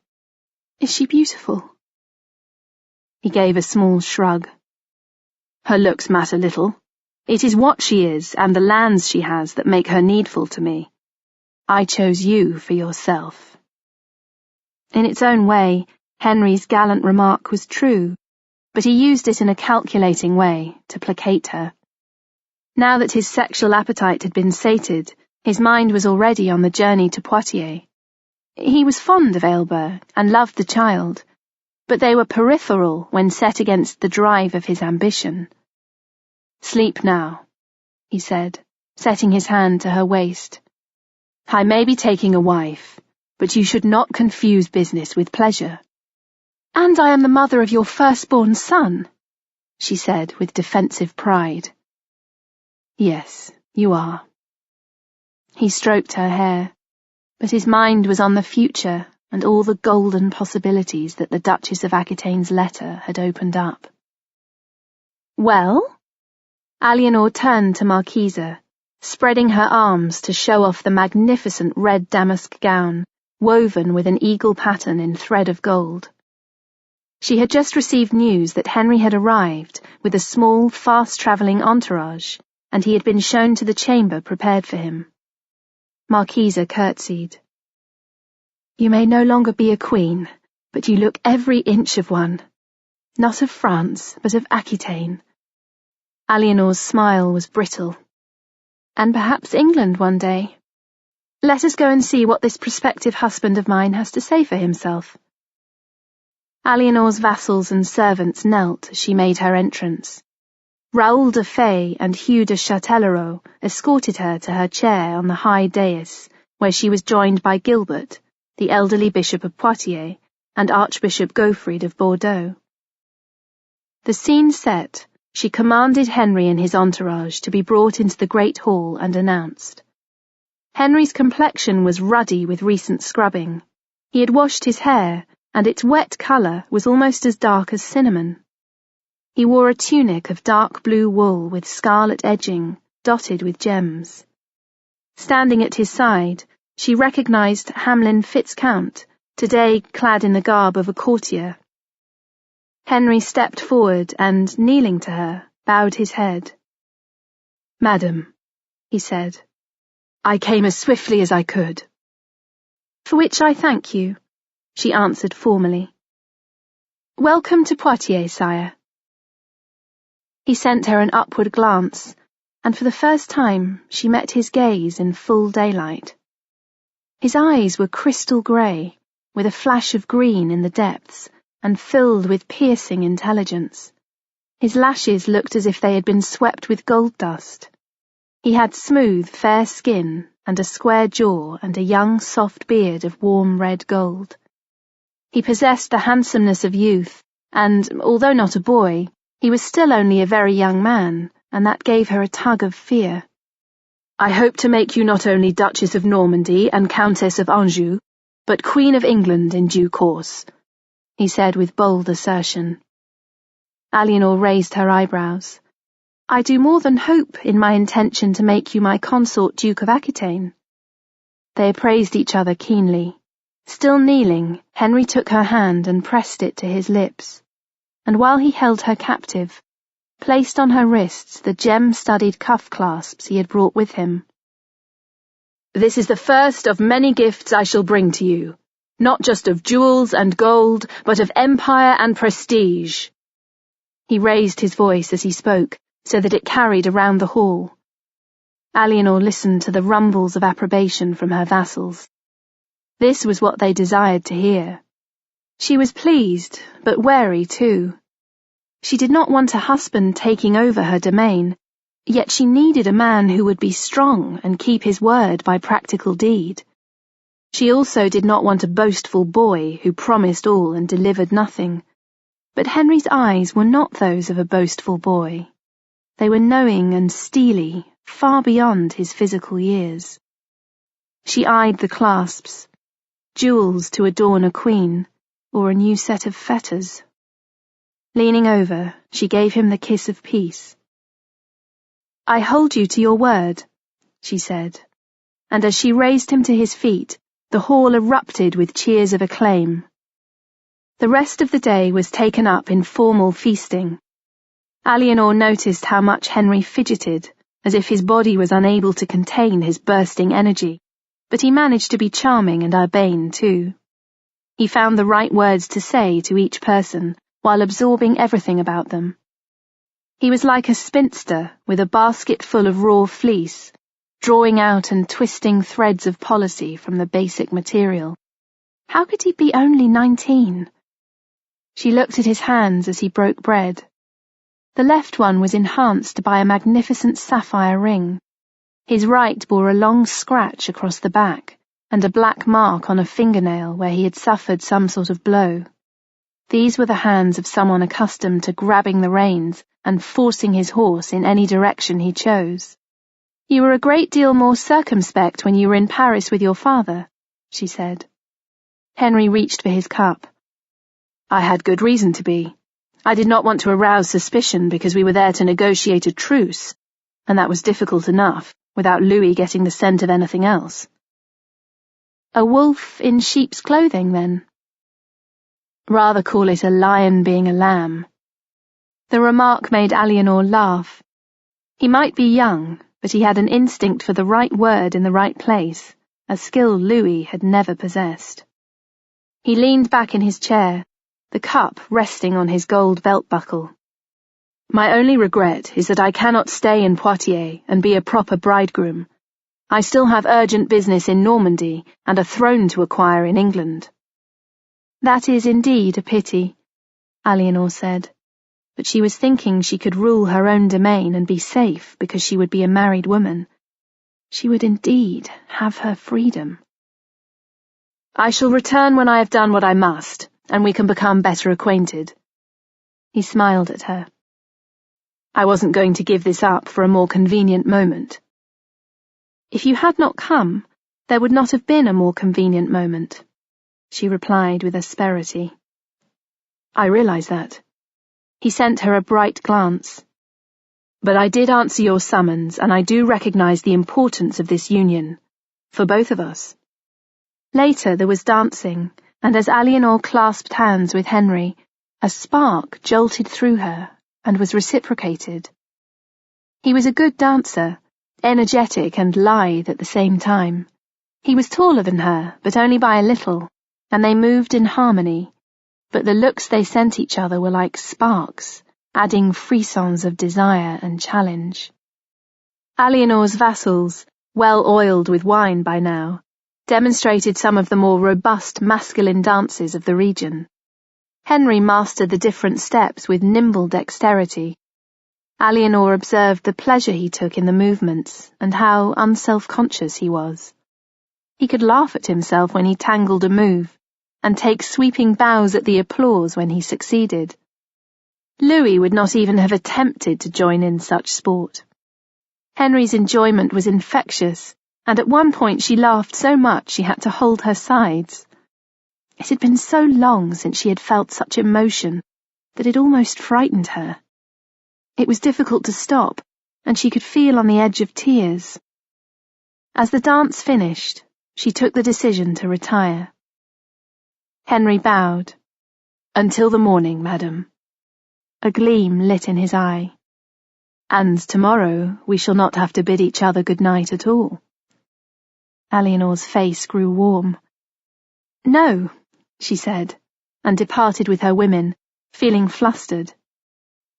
"Is she beautiful?" He gave a small shrug. "Her looks matter little. It is what she is and the lands she has that make her needful to me. I chose you for yourself." In its own way, Henry's gallant remark was true, but he used it in a calculating way to placate her. Now that his sexual appetite had been sated, his mind was already on the journey to Poitiers. He was fond of Ailbert and loved the child, but they were peripheral when set against the drive of his ambition. "Sleep now," he said, setting his hand to her waist. "I may be taking a wife, but you should not confuse business with pleasure." "And I am the mother of your firstborn son," she said with defensive pride. "Yes, you are." He stroked her hair, but his mind was on the future and all the golden possibilities that the Duchess of Aquitaine's letter had opened up. "Well?" Eleanor turned to Marquisa, spreading her arms to show off the magnificent red damask gown, woven with an eagle pattern in thread of gold. She had just received news that Henry had arrived with a small, fast-travelling entourage, and he had been shown to the chamber prepared for him. Marquisa curtsied. "You may no longer be a queen, but you look every inch of one. Not of France, but of Aquitaine." Eleanor's smile was brittle. "And perhaps England one day. Let us go and see what this prospective husband of mine has to say for himself." Eleanor's vassals and servants knelt as she made her entrance. Raoul de Fay and Hugh de Châtellerault escorted her to her chair on the high dais, where she was joined by Gilbert, the elderly Bishop of Poitiers, and Archbishop Gaufrid of Bordeaux. The scene set, she commanded Henry and his entourage to be brought into the great hall and announced. Henry's complexion was ruddy with recent scrubbing. He had washed his hair, and its wet colour was almost as dark as cinnamon. He wore a tunic of dark blue wool with scarlet edging, dotted with gems. Standing at his side, she recognized Hamlin Fitzcount, today clad in the garb of a courtier. Henry stepped forward and, kneeling to her, bowed his head. "Madam," he said, "I came as swiftly as I could." "For which I thank you," she answered formally. "Welcome to Poitiers, sire." He sent her an upward glance, and for the first time she met his gaze in full daylight. His eyes were crystal grey, with a flash of green in the depths, and filled with piercing intelligence. His lashes looked as if they had been swept with gold dust. He had smooth, fair skin, and a square jaw, and a young, soft beard of warm red gold. He possessed the handsomeness of youth, and, although not a boy, he was still only a very young man, and that gave her a tug of fear. "I hope to make you not only Duchess of Normandy and Countess of Anjou, but Queen of England in due course," he said with bold assertion. Eleanor raised her eyebrows. "I do more than hope in my intention to make you my consort Duke of Aquitaine." They appraised each other keenly. Still kneeling, Henry took her hand and pressed it to his lips, and while he held her captive, placed on her wrists the gem-studded cuff clasps he had brought with him. "This is the first of many gifts I shall bring to you, not just of jewels and gold, but of empire and prestige." He raised his voice as he spoke, so that it carried around the hall. Eleanor listened to the rumbles of approbation from her vassals. This was what they desired to hear. She was pleased, but wary too. She did not want a husband taking over her domain, yet she needed a man who would be strong and keep his word by practical deed. She also did not want a boastful boy who promised all and delivered nothing. But Henry's eyes were not those of a boastful boy. They were knowing and steely, far beyond his physical years. She eyed the clasps, jewels to adorn a queen, or a new set of fetters. Leaning over, she gave him the kiss of peace. "I hold you to your word," she said, and as she raised him to his feet, the hall erupted with cheers of acclaim. The rest of the day was taken up in formal feasting. Eleanor noticed how much Henry fidgeted, as if his body was unable to contain his bursting energy, but he managed to be charming and urbane too. He found the right words to say to each person, while absorbing everything about them. He was like a spinster with a basket full of raw fleece, drawing out and twisting threads of policy from the basic material. How could he be only 19? She looked at his hands as he broke bread. The left one was enhanced by a magnificent sapphire ring. His right bore a long scratch across the back, and a black mark on a fingernail where he had suffered some sort of blow. These were the hands of someone accustomed to grabbing the reins and forcing his horse in any direction he chose. "You were a great deal more circumspect when you were in Paris with your father," she said. Henry reached for his cup. "I had good reason to be. I did not want to arouse suspicion because we were there to negotiate a truce, and that was difficult enough, without Louis getting the scent of anything else." "A wolf in sheep's clothing, then?" "Rather call it a lion being a lamb." The remark made Eleanor laugh. He might be young, but he had an instinct for the right word in the right place, a skill Louis had never possessed. He leaned back in his chair, the cup resting on his gold belt buckle. "My only regret is that I cannot stay in Poitiers and be a proper bridegroom. I still have urgent business in Normandy and a throne to acquire in England." "That is indeed a pity," Eleanor said, but she was thinking she could rule her own domain and be safe because she would be a married woman. She would indeed have her freedom. "I shall return when I have done what I must, and we can become better acquainted." He smiled at her. "I wasn't going to give this up for a more convenient moment." "If you had not come, there would not have been a more convenient moment," she replied with asperity. "I realize that." He sent her a bright glance. "But I did answer your summons, and I do recognize the importance of this union, for both of us." Later there was dancing, and as Eleanor clasped hands with Henry, a spark jolted through her and was reciprocated. He was a good dancer, energetic and lithe at the same time. He was taller than her, but only by a little, and they moved in harmony, but the looks they sent each other were like sparks, adding frissons of desire and challenge. Eleanor's vassals, well oiled with wine by now, demonstrated some of the more robust masculine dances of the region. Henry mastered the different steps with nimble dexterity. Eleanor observed the pleasure he took in the movements and how unself-conscious he was. He could laugh at himself when he tangled a move, and take sweeping bows at the applause when he succeeded. Louis would not even have attempted to join in such sport. Henry's enjoyment was infectious, and at one point she laughed so much she had to hold her sides. It had been so long since she had felt such emotion that it almost frightened her. It was difficult to stop, and she could feel on the edge of tears. As the dance finished, she took the decision to retire. Henry bowed. "Until the morning, madam." A gleam lit in his eye. "And tomorrow we shall not have to bid each other good night at all." Eleanor's face grew warm. "No," she said, and departed with her women, feeling flustered.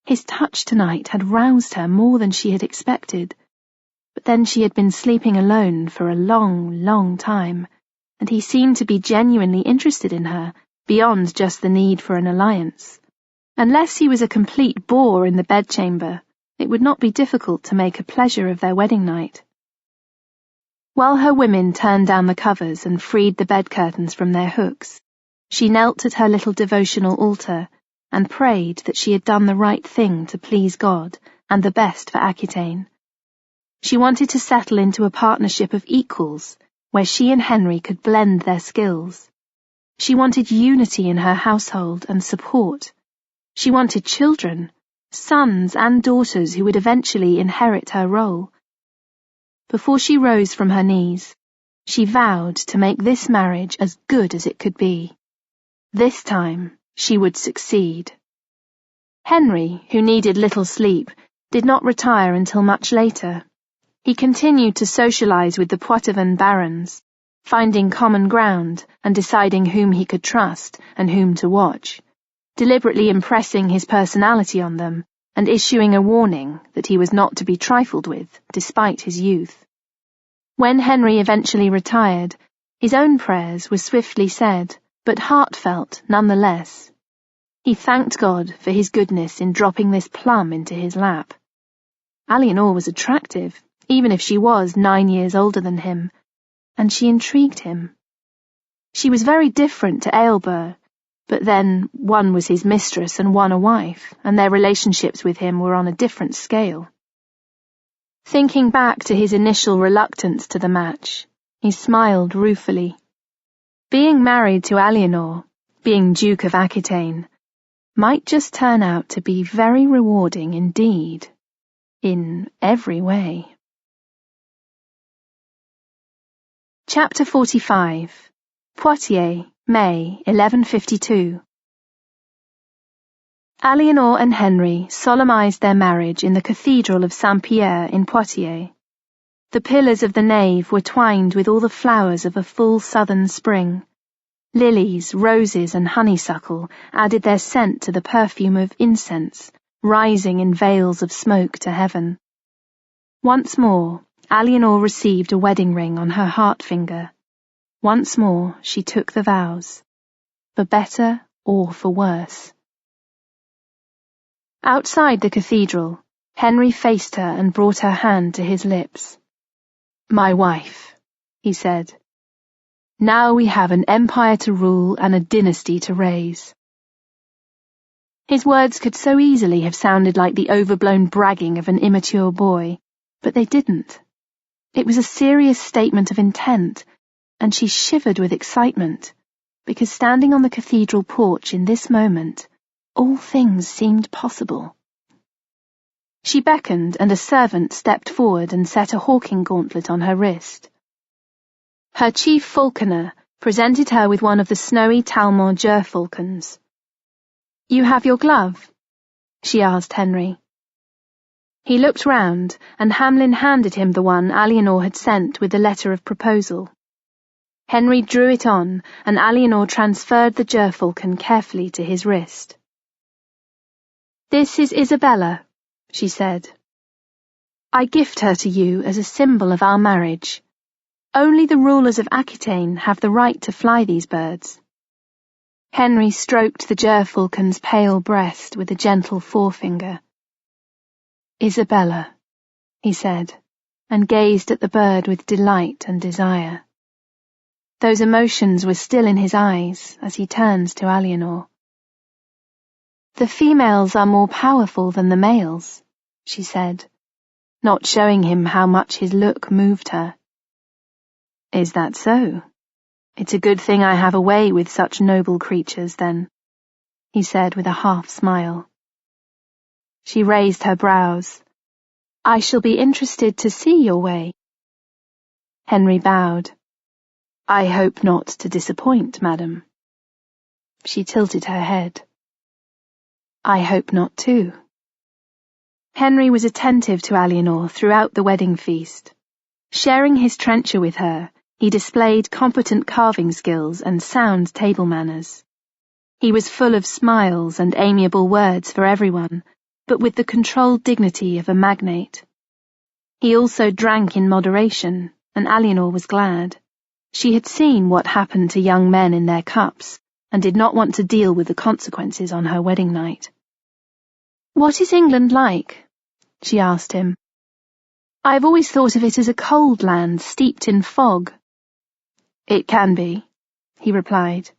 His touch tonight had roused her more than she had expected, but then she had been sleeping alone for a long, long time, and he seemed to be genuinely interested in her, beyond just the need for an alliance. Unless he was a complete bore in the bedchamber, it would not be difficult to make a pleasure of their wedding night. While her women turned down the covers and freed the bed curtains from their hooks, she knelt at her little devotional altar and prayed that she had done the right thing to please God and the best for Aquitaine. She wanted to settle into a partnership of equals, where she and Henry could blend their skills. She wanted unity in her household and support. She wanted children, sons and daughters who would eventually inherit her role. Before she rose from her knees, she vowed to make this marriage as good as it could be. This time, she would succeed. Henry, who needed little sleep, did not retire until much later. He continued to socialize with the Poitevin barons, finding common ground and deciding whom he could trust and whom to watch, deliberately impressing his personality on them and issuing a warning that he was not to be trifled with, despite his youth. When Henry eventually retired, his own prayers were swiftly said, but heartfelt nonetheless. He thanked God for his goodness in dropping this plum into his lap. Eleanor was attractive, even if she was 9 years older than him, and she intrigued him. She was very different to Ailbert, but then one was his mistress and one a wife, and their relationships with him were on a different scale. Thinking back to his initial reluctance to the match, he smiled ruefully. Being married to Eleanor, being Duke of Aquitaine, might just turn out to be very rewarding indeed, in every way. Chapter 45. Poitiers, May 1152. Eleanor and Henry solemnized their marriage in the Cathedral of Saint-Pierre in Poitiers. The pillars of the nave were twined with all the flowers of a full southern spring. Lilies, roses, and honeysuckle added their scent to the perfume of incense, rising in veils of smoke to heaven. Once more, Eleanor received a wedding ring on her heart finger. Once more she took the vows, for better or for worse. Outside the cathedral, Henry faced her and brought her hand to his lips. "My wife," he said. "Now we have an empire to rule and a dynasty to raise." His words could so easily have sounded like the overblown bragging of an immature boy, but they didn't. It was a serious statement of intent, and she shivered with excitement, because standing on the cathedral porch in this moment, All things seemed possible. She beckoned, and a servant stepped forward and set a hawking gauntlet on her wrist. Her chief falconer presented her with one of the snowy Talmor gerfalcons. "You have your glove?" she asked Henry. He looked round, and Hamlin handed him the one Eleanor had sent with the letter of proposal. Henry drew it on, and Eleanor transferred the gerfalcon carefully to his wrist. "This is Isabella," she said. "I gift her to you as a symbol of our marriage. Only the rulers of Aquitaine have the right to fly these birds." Henry stroked the gerfalcon's pale breast with a gentle forefinger. "Isabella," he said, and gazed at the bird with delight and desire. Those emotions were still in his eyes as he turned to Eleanor. "The females are more powerful than the males," she said, not showing him how much his look moved her. "Is that so? It's a good thing I have a way with such noble creatures, then," he said with a half-smile. She raised her brows. "I shall be interested to see your way." Henry bowed. "I hope not to disappoint, madam." She tilted her head. "I hope not too." Henry was attentive to Eleanor throughout the wedding feast. Sharing his trencher with her, he displayed competent carving skills and sound table manners. He was full of smiles and amiable words for everyone, but with the controlled dignity of a magnate. He also drank in moderation, and Eleanor was glad. She had seen what happened to young men in their cups, and did not want to deal with the consequences on her wedding night. "What is England like?" she asked him. "I've always thought of it as a cold land steeped in fog." "It can be," he replied.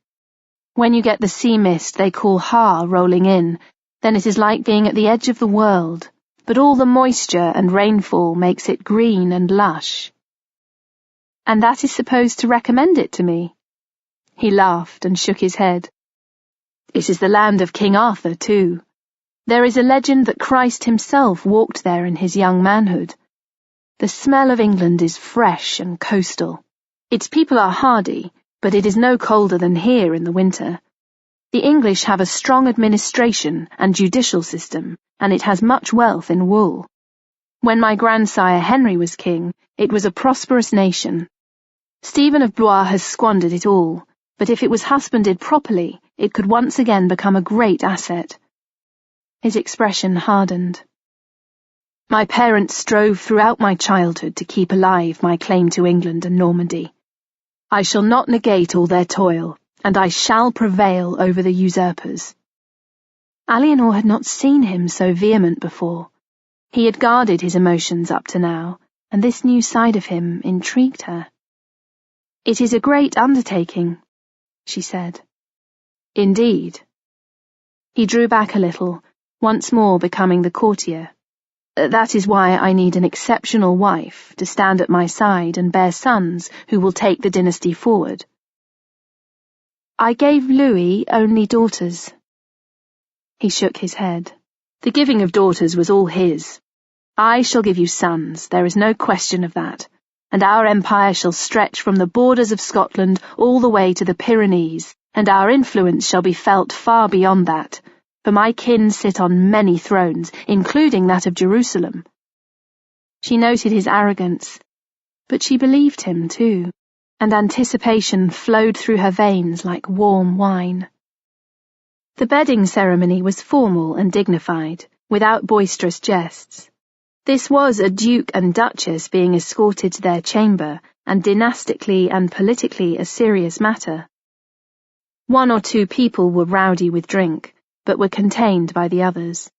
"When you get the sea mist they call har rolling in, then it is like being at the edge of the world, but all the moisture and rainfall makes it green and lush." "And that is supposed to recommend it to me?" He laughed and shook his head. "It is the land of King Arthur, too. There is a legend that Christ himself walked there in his young manhood. The smell of England is fresh and coastal. Its people are hardy, but it is no colder than here in the winter. The English have a strong administration and judicial system, and it has much wealth in wool. When my grandsire Henry was king, it was a prosperous nation. Stephen of Blois has squandered it all, but if it was husbanded properly, it could once again become a great asset." His expression hardened. "My parents strove throughout my childhood to keep alive my claim to England and Normandy. I shall not negate all their toil, and I shall prevail over the usurpers." Eleanor had not seen him so vehement before. He had guarded his emotions up to now, and this new side of him intrigued her. "It is a great undertaking," she said. "Indeed." He drew back a little, once more becoming the courtier. "That is why I need an exceptional wife to stand at my side and bear sons who will take the dynasty forward." "I gave Louis only daughters." He shook his head. "The giving of daughters was all his. I shall give you sons, there is no question of that, and our empire shall stretch from the borders of Scotland all the way to the Pyrenees, and our influence shall be felt far beyond that, for my kin sit on many thrones, including that of Jerusalem." She noted his arrogance, but she believed him too, and anticipation flowed through her veins like warm wine. The bedding ceremony was formal and dignified, without boisterous jests. This was a duke and duchess being escorted to their chamber, and dynastically and politically a serious matter. One or two people were rowdy with drink, but were contained by the others.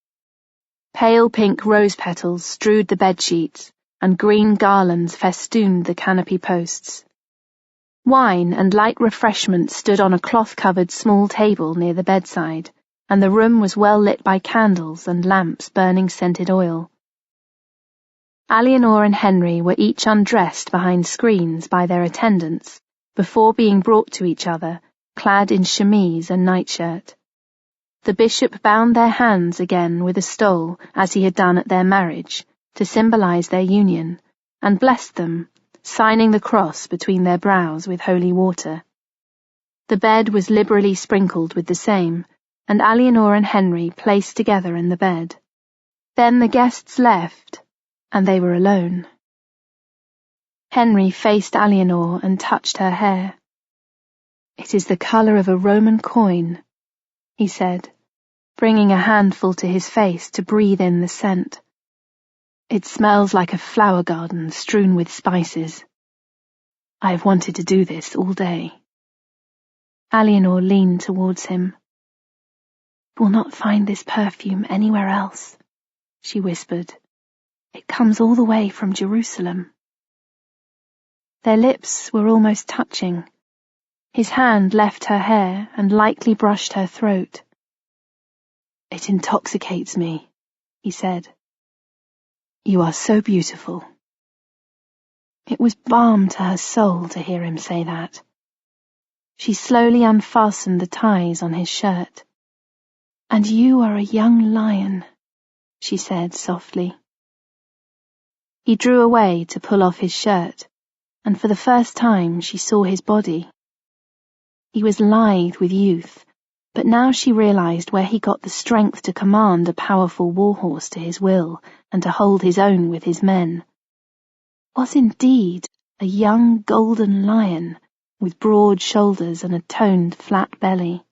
Pale pink rose petals strewed the bedsheets, and green garlands festooned the canopy posts. Wine and light refreshment stood on a cloth-covered small table near the bedside, and the room was well lit by candles and lamps burning scented oil. Eleanor and Henry were each undressed behind screens by their attendants, before being brought to each other, clad in chemise and nightshirt. The bishop bound their hands again with a stole, as he had done at their marriage, to symbolize their union, and blessed them, signing the cross between their brows with holy water. The bed was liberally sprinkled with the same, and Eleanor and Henry placed together in the bed. Then the guests left, and they were alone. Henry faced Eleanor and touched her hair. "It is the colour of a Roman coin," he said, bringing a handful to his face to breathe in the scent. "It smells like a flower garden strewn with spices. I have wanted to do this all day." Eleanor leaned towards him. "You will not find this perfume anywhere else," she whispered. "It comes all the way from Jerusalem." Their lips were almost touching. His hand left her hair and lightly brushed her throat. "It intoxicates me," he said. "You are so beautiful." It was balm to her soul to hear him say that. She slowly unfastened the ties on his shirt. "And you are a young lion," she said softly. He drew away to pull off his shirt, and for the first time she saw his body. He was lithe with youth, but now she realized where he got the strength to command a powerful warhorse to his will and to hold his own with his men. Was indeed a young golden lion with broad shoulders and a toned flat belly.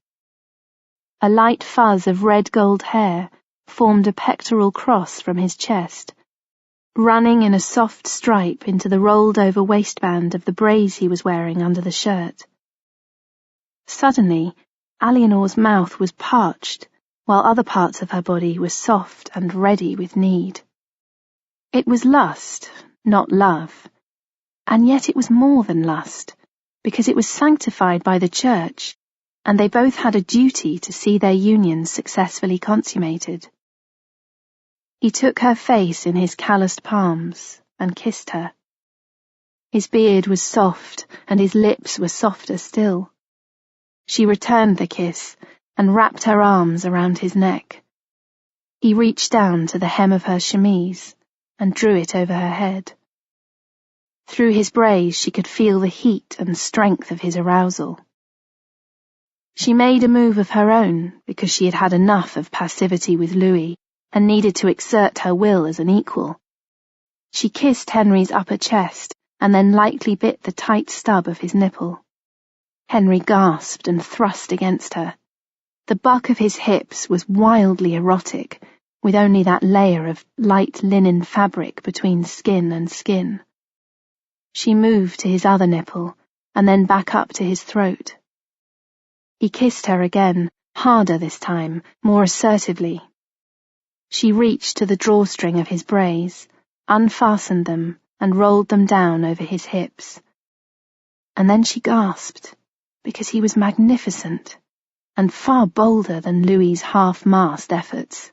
A light fuzz of red-gold hair formed a pectoral cross from his chest, running in a soft stripe into the rolled-over waistband of the brace he was wearing under the shirt. Suddenly, Eleanor's mouth was parched, while other parts of her body were soft and ready with need. It was lust, not love, and yet it was more than lust, because it was sanctified by the church, and they both had a duty to see their union successfully consummated. He took her face in his calloused palms and kissed her. His beard was soft, and his lips were softer still. She returned the kiss and wrapped her arms around his neck. He reached down to the hem of her chemise and drew it over her head. Through his brace she could feel the heat and strength of his arousal. She made a move of her own because she had had enough of passivity with Louis and needed to exert her will as an equal. She kissed Henry's upper chest and then lightly bit the tight stub of his nipple. Henry gasped and thrust against her. The buck of his hips was wildly erotic, with only that layer of light linen fabric between skin and skin. She moved to his other nipple, and then back up to his throat. He kissed her again, harder this time, more assertively. She reached to the drawstring of his brace, unfastened them, and rolled them down over his hips. And then she gasped, because he was magnificent, and far bolder than Louis's half-mast efforts.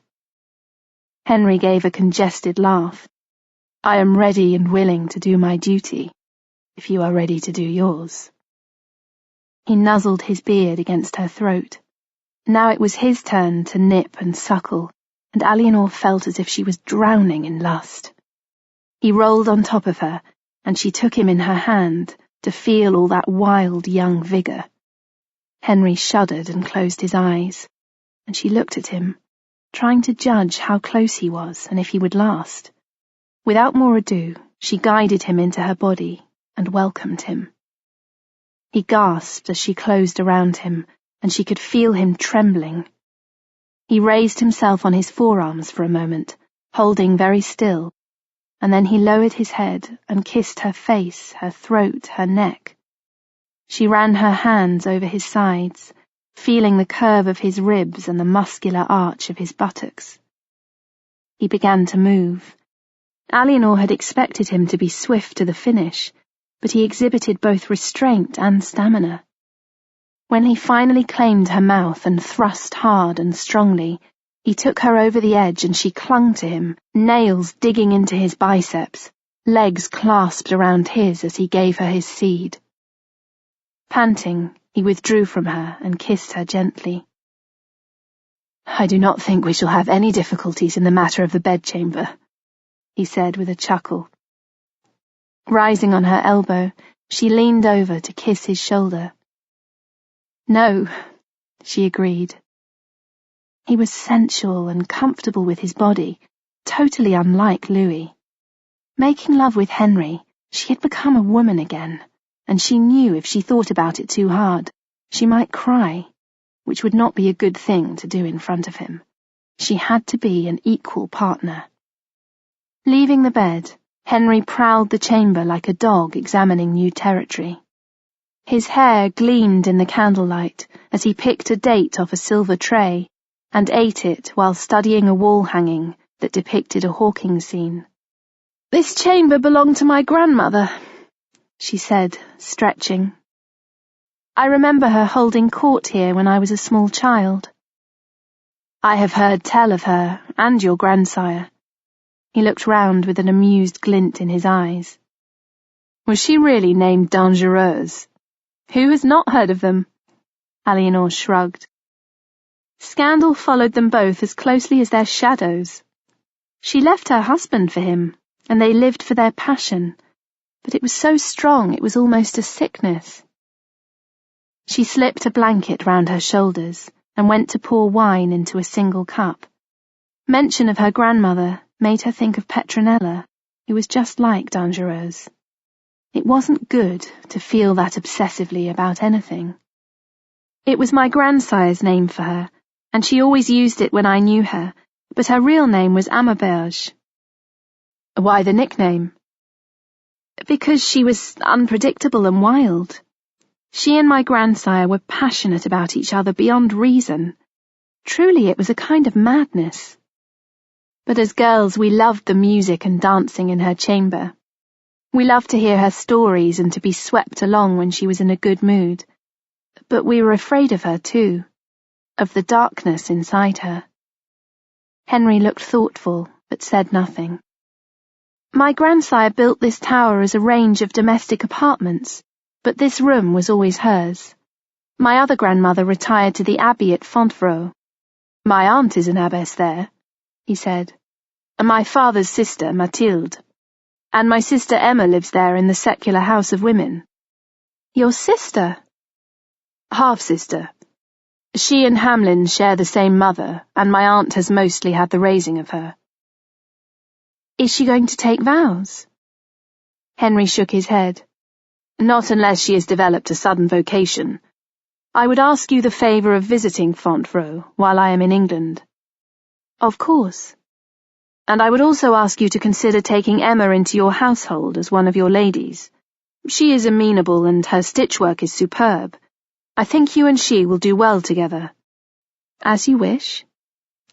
Henry gave a congested laugh. "I am ready and willing to do my duty, if you are ready to do yours." He nuzzled his beard against her throat. Now it was his turn to nip and suckle, and Eleanor felt as if she was drowning in lust. He rolled on top of her, and she took him in her hand to feel all that wild young vigour. Henry shuddered and closed his eyes, and she looked at him, trying to judge how close he was and if he would last. Without more ado, she guided him into her body and welcomed him. He gasped as she closed around him, and she could feel him trembling. He raised himself on his forearms for a moment, holding very still, and then he lowered his head and kissed her face, her throat, her neck. She ran her hands over his sides, feeling the curve of his ribs and the muscular arch of his buttocks. He began to move. Eleanor had expected him to be swift to the finish, but he exhibited both restraint and stamina. When he finally claimed her mouth and thrust hard and strongly, he took her over the edge and she clung to him, nails digging into his biceps, legs clasped around his as he gave her his seed. Panting, he withdrew from her and kissed her gently. "I do not think we shall have any difficulties in the matter of the bedchamber," he said with a chuckle. Rising on her elbow, she leaned over to kiss his shoulder. "No," she agreed. He was sensual and comfortable with his body, totally unlike Louis. Making love with Henry, she had become a woman again, and she knew if she thought about it too hard, she might cry, which would not be a good thing to do in front of him. She had to be an equal partner. Leaving the bed, Henry prowled the chamber like a dog examining new territory. His hair gleamed in the candlelight as he picked a date off a silver tray and ate it while studying a wall hanging that depicted a hawking scene. "This chamber belonged to my grandmother," she said, stretching. "I remember her holding court here when I was a small child." "I have heard tell of her and your grandsire." He looked round with an amused glint in his eyes. "Was she really named Dangereuse? Who has not heard of them?" Eleanor shrugged. "Scandal followed them both as closely as their shadows. She left her husband for him, and they lived for their passion, but it was so strong it was almost a sickness." She slipped a blanket round her shoulders and went to pour wine into a single cup. Mention of her grandmother made her think of Petronella, who was just like Dangereuse. It wasn't good to feel that obsessively about anything. "It was my grandsire's name for her, and she always used it when I knew her, but her real name was Amberberge." "Why the nickname?" "Because she was unpredictable and wild. She and my grandsire were passionate about each other beyond reason. Truly, it was a kind of madness. But as girls, we loved the music and dancing in her chamber. We loved to hear her stories and to be swept along when she was in a good mood. But we were afraid of her, too, of the darkness inside her." Henry looked thoughtful, but said nothing. "My grandsire built this tower as a range of domestic apartments, but this room was always hers. My other grandmother retired to the abbey at Fontevraud. My aunt is an abbess there," he said. "My father's sister, Mathilde. And my sister Emma lives there in the secular house of women." "Your sister?" "Half-sister. She and Hamlin share the same mother, and my aunt has mostly had the raising of her." "Is she going to take vows?" Henry shook his head. "Not unless she has developed a sudden vocation. I would ask you the favour of visiting Fontevraud while I am in England." "Of course." "And I would also ask you to consider taking Emma into your household as one of your ladies. She is amenable and her stitchwork is superb. I think you and she will do well together." "As you wish,"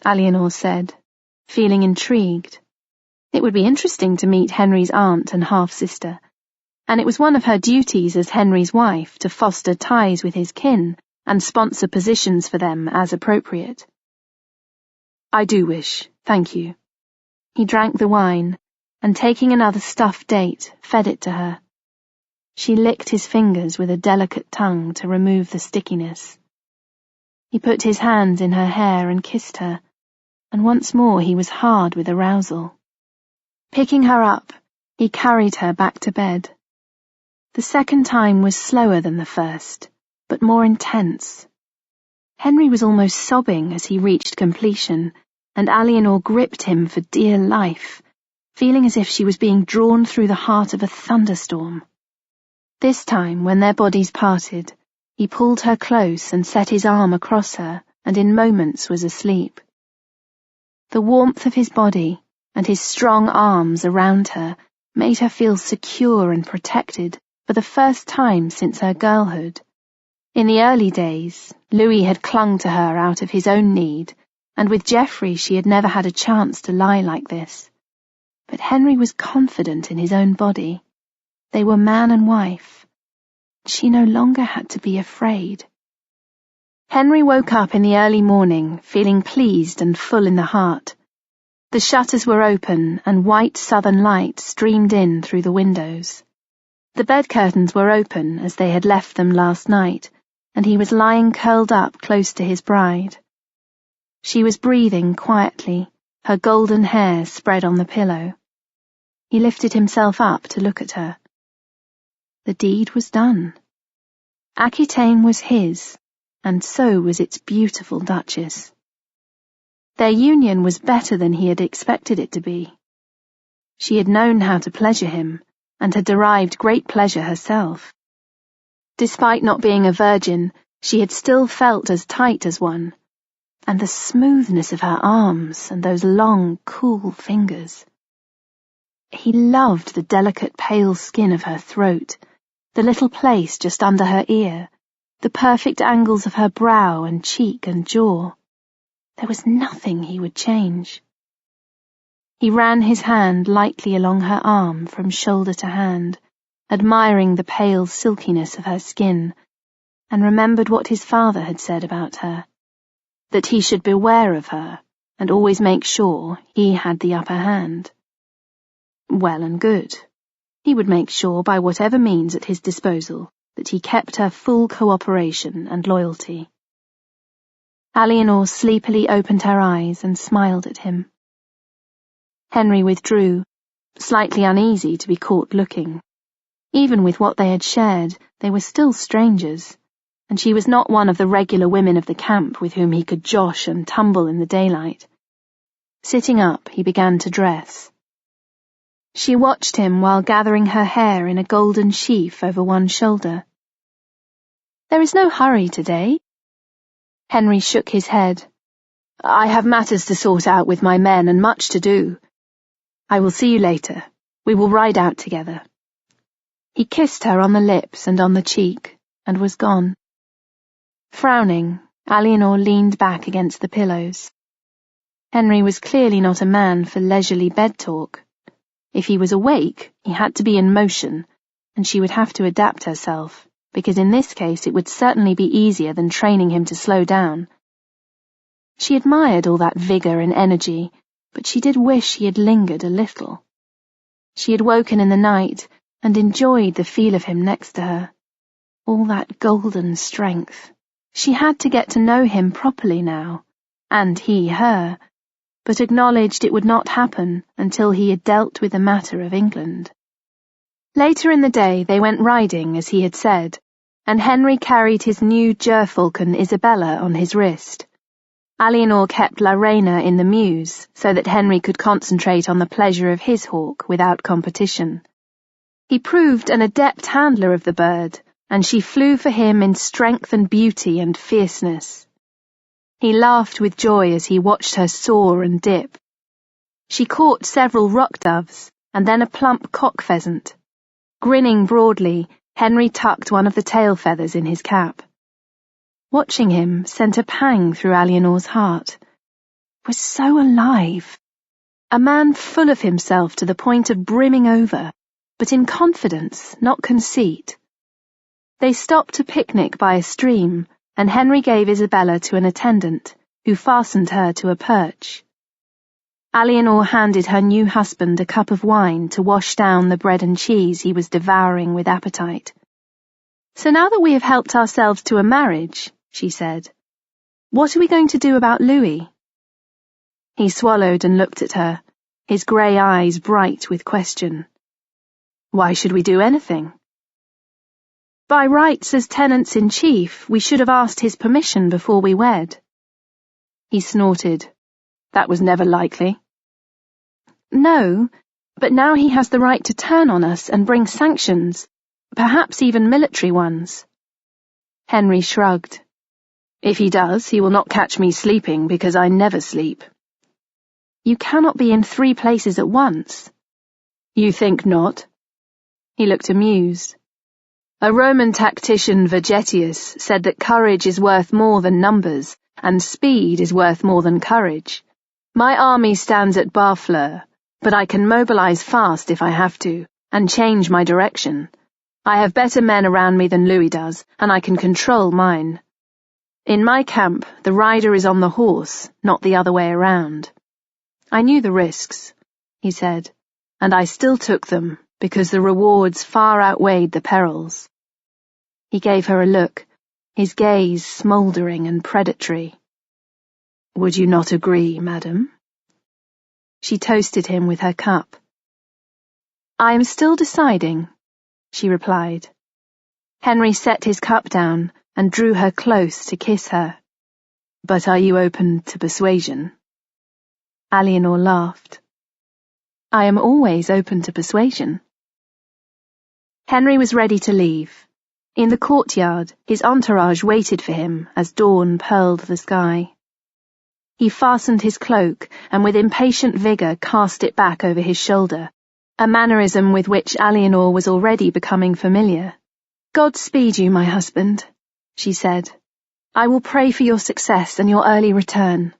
Eleanor said, feeling intrigued. It would be interesting to meet Henry's aunt and half-sister, and it was one of her duties as Henry's wife to foster ties with his kin and sponsor positions for them as appropriate. "I do wish, thank you." He drank the wine, and taking another stuffed date, fed it to her. She licked his fingers with a delicate tongue to remove the stickiness. He put his hands in her hair and kissed her, and once more he was hard with arousal. Picking her up, he carried her back to bed. The second time was slower than the first, but more intense. Henry was almost sobbing as he reached completion, and Eleanor gripped him for dear life, feeling as if she was being drawn through the heart of a thunderstorm. This time, when their bodies parted, he pulled her close and set his arm across her, and in moments was asleep. The warmth of his body and his strong arms around her made her feel secure and protected for the first time since her girlhood. In the early days, Louis had clung to her out of his own need, and with Geoffrey she had never had a chance to lie like this. But Henry was confident in his own body. They were man and wife. She no longer had to be afraid. Henry woke up in the early morning, feeling pleased and full in the heart. The shutters were open, and white southern light streamed in through the windows. The bed curtains were open, as they had left them last night, and he was lying curled up close to his bride. She was breathing quietly, her golden hair spread on the pillow. He lifted himself up to look at her. The deed was done. Aquitaine was his, and so was its beautiful duchess. Their union was better than he had expected it to be. She had known how to pleasure him, and had derived great pleasure herself. Despite not being a virgin, she had still felt as tight as one, and the smoothness of her arms and those long, cool fingers. He loved the delicate pale skin of her throat, the little place just under her ear, the perfect angles of her brow and cheek and jaw. There was nothing he would change. He ran his hand lightly along her arm from shoulder to hand, admiring the pale silkiness of her skin, and remembered what his father had said about her, that he should beware of her and always make sure he had the upper hand. Well and good. He would make sure by whatever means at his disposal that he kept her full cooperation and loyalty. Eleanor sleepily opened her eyes and smiled at him. Henry withdrew, slightly uneasy to be caught looking. Even with what they had shared, they were still strangers, and she was not one of the regular women of the camp with whom he could josh and tumble in the daylight. Sitting up, he began to dress. She watched him while gathering her hair in a golden sheaf over one shoulder. "There is no hurry today." Henry shook his head. "I have matters to sort out with my men and much to do. I will see you later. We will ride out together." He kissed her on the lips and on the cheek, and was gone. Frowning, Eleanor leaned back against the pillows. Henry was clearly not a man for leisurely bed talk. If he was awake, he had to be in motion, and she would have to adapt herself, because in this case it would certainly be easier than training him to slow down. She admired all that vigour and energy, but she did wish he had lingered a little. She had woken in the night and enjoyed the feel of him next to her. All that golden strength. She had to get to know him properly now, and he her, but acknowledged it would not happen until he had dealt with the matter of England. Later in the day they went riding, as he had said, and Henry carried his new gerfalcon Isabella on his wrist. Eleanor kept La Reina in the mews, so that Henry could concentrate on the pleasure of his hawk without competition. He proved an adept handler of the bird, and she flew for him in strength and beauty and fierceness. He laughed with joy as he watched her soar and dip. She caught several rock doves, and then a plump cock pheasant. Grinning broadly, Henry tucked one of the tail feathers in his cap. Watching him sent a pang through Eleanor's heart. He was so alive. A man full of himself to the point of brimming over, but in confidence, not conceit. They stopped to picnic by a stream, and Henry gave Isabella to an attendant, who fastened her to a perch. Eleanor handed her new husband a cup of wine to wash down the bread and cheese he was devouring with appetite. "So now that we have helped ourselves to a marriage," she said, "what are we going to do about Louis?" He swallowed and looked at her, his grey eyes bright with question. "Why should we do anything?" "By rights as tenants-in-chief, we should have asked his permission before we wed." He snorted. "That was never likely." "No, but now he has the right to turn on us and bring sanctions, perhaps even military ones." Henry shrugged. "If he does, he will not catch me sleeping, because I never sleep." "You cannot be in 3 places at once." "You think not?" He looked amused. "A Roman tactician, Vegetius, said that courage is worth more than numbers, and speed is worth more than courage. My army stands at Barfleur, but I can mobilize fast if I have to, and change my direction. I have better men around me than Louis does, and I can control mine. In my camp, the rider is on the horse, not the other way around. I knew the risks," he said, "and I still took them, because the rewards far outweighed the perils." He gave her a look, his gaze smouldering and predatory. Would you not agree, madam? She toasted him with her cup. I am still deciding, she replied. Henry set his cup down and drew her close to kiss her. But are you open to persuasion? Eleanor laughed. I am always open to persuasion. Henry was ready to leave. In the courtyard, his entourage waited for him as dawn pearled the sky. He fastened his cloak and with impatient vigour cast it back over his shoulder, a mannerism with which Eleanor was already becoming familiar. God speed you, my husband, she said. I will pray for your success and your early return.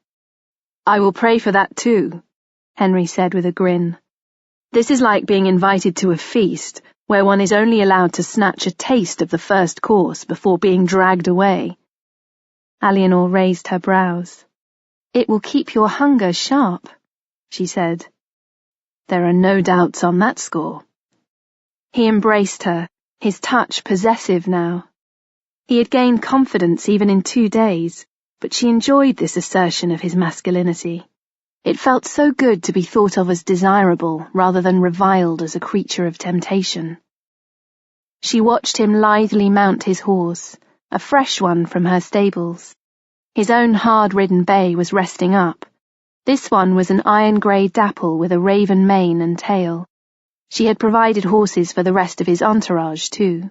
I will pray for that too, Henry said with a grin. This is like being invited to a feast where one is only allowed to snatch a taste of the first course before being dragged away. Eleanor raised her brows. It will keep your hunger sharp, she said. There are no doubts on that score. He embraced her, his touch possessive now. He had gained confidence even in 2 days, but she enjoyed this assertion of his masculinity. It felt so good to be thought of as desirable rather than reviled as a creature of temptation. She watched him lithely mount his horse, a fresh one from her stables. His own hard-ridden bay was resting up. This one was an iron-grey dapple with a raven mane and tail. She had provided horses for the rest of his entourage, too.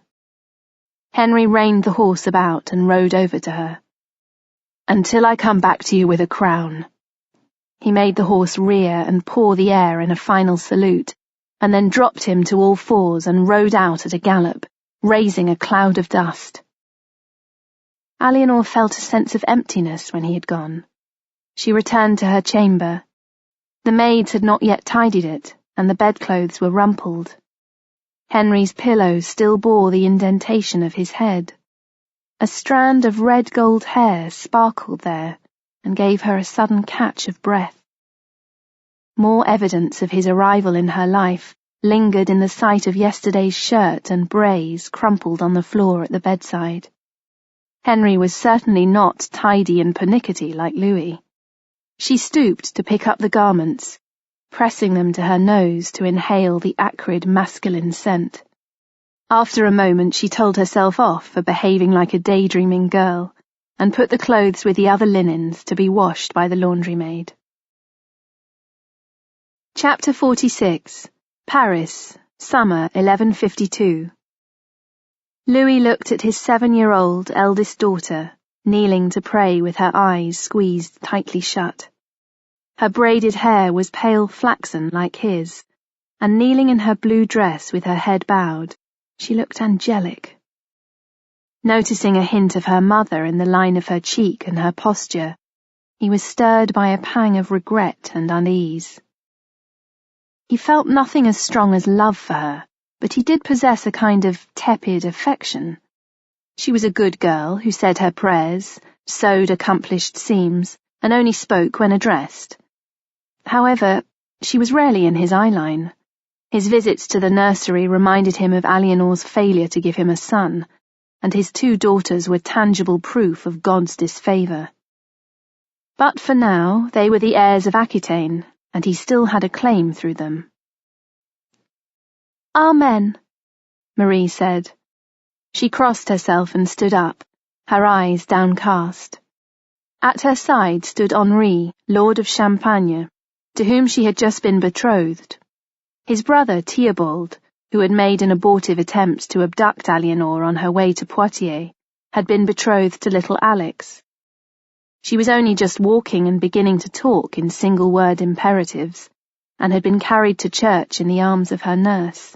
Henry reined the horse about and rode over to her. Until I come back to you with a crown. He made the horse rear and paw the air in a final salute, and then dropped him to all fours and rode out at a gallop, raising a cloud of dust. Eleanor felt a sense of emptiness when he had gone. She returned to her chamber. The maids had not yet tidied it, and the bedclothes were rumpled. Henry's pillow still bore the indentation of his head. A strand of red gold hair sparkled there, and gave her a sudden catch of breath. More evidence of his arrival in her life lingered in the sight of yesterday's shirt and brays crumpled on the floor at the bedside. Henry was certainly not tidy and pernickety like Louis. She stooped to pick up the garments, pressing them to her nose to inhale the acrid masculine scent. After a moment she told herself off for behaving like a daydreaming girl, and put the clothes with the other linens to be washed by the laundry-maid. Chapter 46. Paris, Summer 1152. Louis looked at his 7-year-old eldest daughter, kneeling to pray with her eyes squeezed tightly shut. Her braided hair was pale flaxen like his, and kneeling in her blue dress with her head bowed, she looked angelic. Noticing a hint of her mother in the line of her cheek and her posture, he was stirred by a pang of regret and unease. He felt nothing as strong as love for her, but he did possess a kind of tepid affection. She was a good girl who said her prayers, sewed accomplished seams, and only spoke when addressed. However, she was rarely in his eyeline. His visits to the nursery reminded him of Eleanor's failure to give him a son, and his 2 daughters were tangible proof of God's disfavour. But for now, they were the heirs of Aquitaine, and he still had a claim through them. Amen, Marie said. She crossed herself and stood up, her eyes downcast. At her side stood Henri, Lord of Champagne, to whom she had just been betrothed. His brother Theobald, who had made an abortive attempt to abduct Eleanor on her way to Poitiers, had been betrothed to little Alex. She was only just walking and beginning to talk in single-word imperatives, and had been carried to church in the arms of her nurse.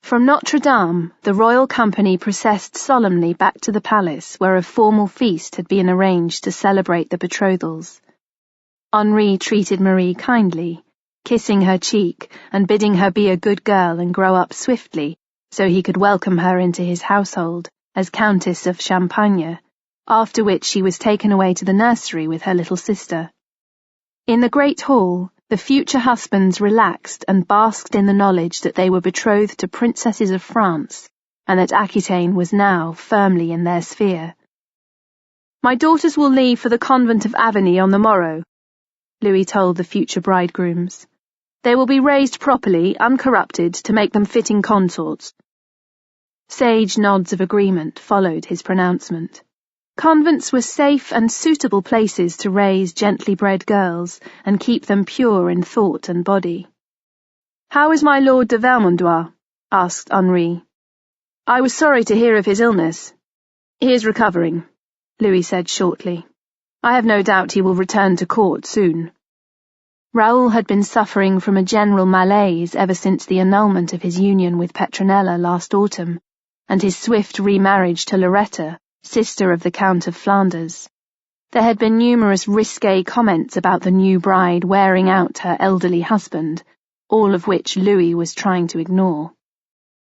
From Notre Dame, the royal company processed solemnly back to the palace where a formal feast had been arranged to celebrate the betrothals. Henri treated Marie kindly, kissing her cheek and bidding her be a good girl and grow up swiftly so he could welcome her into his household as Countess of Champagne, after which she was taken away to the nursery with her little sister. In the great hall, the future husbands relaxed and basked in the knowledge that they were betrothed to princesses of France, and that Aquitaine was now firmly in their sphere. My daughters will leave for the convent of Avigny on the morrow, Louis told the future bridegrooms. They will be raised properly, uncorrupted, to make them fitting consorts. Sage nods of agreement followed his pronouncement. Convents were safe and suitable places to raise gently bred girls and keep them pure in thought and body. "How is my Lord de Vermandois?" asked Henri. "I was sorry to hear of his illness." "He is recovering," Louis said shortly. "I have no doubt he will return to court soon." Raoul had been suffering from a general malaise ever since the annulment of his union with Petronella last autumn, and his swift remarriage to Loretta, sister of the Count of Flanders. There had been numerous risque comments about the new bride wearing out her elderly husband, all of which Louis was trying to ignore.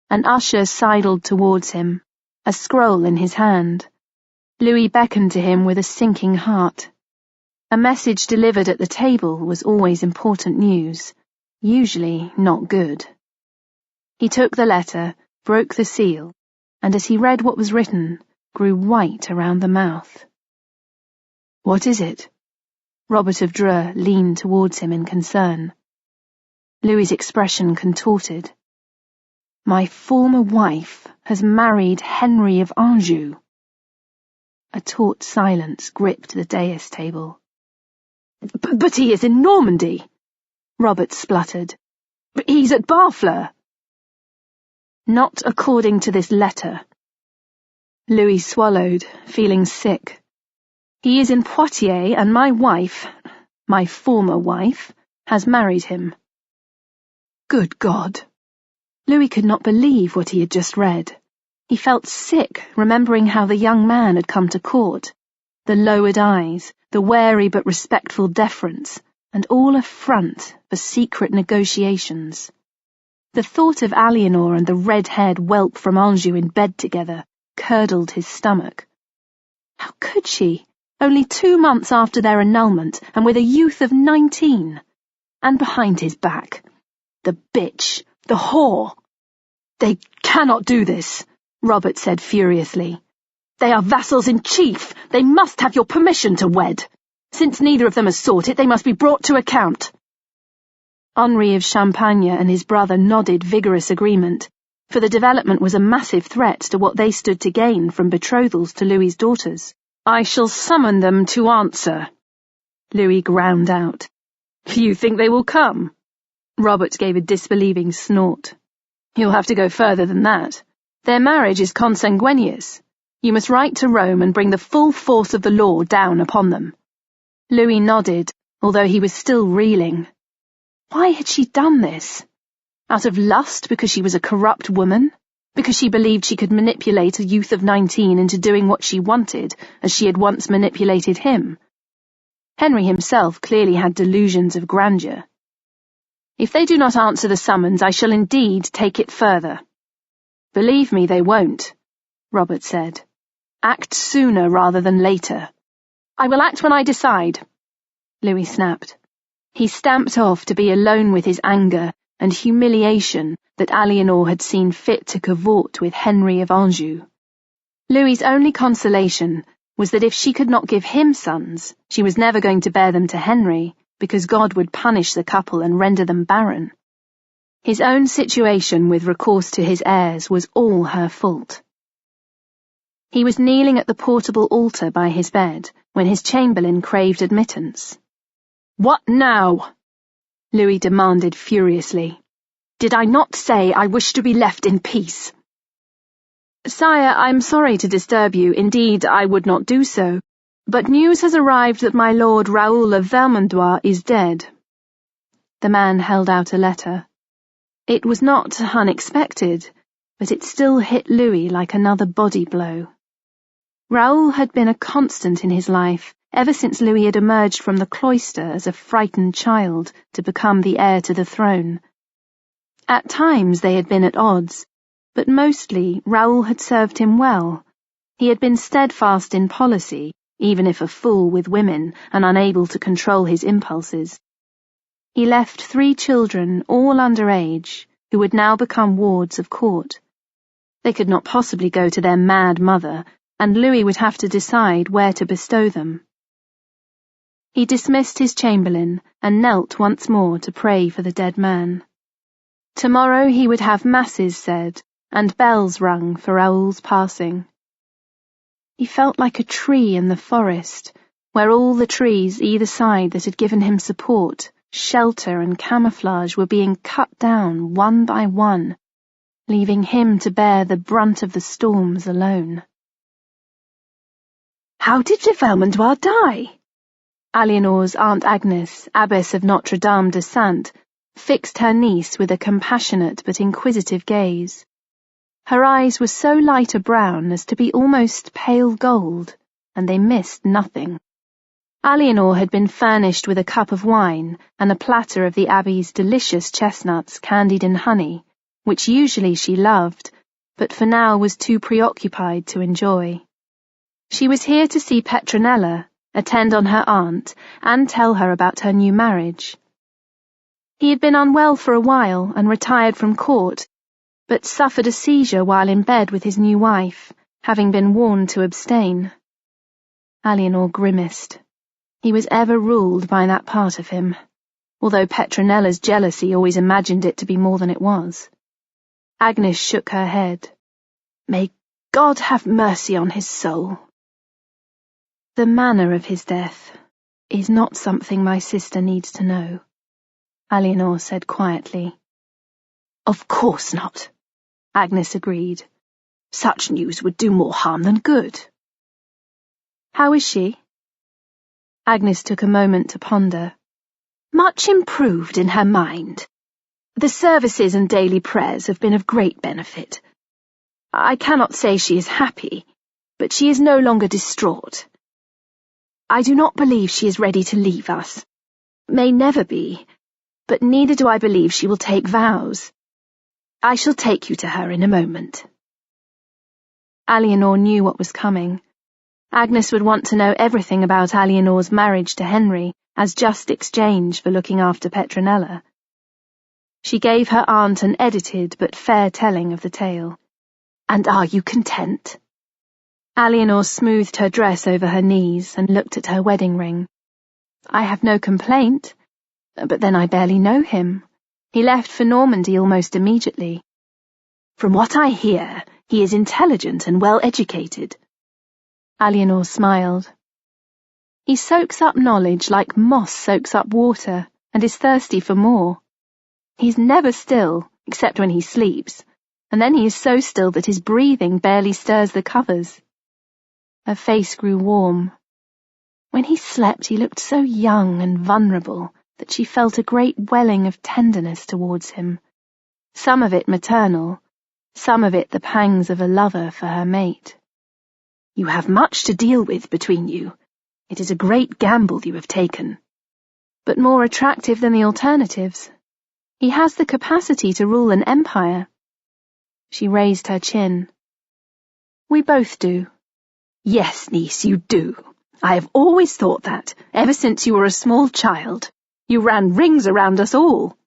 An usher sidled towards him, a scroll in his hand. Louis beckoned to him with a sinking heart. A message delivered at the table was always important news, usually not good. He took the letter, broke the seal, and as he read what was written, grew white around the mouth. "What is it?" Robert of Dreux leaned towards him in concern. Louis's expression contorted. "My former wife has married Henry of Anjou." A taut silence gripped the dais table. But he is in Normandy," Robert spluttered. "He's at Barfleur." "Not according to this letter." Louis swallowed, feeling sick. "He is in Poitiers, and my wife, my former wife, has married him." Good God! Louis could not believe what he had just read. He felt sick, remembering how the young man had come to court. The lowered eyes, the wary but respectful deference, and all a front for secret negotiations. The thought of Eleanor and the red-haired whelp from Anjou in bed together curdled his stomach. How could she, only 2 months after their annulment, and with a youth of 19? And behind his back. The bitch, the whore. "They cannot do this," Robert said furiously. "They are vassals in chief. They must have your permission to wed. Since neither of them has sought it, they must be brought to account." Henri of Champagne and his brother nodded vigorous agreement, for the development was a massive threat to what they stood to gain from betrothals to Louis's daughters. "I shall summon them to answer," Louis ground out. "You think they will come?" Robert gave a disbelieving snort. "You'll have to go further than that. Their marriage is consanguineous. You must write to Rome and bring the full force of the law down upon them." Louis nodded, although he was still reeling. Why had she done this? Out of lust because she was a corrupt woman? Because she believed she could manipulate a youth of 19 into doing what she wanted, as she had once manipulated him? Henry himself clearly had delusions of grandeur. "If they do not answer the summons, I shall indeed take it further." "Believe me, they won't," Robert said. "Act sooner rather than later." "I will act when I decide," Louis snapped. He stamped off to be alone with his anger and humiliation that Eleanor had seen fit to cavort with Henry of Anjou. Louis's only consolation was that if she could not give him sons, she was never going to bear them to Henry, because God would punish the couple and render them barren. His own situation with recourse to his heirs was all her fault. He was kneeling at the portable altar by his bed when his chamberlain craved admittance. "What now?" Louis demanded furiously. "Did I not say I wish to be left in peace?" "Sire, I am sorry to disturb you. Indeed, I would not do so. But news has arrived that my lord Raoul of Vermandois is dead." The man held out a letter. It was not unexpected, but it still hit Louis like another body blow. Raoul had been a constant in his life ever since Louis had emerged from the cloister as a frightened child to become the heir to the throne. At times they had been at odds, but mostly Raoul had served him well. He had been steadfast in policy, even if a fool with women and unable to control his impulses. He left 3 children, all under age, who would now become wards of court. They could not possibly go to their mad mother, and Louis would have to decide where to bestow them. He dismissed his chamberlain and knelt once more to pray for the dead man. Tomorrow he would have masses said and bells rung for Raoul's passing. He felt like a tree in the forest, where all the trees either side that had given him support, shelter and camouflage were being cut down one by one, leaving him to bear the brunt of the storms alone. How did de Vermandois die? Eleanor's Aunt Agnes, Abbess of Notre Dame de Sainte, fixed her niece with a compassionate but inquisitive gaze. Her eyes were so light a brown as to be almost pale gold, and they missed nothing. Eleanor had been furnished with a cup of wine and a platter of the Abbey's delicious chestnuts candied in honey, which usually she loved, but for now was too preoccupied to enjoy. She was here to see Petronella, attend on her aunt, and tell her about her new marriage. He had been unwell for a while and retired from court, but suffered a seizure while in bed with his new wife, having been warned to abstain. Eleanor grimaced. He was ever ruled by that part of him, although Petronella's jealousy always imagined it to be more than it was. Agnes shook her head. May God have mercy on his soul. The manner of his death is not something my sister needs to know, Eleanor said quietly. Of course not, Agnes agreed. Such news would do more harm than good. How is she? Agnes took a moment to ponder. Much improved in her mind. The services and daily prayers have been of great benefit. I cannot say she is happy, but she is no longer distraught. I do not believe she is ready to leave us. May never be, but neither do I believe she will take vows. I shall take you to her in a moment. Eleanor knew what was coming. Agnes would want to know everything about Eleanor's marriage to Henry as just exchange for looking after Petronella. She gave her aunt an edited but fair telling of the tale. And are you content? Eleanor smoothed her dress over her knees and looked at her wedding ring. I have no complaint, but then I barely know him. He left for Normandy almost immediately. From what I hear, he is intelligent and well educated. Eleanor smiled. He soaks up knowledge like moss soaks up water, and is thirsty for more. He's never still, except when he sleeps, and then he is so still that his breathing barely stirs the covers. Her face grew warm. When he slept, he looked so young and vulnerable that she felt a great welling of tenderness towards him, some of it maternal, some of it the pangs of a lover for her mate. You have much to deal with between you. It is a great gamble you have taken. But more attractive than the alternatives. He has the capacity to rule an empire. She raised her chin. We both do. Yes, niece, you do. I have always thought that, ever since you were a small child. You ran rings around us all.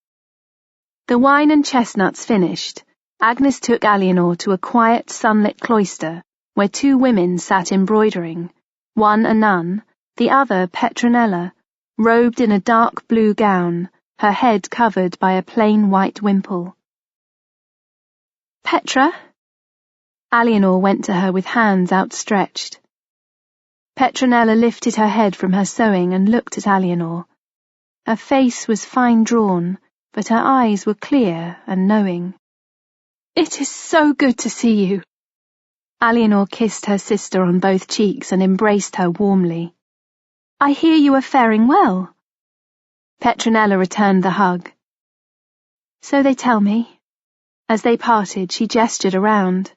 The wine and chestnuts finished, Agnes took Eleanor to a quiet, sunlit cloister, where two women sat embroidering, one a nun, the other Petronella, robed in a dark blue gown, her head covered by a plain white wimple. Petra? Eleanor went to her with hands outstretched. Petronella lifted her head from her sewing and looked at Eleanor. Her face was fine drawn, but her eyes were clear and knowing. It is so good to see you. Eleanor kissed her sister on both cheeks and embraced her warmly. I hear you are faring well. Petronella returned the hug. So they tell me. As they parted, she gestured around.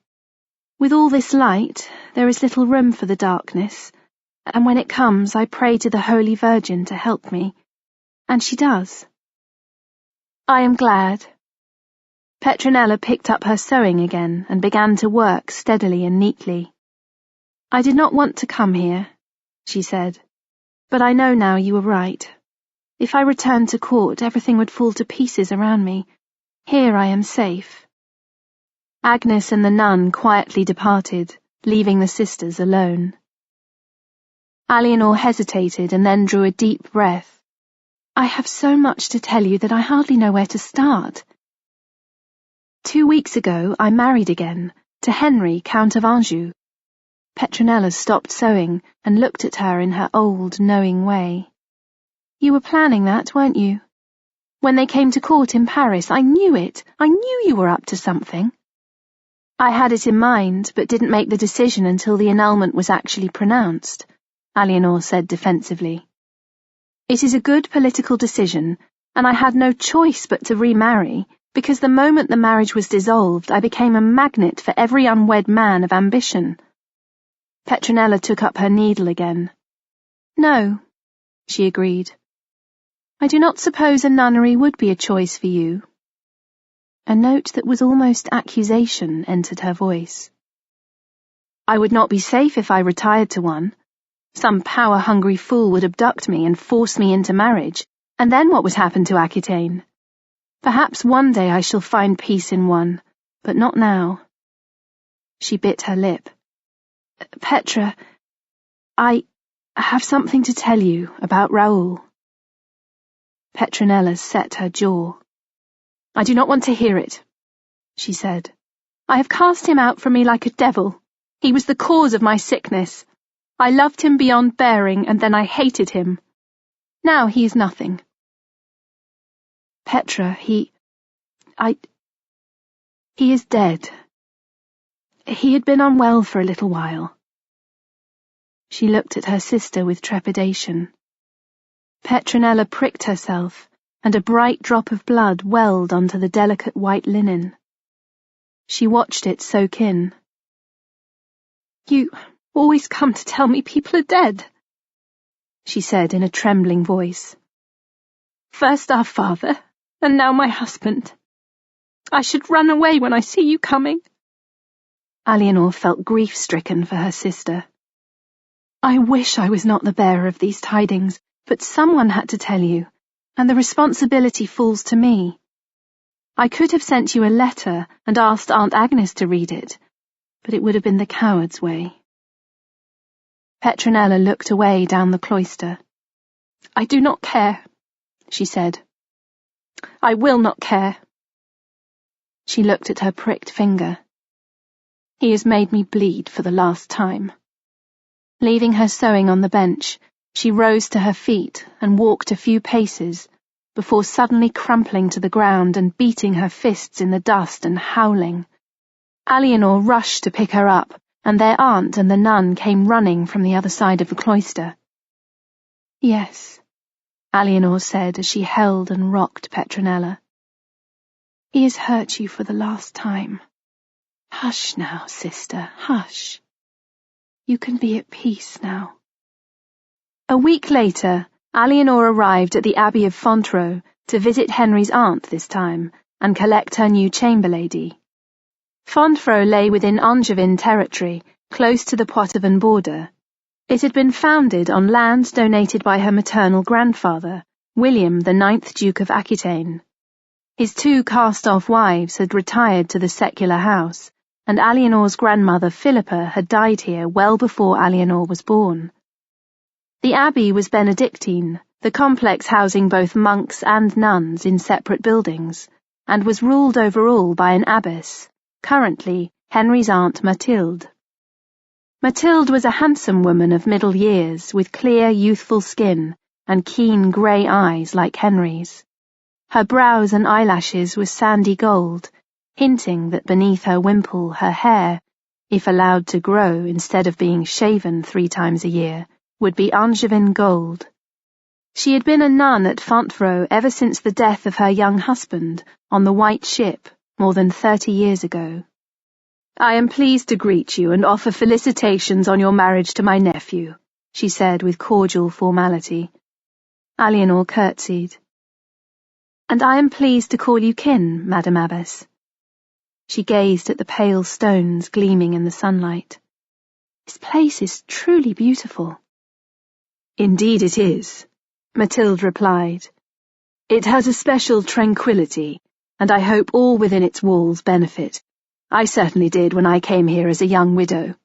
With all this light, there is little room for the darkness, and when it comes, I pray to the Holy Virgin to help me, and she does. I am glad. Petronella picked up her sewing again and began to work steadily and neatly. I did not want to come here, she said, but I know now you were right. If I returned to court, everything would fall to pieces around me. Here I am safe. Agnes and the nun quietly departed, leaving the sisters alone. Eleanor hesitated and then drew a deep breath. "I have so much to tell you that I hardly know where to start. 2 weeks ago I married again, to Henry, Count of Anjou." Petronella stopped sewing and looked at her in her old, knowing way. "You were planning that, weren't you? When they came to court in Paris, I knew it. I knew you were up to something." "I had it in mind, but didn't make the decision until the annulment was actually pronounced," Eleanor said defensively. "It is a good political decision, and I had no choice but to remarry, because the moment the marriage was dissolved, I became a magnet for every unwed man of ambition." Petronella took up her needle again. "No," she agreed. "I do not suppose a nunnery would be a choice for you." A note that was almost accusation entered her voice. "I would not be safe if I retired to one. Some power-hungry fool would abduct me and force me into marriage, and then what would happen to Aquitaine? Perhaps one day I shall find peace in one, but not now." She bit her lip. "Petra, I have something to tell you about Raoul." Petronella set her jaw. "I do not want to hear it," she said. "I have cast him out from me like a devil. He was the cause of my sickness. I loved him beyond bearing, and then I hated him. Now he is nothing." "Petra, he is dead. He had been unwell for a little while." She looked at her sister with trepidation. Petronella pricked herself, and a bright drop of blood welled onto the delicate white linen. She watched it soak in. "You always come to tell me people are dead," she said in a trembling voice. "First our father, and now my husband. I should run away when I see you coming." Eleanor felt grief-stricken for her sister. "I wish I was not the bearer of these tidings, but someone had to tell you, and the responsibility falls to me. I could have sent you a letter and asked Aunt Agnes to read it, but it would have been the coward's way." Petronella looked away down the cloister. "I do not care," she said. "I will not care." She looked at her pricked finger. "He has made me bleed for the last time." Leaving her sewing on the bench, she rose to her feet and walked a few paces, before suddenly crumpling to the ground and beating her fists in the dust and howling. Eleanor rushed to pick her up, and their aunt and the nun came running from the other side of the cloister. "Yes," Eleanor said as she held and rocked Petronella. "He has hurt you for the last time. Hush now, sister, hush. You can be at peace now." A week later, Eleanor arrived at the Abbey of Fontevraud to visit Henry's aunt this time and collect her new chamberlady. Fontevraud lay within Angevin territory, close to the Poitevin border. It had been founded on land donated by her maternal grandfather, William, the 9th Duke of Aquitaine. His 2 cast-off wives had retired to the secular house, and Eleanor's grandmother Philippa had died here well before Eleanor was born. The abbey was Benedictine, the complex housing both monks and nuns in separate buildings, and was ruled overall by an abbess, currently Henry's aunt Mathilde. Mathilde was a handsome woman of middle years, with clear, youthful skin and keen grey eyes like Henry's. Her brows and eyelashes were sandy gold, hinting that beneath her wimple her hair, if allowed to grow instead of being shaven 3 times a year, would be Angevin gold. She had been a nun at Fontevraud ever since the death of her young husband on the White Ship more than 30 years ago. "I am pleased to greet you and offer felicitations on your marriage to my nephew," she said with cordial formality. Eleanor curtsied. "And I am pleased to call you kin, Madam Abbess." She gazed at the pale stones gleaming in the sunlight. "This place is truly beautiful." "Indeed it is," Mathilde replied. "It has a special tranquility, and I hope all within its walls benefit. I certainly did when I came here as a young widow.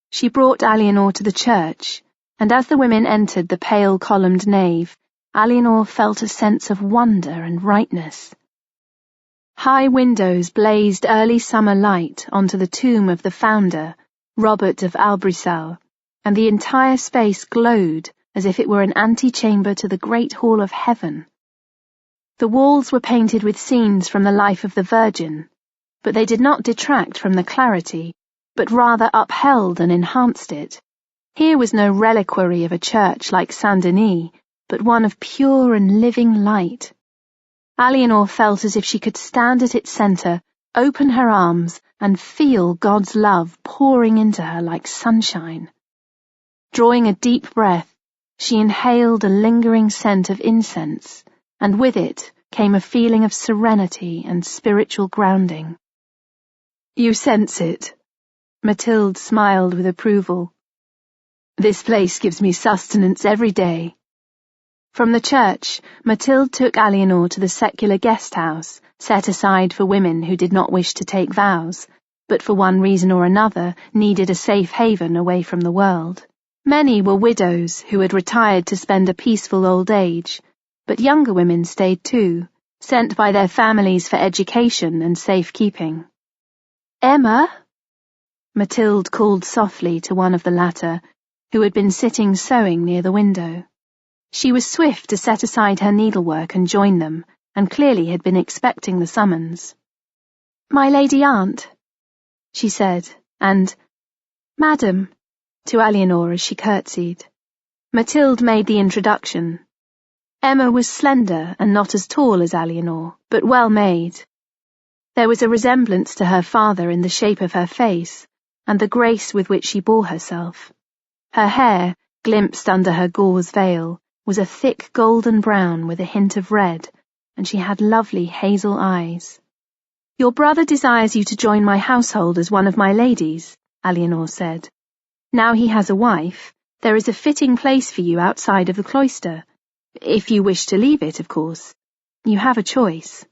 She brought Eleanor to the church, and as the women entered the pale columned nave, Eleanor felt a sense of wonder and rightness. High windows blazed early summer light onto the tomb of the founder, Robert of Albrisel, and the entire space glowed as if it were an antechamber to the great hall of heaven. The walls were painted with scenes from the life of the Virgin, but they did not detract from the clarity, but rather upheld and enhanced it. Here was no reliquary of a church like Saint-Denis, but one of pure and living light. Eleanor felt as if she could stand at its centre, open her arms, and feel God's love pouring into her like sunshine. Drawing a deep breath, she inhaled a lingering scent of incense, and with it came a feeling of serenity and spiritual grounding. "You sense it?" Mathilde smiled with approval. "This place gives me sustenance every day." From the church, Mathilde took Eleanor to the secular guest house, set aside for women who did not wish to take vows, but for one reason or another needed a safe haven away from the world. Many were widows who had retired to spend a peaceful old age, but younger women stayed too, sent by their families for education and safekeeping. "Emma?" Mathilde called softly to one of the latter, who had been sitting sewing near the window. She was swift to set aside her needlework and join them, and clearly had been expecting the summons. "My lady aunt," she said, and "Madam," to Eleanor as she curtsied. Mathilde made the introduction. Emma was slender and not as tall as Eleanor, but well made. There was a resemblance to her father in the shape of her face, and the grace with which she bore herself. Her hair, glimpsed under her gauze veil, was a thick golden brown with a hint of red, and she had lovely hazel eyes. "Your brother desires you to join my household as one of my ladies," Eleanor said. "Now he has a wife, there is a fitting place for you outside of the cloister. If you wish to leave it, of course. You have a choice."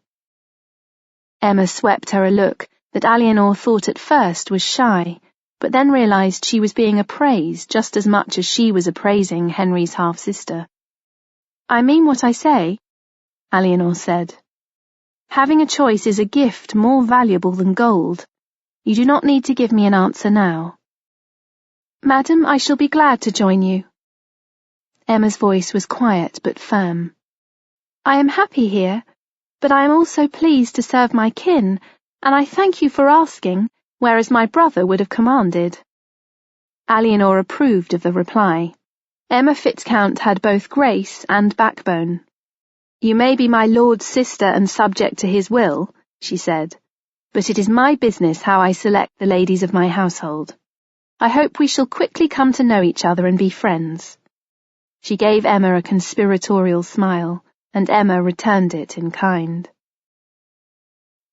Emma swept her a look that Eleanor thought at first was shy, but then realized she was being appraised just as much as she was appraising Henry's half-sister. "I mean what I say," Eleanor said. "Having a choice is a gift more valuable than gold. You do not need to give me an answer now." "Madam, I shall be glad to join you." Emma's voice was quiet but firm. "I am happy here, but I am also pleased to serve my kin, and I thank you for asking, whereas my brother would have commanded." Eleanor approved of the reply. Emma Fitzcount had both grace and backbone. "You may be my lord's sister and subject to his will," she said, "but it is my business how I select the ladies of my household. I hope we shall quickly come to know each other and be friends." She gave Emma a conspiratorial smile, and Emma returned it in kind.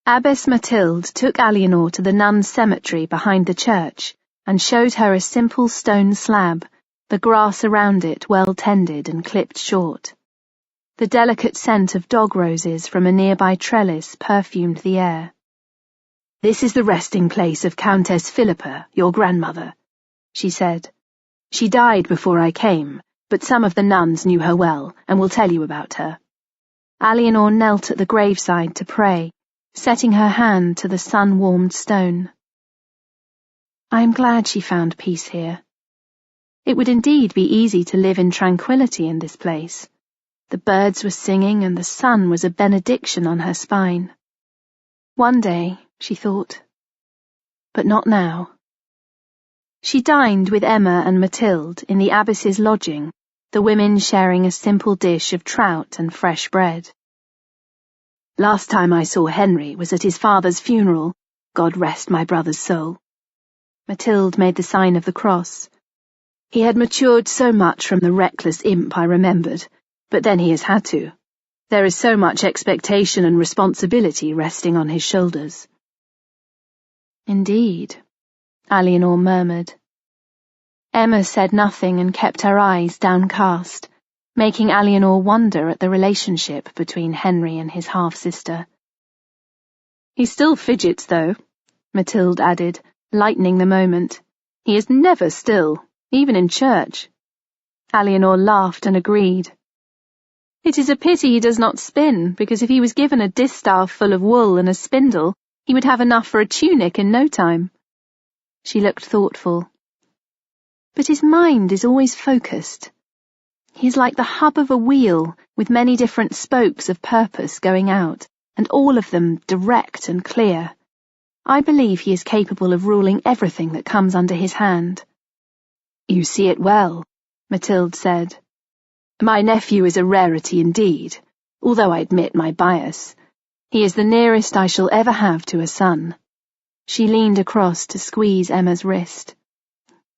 Abbess Mathilde took Eleanor to the nuns' cemetery behind the church and showed her a simple stone slab, the grass around it well tended and clipped short. The delicate scent of dog roses from a nearby trellis perfumed the air. "This is the resting place of Countess Philippa, your grandmother," she said. "She died before I came, but some of the nuns knew her well and will tell you about her." Eleanor knelt at the graveside to pray, setting her hand to the sun-warmed stone. I am glad she found peace here. It would indeed be easy to live in tranquility in this place. The birds were singing and the sun was a benediction on her spine. One day, she thought. But not now. She dined with Emma and Mathilde in the abbess's lodging, the women sharing a simple dish of trout and fresh bread. "Last time I saw Henry was at his father's funeral, God rest my brother's soul." Mathilde made the sign of the cross. "He had matured so much from the reckless imp I remembered, but then he has had to. There is so much expectation and responsibility resting on his shoulders." "Indeed," Eleanor murmured. Emma said nothing and kept her eyes downcast, making Eleanor wonder at the relationship between Henry and his half-sister. "He still fidgets, though," Mathilde added, lightening the moment. He is never still, even in church." Eleanor laughed and agreed. "It is a pity he does not spin, because if he was given a distaff full of wool and a spindle, he would have enough for a tunic in no time." She looked thoughtful. "But his mind is always focused. He is like the hub of a wheel, with many different spokes of purpose going out, and all of them direct and clear. I believe he is capable of ruling everything that comes under his hand." "You see it well," Mathilde said. "My nephew is a rarity indeed, although I admit my bias. He is the nearest I shall ever have to a son." She leaned across to squeeze Emma's wrist.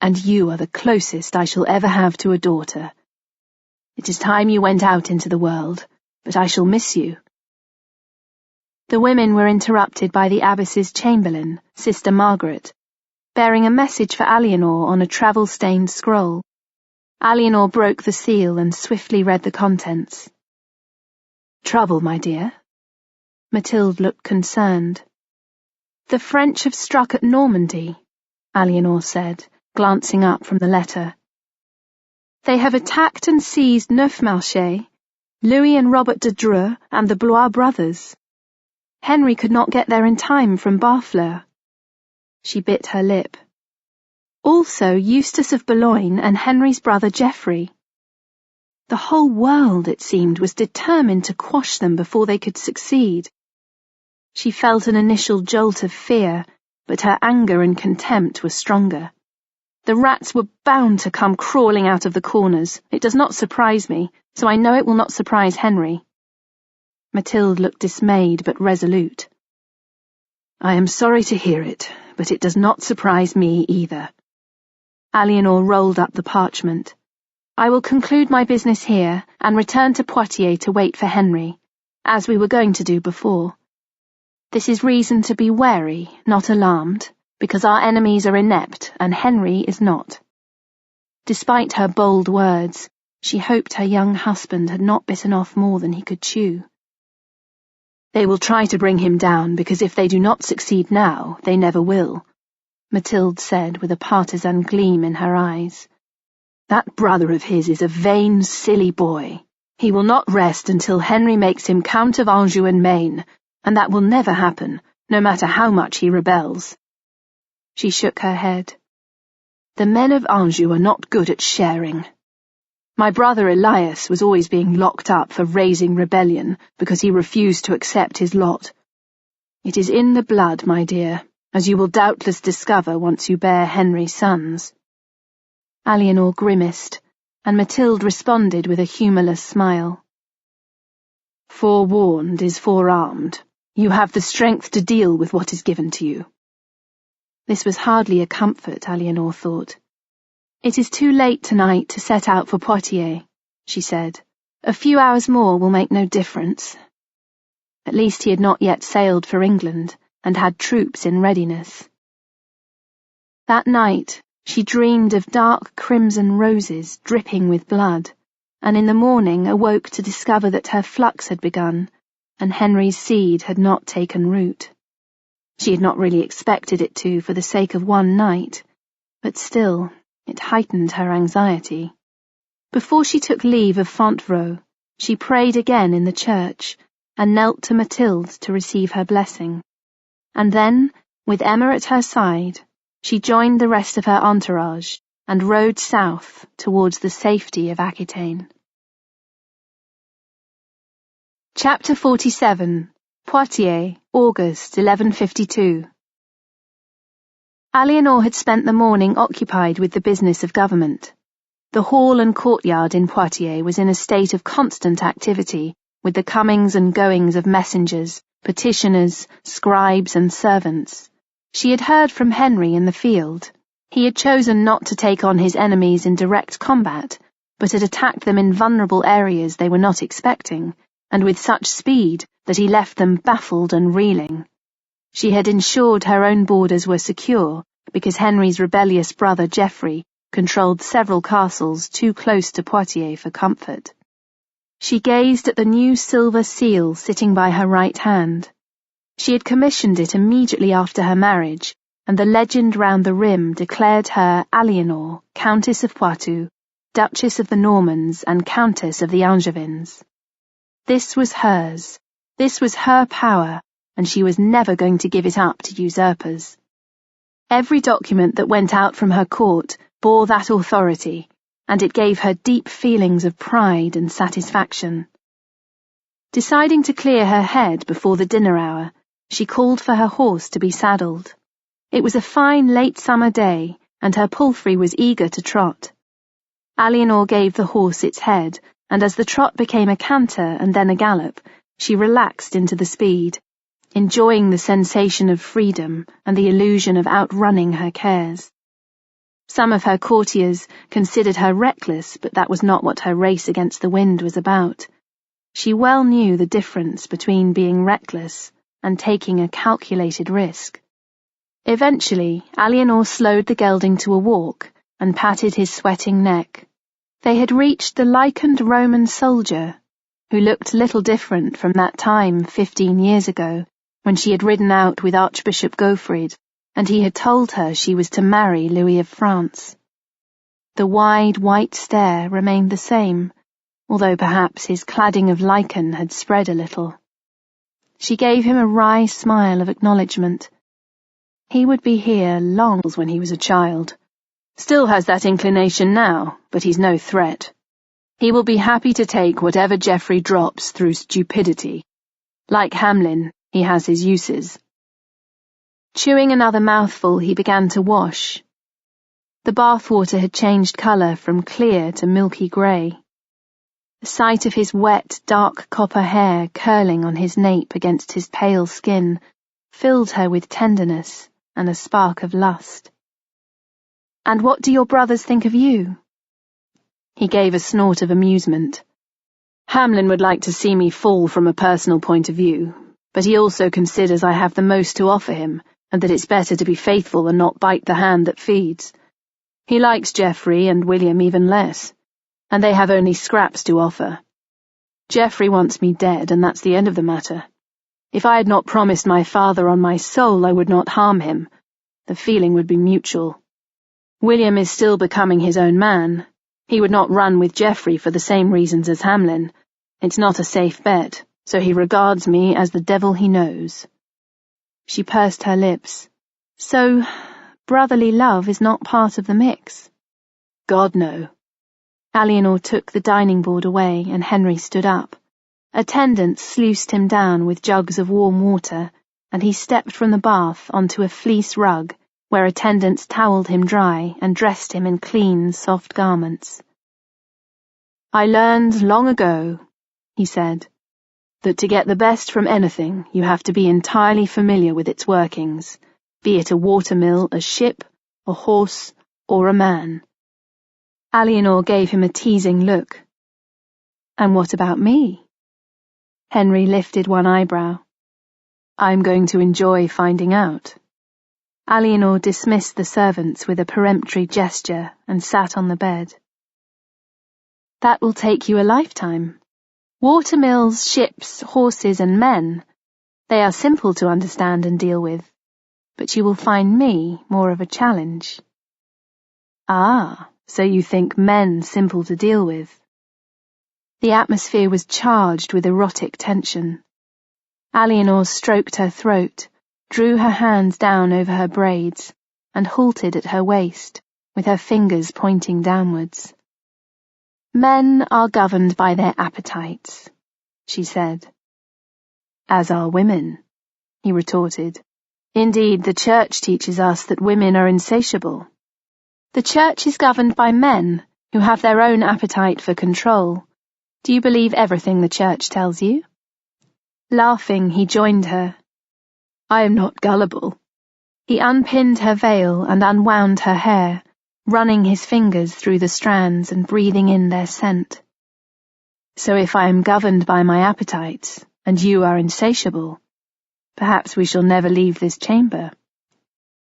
"And you are the closest I shall ever have to a daughter. It is time you went out into the world, but I shall miss you." The women were interrupted by the abbess's chamberlain, Sister Margaret, bearing a message for Eleanor on a travel-stained scroll. Eleanor broke the seal and swiftly read the contents. "Trouble, my dear?" Mathilde looked concerned. "The French have struck at Normandy," Eleanor said, glancing up from the letter. "They have attacked and seized Neufmarché, Louis and Robert de Dreux, and the Blois brothers. Henry could not get there in time from Barfleur." She bit her lip. "Also Eustace of Boulogne and Henry's brother Geoffrey. The whole world, it seemed, was determined to quash them before they could succeed." She felt an initial jolt of fear, but her anger and contempt were stronger. "The rats were bound to come crawling out of the corners. It does not surprise me, so I know it will not surprise Henry." Mathilde looked dismayed but resolute. "I am sorry to hear it, but it does not surprise me either." Eleanor rolled up the parchment. "I will conclude my business here and return to Poitiers to wait for Henry, as we were going to do before. This is reason to be wary, not alarmed, because our enemies are inept and Henry is not." Despite her bold words, she hoped her young husband had not bitten off more than he could chew. "They will try to bring him down, because if they do not succeed now, they never will," Mathilde said with a partisan gleam in her eyes. "That brother of his is a vain, silly boy. He will not rest until Henry makes him Count of Anjou and Maine, and that will never happen, no matter how much he rebels." She shook her head. "The men of Anjou are not good at sharing. My brother Elias was always being locked up for raising rebellion because he refused to accept his lot. It is in the blood, my dear, as you will doubtless discover once you bear Henry's sons." Eleanor grimaced, and Mathilde responded with a humourless smile. "Forewarned is forearmed. You have the strength to deal with what is given to you." This was hardly a comfort, Eleanor thought. "It is too late tonight to set out for Poitiers," she said. "A few hours more will make no difference." At least he had not yet sailed for England, and had troops in readiness. That night she dreamed of dark crimson roses dripping with blood, and in the morning awoke to discover that her flux had begun, and Henry's seed had not taken root. She had not really expected it to for the sake of one night, but still, it heightened her anxiety. Before she took leave of Fontevraud, she prayed again in the church, and knelt to Mathilde to receive her blessing. And then, with Emma at her side, she joined the rest of her entourage and rode south towards the safety of Aquitaine. Chapter 47. Poitiers, August 1152. Eleanor had spent the morning occupied with the business of government. The hall and courtyard in Poitiers was in a state of constant activity, with the comings and goings of messengers, petitioners, scribes, and servants. She had heard from Henry in the field. He had chosen not to take on his enemies in direct combat, but had attacked them in vulnerable areas they were not expecting, and with such speed that he left them baffled and reeling. She had ensured her own borders were secure, because Henry's rebellious brother Geoffrey controlled several castles too close to Poitiers for comfort. She gazed at the new silver seal sitting by her right hand. She had commissioned it immediately after her marriage, and the legend round the rim declared her Eleanor, Countess of Poitou, Duchess of the Normans and Countess of the Angevins. This was hers, this was her power, and she was never going to give it up to usurpers. Every document that went out from her court bore that authority, and it gave her deep feelings of pride and satisfaction. Deciding to clear her head before the dinner hour, she called for her horse to be saddled. It was a fine late summer day, and her palfrey was eager to trot. Eleanor gave the horse its head, and as the trot became a canter and then a gallop, she relaxed into the speed, enjoying the sensation of freedom and the illusion of outrunning her cares. Some of her courtiers considered her reckless, but that was not what her race against the wind was about. She well knew the difference between being reckless and taking a calculated risk. Eventually, Eleanor slowed the gelding to a walk and patted his sweating neck. They had reached the lichened Roman soldier, who looked little different from that time 15 years ago, when she had ridden out with Archbishop Gaufrid, and he had told her she was to marry Louis of France. The wide white stare remained the same, although perhaps his cladding of lichen had spread a little. She gave him a wry smile of acknowledgement. He would be here long when he was a child. Still has that inclination now, but he's no threat. He will be happy to take whatever Geoffrey drops through stupidity. Like Hamlin, he has his uses. Chewing another mouthful, he began to wash. The bathwater had changed colour from clear to milky grey. The sight of his wet, dark copper hair curling on his nape against his pale skin filled her with tenderness and a spark of lust. "And what do your brothers think of you?" He gave a snort of amusement. "Hamlin would like to see me fall from a personal point of view, but he also considers I have the most to offer him, and that it's better to be faithful and not bite the hand that feeds. He likes Geoffrey and William even less, and they have only scraps to offer. Geoffrey wants me dead, and that's the end of the matter. If I had not promised my father on my soul I would not harm him. The feeling would be mutual. William is still becoming his own man. He would not run with Geoffrey for the same reasons as Hamlin. It's not a safe bet, so he regards me as the devil he knows." She pursed her lips. "So, brotherly love is not part of the mix?" "God, no." Eleanor took the dining board away, and Henry stood up. Attendants sluiced him down with jugs of warm water, and he stepped from the bath onto a fleece rug, where attendants towelled him dry and dressed him in clean, soft garments. "I learned long ago," he said, "that to get the best from anything you have to be entirely familiar with its workings, be it a watermill, a ship, a horse, or a man." Eleanor gave him a teasing look. "And what about me?" Henry lifted one eyebrow. "I'm going to enjoy finding out." Eleanor dismissed the servants with a peremptory gesture and sat on the bed. "That will take you a lifetime. Watermills, ships, horses, and men, they are simple to understand and deal with, but you will find me more of a challenge." "Ah, so you think men simple to deal with?" The atmosphere was charged with erotic tension. Eleanor stroked her throat, drew her hands down over her braids, and halted at her waist, with her fingers pointing downwards. "Men are governed by their appetites," she said. "As are women," he retorted. "Indeed, the Church teaches us that women are insatiable." "The Church is governed by men, who have their own appetite for control. Do you believe everything the Church tells you?" Laughing, he joined her. "I am not gullible." He unpinned her veil and unwound her hair, running his fingers through the strands and breathing in their scent. "So if I am governed by my appetites, and you are insatiable, perhaps we shall never leave this chamber."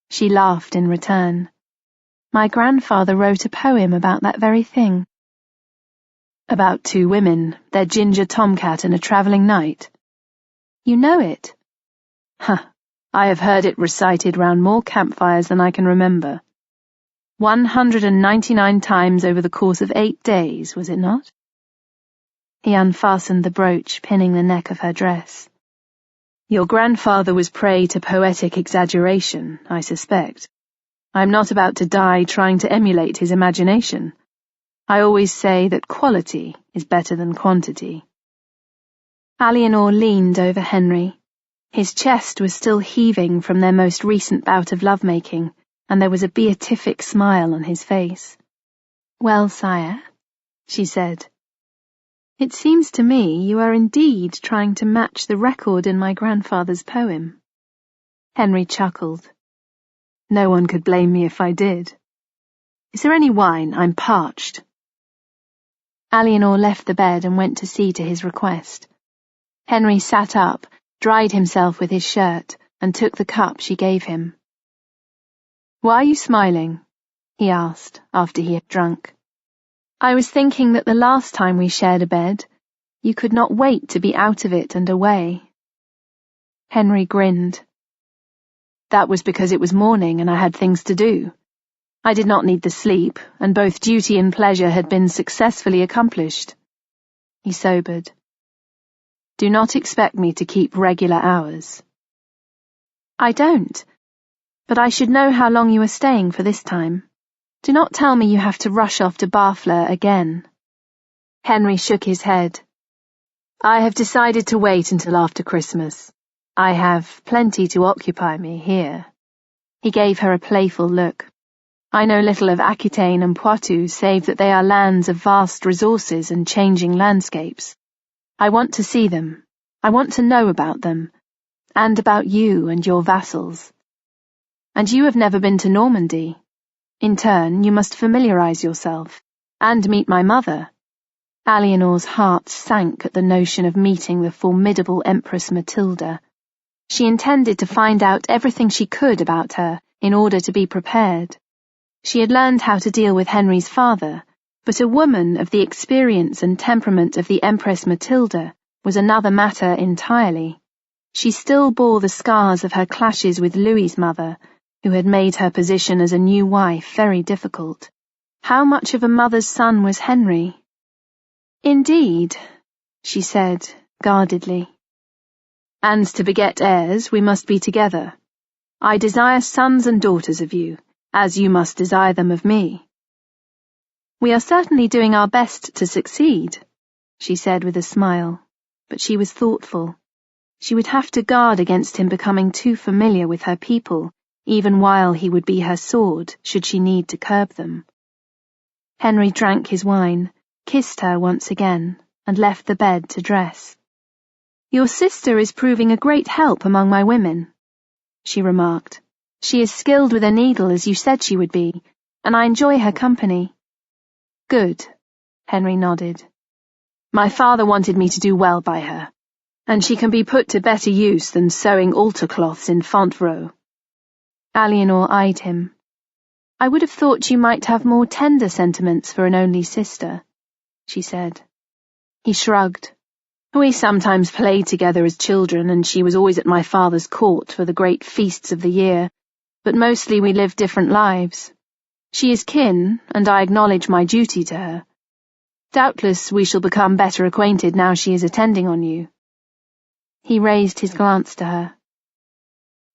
She laughed in return. "My grandfather wrote a poem about that very thing." "About two women, their ginger tomcat and a travelling knight?" "You know it?" "Huh, I have heard it recited round more campfires than I can remember. 199 times over the course of 8 days, was it not? He unfastened the brooch, pinning the neck of her dress. Your grandfather was prey to poetic exaggeration, I suspect. I am not about to die trying to emulate his imagination. I always say that quality is better than quantity. Eleanor leaned over Henry. His chest was still heaving from their most recent bout of lovemaking, and there was a beatific smile on his face. Well, sire, she said, it seems to me you are indeed trying to match the record in my grandfather's poem. Henry chuckled. No one could blame me if I did. Is there any wine? I'm parched. Eleanor left the bed and went to see to his request. Henry sat up, dried himself with his shirt, and took the cup she gave him. Why are you smiling? He asked, after he had drunk. I was thinking that the last time we shared a bed, you could not wait to be out of it and away. Henry grinned. That was because it was morning and I had things to do. I did not need the sleep, and both duty and pleasure had been successfully accomplished. He sobered. Do not expect me to keep regular hours. I don't, but I should know how long you are staying for this time. Do not tell me you have to rush off to Barfleur again. Henry shook his head. I have decided to wait until after Christmas. I have plenty to occupy me here. He gave her a playful look. I know little of Aquitaine and Poitou, save that they are lands of vast resources and changing landscapes. I want to see them. I want to know about them, and about you and your vassals. And you have never been to Normandy. In turn, you must familiarize yourself, and meet my mother. Eleanor's heart sank at the notion of meeting the formidable Empress Matilda. She intended to find out everything she could about her in order to be prepared. She had learned how to deal with Henry's father, but a woman of the experience and temperament of the Empress Matilda was another matter entirely. She still bore the scars of her clashes with Louis's mother, who had made her position as a new wife very difficult. How much of a mother's son was Henry? Indeed, she said, guardedly. And to beget heirs, we must be together. I desire sons and daughters of you, as you must desire them of me. We are certainly doing our best to succeed, she said with a smile, but she was thoughtful. She would have to guard against him becoming too familiar with her people, even while he would be her sword, should she need to curb them. Henry drank his wine, kissed her once again, and left the bed to dress. Your sister is proving a great help among my women, she remarked. She is skilled with a needle as you said she would be, and I enjoy her company. Good, Henry nodded. My father wanted me to do well by her, and she can be put to better use than sewing altar cloths in Fontevraud. Eleanor eyed him. I would have thought you might have more tender sentiments for an only sister, she said. He shrugged. We sometimes played together as children, and she was always at my father's court for the great feasts of the year, but mostly we lived different lives. She is kin, and I acknowledge my duty to her. Doubtless we shall become better acquainted now she is attending on you. He raised his glance to her.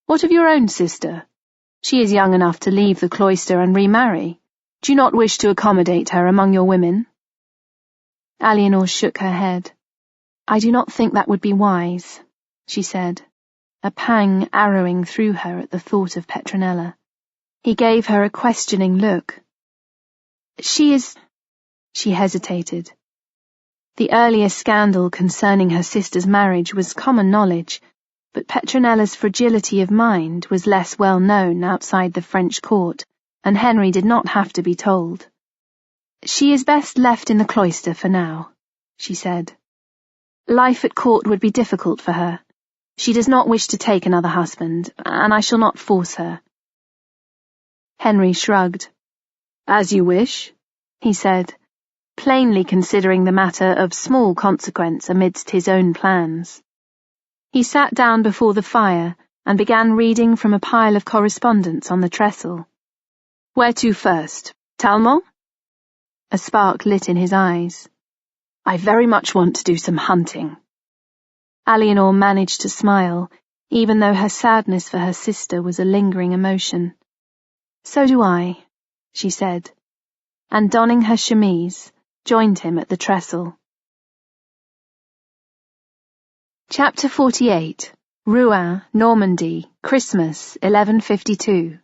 What of your own sister? She is young enough to leave the cloister and remarry. Do you not wish to accommodate her among your women? Eleanor shook her head. I do not think that would be wise, she said, a pang arrowing through her at the thought of Petronella. He gave her a questioning look. She hesitated. The earlier scandal concerning her sister's marriage was common knowledge, but Petronella's fragility of mind was less well known outside the French court, and Henry did not have to be told. She is best left in the cloister for now, she said. Life at court would be difficult for her. She does not wish to take another husband, and I shall not force her. Henry shrugged. As you wish, he said, plainly considering the matter of small consequence amidst his own plans. He sat down before the fire, and began reading from a pile of correspondence on the trestle. "Where to first? Talmont?" A spark lit in his eyes. "I very much want to do some hunting." Eleanor managed to smile, even though her sadness for her sister was a lingering emotion. "So do I," she said, and donning her chemise, joined him at the trestle. Chapter 48. Rouen, Normandy, Christmas, 1152.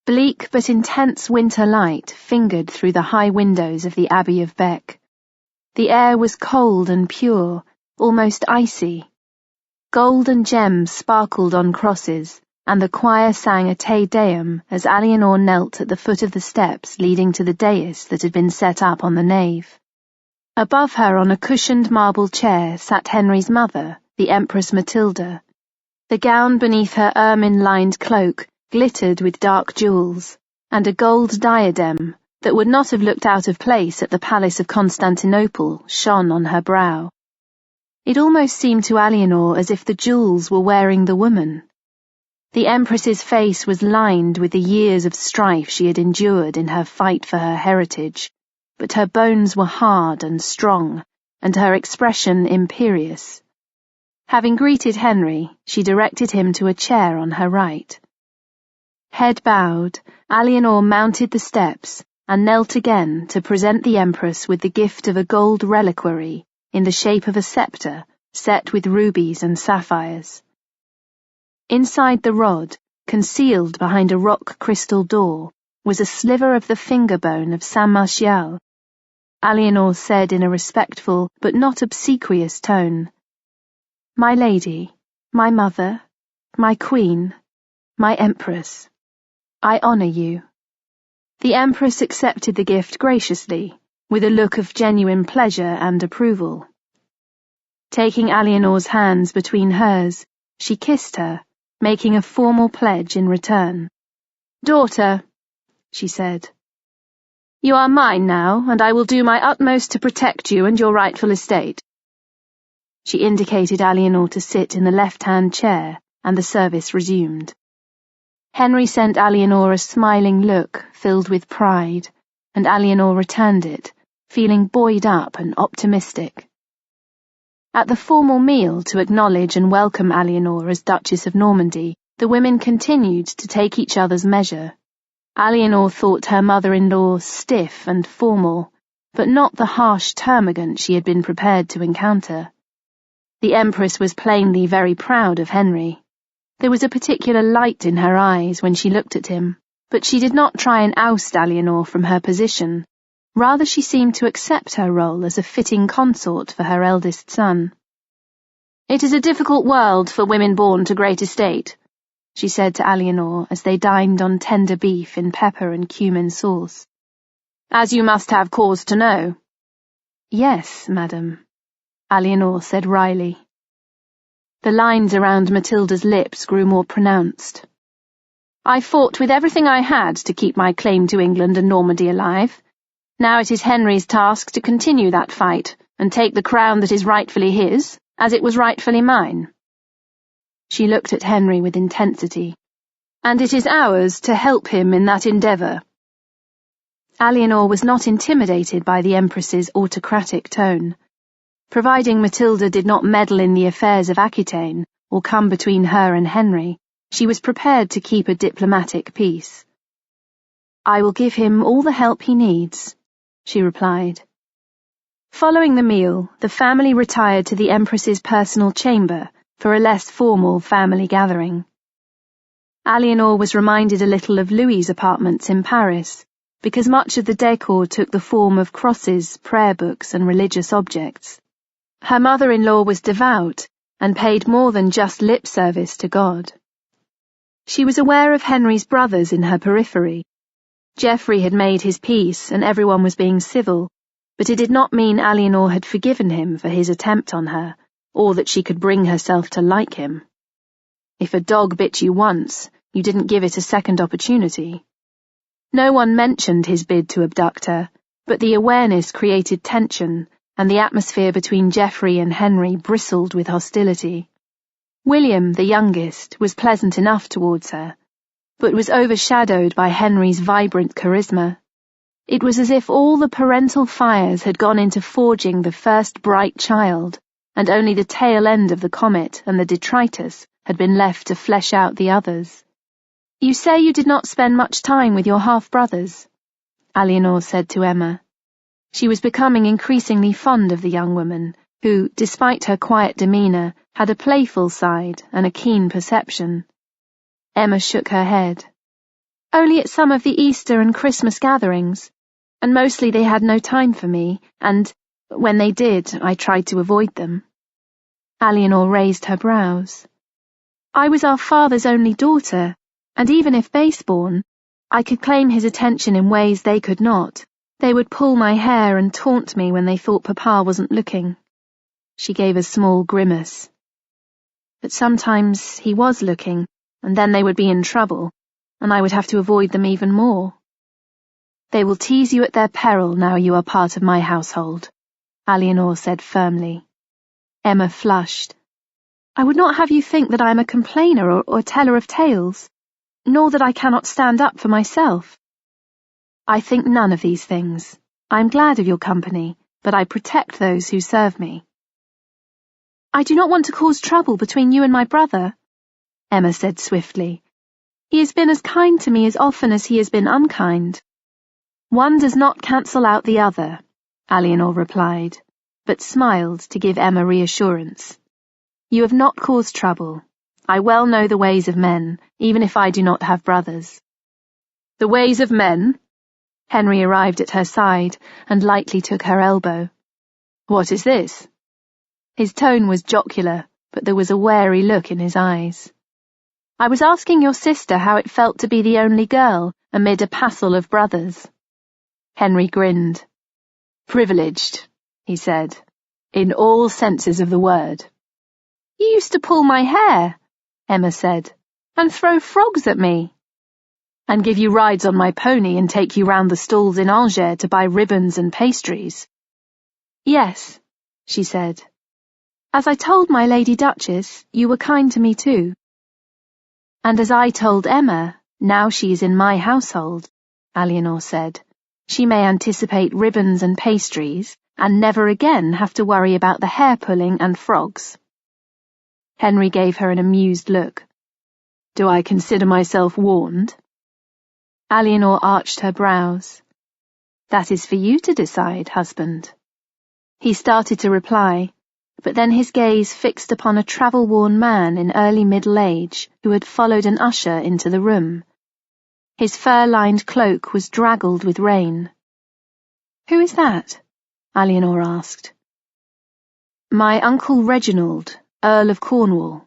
Bleak but intense winter light fingered through the high windows of the Abbey of Bec. The air was cold and pure, almost icy. Gold and gems sparkled on crosses, and the choir sang a Te Deum as Eleanor knelt at the foot of the steps leading to the dais that had been set up on the nave. Above her on a cushioned marble chair sat Henry's mother, the Empress Matilda. The gown beneath her ermine-lined cloak glittered with dark jewels, and a gold diadem that would not have looked out of place at the Palace of Constantinople shone on her brow. It almost seemed to Eleanor as if the jewels were wearing the woman. The Empress's face was lined with the years of strife she had endured in her fight for her heritage, but her bones were hard and strong, and her expression imperious. Having greeted Henry, she directed him to a chair on her right. Head bowed, Eleanor mounted the steps and knelt again to present the Empress with the gift of a gold reliquary in the shape of a scepter set with rubies and sapphires. Inside the rod, concealed behind a rock crystal door, was a sliver of the finger bone of Saint Martial. Eleanor said in a respectful but not obsequious tone, "My lady, my mother, my queen, my empress, I honour you." The Empress accepted the gift graciously, with a look of genuine pleasure and approval. Taking Eleanor's hands between hers, she kissed her, making a formal pledge in return. "Daughter," she said, "you are mine now, and I will do my utmost to protect you and your rightful estate." She indicated Eleanor to sit in the left-hand chair, and the service resumed. Henry sent Eleanor a smiling look filled with pride, and Eleanor returned it, feeling buoyed up and optimistic. At the formal meal to acknowledge and welcome Eleanor as Duchess of Normandy, the women continued to take each other's measure. Eleanor thought her mother-in-law stiff and formal, but not the harsh termagant she had been prepared to encounter. The Empress was plainly very proud of Henry. There was a particular light in her eyes when she looked at him, but she did not try and oust Eleanor from her position. Rather, she seemed to accept her role as a fitting consort for her eldest son. "It is a difficult world for women born to great estate," she said to Eleanor as they dined on tender beef in pepper and cumin sauce. "As you must have cause to know." "Yes, madam," Eleanor said wryly. The lines around Matilda's lips grew more pronounced. "I fought with everything I had to keep my claim to England and Normandy alive. Now it is Henry's task to continue that fight and take the crown that is rightfully his, as it was rightfully mine." She looked at Henry with intensity. "And it is ours to help him in that endeavour." Eleanor was not intimidated by the Empress's autocratic tone. Providing Matilda did not meddle in the affairs of Aquitaine or come between her and Henry, she was prepared to keep a diplomatic peace. "I will give him all the help he needs," she replied. Following the meal, the family retired to the Empress's personal chamber for a less formal family gathering. Eleanor was reminded a little of Louis's apartments in Paris, because much of the decor took the form of crosses, prayer books, and religious objects. Her mother-in-law was devout and paid more than just lip service to God. She was aware of Henry's brothers in her periphery. Geoffrey had made his peace and everyone was being civil, but it did not mean Eleanor had forgiven him for his attempt on her, or that she could bring herself to like him. If a dog bit you once, you didn't give it a second opportunity. No one mentioned his bid to abduct her, but the awareness created tension, and the atmosphere between Geoffrey and Henry bristled with hostility. William, the youngest, was pleasant enough towards her, but was overshadowed by Henry's vibrant charisma. It was as if all the parental fires had gone into forging the first bright child, and only the tail end of the comet and the detritus had been left to flesh out the others. "You say you did not spend much time with your half-brothers," Eleanor said to Emma. She was becoming increasingly fond of the young woman, who, despite her quiet demeanour, had a playful side and a keen perception. Emma shook her head. "Only at some of the Easter and Christmas gatherings, and mostly they had no time for me, and, when they did, I tried to avoid them." Eleanor raised her brows. "I was our father's only daughter, and even if base-born, I could claim his attention in ways they could not. They would pull my hair and taunt me when they thought Papa wasn't looking." She gave a small grimace. "But sometimes he was looking, and then they would be in trouble, and I would have to avoid them even more." "They will tease you at their peril now you are part of my household," Eleanor said firmly. Emma flushed. "I would not have you think that I am a complainer or teller of tales, nor that I cannot stand up for myself. I think none of these things. I am glad of your company, but I protect those who serve me." "I do not want to cause trouble between you and my brother," Emma said swiftly. "He has been as kind to me as often as he has been unkind." "One does not cancel out the other," Eleanor replied, but smiled to give Emma reassurance. "You have not caused trouble. I well know the ways of men, even if I do not have brothers." "The ways of men?" Henry arrived at her side and lightly took her elbow. "What is this?" His tone was jocular, but there was a wary look in his eyes. "I was asking your sister how it felt to be the only girl amid a passel of brothers." Henry grinned. "Privileged," he said, "in all senses of the word." "You used to pull my hair," Emma said, "and throw frogs at me." "And give you rides on my pony and take you round the stalls in Angers to buy ribbons and pastries." "Yes," she said. "As I told my Lady Duchess, you were kind to me too." "And as I told Emma, now she is in my household," Eleanor said, "she may anticipate ribbons and pastries, and never again have to worry about the hair-pulling and frogs." Henry gave her an amused look. "Do I consider myself warned?" Eleanor arched her brows. "That is for you to decide, husband." He started to reply, but then his gaze fixed upon a travel-worn man in early middle age who had followed an usher into the room. His fur-lined cloak was draggled with rain. "Who is that?" Eleanor asked. "My Uncle Reginald, Earl of Cornwall."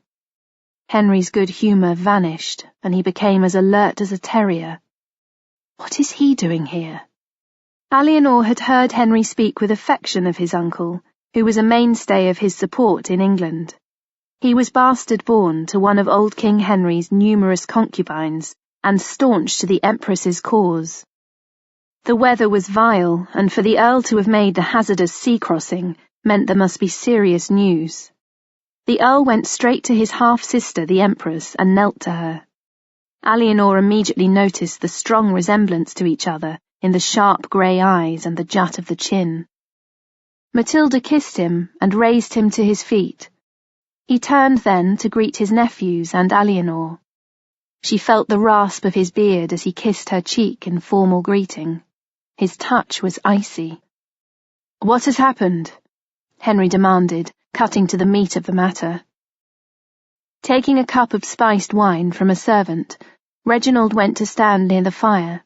Henry's good humour vanished, and he became as alert as a terrier. What is he doing here? Eleanor had heard Henry speak with affection of his uncle, who was a mainstay of his support in England. He was bastard-born to one of old King Henry's numerous concubines, and staunch to the Empress's cause. The weather was vile, and for the Earl to have made the hazardous sea-crossing meant there must be serious news. The Earl went straight to his half-sister, the Empress, and knelt to her. Eleanor immediately noticed the strong resemblance to each other in the sharp grey eyes and the jut of the chin. Matilda kissed him and raised him to his feet. He turned then to greet his nephews and Eleanor. She felt the rasp of his beard as he kissed her cheek in formal greeting. His touch was icy. "What has happened?" Henry demanded, cutting to the meat of the matter. Taking a cup of spiced wine from a servant, Reginald went to stand near the fire.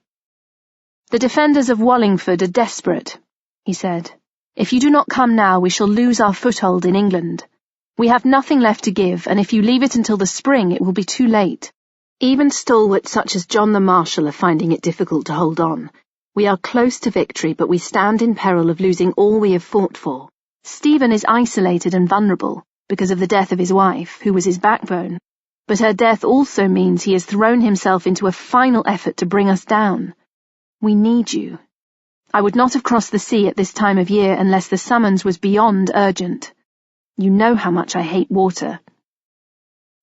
"The defenders of Wallingford are desperate," he said. "If you do not come now, we shall lose our foothold in England. We have nothing left to give, and if you leave it until the spring, it will be too late. Even stalwarts such as John the Marshal are finding it difficult to hold on. We are close to victory, but we stand in peril of losing all we have fought for. Stephen is isolated and vulnerable because of the death of his wife, who was his backbone, but her death also means he has thrown himself into a final effort to bring us down. We need you. I would not have crossed the sea at this time of year unless the summons was beyond urgent. You know how much I hate water."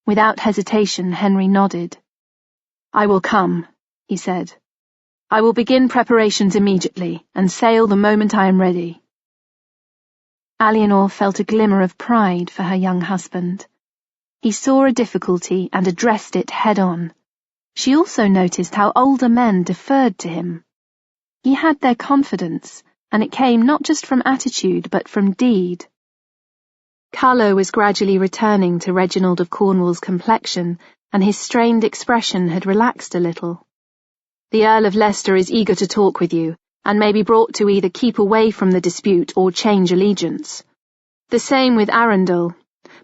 Without hesitation, Henry nodded. "I will come," he said. "I will begin preparations immediately, and sail the moment I am ready." Eleanor felt a glimmer of pride for her young husband. He saw a difficulty and addressed it head-on. She also noticed how older men deferred to him. He had their confidence, and it came not just from attitude but from deed. Colour was gradually returning to Reginald of Cornwall's complexion, and his strained expression had relaxed a little. "The Earl of Leicester is eager to talk with you, and may be brought to either keep away from the dispute or change allegiance. The same with Arundel,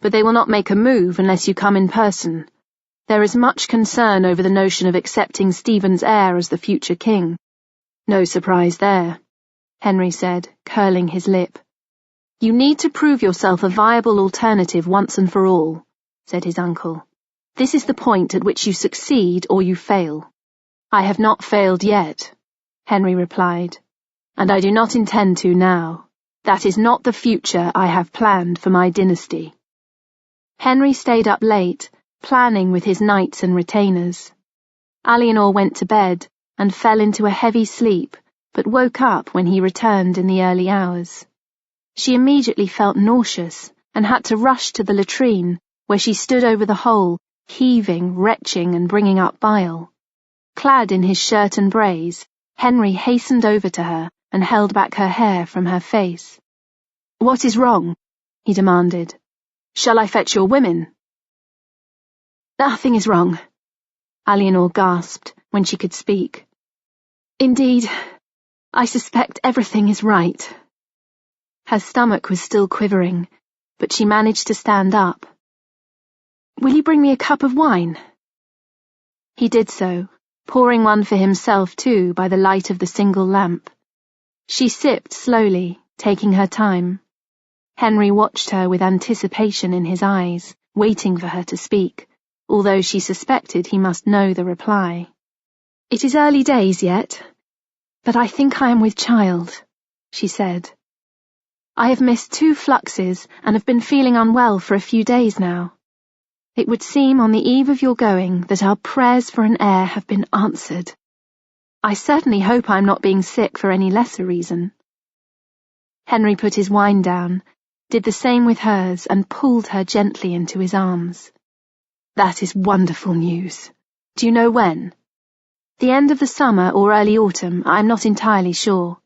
but they will not make a move unless you come in person. There is much concern over the notion of accepting Stephen's heir as the future king." "No surprise there," Henry said, curling his lip. "You need to prove yourself a viable alternative once and for all," said his uncle. "This is the point at which you succeed or you fail." "I have not failed yet," Henry replied, "and I do not intend to now. That is not the future I have planned for my dynasty." Henry stayed up late, planning with his knights and retainers. Eleanor went to bed and fell into a heavy sleep, but woke up when he returned in the early hours. She immediately felt nauseous and had to rush to the latrine, where she stood over the hole, heaving, retching, and bringing up bile. Clad in his shirt and brays, Henry hastened over to her and held back her hair from her face. "What is wrong?" he demanded. "Shall I fetch your women?" "Nothing is wrong," Eleanor gasped when she could speak. "Indeed, I suspect everything is right." Her stomach was still quivering, but she managed to stand up. "Will you bring me a cup of wine?" He did so, pouring one for himself too by the light of the single lamp. She sipped slowly, taking her time. Henry watched her with anticipation in his eyes, waiting for her to speak, although she suspected he must know the reply. "It is early days yet, but I think I am with child," she said. "I have missed 2 fluxes and have been feeling unwell for a few days now. It would seem on the eve of your going that our prayers for an heir have been answered. I certainly hope I am not being sick for any lesser reason." Henry put his wine down, did the same with hers, and pulled her gently into his arms. "That is wonderful news. Do you know when?" "The end of the summer or early autumn, I am not entirely sure."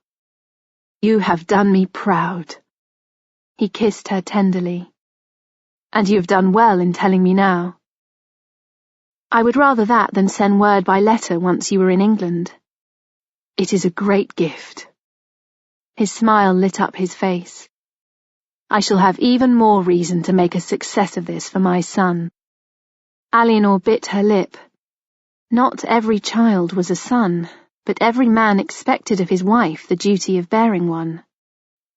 "You have done me proud." He kissed her tenderly. "And you have done well in telling me now." "I would rather that than send word by letter once you were in England." "It is a great gift." His smile lit up his face. "I shall have even more reason to make a success of this for my son." Eleanor bit her lip. Not every child was a son, but every man expected of his wife the duty of bearing one.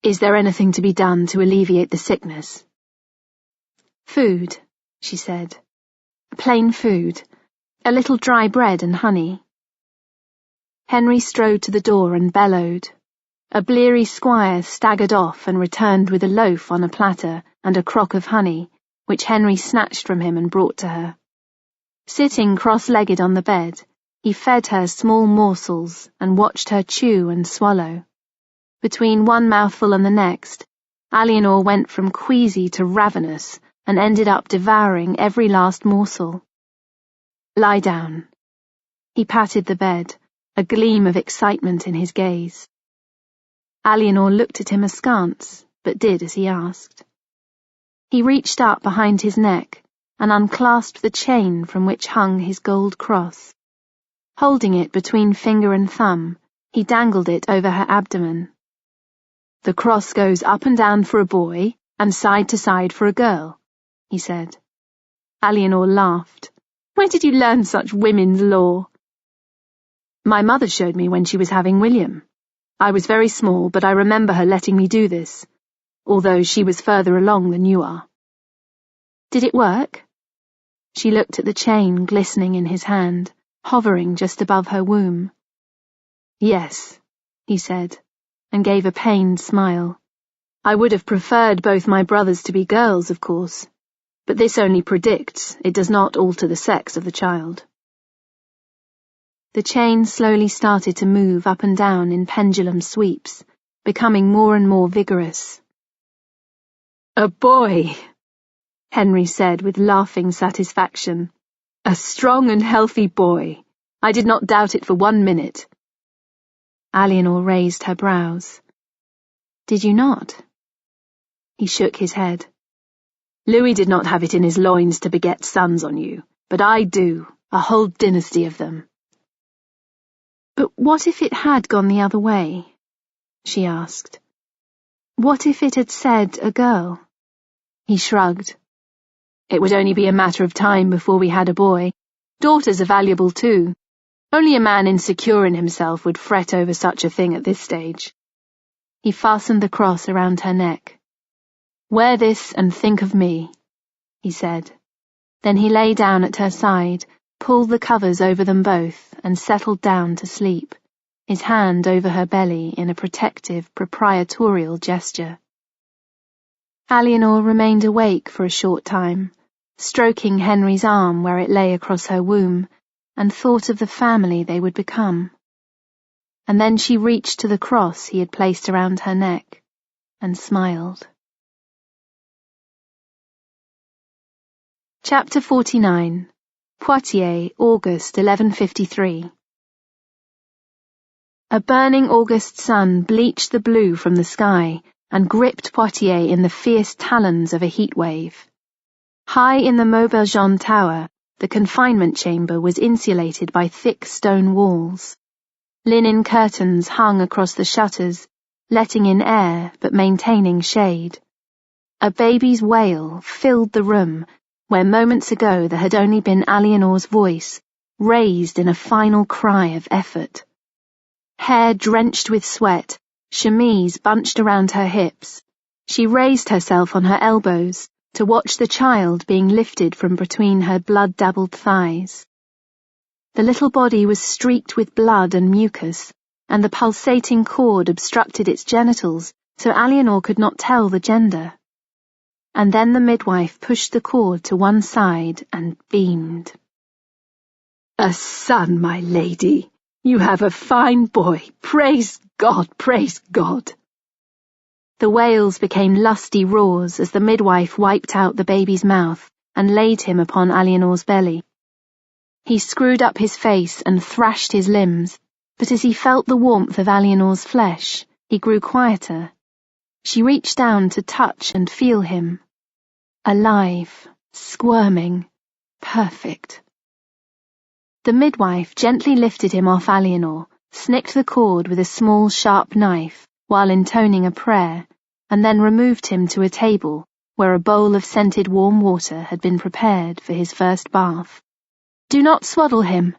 "Is there anything to be done to alleviate the sickness?" "Food," she said. "Plain food. A little dry bread and honey." Henry strode to the door and bellowed. A bleary squire staggered off and returned with a loaf on a platter and a crock of honey, which Henry snatched from him and brought to her. Sitting cross-legged on the bed, he fed her small morsels and watched her chew and swallow. Between one mouthful and the next, Eleanor went from queasy to ravenous and ended up devouring every last morsel. "Lie down." He patted the bed, a gleam of excitement in his gaze. Eleanor looked at him askance, but did as he asked. He reached up behind his neck and unclasped the chain from which hung his gold cross. Holding it between finger and thumb, he dangled it over her abdomen. "The cross goes up and down for a boy and side to side for a girl," he said. Eleanor laughed. "Where did you learn such women's lore?" "My mother showed me when she was having William. I was very small, but I remember her letting me do this, although she was further along than you are." "Did it work?" She looked at the chain glistening in his hand, hovering just above her womb. "Yes," he said, and gave a pained smile. "I would have preferred both my brothers to be girls, of course, but this only predicts, it does not alter the sex of the child. The chain slowly started to move up and down in pendulum sweeps, becoming more and more vigorous. "A boy," Henry said with laughing satisfaction. "A strong and healthy boy. I did not doubt it for 1 minute." Eleanor raised her brows. "Did you not?" He shook his head. "Louis did not have it in his loins to beget sons on you, but I do, a whole dynasty of them." "But what if it had gone the other way?" she asked. "What if it had said a girl?" He shrugged. "It would only be a matter of time before we had a boy. Daughters are valuable too. Only a man insecure in himself would fret over such a thing at this stage." He fastened the cross around her neck. "Wear this and think of me," he said. Then he lay down at her side, pulled the covers over them both, and settled down to sleep, his hand over her belly in a protective, proprietorial gesture. Eleanor remained awake for a short time, stroking Henry's arm where it lay across her womb, and thought of the family they would become. And then she reached to the cross he had placed around her neck, and smiled. Chapter 49. Poitiers, August 1153. A burning August sun bleached the blue from the sky and gripped Poitiers in the fierce talons of a heat wave. High in the Maubergine Tower, the confinement chamber was insulated by thick stone walls. Linen curtains hung across the shutters, letting in air but maintaining shade. A baby's wail filled the room, where moments ago there had only been Eleanor's voice, raised in a final cry of effort. Hair drenched with sweat, chemise bunched around her hips, she raised herself on her elbows to watch the child being lifted from between her blood-dabbled thighs. The little body was streaked with blood and mucus, and the pulsating cord obstructed its genitals, so Eleanor could not tell the gender. And then the midwife pushed the cord to one side and beamed. "A son, my lady. You have a fine boy. Praise God, praise God." The wails became lusty roars as the midwife wiped out the baby's mouth and laid him upon Eleanor's belly. He screwed up his face and thrashed his limbs, but as he felt the warmth of Eleanor's flesh, he grew quieter. She reached down to touch and feel him. Alive, squirming, perfect. The midwife gently lifted him off Eleanor, snicked the cord with a small sharp knife while intoning a prayer, and then removed him to a table where a bowl of scented warm water had been prepared for his first bath. "Do not swaddle him,"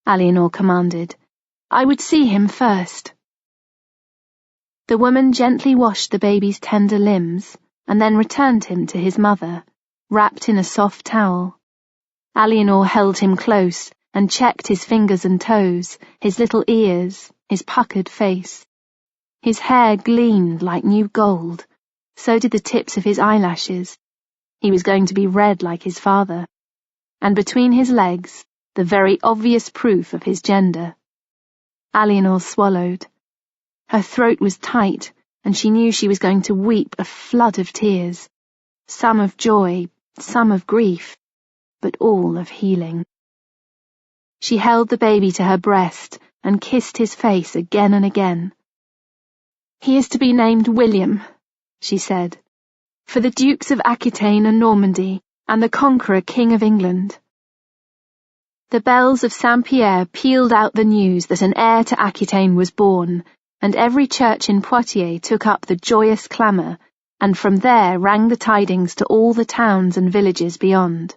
Eleanor commanded. "I would see him first." The woman gently washed the baby's tender limbs, and then returned him to his mother, wrapped in a soft towel. Eleanor held him close and checked his fingers and toes, his little ears, his puckered face. His hair gleamed like new gold, so did the tips of his eyelashes. He was going to be red like his father. And between his legs, the very obvious proof of his gender. Eleanor swallowed. Her throat was tight, and she knew she was going to weep a flood of tears, some of joy, some of grief, but all of healing. She held the baby to her breast and kissed his face again and again. "He is to be named William," she said, "for the Dukes of Aquitaine and Normandy, and the Conqueror King of England." The bells of Saint-Pierre pealed out the news that an heir to Aquitaine was born, and every church in Poitiers took up the joyous clamour, and from there rang the tidings to all the towns and villages beyond.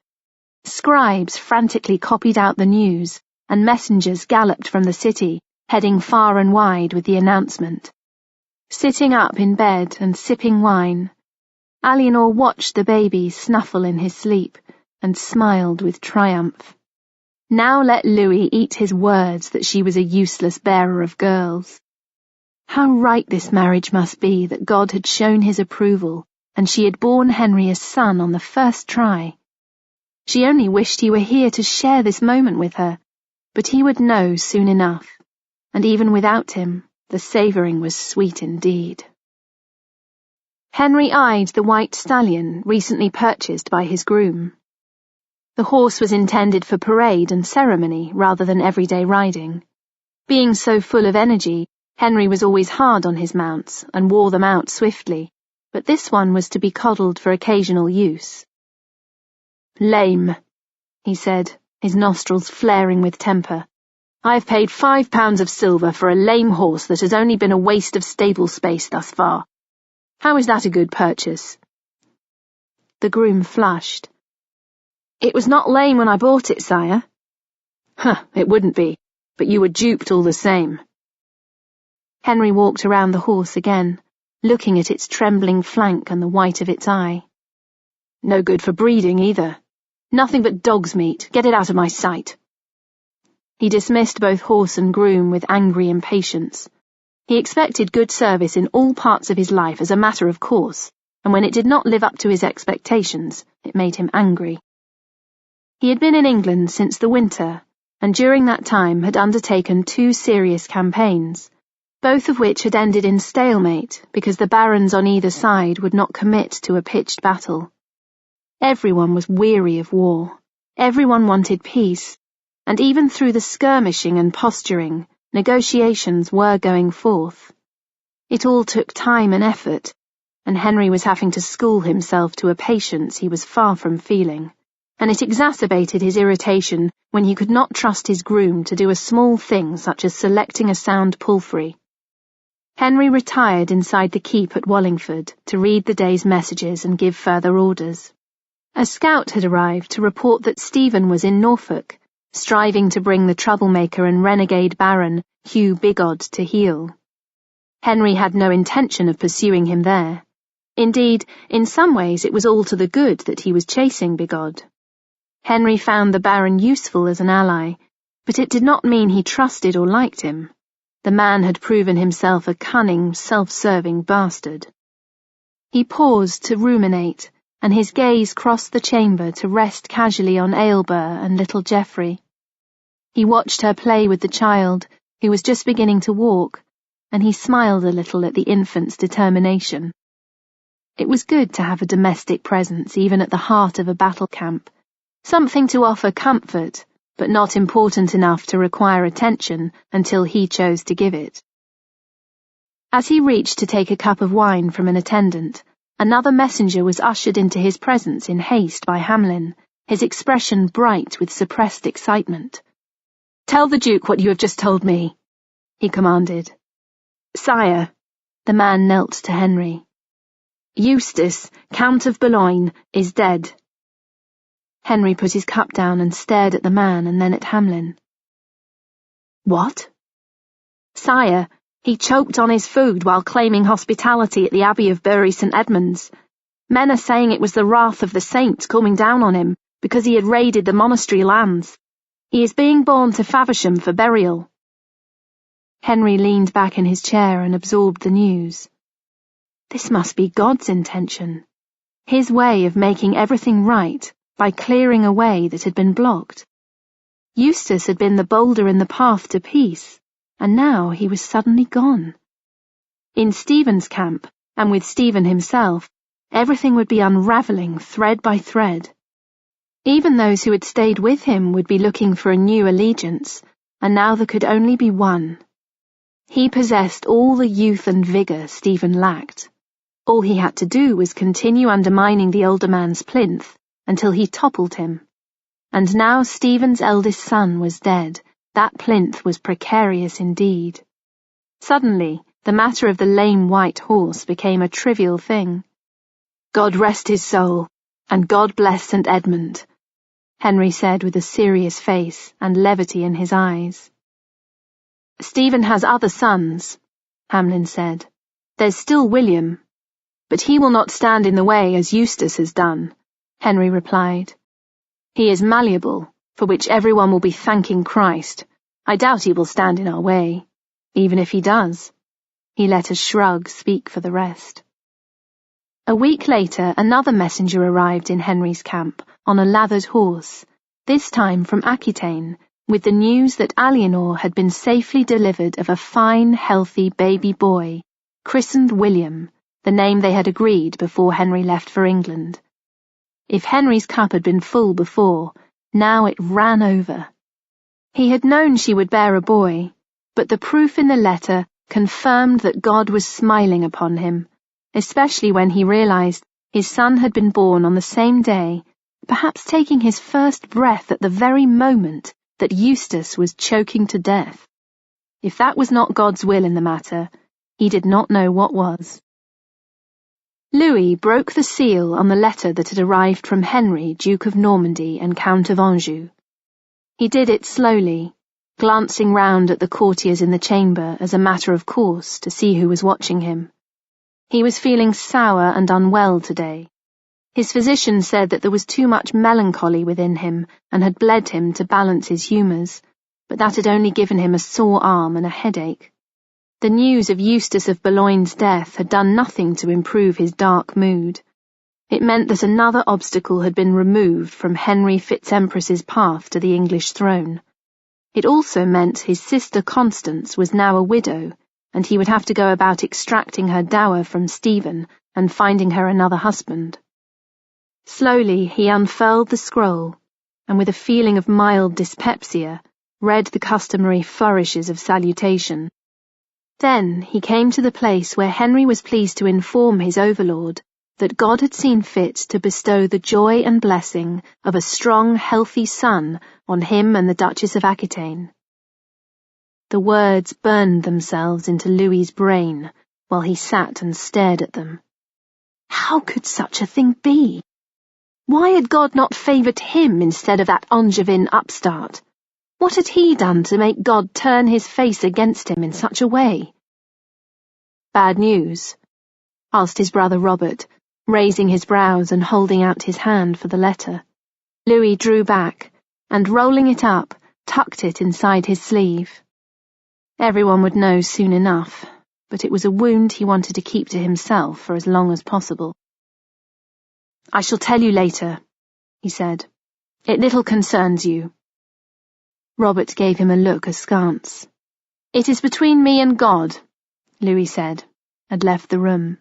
Scribes frantically copied out the news, and messengers galloped from the city, heading far and wide with the announcement. Sitting up in bed and sipping wine, Eleanor watched the baby snuffle in his sleep and smiled with triumph. Now let Louis eat his words that she was a useless bearer of girls. How right this marriage must be that God had shown his approval and she had borne Henry a son on the first try. She only wished he were here to share this moment with her, but he would know soon enough, and even without him, the savouring was sweet indeed. Henry eyed the white stallion recently purchased by his groom. The horse was intended for parade and ceremony rather than everyday riding. Being so full of energy, Henry was always hard on his mounts and wore them out swiftly, but this one was to be coddled for occasional use. "Lame," he said, his nostrils flaring with temper. "I have paid £5 of silver for a lame horse that has only been a waste of stable space thus far. How is that a good purchase?" The groom flushed. "It was not lame when I bought it, sire." It wouldn't be, but you were duped all the same." Henry walked around the horse again, looking at its trembling flank and the white of its eye. "No good for breeding either. Nothing but dog's meat. Get it out of my sight." He dismissed both horse and groom with angry impatience. He expected good service in all parts of his life as a matter of course, and when it did not live up to his expectations, it made him angry. He had been in England since the winter, and during that time had undertaken 2 serious campaigns, both of which had ended in stalemate because the barons on either side would not commit to a pitched battle. Everyone was weary of war. Everyone wanted peace, and even through the skirmishing and posturing, negotiations were going forth. It all took time and effort, and Henry was having to school himself to a patience he was far from feeling, and it exacerbated his irritation when he could not trust his groom to do a small thing such as selecting a sound palfrey. Henry retired inside the keep at Wallingford to read the day's messages and give further orders. A scout had arrived to report that Stephen was in Norfolk, striving to bring the troublemaker and renegade baron Hugh Bigod to heel. Henry had no intention of pursuing him there. Indeed, in some ways it was all to the good that he was chasing Bigod. Henry found the baron useful as an ally, but it did not mean he trusted or liked him. The man had proven himself a cunning, self-serving bastard. He paused to ruminate, and his gaze crossed the chamber to rest casually on Ailbur and little Geoffrey. He watched her play with the child, who was just beginning to walk, and he smiled a little at the infant's determination. It was good to have a domestic presence even at the heart of a battle camp, something to offer comfort, but not important enough to require attention until he chose to give it. As he reached to take a cup of wine from an attendant, another messenger was ushered into his presence in haste by Hamlin, his expression bright with suppressed excitement. "Tell the Duke what you have just told me," he commanded. "Sire," the man knelt to Henry. "Eustace, Count of Boulogne, is dead." Henry put his cup down and stared at the man and then at Hamlin. "What?" "Sire, he choked on his food while claiming hospitality at the Abbey of Bury St. Edmunds. Men are saying it was the wrath of the saints coming down on him because he had raided the monastery lands. He is being borne to Faversham for burial." Henry leaned back in his chair and absorbed the news. This must be God's intention, his way of making everything right by clearing a way that had been blocked. Eustace had been the boulder in the path to peace, and now he was suddenly gone. In Stephen's camp, and with Stephen himself, everything would be unravelling thread by thread. Even those who had stayed with him would be looking for a new allegiance, and now there could only be one. He possessed all the youth and vigour Stephen lacked. All he had to do was continue undermining the older man's plinth until he toppled him. And now Stephen's eldest son was dead. That plinth was precarious indeed. Suddenly, the matter of the lame white horse became a trivial thing. "God rest his soul, and God bless St. Edmund," Henry said with a serious face and levity in his eyes. "Stephen has other sons," Hamlin said. "There's still William." "But he will not stand in the way as Eustace has done," Henry replied. "He is malleable, for which everyone will be thanking Christ. I doubt he will stand in our way. Even if he does." He let a shrug speak for the rest. A week later, another messenger arrived in Henry's camp on a lathered horse, this time from Aquitaine, with the news that Eleanor had been safely delivered of a fine, healthy baby boy, christened William, the name they had agreed before Henry left for England. If Henry's cup had been full before, now it ran over. He had known she would bear a boy, but the proof in the letter confirmed that God was smiling upon him, especially when he realized his son had been born on the same day, perhaps taking his first breath at the very moment that Eustace was choking to death. If that was not God's will in the matter, he did not know what was. Louis broke the seal on the letter that had arrived from Henry, Duke of Normandy and Count of Anjou. He did it slowly, glancing round at the courtiers in the chamber as a matter of course to see who was watching him. He was feeling sour and unwell today. His physician said that there was too much melancholy within him and had bled him to balance his humours, but that had only given him a sore arm and a headache. The news of Eustace of Boulogne's death had done nothing to improve his dark mood. It meant that another obstacle had been removed from Henry Fitz-Empress's path to the English throne. It also meant his sister Constance was now a widow, and he would have to go about extracting her dower from Stephen and finding her another husband. Slowly he unfurled the scroll, and with a feeling of mild dyspepsia, read the customary flourishes of salutation. Then he came to the place where Henry was pleased to inform his overlord that God had seen fit to bestow the joy and blessing of a strong, healthy son on him and the Duchess of Aquitaine. The words burned themselves into Louis's brain while he sat and stared at them. How could such a thing be? Why had God not favoured him instead of that Angevin upstart? What had he done to make God turn his face against him in such a way? Bad news? Asked his brother Robert, raising his brows and holding out his hand for the letter. Louis drew back, and rolling it up, tucked it inside his sleeve. Everyone would know soon enough, but it was a wound he wanted to keep to himself for as long as possible. "I shall tell you later," he said. "It little concerns you." Robert gave him a look askance. "It is between me and God," Louis said, and left the room.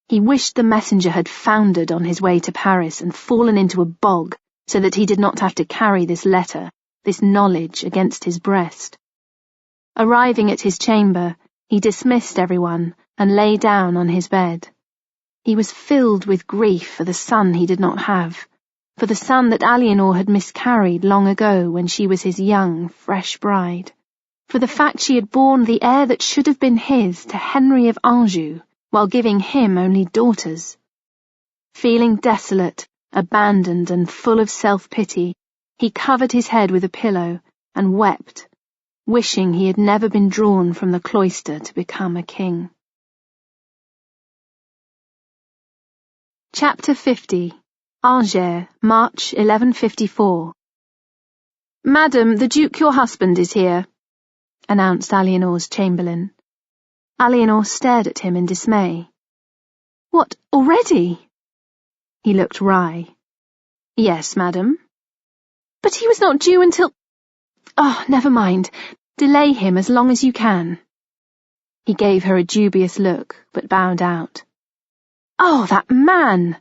He wished the messenger had foundered on his way to Paris and fallen into a bog so that he did not have to carry this letter, this knowledge, against his breast. Arriving at his chamber, he dismissed everyone and lay down on his bed. He was filled with grief for the son he did not have, for the son that Eleanor had miscarried long ago when she was his young, fresh bride, for the fact she had borne the heir that should have been his to Henry of Anjou, while giving him only daughters. Feeling desolate, abandoned, and full of self-pity, he covered his head with a pillow and wept, wishing he had never been drawn from the cloister to become a king. Chapter 50. Angers, March 1154. "Madam, the Duke your husband is here," announced Eleanor's chamberlain. Eleanor stared at him in dismay. "What, already?" He looked wry. "Yes, madam." "But he was not due until— Oh, never mind. Delay him as long as you can." He gave her a dubious look, but bowed out. "Oh, that man!"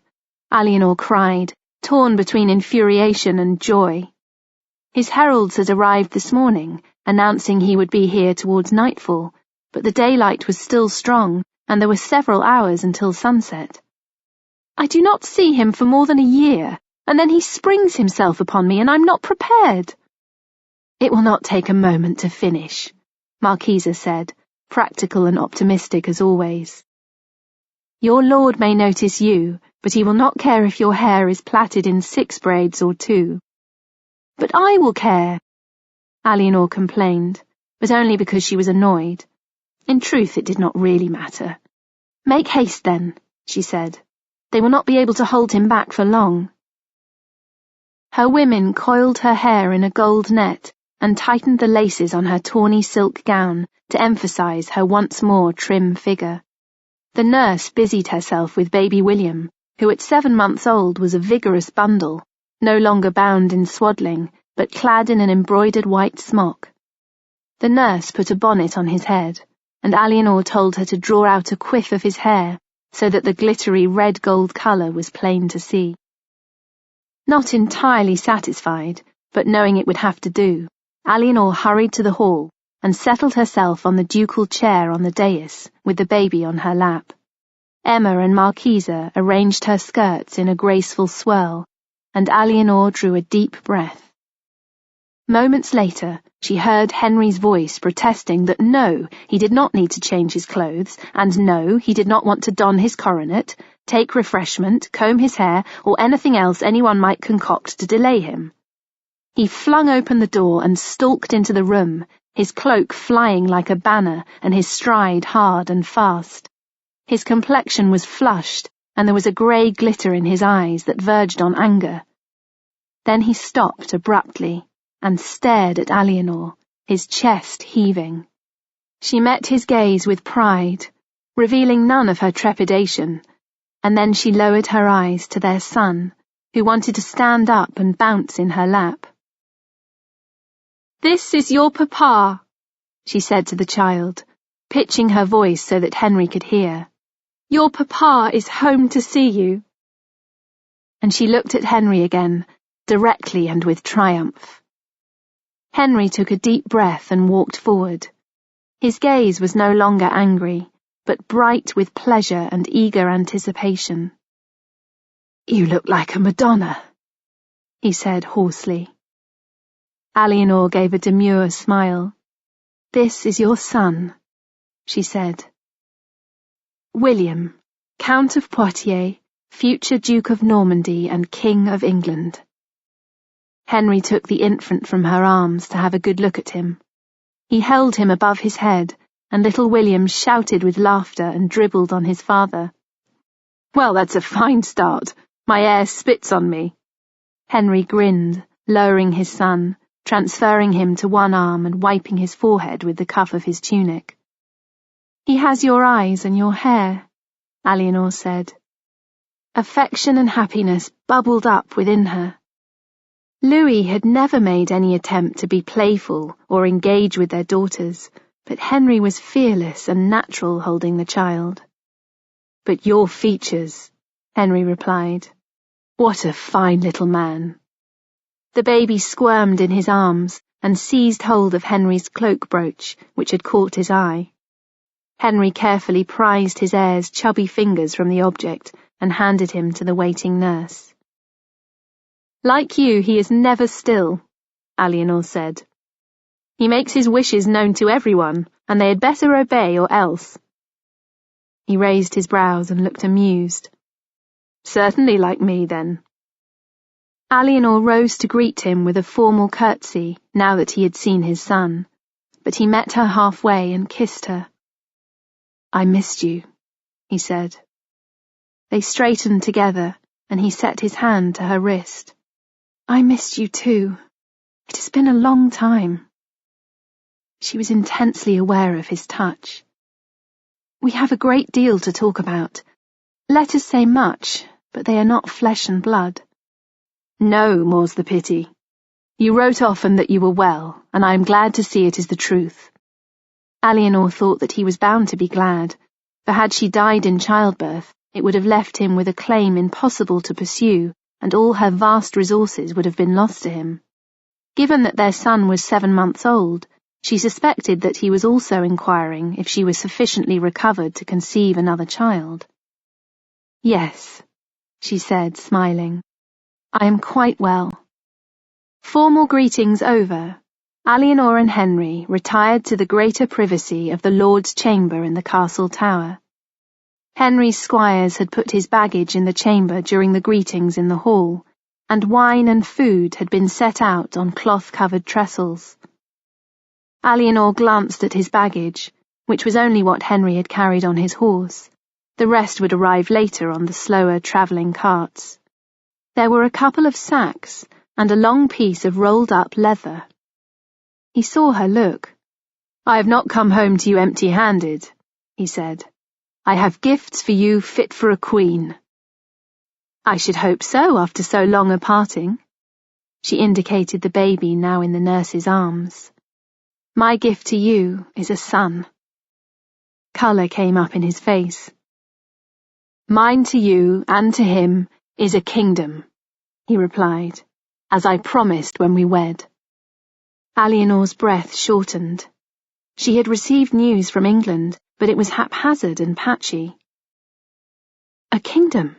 Eleanor cried, torn between infuriation and joy. His heralds had arrived this morning, announcing he would be here towards nightfall, but the daylight was still strong, and there were several hours until sunset. "I do not see him for more than a year, and then he springs himself upon me, and I'm not prepared." "It will not take a moment to finish," Marquisa said, practical and optimistic as always. "Your lord may notice you, but he will not care if your hair is plaited in 6 braids or 2. "But I will care," Eleanor complained, but only because she was annoyed. In truth, it did not really matter. "Make haste, then," she said. "They will not be able to hold him back for long." Her women coiled her hair in a gold net and tightened the laces on her tawny silk gown to emphasize her once more trim figure. The nurse busied herself with baby William, who at 7 months old was a vigorous bundle, no longer bound in swaddling, but clad in an embroidered white smock. The nurse put a bonnet on his head, and Eleanor told her to draw out a quiff of his hair so that the glittery red-gold colour was plain to see. Not entirely satisfied, but knowing it would have to do, Eleanor hurried to the hall and settled herself on the ducal chair on the dais with the baby on her lap. Emma and Marquisa arranged her skirts in a graceful swirl, and Eleanor drew a deep breath. Moments later, she heard Henry's voice protesting that no, he did not need to change his clothes, and no, he did not want to don his coronet, take refreshment, comb his hair, or anything else anyone might concoct to delay him. He flung open the door and stalked into the room, his cloak flying like a banner and his stride hard and fast. His complexion was flushed, and there was a grey glitter in his eyes that verged on anger. Then he stopped abruptly and stared at Eleanor, his chest heaving. She met his gaze with pride, revealing none of her trepidation, and then she lowered her eyes to their son, who wanted to stand up and bounce in her lap. "This is your papa," she said to the child, pitching her voice so that Henry could hear. "Your papa is home to see you." And she looked at Henry again, directly and with triumph. Henry took a deep breath and walked forward. His gaze was no longer angry, but bright with pleasure and eager anticipation. "You look like a Madonna," he said hoarsely. Eleanor gave a demure smile. "This is your son," she said. "William, Count of Poitiers, future Duke of Normandy and King of England." Henry took the infant from her arms to have a good look at him. He held him above his head, and little William shouted with laughter and dribbled on his father. "Well, that's a fine start. My heir spits on me." Henry grinned, lowering his son, transferring him to one arm and wiping his forehead with the cuff of his tunic. "He has your eyes and your hair," Eleanor said. Affection and happiness bubbled up within her. Louis had never made any attempt to be playful or engage with their daughters, but Henry was fearless and natural holding the child. "But your features," Henry replied. "What a fine little man." The baby squirmed in his arms and seized hold of Henry's cloak brooch, which had caught his eye. Henry carefully prized his heir's chubby fingers from the object and handed him to the waiting nurse. "Like you, he is never still," Eleanor said. "He makes his wishes known to everyone, and they had better obey or else." He raised his brows and looked amused. "Certainly like me, then." Eleanor rose to greet him with a formal curtsy now that he had seen his son, but he met her halfway and kissed her. "I missed you," he said. They straightened together, and he set his hand to her wrist. "I missed you too. It has been a long time." She was intensely aware of his touch. "We have a great deal to talk about. Let us say much, but they are not flesh and blood." "No, more's the pity. You wrote often that you were well, and I am glad to see it is the truth." Eleanor thought that he was bound to be glad, for had she died in childbirth, it would have left him with a claim impossible to pursue, and all her vast resources would have been lost to him. Given that their son was 7 months old, she suspected that he was also inquiring if she was sufficiently recovered to conceive another child. "Yes," she said, smiling. "I am quite well." Formal greetings over, Eleanor and Henry retired to the greater privacy of the Lord's chamber in the castle tower. Henry's squires had put his baggage in the chamber during the greetings in the hall, and wine and food had been set out on cloth-covered trestles. Eleanor glanced at his baggage, which was only what Henry had carried on his horse. The rest would arrive later on the slower travelling carts. There were a couple of sacks and a long piece of rolled-up leather. He saw her look. "I have not come home to you empty-handed," he said. I have gifts for you fit for a queen." "I should hope so after so long a parting." She indicated the baby now in the nurse's arms. "My gift to you is a son." Colour came up in his face. "Mine to you and to him is a kingdom," he replied, "as I promised when we wed." Eleanor's breath shortened. She had received news from England, but it was haphazard and patchy. "A kingdom?"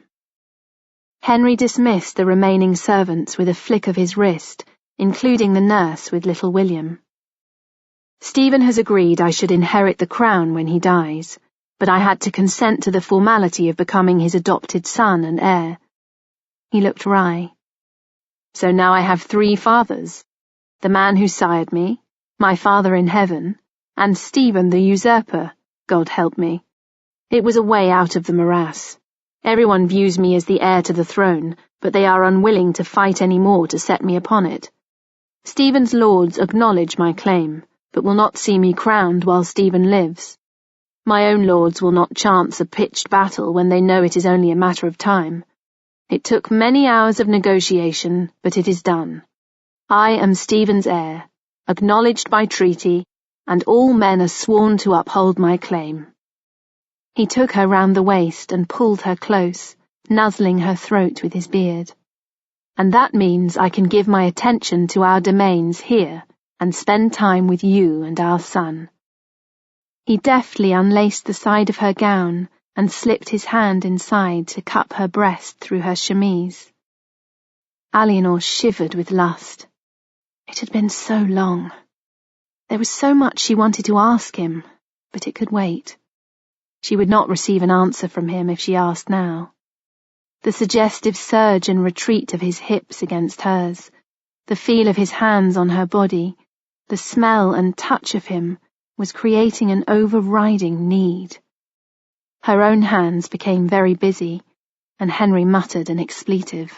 Henry dismissed the remaining servants with a flick of his wrist, including the nurse with little William. "Stephen has agreed I should inherit the crown when he dies, but I had to consent to the formality of becoming his adopted son and heir." He looked wry. "So now I have 3 fathers, the man who sired me, my father in heaven, and Stephen the usurper, God help me. It was a way out of the morass. Everyone views me as the heir to the throne, but they are unwilling to fight any more to set me upon it. Stephen's lords acknowledge my claim, but will not see me crowned while Stephen lives. My own lords will not chance a pitched battle when they know it is only a matter of time. It took many hours of negotiation, but it is done. I am Stephen's heir, acknowledged by treaty, and all men are sworn to uphold my claim." He took her round the waist and pulled her close, nuzzling her throat with his beard. "And that means I can give my attention to our domains here and spend time with you and our son." He deftly unlaced the side of her gown and slipped his hand inside to cup her breast through her chemise. Eleanor shivered with lust. It had been so long. There was so much she wanted to ask him, but it could wait. She would not receive an answer from him if she asked now. The suggestive surge and retreat of his hips against hers, the feel of his hands on her body, the smell and touch of him was creating an overriding need. Her own hands became very busy, and Henry muttered an expletive.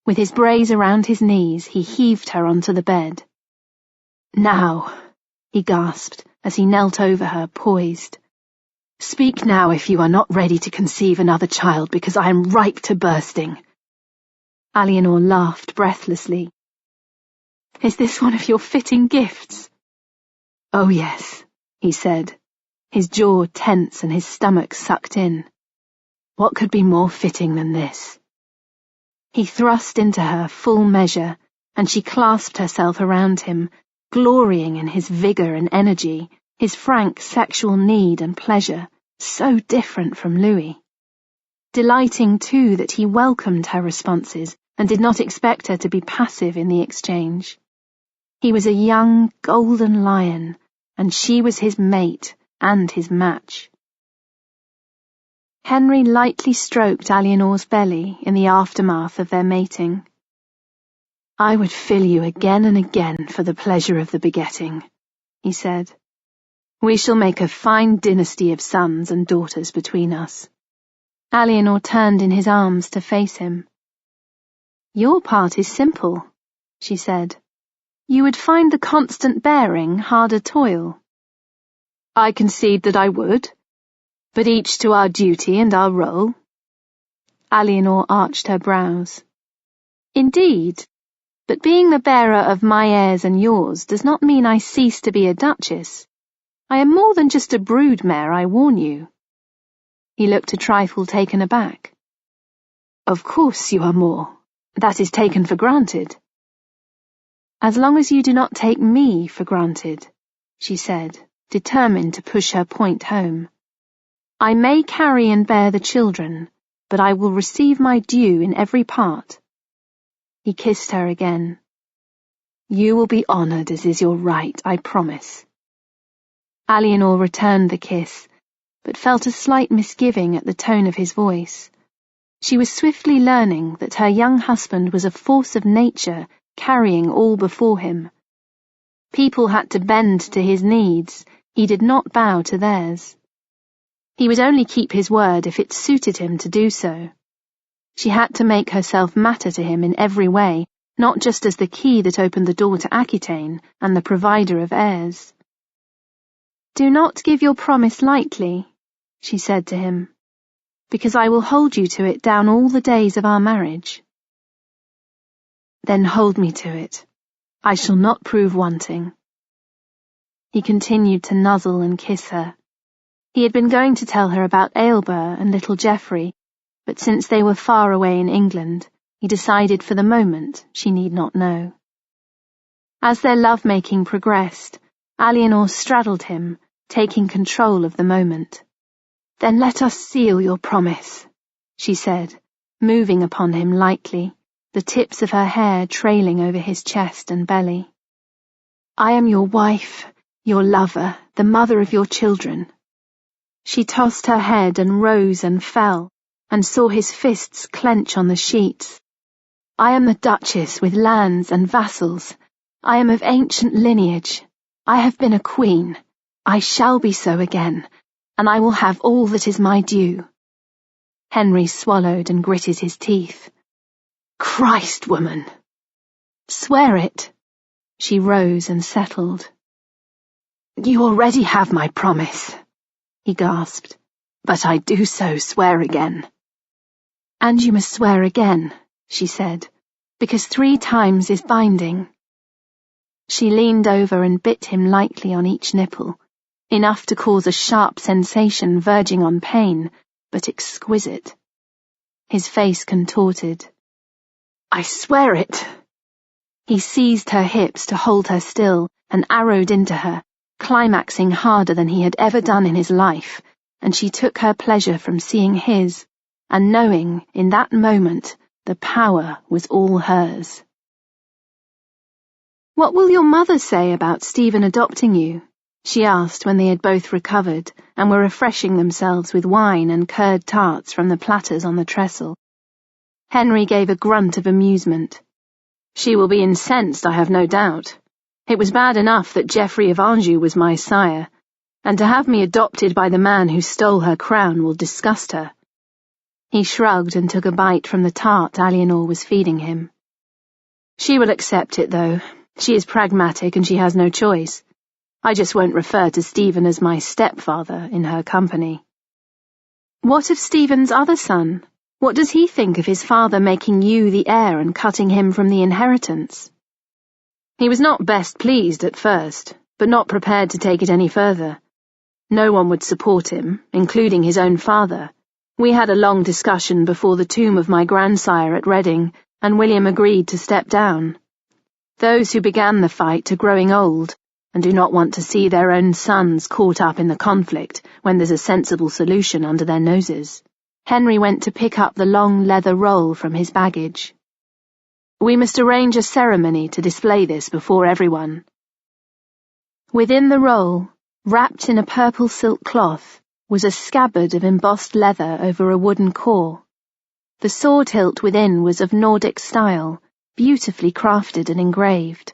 With his brace around his knees, he heaved her onto the bed. "Now," he gasped as he knelt over her, poised. "Speak now if you are not ready to conceive another child, because I am ripe to bursting." Eleanor laughed breathlessly. "Is this one of your fitting gifts?" "Oh yes," he said, his jaw tense and his stomach sucked in. "What could be more fitting than this?" He thrust into her full measure, and she clasped herself around him, glorying in his vigour and energy, his frank sexual need and pleasure, so different from Louis. Delighting, too, that he welcomed her responses and did not expect her to be passive in the exchange. He was a young, golden lion, and she was his mate and his match. Henry lightly stroked Eleanor's belly in the aftermath of their mating. "I would fill you again and again for the pleasure of the begetting," he said. "We shall make a fine dynasty of sons and daughters between us." Eleanor turned in his arms to face him. "Your part is simple," she said. "You would find the constant bearing harder toil." "I concede that I would, but each to our duty and our role." Eleanor arched her brows. "Indeed, but being the bearer of my heirs and yours does not mean I cease to be a duchess. I am more than just a broodmare, I warn you." He looked a trifle taken aback. "Of course you are more. That is taken for granted." "As long as you do not take me for granted," she said, determined to push her point home. "I may carry and bear the children, but I will receive my due in every part." He kissed her again. "You will be honoured as is your right, I promise." Eleanor returned the kiss, but felt a slight misgiving at the tone of his voice. She was swiftly learning that her young husband was a force of nature carrying all before him. People had to bend to his needs, he did not bow to theirs. He would only keep his word if it suited him to do so. She had to make herself matter to him in every way, not just as the key that opened the door to Aquitaine and the provider of heirs. "Do not give your promise lightly," she said to him, because I will hold you to it down all the days of our marriage. Then hold me to it. I shall not prove wanting. He continued to nuzzle and kiss her. He had been going to tell her about Aylmer and little Geoffrey, but since they were far away in England, he decided for the moment she need not know. As their love-making progressed, Eleanor straddled him, taking control of the moment. Then let us seal your promise, she said, moving upon him lightly, the tips of her hair trailing over his chest and belly. I am your wife, your lover, the mother of your children. She tossed her head and rose and fell, and saw his fists clench on the sheets. I am the Duchess with lands and vassals. I am of ancient lineage. I have been a queen. I shall be so again, and I will have all that is my due. Henry swallowed and gritted his teeth. Christ, woman! Swear it. She rose and settled. You already have my promise, he gasped, but I do so swear again. And you must swear again, she said, because 3 times is binding. She leaned over and bit him lightly on each nipple, enough to cause a sharp sensation verging on pain, but exquisite. His face contorted. I swear it. He seized her hips to hold her still and arrowed into her, climaxing harder than he had ever done in his life, and she took her pleasure from seeing his, and knowing, in that moment, the power was all hers. What will your mother say about Stephen adopting you? She asked when they had both recovered and were refreshing themselves with wine and curd tarts from the platters on the trestle. Henry gave a grunt of amusement. She will be incensed, I have no doubt. It was bad enough that Geoffrey of Anjou was my sire, and to have me adopted by the man who stole her crown will disgust her. He shrugged and took a bite from the tart Eleanor was feeding him. She will accept it, though. She is pragmatic and she has no choice. I just won't refer to Stephen as my stepfather in her company. What of Stephen's other son? What does he think of his father making you the heir and cutting him from the inheritance? He was not best pleased at first, but not prepared to take it any further. No one would support him, including his own father. We had a long discussion before the tomb of my grandsire at Reading, and William agreed to step down. Those who began the fight are growing old, and do not want to see their own sons caught up in the conflict when there's a sensible solution under their noses. Henry went to pick up the long leather roll from his baggage. We must arrange a ceremony to display this before everyone. Within the roll, wrapped in a purple silk cloth, was a scabbard of embossed leather over a wooden core. The sword hilt within was of Nordic style, beautifully crafted and engraved.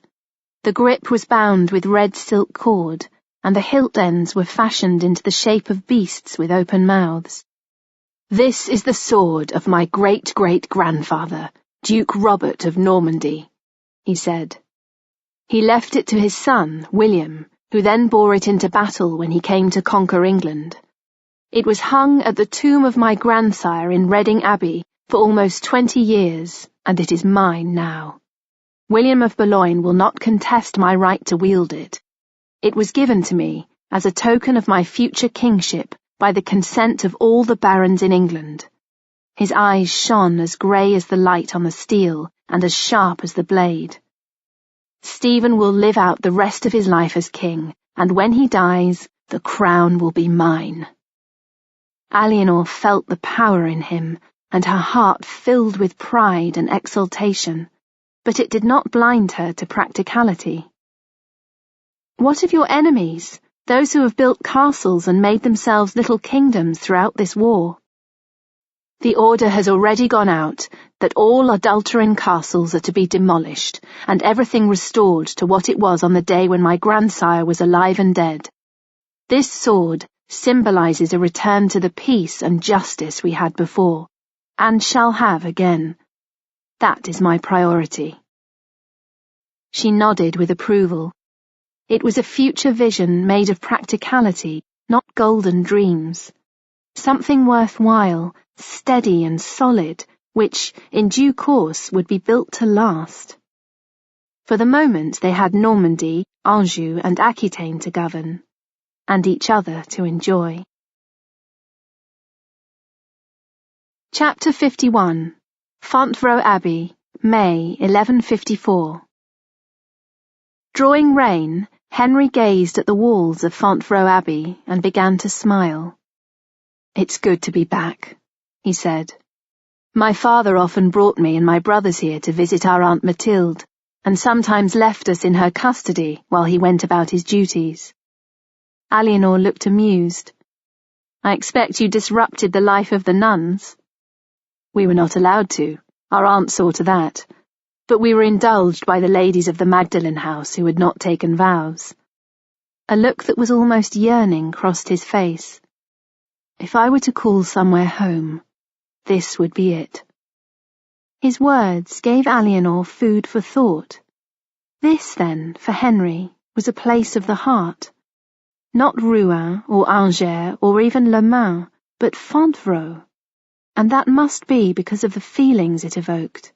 The grip was bound with red silk cord, and the hilt ends were fashioned into the shape of beasts with open mouths. This is the sword of my great-great-grandfather, Duke Robert of Normandy, he said. He left it to his son, William, who then bore it into battle when he came to conquer England. It was hung at the tomb of my grandsire in Reading Abbey for almost 20 years, and it is mine now. William of Boulogne will not contest my right to wield it. It was given to me as a token of my future kingship by the consent of all the barons in England. His eyes shone as grey as the light on the steel and as sharp as the blade. Stephen will live out the rest of his life as king, and when he dies, the crown will be mine. Eleanor felt the power in him, and her heart filled with pride and exultation, but it did not blind her to practicality. What of your enemies, those who have built castles and made themselves little kingdoms throughout this war? The order has already gone out that all adulterine castles are to be demolished, and everything restored to what it was on the day when my grandsire was alive and dead. This sword symbolizes a return to the peace and justice we had before, and shall have again. That is my priority. She nodded with approval. It was a future vision made of practicality, not golden dreams. something worthwhile, steady and solid, which, in due course, would be built to last. For the moment they had Normandy, Anjou and Aquitaine to govern, and each other to enjoy. Chapter 51. Fontevraud Abbey, May 1154. Drawing rein, Henry gazed at the walls of Fontevraud Abbey and began to smile. "It's good to be back," he said. "My father often brought me and my brothers here to visit our Aunt Mathilde, and sometimes left us in her custody while he went about his duties." Eleanor looked amused. "I expect you disrupted the life of the nuns." "We were not allowed to. Our aunt saw to that. But we were indulged by the ladies of the Magdalen house who had not taken vows." A look that was almost yearning crossed his face. If I were to call somewhere home, this would be it. His words gave Eleanor food for thought. This, then, for Henry, was a place of the heart. Not Rouen or Angers or even Le Mans, but Fontevraud. And that must be because of the feelings it evoked.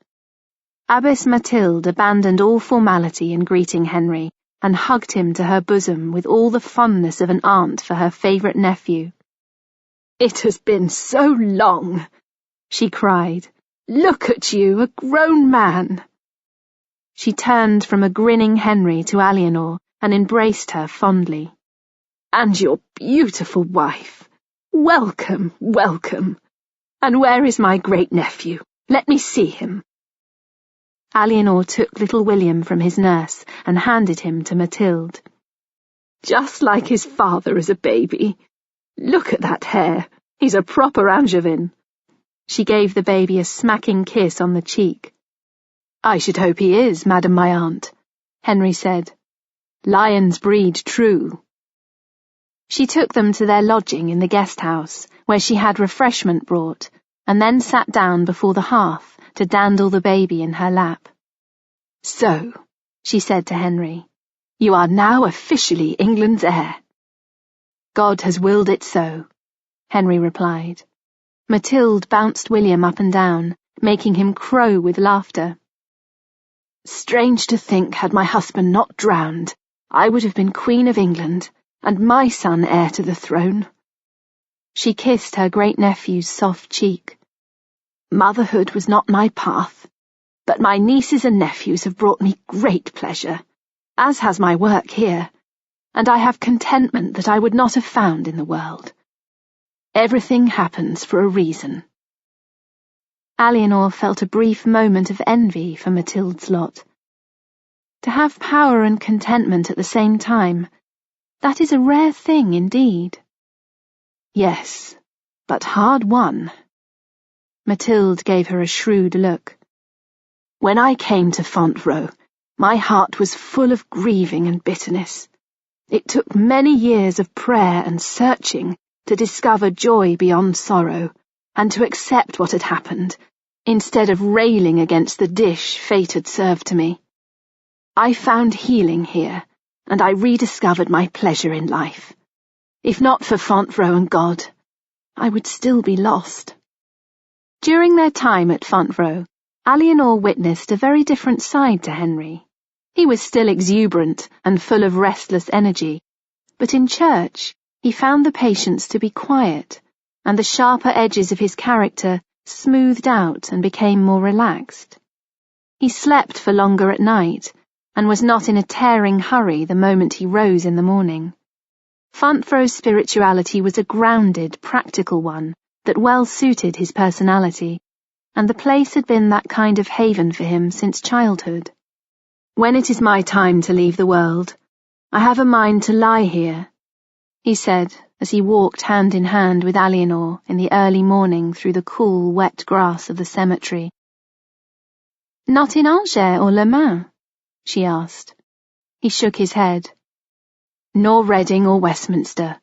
Abbess Mathilde abandoned all formality in greeting Henry and hugged him to her bosom with all the fondness of an aunt for her favourite nephew. "It has been so long," she cried. "Look at you, a grown man." She turned from a grinning Henry to Eleanor and embraced her fondly. "And your beautiful wife. Welcome, welcome. And where is my great-nephew? Let me see him." Eleanor took little William from his nurse and handed him to Mathilde. "Just like his father as a baby. Look at that hair. He's a proper Angevin." She gave the baby a smacking kiss on the cheek. "I should hope he is, Madam my aunt," Henry said. "Lions breed true." She took them to their lodging in the guest-house, where she had refreshment brought, and then sat down before the hearth to dandle the baby in her lap. "So," she said to Henry, "you are now officially England's heir." "God has willed it so," Henry replied. Mathilde bounced William up and down, making him crow with laughter. "Strange to think, had my husband not drowned, I would have been Queen of England, and my son heir to the throne." She kissed her great-nephew's soft cheek. "Motherhood was not my path, but my nieces and nephews have brought me great pleasure, as has my work here, and I have contentment that I would not have found in the world. Everything happens for a reason." Eleanor felt a brief moment of envy for Mathilde's lot. To have power and contentment at the same time, that is a rare thing indeed. "Yes, but hard won." Mathilde gave her a shrewd look. "When I came to Fontevraud, my heart was full of grieving and bitterness. It took many years of prayer and searching to discover joy beyond sorrow, and to accept what had happened, instead of railing against the dish fate had served to me. I found healing here, and I rediscovered my pleasure in life. If not for Fontevraud and God, I would still be lost." During their time at Fontevraud, Eleanor witnessed a very different side to Henry. He was still exuberant and full of restless energy, but in church he found the patience to be quiet, and the sharper edges of his character smoothed out and became more relaxed. He slept for longer at night, and was not in a tearing hurry the moment he rose in the morning. Fontevraud's spirituality was a grounded, practical one that well suited his personality, and the place had been that kind of haven for him since childhood. "When it is my time to leave the world, I have a mind to lie here," he said as he walked hand in hand with Eleanor in the early morning through the cool, wet grass of the cemetery. "Not in Angers or Le Mans?" she asked. He shook his head. "Nor Reading or Westminster.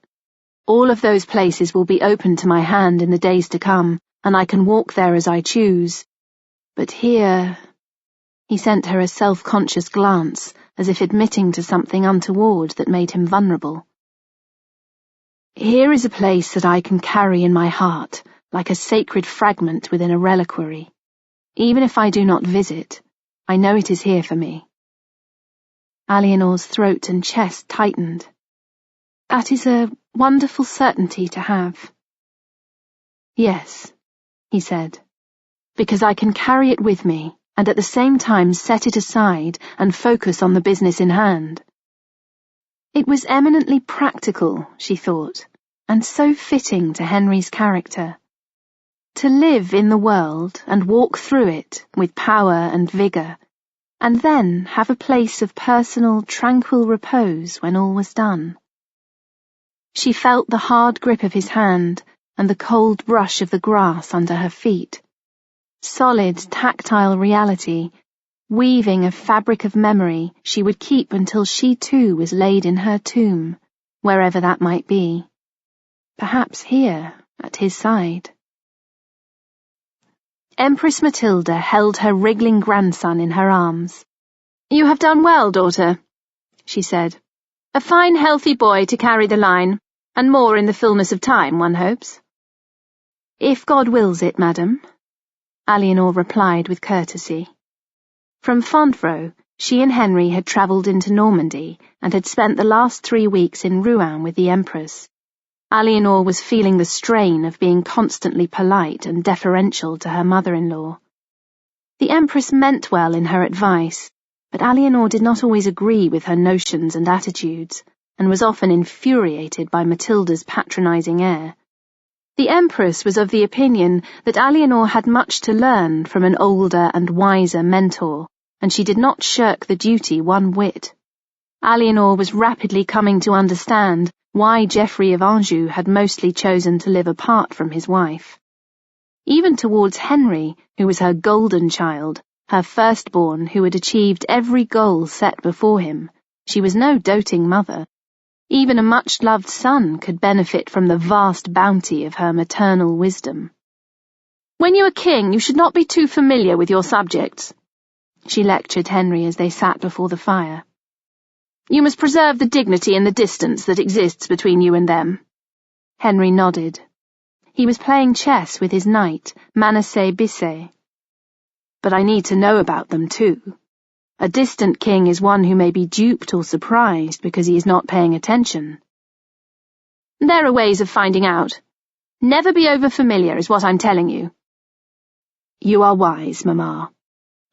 All of those places will be open to my hand in the days to come, and I can walk there as I choose. But here—" He sent her a self-conscious glance, as if admitting to something untoward that made him vulnerable. Here is a place that I can carry in my heart, like a sacred fragment within a reliquary. Even if I do not visit, I know it is here for me. Eleanor's throat and chest tightened. That is a wonderful certainty to have. Yes, he said, because I can carry it with me and at the same time set it aside and focus on the business in hand. It was eminently practical, she thought, and so fitting to Henry's character. To live in the world and walk through it with power and vigour, and then have a place of personal, tranquil repose when all was done. She felt the hard grip of his hand and the cold brush of the grass under her feet. Solid, tactile reality, weaving a fabric of memory she would keep until she too was laid in her tomb, wherever that might be. Perhaps here, at his side. Empress Matilda held her wriggling grandson in her arms. "You have done well, daughter," she said. "A fine, healthy boy to carry the line, and more in the fullness of time, one hopes." "If God wills it, madam," Eleanor replied with courtesy. From Fondreau, she and Henry had travelled into Normandy and had spent the last 3 weeks in Rouen with the Empress. Eleanor was feeling the strain of being constantly polite and deferential to her mother-in-law. The Empress meant well in her advice, but Eleanor did not always agree with her notions and attitudes, and was often infuriated by Matilda's patronising air. The Empress was of the opinion that Eleanor had much to learn from an older and wiser mentor, and she did not shirk the duty one whit. Eleanor was rapidly coming to understand why Geoffrey of Anjou had mostly chosen to live apart from his wife. Even towards Henry, who was her golden child, her firstborn who had achieved every goal set before him, she was no doting mother. Even a much-loved son could benefit from the vast bounty of her maternal wisdom. "When you are king, you should not be too familiar with your subjects," she lectured Henry as they sat before the fire. "You must preserve the dignity and the distance that exists between you and them." Henry nodded. He was playing chess with his knight, Manasseh Bissay. "But I need to know about them too. A distant king is one who may be duped or surprised because he is not paying attention." "There are ways of finding out. Never be over-familiar is what I'm telling you." "You are wise, Mamma,"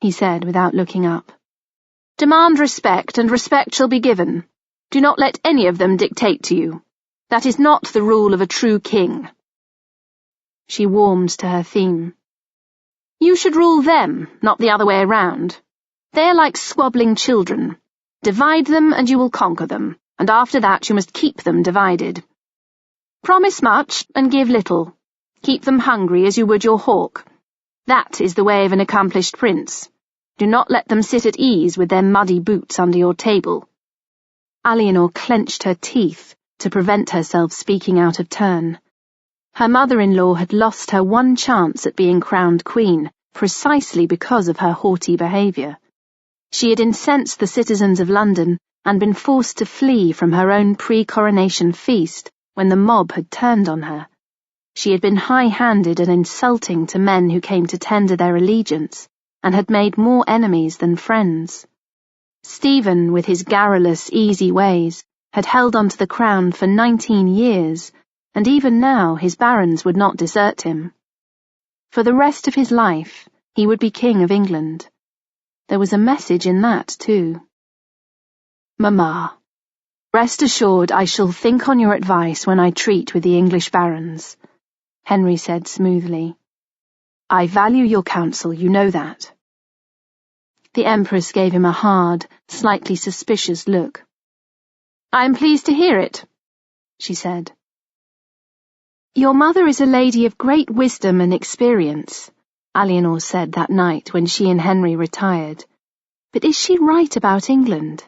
he said without looking up. "Demand respect, and respect shall be given. Do not let any of them dictate to you. That is not the rule of a true king." She warmed to her theme. "You should rule them, not the other way around. They are like squabbling children. Divide them and you will conquer them, and after that you must keep them divided. Promise much and give little. Keep them hungry as you would your hawk. That is the way of an accomplished prince. Do not let them sit at ease with their muddy boots under your table." Eleanor clenched her teeth to prevent herself speaking out of turn. Her mother-in-law had lost her one chance at being crowned queen precisely because of her haughty behaviour. She had incensed the citizens of London and been forced to flee from her own pre-coronation feast when the mob had turned on her. She had been high-handed and insulting to men who came to tender their allegiance, and had made more enemies than friends. Stephen, with his garrulous, easy ways, had held on to the crown for 19 years, and even now his barons would not desert him. For the rest of his life, he would be King of England. There was a message in that, too. "Mamma, rest assured I shall think on your advice when I treat with the English barons," Henry said smoothly. "I value your counsel, you know that." The Empress gave him a hard, slightly suspicious look. "I am pleased to hear it," she said. "Your mother is a lady of great wisdom and experience," Eleanor said that night when she and Henry retired. "But is she right about England?"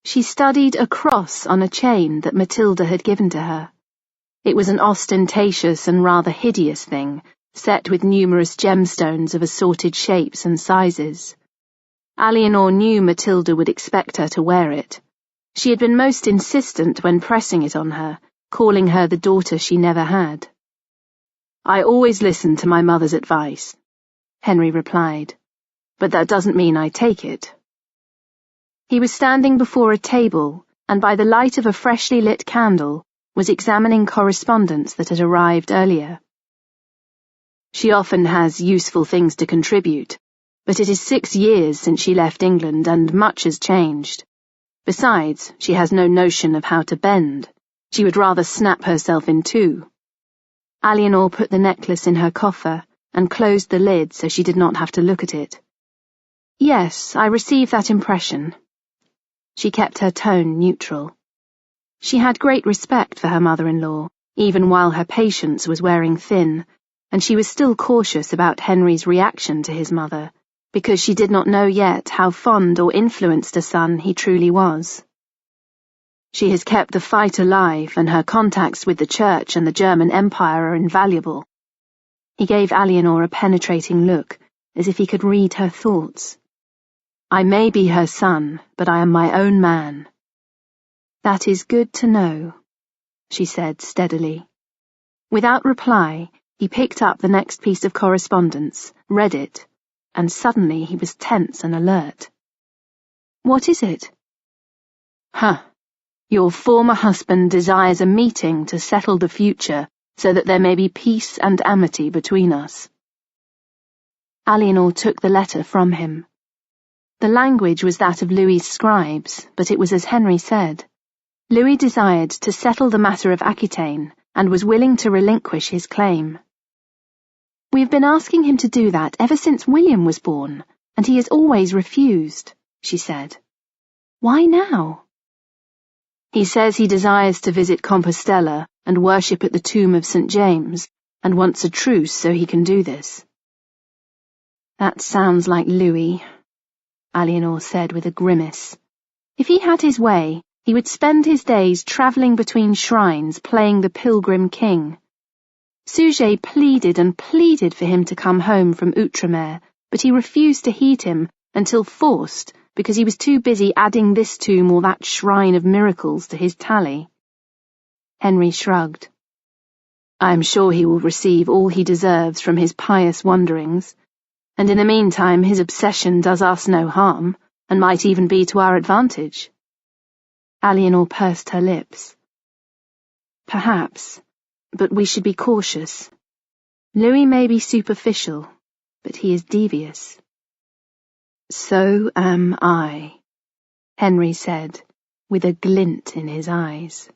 She studied a cross on a chain that Matilda had given to her. It was an ostentatious and rather hideous thing, set with numerous gemstones of assorted shapes and sizes. Eleanor knew Matilda would expect her to wear it. She had been most insistent when pressing it on her, calling her the daughter she never had. "I always listen to my mother's advice," Henry replied, "but that doesn't mean I take it." He was standing before a table and by the light of a freshly lit candle was examining correspondence that had arrived earlier. "She often has useful things to contribute, but it is 6 years since she left England and much has changed. Besides, she has no notion of how to bend. She would rather snap herself in two." Eleanor put the necklace in her coffer and closed the lid so she did not have to look at it. "Yes, I received that impression." She kept her tone neutral. She had great respect for her mother-in-law, even while her patience was wearing thin, and she was still cautious about Henry's reaction to his mother, because she did not know yet how fond or influenced a son he truly was. "She has kept the fight alive, and her contacts with the Church and the German Empire are invaluable." He gave Eleanor a penetrating look, as if he could read her thoughts. "I may be her son, but I am my own man." "That is good to know," she said steadily. Without reply, he picked up the next piece of correspondence, read it, and suddenly he was tense and alert. "What is it?" Your former husband desires a meeting to settle the future so that there may be peace and amity between us." Eleanor took the letter from him. The language was that of Louis's scribes, but it was as Henry said. Louis desired to settle the matter of Aquitaine and was willing to relinquish his claim. "We've been asking him to do that ever since William was born, and he has always refused," she said. "Why now?" "He says he desires to visit Compostela and worship at the tomb of St. James, and wants a truce so he can do this." "That sounds like Louis," Eleanor said with a grimace. "If he had his way, he would spend his days travelling between shrines playing the pilgrim king. Suger pleaded and pleaded for him to come home from Outremer, but he refused to heed him until forced, because he was too busy adding this tomb or that shrine of miracles to his tally." Henry shrugged. "I am sure he will receive all he deserves from his pious wanderings, and in the meantime his obsession does us no harm, and might even be to our advantage." Eleanor pursed her lips. "Perhaps, but we should be cautious. Louis may be superficial, but he is devious." "So am I," Henry said, with a glint in his eyes.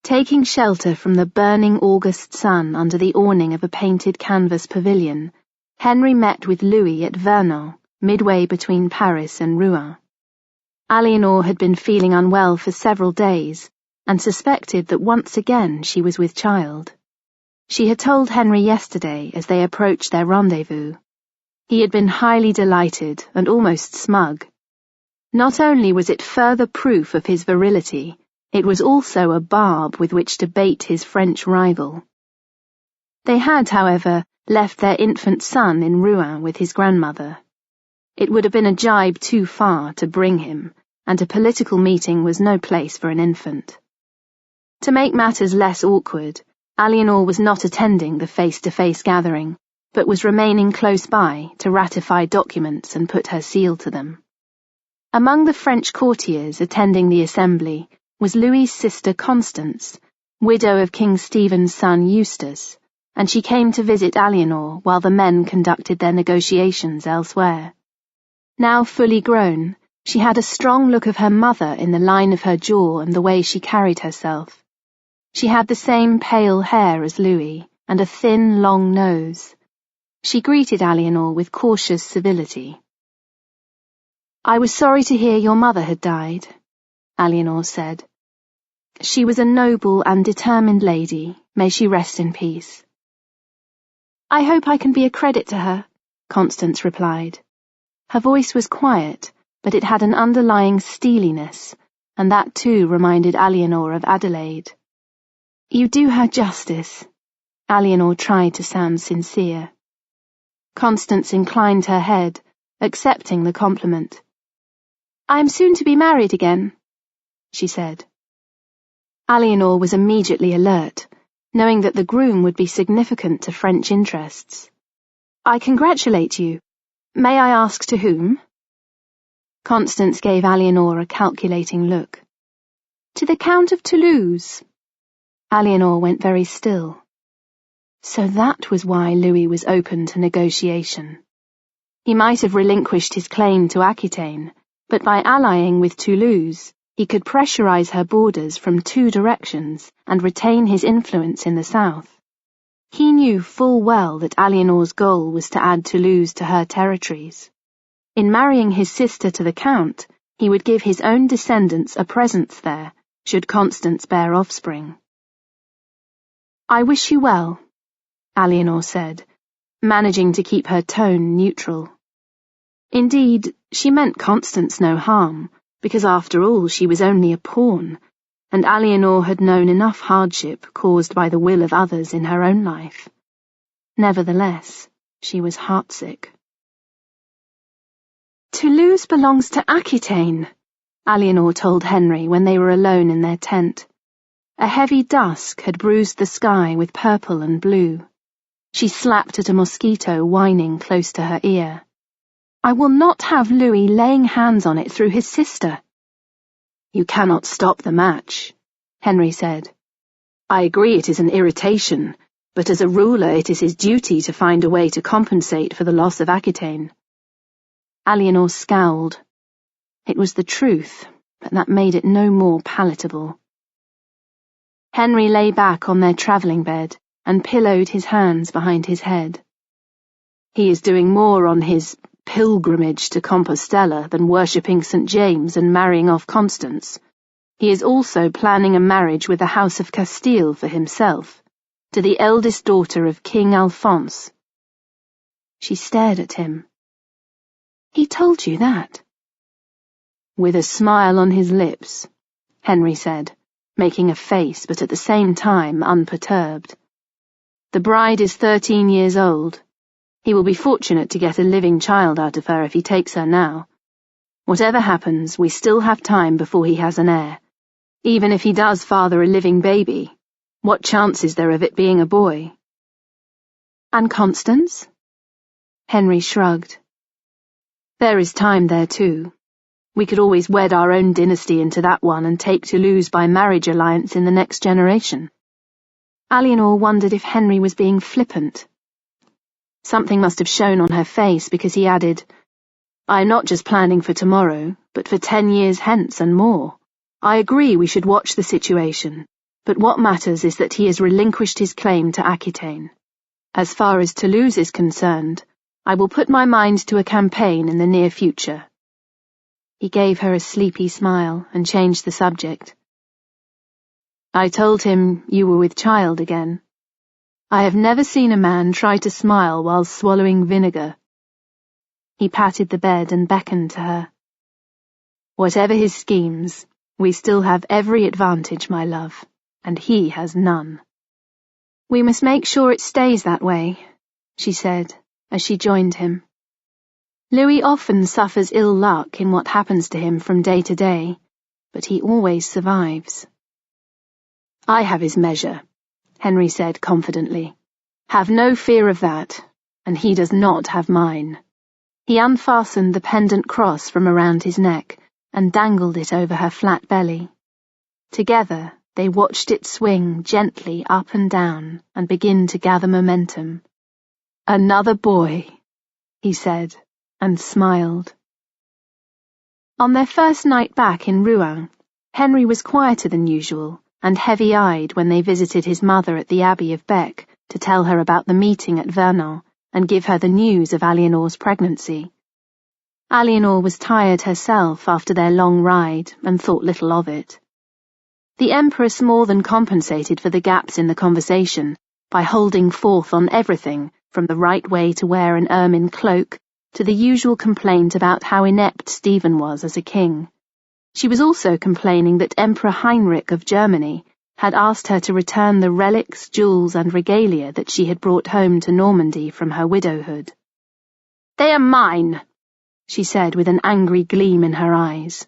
Taking shelter from the burning August sun under the awning of a painted canvas pavilion, Henry met with Louis at Vernon, midway between Paris and Rouen. Eleanor had been feeling unwell for several days, and suspected that once again she was with child. She had told Henry yesterday as they approached their rendezvous. He had been highly delighted and almost smug. Not only was it further proof of his virility, it was also a barb with which to bait his French rival. They had, however, left their infant son in Rouen with his grandmother. It would have been a jibe too far to bring him, and a political meeting was no place for an infant. To make matters less awkward, Eleanor was not attending the face-to-face gathering, but was remaining close by to ratify documents and put her seal to them. Among the French courtiers attending the assembly was Louis's sister Constance, widow of King Stephen's son Eustace, and she came to visit Eleanor while the men conducted their negotiations elsewhere. Now fully grown, she had a strong look of her mother in the line of her jaw and the way she carried herself. She had the same pale hair as Louis, and a thin, long nose. She greeted Eleanor with cautious civility. "I was sorry to hear your mother had died," Eleanor said. "She was a noble and determined lady. May she rest in peace." "I hope I can be a credit to her," Constance replied. Her voice was quiet, but it had an underlying steeliness, and that too reminded Eleanor of Adelaide. "You do her justice." Eleanor tried to sound sincere. Constance inclined her head, accepting the compliment. "I am soon to be married again," she said. Eleanor was immediately alert, knowing that the groom would be significant to French interests. "I congratulate you. May I ask to whom?" Constance gave Eleanor a calculating look. "To the Count of Toulouse." Eleanor went very still. So that was why Louis was open to negotiation. He might have relinquished his claim to Aquitaine, but by allying with Toulouse, he could pressurize her borders from 2 directions and retain his influence in the south. He knew full well that Eleanor's goal was to add Toulouse to her territories. In marrying his sister to the Count, he would give his own descendants a presence there, should Constance bear offspring. "I wish you well," Eleanor said, managing to keep her tone neutral. Indeed, she meant Constance no harm, because after all she was only a pawn, and Eleanor had known enough hardship caused by the will of others in her own life. Nevertheless, she was heartsick. "Toulouse belongs to Aquitaine," Eleanor told Henry when they were alone in their tent. A heavy dusk had bruised the sky with purple and blue. She slapped at a mosquito whining close to her ear. "I will not have Louis laying hands on it through his sister." "You cannot stop the match," Henry said. "I agree it is an irritation, but as a ruler it is his duty to find a way to compensate for the loss of Aquitaine." Eleanor scowled. It was the truth, but that made it no more palatable. Henry lay back on their travelling bed and pillowed his hands behind his head. "He is doing more on his pilgrimage to Compostela than worshipping St. James and marrying off Constance. He is also planning a marriage with the House of Castile for himself, to the eldest daughter of King Alphonse." She stared at him. "He told you that?" "With a smile on his lips," Henry said, making a face but at the same time unperturbed. "The bride is 13 years old. He will be fortunate to get a living child out of her if he takes her now. Whatever happens, we still have time before he has an heir. Even if he does father a living baby, what chance is there of it being a boy?" "And Constance?" Henry shrugged. "There is time there too. We could always wed our own dynasty into that one and take Toulouse by marriage alliance in the next generation." Eleanor wondered if Henry was being flippant. Something must have shown on her face because he added, "I am not just planning for tomorrow, but for 10 years hence and more. I agree we should watch the situation, but what matters is that he has relinquished his claim to Aquitaine. As far as Toulouse is concerned, I will put my mind to a campaign in the near future." He gave her a sleepy smile and changed the subject. "I told him you were with child again. I have never seen a man try to smile while swallowing vinegar." He patted the bed and beckoned to her. "Whatever his schemes, we still have every advantage, my love, and he has none." "We must make sure it stays that way," she said as she joined him. "Louis often suffers ill luck in what happens to him from day to day, but he always survives." "I have his measure," Henry said confidently. "Have no fear of that, and he does not have mine." He unfastened the pendant cross from around his neck and dangled it over her flat belly. Together, they watched it swing gently up and down and begin to gather momentum. "Another boy," he said, and smiled. On their first night back in Rouen, Henry was quieter than usual and heavy-eyed when they visited his mother at the Abbey of Bec to tell her about the meeting at Vernon and give her the news of Eleanor's pregnancy. Eleanor was tired herself after their long ride and thought little of it. The Empress more than compensated for the gaps in the conversation by holding forth on everything from the right way to wear an ermine cloak to the usual complaint about how inept Stephen was as a king. She was also complaining that Emperor Heinrich of Germany had asked her to return the relics, jewels, and regalia that she had brought home to Normandy from her widowhood. "They are mine," she said with an angry gleam in her eyes,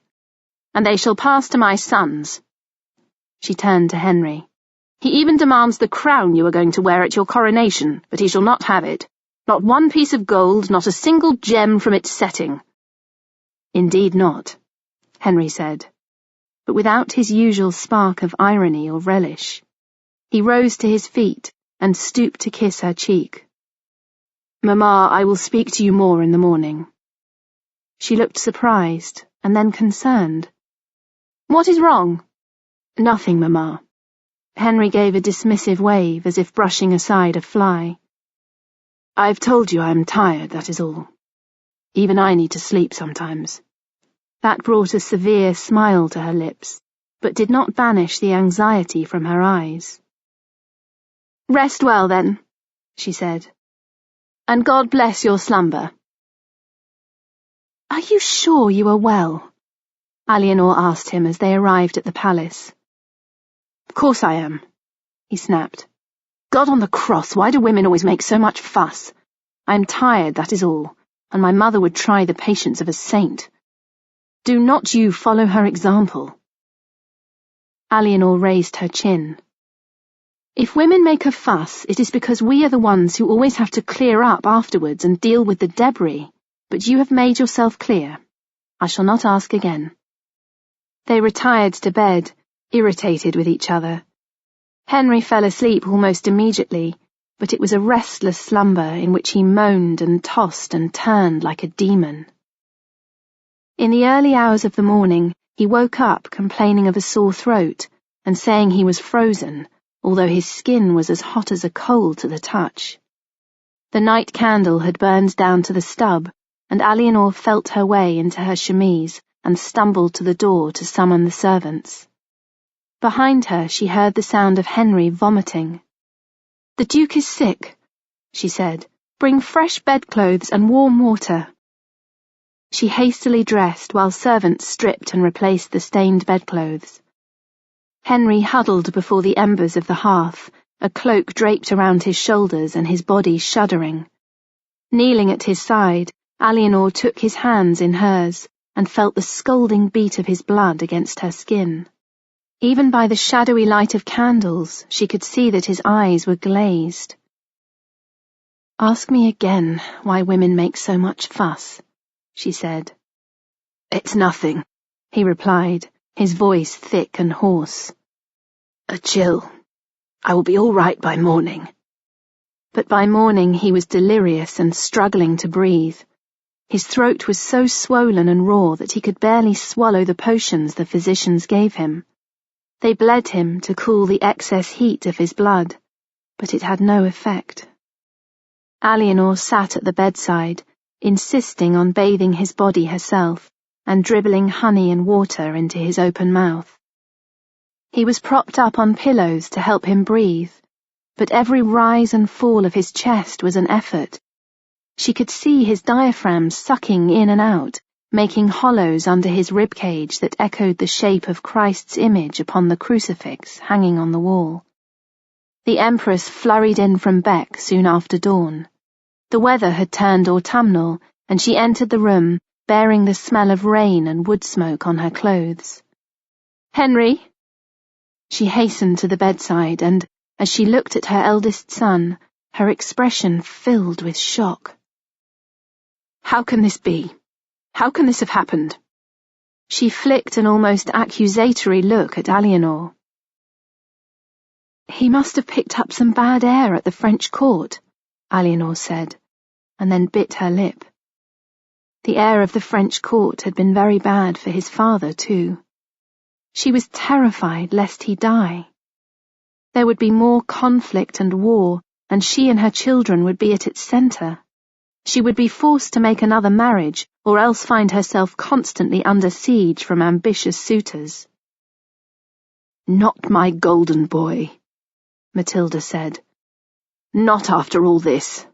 "and they shall pass to my sons." She turned to Henry. "He even demands the crown you are going to wear at your coronation, but he shall not have it. Not one piece of gold, not a single gem from its setting." "Indeed not," Henry said, but without his usual spark of irony or relish. He rose to his feet and stooped to kiss her cheek. "Mamma, I will speak to you more in the morning." She looked surprised and then concerned. "What is wrong?" "Nothing, Mamma." Henry gave a dismissive wave as if brushing aside a fly. "I've told you I am tired, that is all. Even I need to sleep sometimes." That brought a severe smile to her lips, but did not banish the anxiety from her eyes. "Rest well, then," she said, "and God bless your slumber." "Are you sure you are well?" Eleanor asked him as they arrived at the palace. "Of course I am," he snapped. "God on the cross, why do women always make so much fuss? I am tired, that is all, and my mother would try the patience of a saint. Do not you follow her example." Eleanor raised her chin. "If women make a fuss, it is because we are the ones who always have to clear up afterwards and deal with the debris, but you have made yourself clear. I shall not ask again." They retired to bed, irritated with each other. Henry fell asleep almost immediately, but it was a restless slumber in which he moaned and tossed and turned like a demon. In the early hours of the morning, he woke up complaining of a sore throat and saying he was frozen, although his skin was as hot as a coal to the touch. The night candle had burned down to the stub, and Eleanor felt her way into her chemise and stumbled to the door to summon the servants. Behind her she heard the sound of Henry vomiting. "The Duke is sick," she said. "Bring fresh bedclothes and warm water." She hastily dressed while servants stripped and replaced the stained bedclothes. Henry huddled before the embers of the hearth, a cloak draped around his shoulders and his body shuddering. Kneeling at his side, Eleanor took his hands in hers and felt the scalding beat of his blood against her skin. Even by the shadowy light of candles, she could see that his eyes were glazed. "Ask me again why women make so much fuss," she said. "It's nothing," he replied, his voice thick and hoarse. "A chill. I will be all right by morning." But by morning he was delirious and struggling to breathe. His throat was so swollen and raw that he could barely swallow the potions the physicians gave him. They bled him to cool the excess heat of his blood, but it had no effect. Eleanor sat at the bedside, insisting on bathing his body herself and dribbling honey and water into his open mouth. He was propped up on pillows to help him breathe, but every rise and fall of his chest was an effort. She could see his diaphragm sucking in and out, making hollows under his ribcage that echoed the shape of Christ's image upon the crucifix hanging on the wall. The Empress flurried in from Beck soon after dawn. The weather had turned autumnal, and she entered the room, bearing the smell of rain and wood smoke on her clothes. "Henry!" She hastened to the bedside, and, as she looked at her eldest son, her expression filled with shock. "How can this be? How can this have happened?" She flicked an almost accusatory look at Eleanor. "He must have picked up some bad air at the French court," Eleanor said, and then bit her lip. The air of the French court had been very bad for his father, too. She was terrified lest he die. There would be more conflict and war, and she and her children would be at its centre. She would be forced to make another marriage, or else find herself constantly under siege from ambitious suitors. "Not my golden boy," Matilda said. "Not after all this."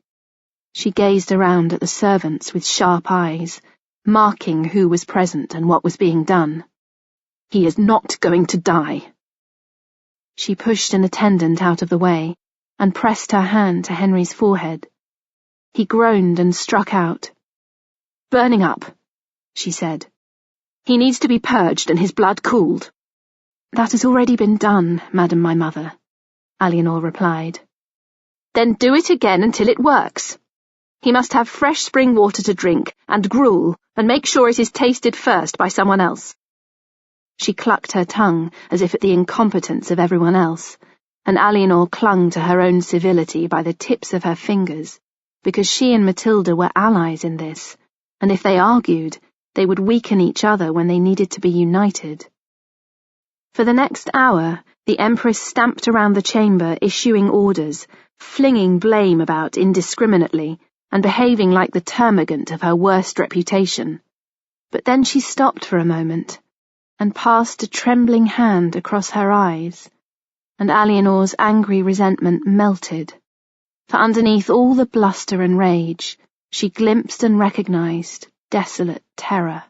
She gazed around at the servants with sharp eyes, marking who was present and what was being done. "He is not going to die." She pushed an attendant out of the way and pressed her hand to Henry's forehead. He groaned and struck out. "Burning up," she said. "He needs to be purged and his blood cooled." "That has already been done, Madam my mother," Eleanor replied. "Then do it again until it works. He must have fresh spring water to drink, and gruel, and make sure it is tasted first by someone else." She clucked her tongue as if at the incompetence of everyone else, and Eleanor clung to her own civility by the tips of her fingers, because she and Matilda were allies in this, and if they argued, they would weaken each other when they needed to be united. For the next hour, the Empress stamped around the chamber issuing orders, flinging blame about indiscriminately, and behaving like the termagant of her worst reputation. But then she stopped for a moment, and passed a trembling hand across her eyes, and Eleanor's angry resentment melted, for underneath all the bluster and rage, she glimpsed and recognized desolate terror.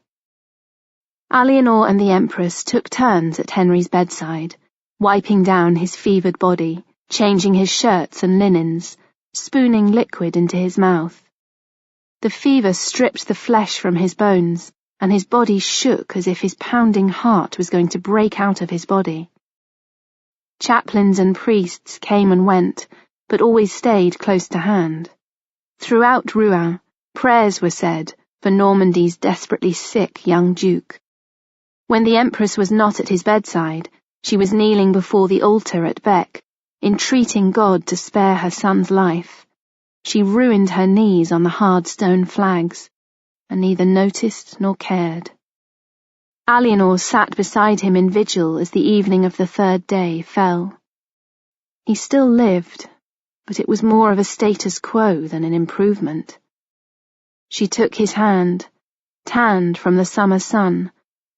Eleanor and the Empress took turns at Henry's bedside, wiping down his fevered body, changing his shirts and linens, spooning liquid into his mouth. The fever stripped the flesh from his bones, and his body shook as if his pounding heart was going to break out of his body. Chaplains and priests came and went, but always stayed close to hand. Throughout Rouen, prayers were said for Normandy's desperately sick young duke. When the Empress was not at his bedside, she was kneeling before the altar at Bec, entreating God to spare her son's life. She ruined her knees on the hard stone flags, and neither noticed nor cared. Eleanor sat beside him in vigil as the evening of the third day fell. He still lived, but it was more of a status quo than an improvement. She took his hand, tanned from the summer sun,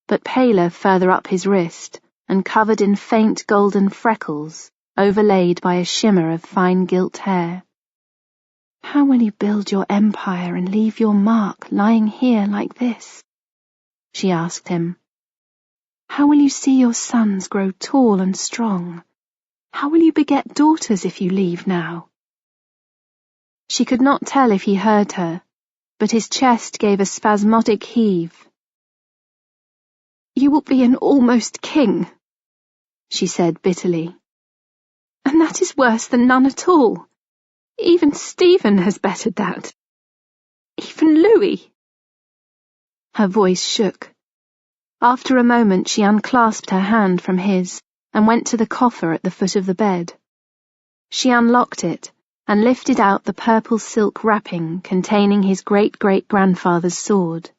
but paler further up his wrist, and covered in faint golden freckles, overlaid by a shimmer of fine gilt hair. "How will you build your empire and leave your mark lying here like this?" she asked him. "How will you see your sons grow tall and strong? How will you beget daughters if you leave now?" She could not tell if he heard her, but his chest gave a spasmodic heave. "You will be an almost king," she said bitterly. "And that is worse than none at all. Even Stephen has bettered that. Even Louis." Her voice shook. After a moment she unclasped her hand from his and went to the coffer at the foot of the bed. She unlocked it and lifted out the purple silk wrapping containing his great-great-grandfather's sword.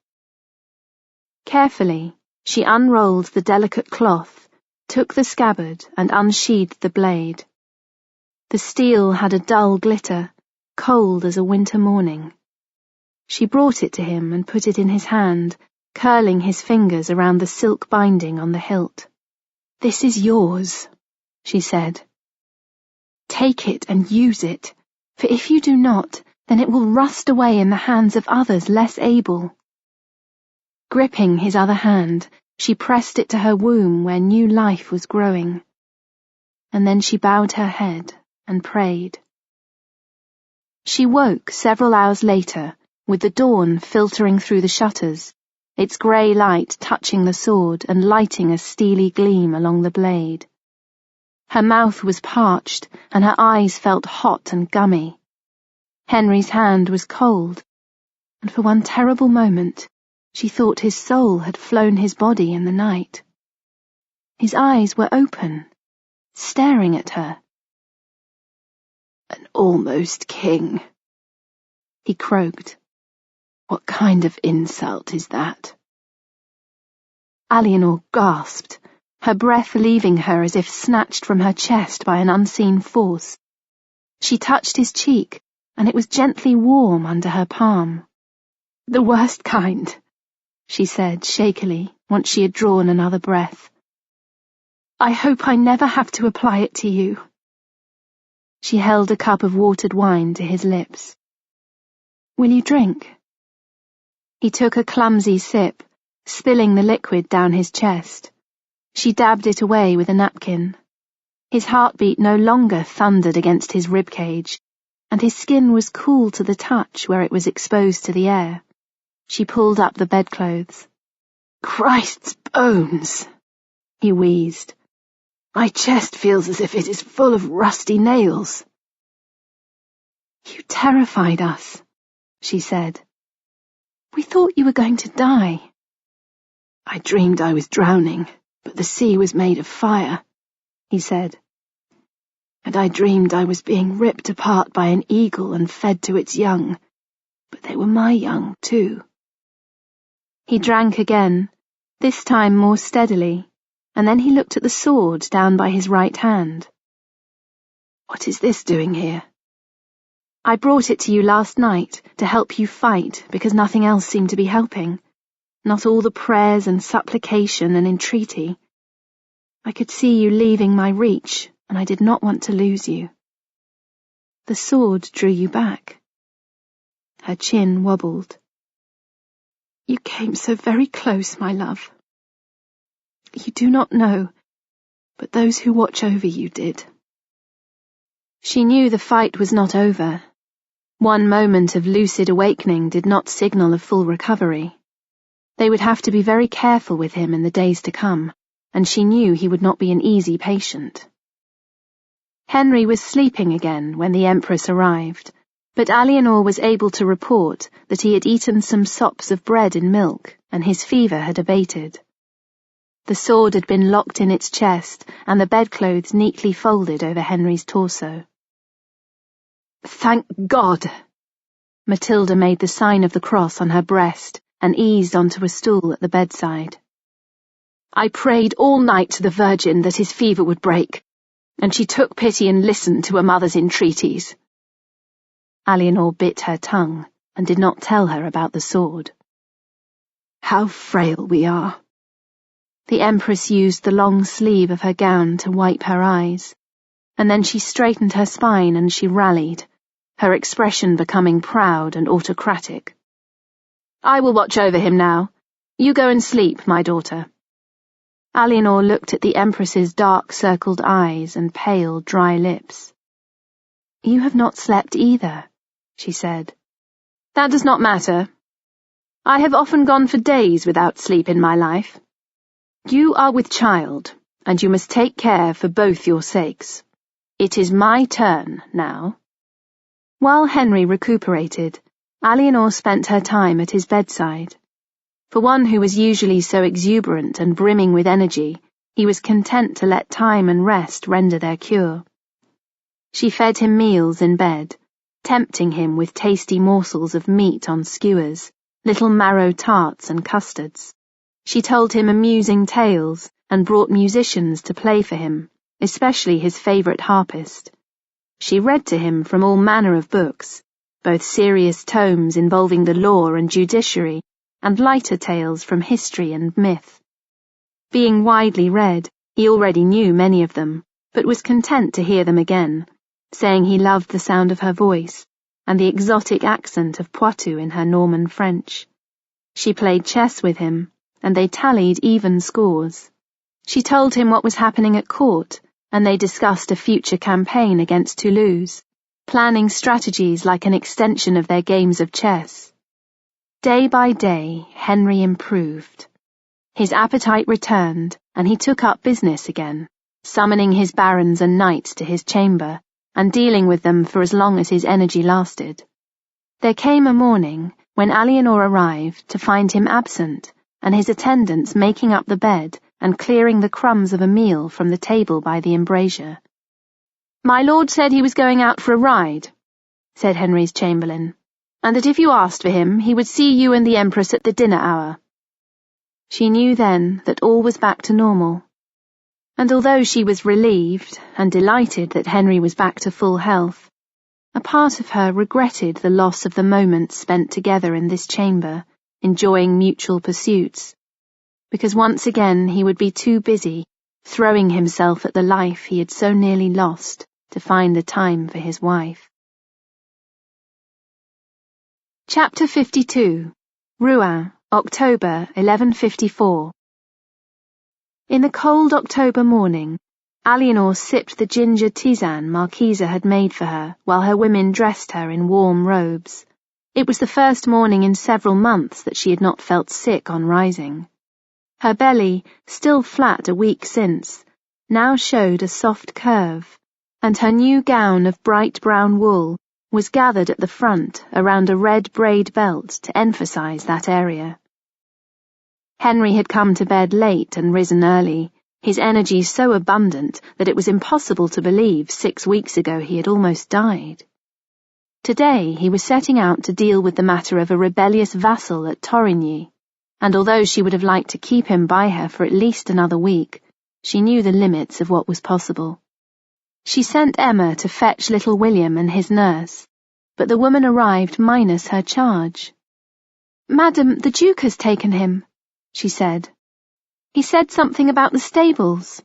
Carefully, she unrolled the delicate cloth, took the scabbard and unsheathed the blade. The steel had a dull glitter, cold as a winter morning. She brought it to him and put it in his hand, curling his fingers around the silk binding on the hilt. "This is yours," she said. "Take it and use it, for if you do not, then it will rust away in the hands of others less able." Gripping his other hand, she pressed it to her womb where new life was growing. And then she bowed her head and prayed. She woke several hours later, with the dawn filtering through the shutters, its grey light touching the sword and lighting a steely gleam along the blade. Her mouth was parched, and her eyes felt hot and gummy. Henry's hand was cold, and for one terrible moment, she thought his soul had flown his body in the night. His eyes were open, staring at her. "An almost king," he croaked. "What kind of insult is that?" Eleanor gasped, her breath leaving her as if snatched from her chest by an unseen force. She touched his cheek, and it was gently warm under her palm. "The worst kind," she said shakily, once she had drawn another breath. "I hope I never have to apply it to you." She held a cup of watered wine to his lips. "Will you drink?" He took a clumsy sip, spilling the liquid down his chest. She dabbed it away with a napkin. His heartbeat no longer thundered against his ribcage, and his skin was cool to the touch where it was exposed to the air. She pulled up the bedclothes. "Christ's bones!" he wheezed. My chest feels as if it is full of rusty nails." "You terrified us," she said. "We thought you were going to die." "I dreamed I was drowning, but the sea was made of fire," he said. "And I dreamed I was being ripped apart by an eagle and fed to its young, but they were my young too." He drank again, this time more steadily, and then he looked at the sword down by his right hand. "What is this doing here?" "I brought it to you last night to help you fight because nothing else seemed to be helping. Not all the prayers and supplication and entreaty. I could see you leaving my reach, and I did not want to lose you." The sword drew you back. Her chin wobbled. "You came so very close, my love. You do not know, but those who watch over you did." She knew the fight was not over. One moment of lucid awakening did not signal a full recovery. They would have to be very careful with him in the days to come, and she knew he would not be an easy patient. Henry was sleeping again when the Empress arrived, but Eleanor was able to report that he had eaten some sops of bread and milk, and his fever had abated. The sword had been locked in its chest, and the bedclothes neatly folded over Henry's torso. "Thank God!" Matilda made the sign of the cross on her breast and eased onto a stool at the bedside. "I prayed all night to the Virgin that his fever would break, and she took pity and listened to a mother's entreaties." Eleanor bit her tongue and did not tell her about the sword. "How frail we are." The Empress used the long sleeve of her gown to wipe her eyes, and then she straightened her spine and she rallied, her expression becoming proud and autocratic. "I will watch over him now. You go and sleep, my daughter." Eleanor looked at the Empress's dark-circled eyes and pale, dry lips. "You have not slept either," she said. "That does not matter. I have often gone for days without sleep in my life. You are with child, and you must take care for both your sakes. It is my turn now." While Henry recuperated, Eleanor spent her time at his bedside. For one who was usually so exuberant and brimming with energy, he was content to let time and rest render their cure. She fed him meals in bed, tempting him with tasty morsels of meat on skewers, little marrow tarts and custards. She told him amusing tales and brought musicians to play for him, especially his favourite harpist. She read to him from all manner of books, both serious tomes involving the law and judiciary, and lighter tales from history and myth. Being widely read, he already knew many of them, but was content to hear them again, saying he loved the sound of her voice and the exotic accent of Poitou in her Norman French. She played chess with him, and they tallied even scores. She told him what was happening at court, and they discussed a future campaign against Toulouse, planning strategies like an extension of their games of chess. Day by day, Henry improved. His appetite returned, and he took up business again, summoning his barons and knights to his chamber, and dealing with them for as long as his energy lasted. There came a morning when Eleanor arrived to find him absent, and his attendants making up the bed and clearing the crumbs of a meal from the table by the embrasure. "My lord said he was going out for a ride," said Henry's chamberlain, "and that if you asked for him, he would see you and the Empress at the dinner hour." She knew then that all was back to normal, and although she was relieved and delighted that Henry was back to full health, a part of her regretted the loss of the moments spent together in this chamber, enjoying mutual pursuits, because once again he would be too busy, throwing himself at the life he had so nearly lost, to find the time for his wife. Chapter 52. Rouen, October 1154. In the cold October morning, Eleanor sipped the ginger tisane Marquisa had made for her while her women dressed her in warm robes. It was the first morning in several months that she had not felt sick on rising. Her belly, still flat a week since, now showed a soft curve, and her new gown of bright brown wool was gathered at the front around a red braid belt to emphasize that area. Henry had come to bed late and risen early, his energy so abundant that it was impossible to believe 6 weeks ago he had almost died. Today he was setting out to deal with the matter of a rebellious vassal at Torigny, and although she would have liked to keep him by her for at least another week, she knew the limits of what was possible. She sent Emma to fetch little William and his nurse, but the woman arrived minus her charge. "Madam, the Duke has taken him," she said. "He said something about the stables."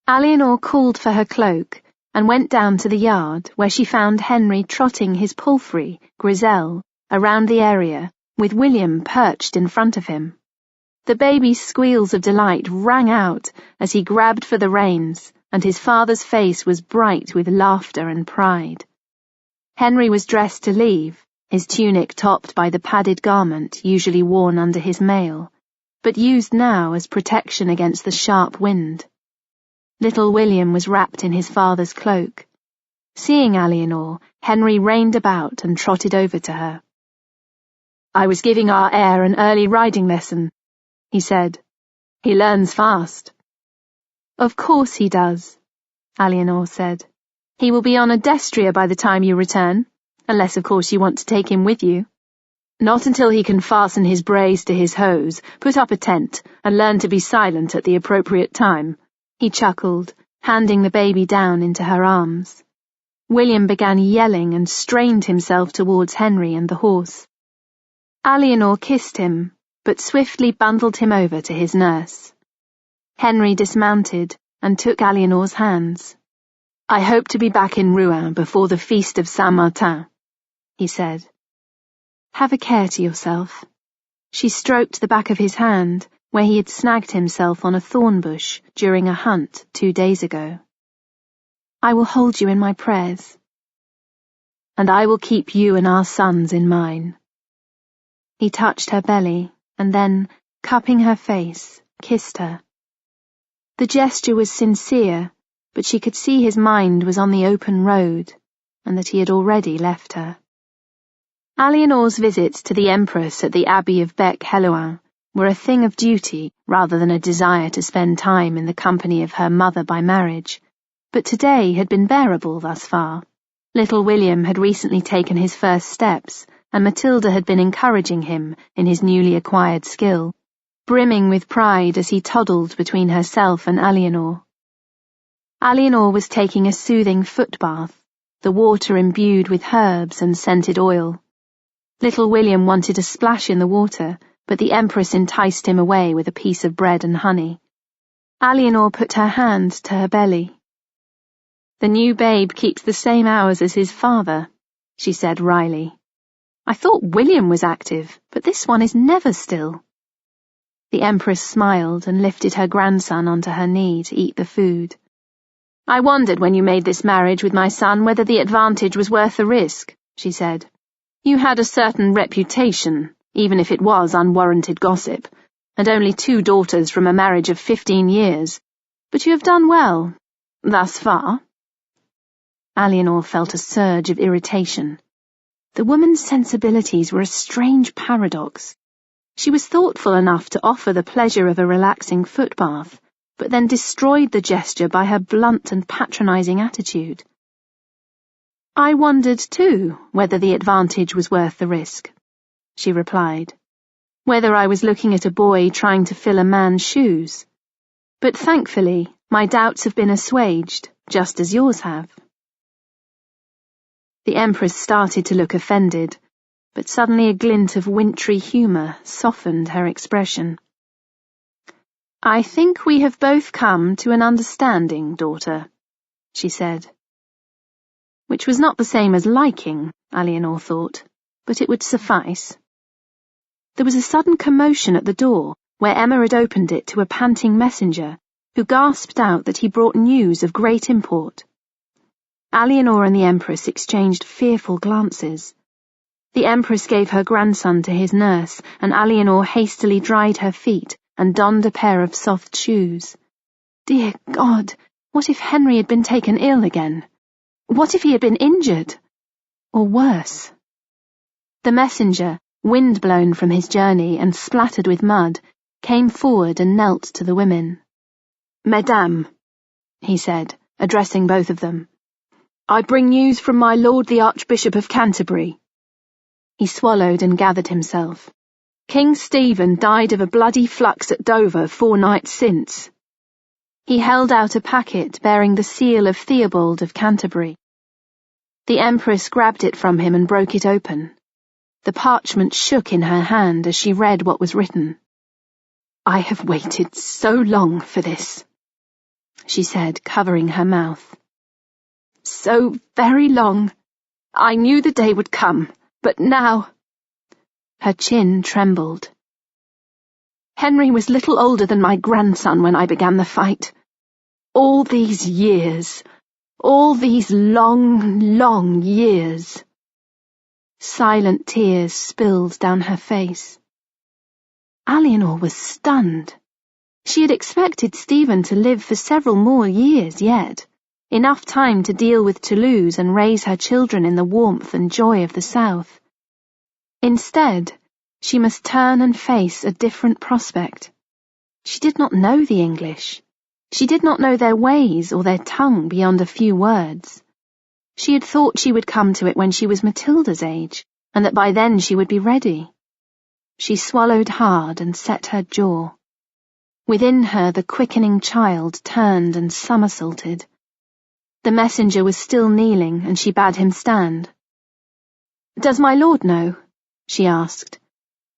Eleanor called for her cloak and went down to the yard, where she found Henry trotting his palfrey, Griselle, around the area, with William perched in front of him. The baby's squeals of delight rang out as he grabbed for the reins, and his father's face was bright with laughter and pride. Henry was dressed to leave, his tunic topped by the padded garment usually worn under his mail, but used now as protection against the sharp wind. Little William was wrapped in his father's cloak. Seeing Eleanor, Henry reined about and trotted over to her. "I was giving our heir an early riding lesson," he said. "He learns fast." "Of course he does," Eleanor said. "He will be on a destrier by the time you return, unless of course you want to take him with you." "Not until he can fasten his brace to his hose, put up a tent, and learn to be silent at the appropriate time," he chuckled, handing the baby down into her arms. William began yelling and strained himself towards Henry and the horse. Eleanor kissed him, but swiftly bundled him over to his nurse. Henry dismounted and took Eleanor's hands. "I hope to be back in Rouen before the feast of Saint-Martin," he said. "Have a care to yourself." She stroked the back of his hand, where he had snagged himself on a thorn bush during a hunt 2 days ago. "I will hold you in my prayers." "And I will keep you and our sons in mine." He touched her belly, and then, cupping her face, kissed her. The gesture was sincere, but she could see his mind was on the open road, and that he had already left her. Eleanor's visits to the Empress at the Abbey of Bec-Hellouin were a thing of duty rather than a desire to spend time in the company of her mother by marriage, but today had been bearable thus far. Little William had recently taken his first steps, and Matilda had been encouraging him in his newly acquired skill, brimming with pride as he toddled between herself and Eleanor. Eleanor was taking a soothing foot bath, the water imbued with herbs and scented oil. Little William wanted a splash in the water, but the Empress enticed him away with a piece of bread and honey. Eleanor put her hand to her belly. "The new babe keeps the same hours as his father," she said wryly. "I thought William was active, but this one is never still." The Empress smiled and lifted her grandson onto her knee to eat the food. "I wondered when you made this marriage with my son whether the advantage was worth the risk," she said. "You had a certain reputation, even if it was unwarranted gossip, and only 2 daughters from a marriage of 15 years, but you have done well, thus far." Eleanor felt a surge of irritation. The woman's sensibilities were a strange paradox. She was thoughtful enough to offer the pleasure of a relaxing foot bath, but then destroyed the gesture by her blunt and patronizing attitude. "I wondered, too, whether the advantage was worth the risk," she replied. "Whether I was looking at a boy trying to fill a man's shoes. But thankfully, my doubts have been assuaged, just as yours have." The Empress started to look offended, but suddenly a glint of wintry humour softened her expression. "I think we have both come to an understanding, daughter," she said. Which was not the same as liking, Eleanor thought, but it would suffice. There was a sudden commotion at the door, where Emma had opened it to a panting messenger, who gasped out that he brought news of great import. Eleanor and the Empress exchanged fearful glances. The Empress gave her grandson to his nurse, and Eleanor hastily dried her feet and donned a pair of soft shoes. Dear God, what if Henry had been taken ill again? What if he had been injured? Or worse? The messenger, wind-blown from his journey and splattered with mud, came forward and knelt to the women. "Mesdames," he said, addressing both of them, "I bring news from my lord the Archbishop of Canterbury." He swallowed and gathered himself. "King Stephen died of a bloody flux at Dover 4 nights since." He held out a packet bearing the seal of Theobald of Canterbury. The Empress grabbed it from him and broke it open. The parchment shook in her hand as she read what was written. "I have waited so long for this," she said, covering her mouth. "So very long. I knew the day would come, but now—" Her chin trembled. "Henry was little older than my grandson when I began the fight. All these years, all these long, long years." Silent tears spilled down her face. Eleanor was stunned. She had expected Stephen to live for several more years yet, enough time to deal with Toulouse and raise her children in the warmth and joy of the South. Instead, she must turn and face a different prospect. She did not know the English. She did not know their ways or their tongue beyond a few words. She had thought she would come to it when she was Matilda's age, and that by then she would be ready. She swallowed hard and set her jaw. Within her the quickening child turned and somersaulted. The messenger was still kneeling, and she bade him stand. "Does my lord know?" she asked.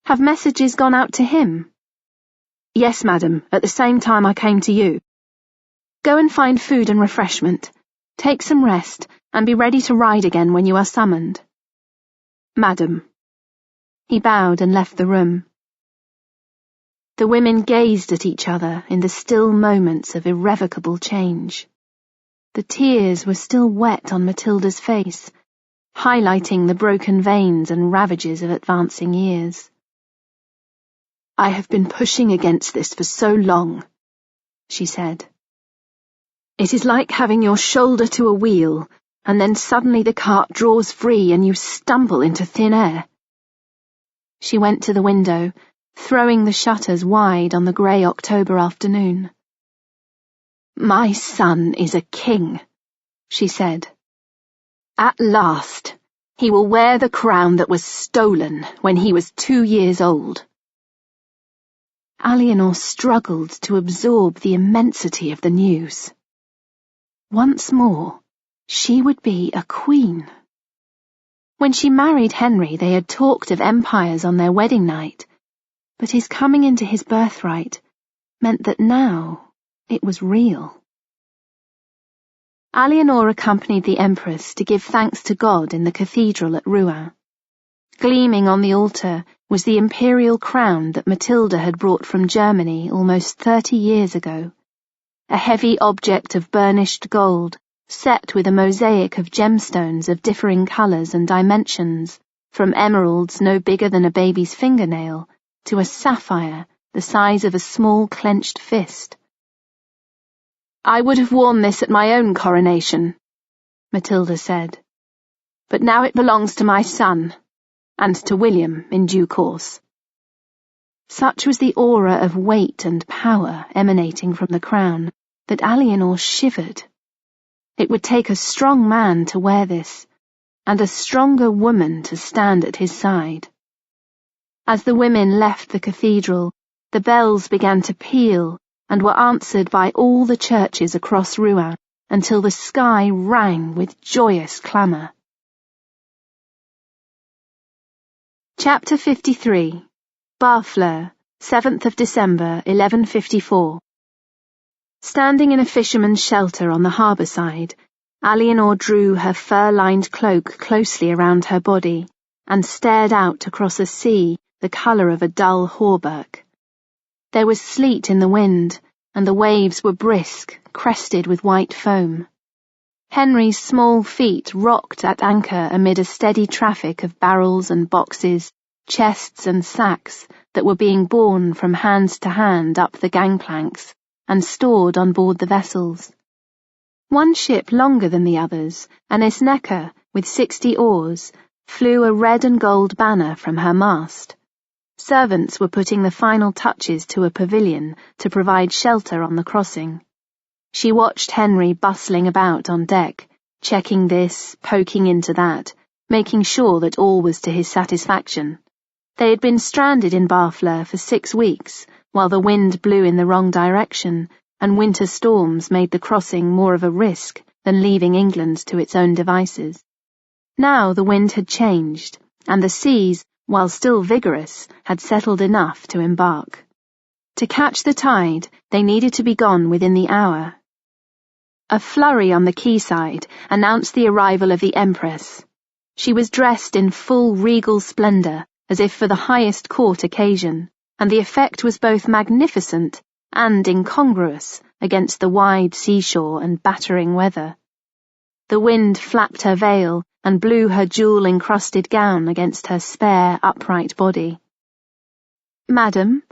"Have messages gone out to him?" "Yes, madam, at the same time I came to you." "Go and find food and refreshment. Take some rest, and be ready to ride again when you are summoned." "Madam." He bowed and left the room. The women gazed at each other in the still moments of irrevocable change. The tears were still wet on Matilda's face, highlighting the broken veins and ravages of advancing years. "I have been pushing against this for so long," she said. "It is like having your shoulder to a wheel, and then suddenly the cart draws free and you stumble into thin air." She went to the window, throwing the shutters wide on the grey October afternoon. "My son is a king," she said. "At last, he will wear the crown that was stolen when he was 2 years old." Eleanor struggled to absorb the immensity of the news. Once more, she would be a queen. When she married Henry, they had talked of empires on their wedding night, but his coming into his birthright meant that now it was real. Eleanor accompanied the Empress to give thanks to God in the cathedral at Rouen. Gleaming on the altar was the imperial crown that Matilda had brought from Germany almost 30 years ago, a heavy object of burnished gold, set with a mosaic of gemstones of differing colours and dimensions, from emeralds no bigger than a baby's fingernail to a sapphire the size of a small clenched fist. "I would have worn this at my own coronation," Matilda said, "but now it belongs to my son, and to William in due course." Such was the aura of weight and power emanating from the crown that Eleanor shivered. It would take a strong man to wear this, and a stronger woman to stand at his side. As the women left the cathedral, the bells began to peal and were answered by all the churches across Rouen until the sky rang with joyous clamour. Chapter 53. Barfleur, 7th of December, 1154. Standing in a fisherman's shelter on the harbour side, Eleanor drew her fur-lined cloak closely around her body and stared out across a sea the colour of a dull hauberk. There was sleet in the wind, and the waves were brisk, crested with white foam. Henry's small feet rocked at anchor amid a steady traffic of barrels and boxes, chests and sacks that were being borne from hand to hand up the gangplanks, and stored on board the vessels. One ship longer than the others, an Isneca with 60 oars, flew a red and gold banner from her mast. Servants were putting the final touches to a pavilion to provide shelter on the crossing. She watched Henry bustling about on deck, checking this, poking into that, making sure that all was to his satisfaction. They had been stranded in Barfleur for 6 weeks, while the wind blew in the wrong direction, and winter storms made the crossing more of a risk than leaving England to its own devices. Now the wind had changed, and the seas, while still vigorous, had settled enough to embark. To catch the tide, they needed to be gone within the hour. A flurry on the quayside announced the arrival of the Empress. She was dressed in full regal splendour, as if for the highest court occasion, and the effect was both magnificent and incongruous against the wide seashore and battering weather. The wind flapped her veil and blew her jewel-encrusted gown against her spare, upright body. "Madam,"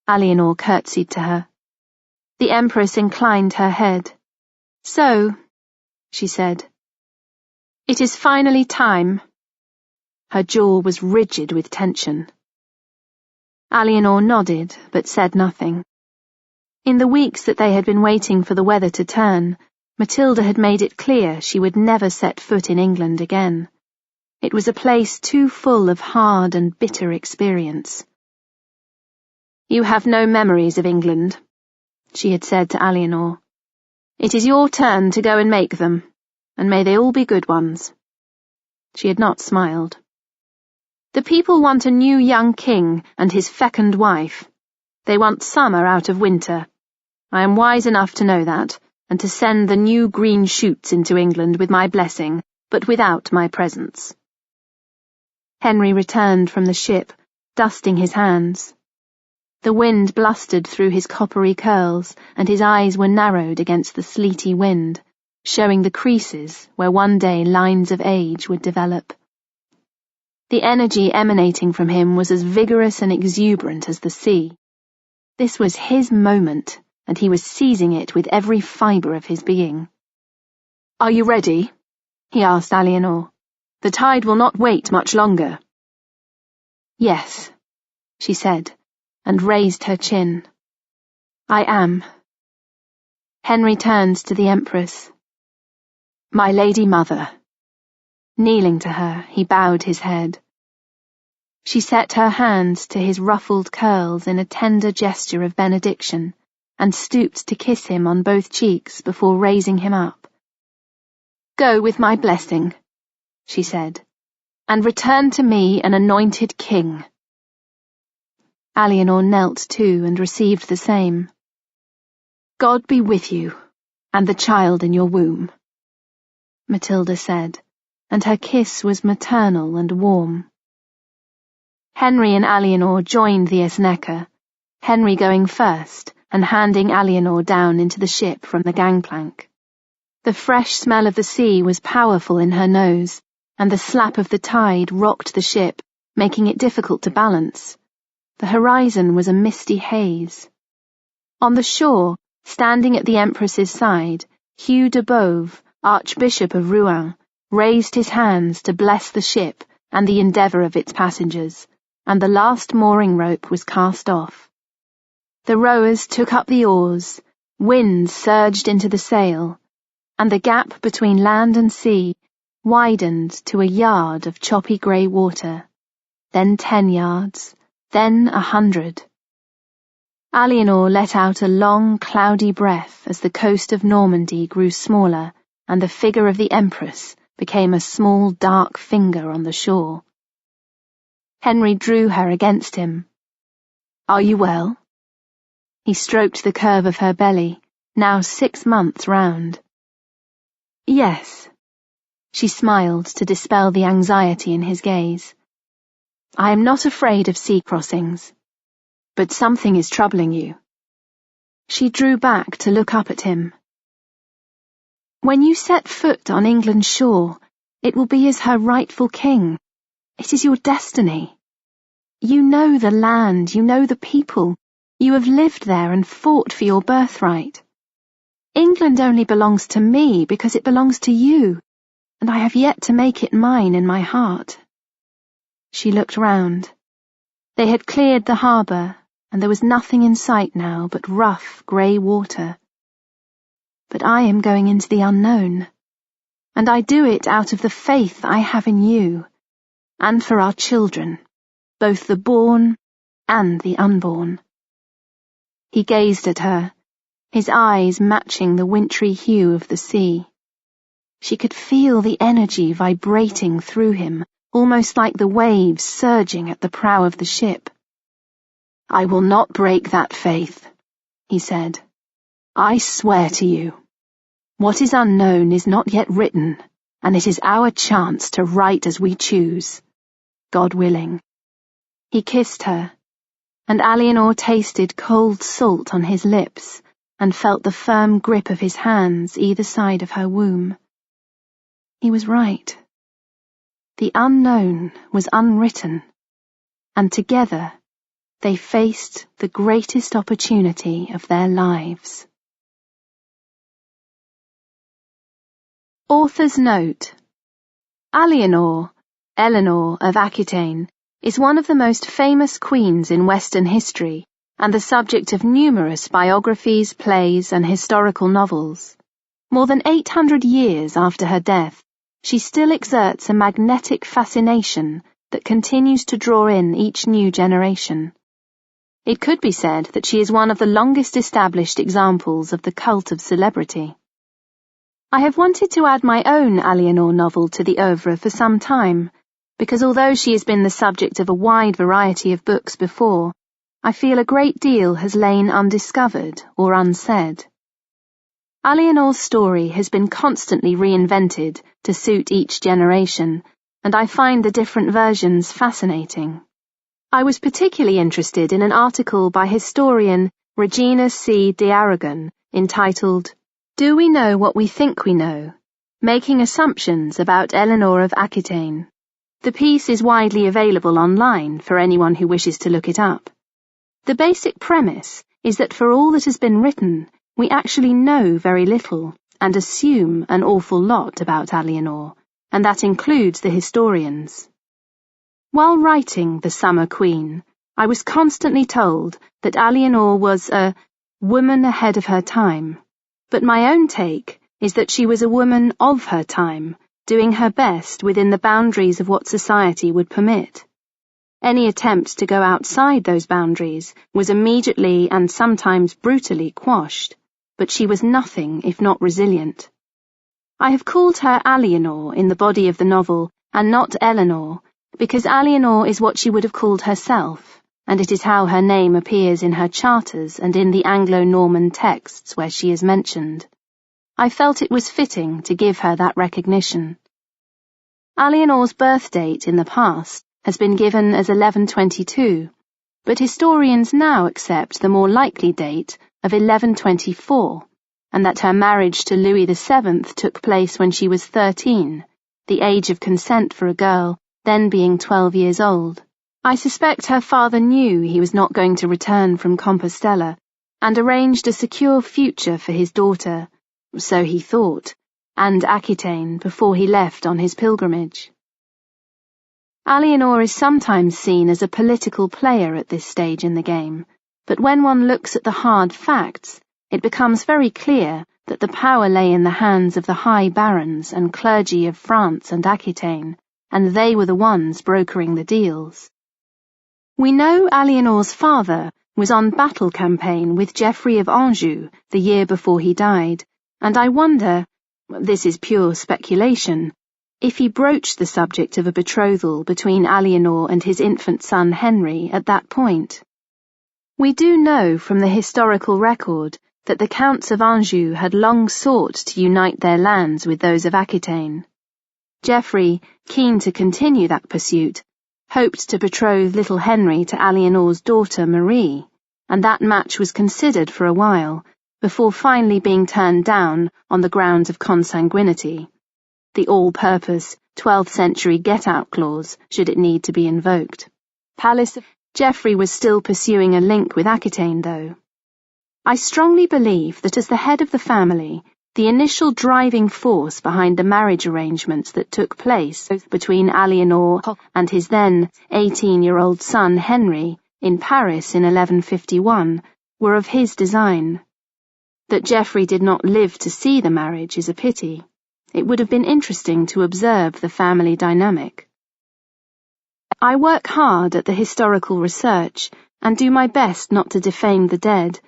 Eleanor curtsied to her. The Empress inclined her head. "So," she said. "It is finally time." Her jaw was rigid with tension. Eleanor nodded, but said nothing. In the weeks that they had been waiting for the weather to turn, Matilda had made it clear she would never set foot in England again. It was a place too full of hard and bitter experience. "You have no memories of England," she had said to Eleanor. "It is your turn to go and make them, and may they all be good ones." She had not smiled. "The people want a new young king and his fecund wife. They want summer out of winter. I am wise enough to know that, and to send the new green shoots into England with my blessing, but without my presence." Henry returned from the ship, dusting his hands. The wind blustered through his coppery curls, and his eyes were narrowed against the sleety wind, showing the creases where one day lines of age would develop. The energy emanating from him was as vigorous and exuberant as the sea. This was his moment, and he was seizing it with every fibre of his being. "Are you ready?" he asked Eleanor. "The tide will not wait much longer." "Yes," she said, and raised her chin. "I am." Henry turned to the Empress. "My Lady Mother." Kneeling to her, he bowed his head. She set her hands to his ruffled curls in a tender gesture of benediction, and stooped to kiss him on both cheeks before raising him up. "Go with my blessing," she said, "and return to me an anointed king." Eleanor knelt too and received the same. "God be with you, and the child in your womb," Matilda said, and her kiss was maternal and warm. Henry and Eleanor joined the Isneca, Henry going first and handing Eleanor down into the ship from the gangplank. The fresh smell of the sea was powerful in her nose, and the slap of the tide rocked the ship, making it difficult to balance. The horizon was a misty haze. On the shore, standing at the Empress's side, Hugh de Beauve, Archbishop of Rouen, raised his hands to bless the ship and the endeavour of its passengers, and the last mooring rope was cast off. The rowers took up the oars, wind surged into the sail, and the gap between land and sea widened to a yard of choppy grey water, then 10 yards, then 100. Eleanor let out a long, cloudy breath as the coast of Normandy grew smaller and the figure of the Empress became a small, dark finger on the shore. Henry drew her against him. "Are you well?" He stroked the curve of her belly, now 6 months round. "Yes." She smiled to dispel the anxiety in his gaze. "I am not afraid of sea crossings. But something is troubling you." She drew back to look up at him. "When you set foot on England's shore, it will be as her rightful king. It is your destiny. You know the land, you know the people. You have lived there and fought for your birthright. England only belongs to me because it belongs to you, and I have yet to make it mine in my heart." She looked round. They had cleared the harbour, and there was nothing in sight now but rough, grey water. "But I am going into the unknown, and I do it out of the faith I have in you, and for our children, both the born and the unborn." He gazed at her, his eyes matching the wintry hue of the sea. She could feel the energy vibrating through him, almost like the waves surging at the prow of the ship. "I will not break that faith," he said. "I swear to you. What is unknown is not yet written, and it is our chance to write as we choose, God willing." He kissed her, and Eleanor tasted cold salt on his lips and felt the firm grip of his hands either side of her womb. He was right. The unknown was unwritten, and together they faced the greatest opportunity of their lives. Author's note: Eleanor of Aquitaine, is one of the most famous queens in Western history and the subject of numerous biographies, plays, and historical novels. More than 800 years after her death, she still exerts a magnetic fascination that continues to draw in each new generation. It could be said that she is one of the longest established examples of the cult of celebrity. I have wanted to add my own Eleanor novel to the oeuvre for some time, because although she has been the subject of a wide variety of books before, I feel a great deal has lain undiscovered or unsaid. Eleanor's story has been constantly reinvented to suit each generation, and I find the different versions fascinating. I was particularly interested in an article by historian Regina C. de Aragon entitled, "Do We Know What We Think We Know? Making Assumptions About Eleanor of Aquitaine." The piece is widely available online for anyone who wishes to look it up. The basic premise is that for all that has been written, we actually know very little and assume an awful lot about Eleanor, and that includes the historians. While writing The Summer Queen, I was constantly told that Eleanor was a woman ahead of her time, but my own take is that she was a woman of her time, doing her best within the boundaries of what society would permit. Any attempt to go outside those boundaries was immediately and sometimes brutally quashed, but she was nothing if not resilient. I have called her Eleanor in the body of the novel, and not Eleanor, because Eleanor is what she would have called herself, and it is how her name appears in her charters and in the Anglo-Norman texts where she is mentioned. I felt it was fitting to give her that recognition. Eleanor's birth date in the past has been given as 1122, but historians now accept the more likely date of 1124, and that her marriage to Louis VII took place when she was 13, the age of consent for a girl, then being 12 years old. I suspect her father knew he was not going to return from Compostela, and arranged a secure future for his daughter, so he thought, and Aquitaine before he left on his pilgrimage. Eleanor is sometimes seen as a political player at this stage in the game, but when one looks at the hard facts, it becomes very clear that the power lay in the hands of the high barons and clergy of France and Aquitaine, and they were the ones brokering the deals. We know Eleanor's father was on battle campaign with Geoffrey of Anjou the year before he died, and I wonder, this is pure speculation, if he broached the subject of a betrothal between Eleanor and his infant son Henry at that point. We do know from the historical record that the Counts of Anjou had long sought to unite their lands with those of Aquitaine. Geoffrey, keen to continue that pursuit, hoped to betroth little Henry to Eleanor's daughter Marie, and that match was considered for a while, before finally being turned down on the grounds of consanguinity, the all-purpose 12th century get-out clause should it need to be invoked. Palace of Geoffrey was still pursuing a link with Aquitaine, though. I strongly believe that as the head of the family, the initial driving force behind the marriage arrangements that took place between Eleanor and his then 18-year-old son Henry in Paris in 1151 were of his design. That Geoffrey did not live to see the marriage is a pity. It would have been interesting to observe the family dynamic. I work hard at the historical research and do my best not to defame the dead,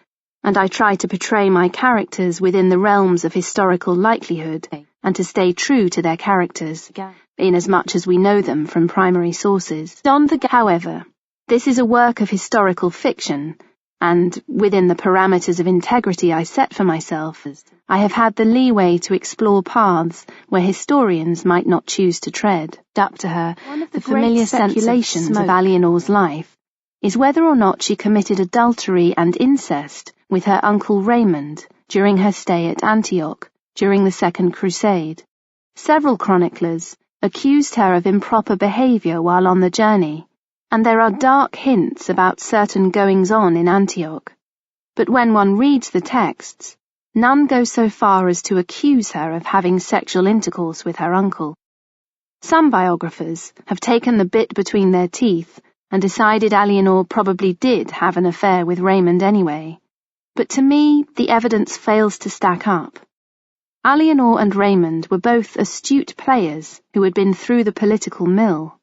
and I try to portray my characters within the realms of historical likelihood and to stay true to their characters, inasmuch as we know them from primary sources. However, this is a work of historical fiction, and, within the parameters of integrity I set for myself, I have had the leeway to explore paths where historians might not choose to tread. Up to her, the familiar speculations of Eleanor's life is whether or not she committed adultery and incest with her uncle Raymond during her stay at Antioch during the Second Crusade. Several chroniclers accused her of improper behavior while on the journey, and there are dark hints about certain goings-on in Antioch. But when one reads the texts, none go so far as to accuse her of having sexual intercourse with her uncle. Some biographers have taken the bit between their teeth and decided Eleanor probably did have an affair with Raymond anyway. But to me, the evidence fails to stack up. Eleanor and Raymond were both astute players who had been through the political mill.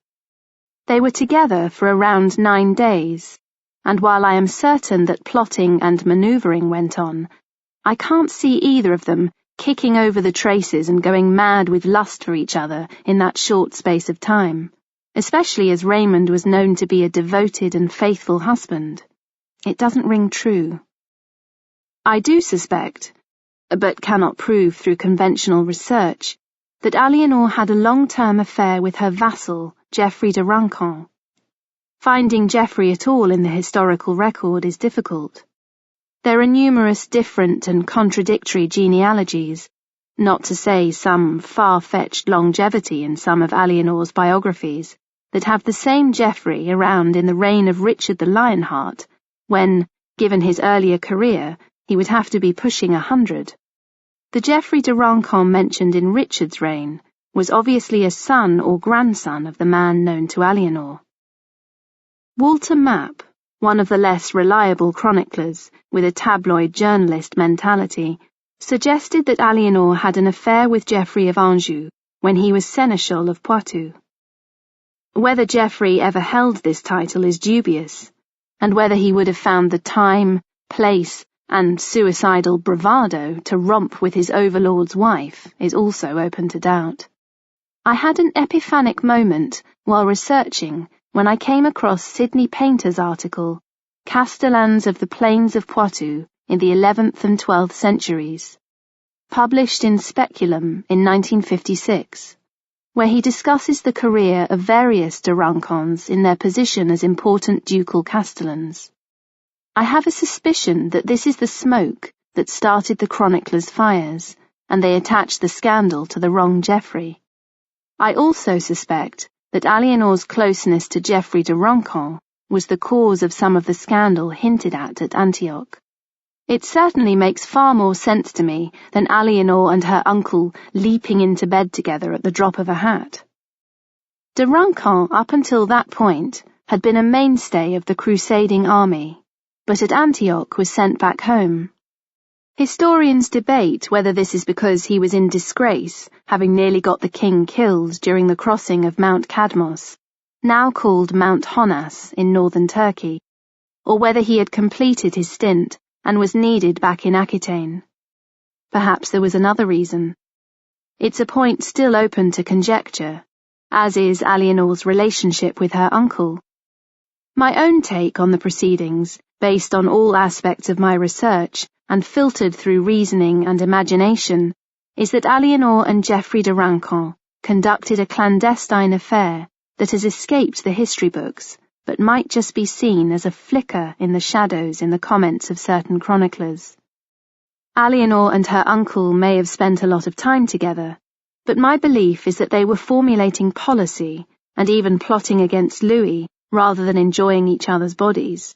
They were together for around 9 days, and while I am certain that plotting and manoeuvring went on, I can't see either of them kicking over the traces and going mad with lust for each other in that short space of time, especially as Raymond was known to be a devoted and faithful husband. It doesn't ring true. I do suspect, but cannot prove through conventional research, that Eleanor had a long-term affair with her vassal, Geoffrey de Rancon. Finding Geoffrey at all in the historical record is difficult. There are numerous different and contradictory genealogies, not to say some far-fetched longevity in some of Eleanor's biographies, that have the same Geoffrey around in the reign of Richard the Lionheart, when, given his earlier career, he would have to be pushing 100. The Geoffrey de Rancon mentioned in Richard's reign was obviously a son or grandson of the man known to Eleanor. Walter Map, one of the less reliable chroniclers with a tabloid journalist mentality, suggested that Eleanor had an affair with Geoffrey of Anjou when he was Seneschal of Poitou. Whether Geoffrey ever held this title is dubious, and whether he would have found the time, place, and suicidal bravado to romp with his overlord's wife is also open to doubt. I had an epiphanic moment while researching when I came across Sidney Paynter's article, Castellans of the Plains of Poitou in the 11th and 12th centuries, published in Speculum in 1956, where he discusses the career of various de Rancons in their position as important ducal castellans. I have a suspicion that this is the smoke that started the chronicler's fires, and they attached the scandal to the wrong Geoffrey. I also suspect that Eleanor's closeness to Geoffrey de Rancon was the cause of some of the scandal hinted at Antioch. It certainly makes far more sense to me than Eleanor and her uncle leaping into bed together at the drop of a hat. De Rancon, up until that point, had been a mainstay of the crusading army, but at Antioch was sent back home. Historians debate whether this is because he was in disgrace, having nearly got the king killed during the crossing of Mount Cadmos, now called Mount Honas in northern Turkey, or whether he had completed his stint and was needed back in Aquitaine. Perhaps there was another reason. It's a point still open to conjecture, as is Eleanor's relationship with her uncle. My own take on the proceedings, based on all aspects of my research and filtered through reasoning and imagination, is that Eleanor and Geoffrey de Rancon conducted a clandestine affair that has escaped the history books, but might just be seen as a flicker in the shadows in the comments of certain chroniclers. Eleanor and her uncle may have spent a lot of time together, but my belief is that they were formulating policy and even plotting against Louis rather than enjoying each other's bodies.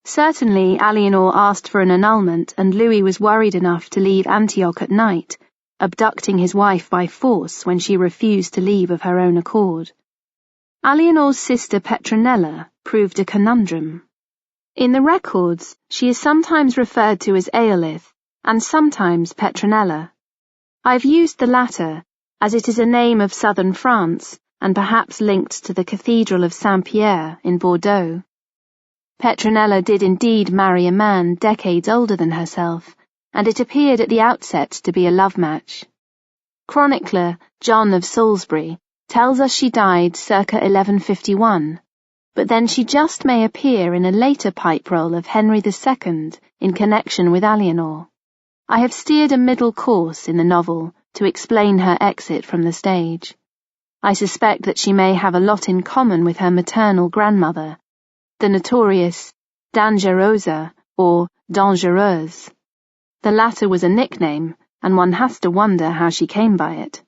Certainly, Eleanor asked for an annulment, and Louis was worried enough to leave Antioch at night, abducting his wife by force when she refused to leave of her own accord. Eleanor's sister Petronella proved a conundrum. In the records, she is sometimes referred to as Eolith and sometimes Petronella. I've used the latter, as it is a name of southern France and perhaps linked to the Cathedral of Saint-Pierre in Bordeaux. Petronella did indeed marry a man decades older than herself, and it appeared at the outset to be a love match. Chronicler John of Salisbury tells us she died circa 1151, but then she just may appear in a later pipe roll of Henry II in connection with Eleanor. I have steered a middle course in the novel to explain her exit from the stage. I suspect that she may have a lot in common with her maternal grandmother, the notorious Dangerosa or Dangereuse. The latter was a nickname, and one has to wonder how she came by it.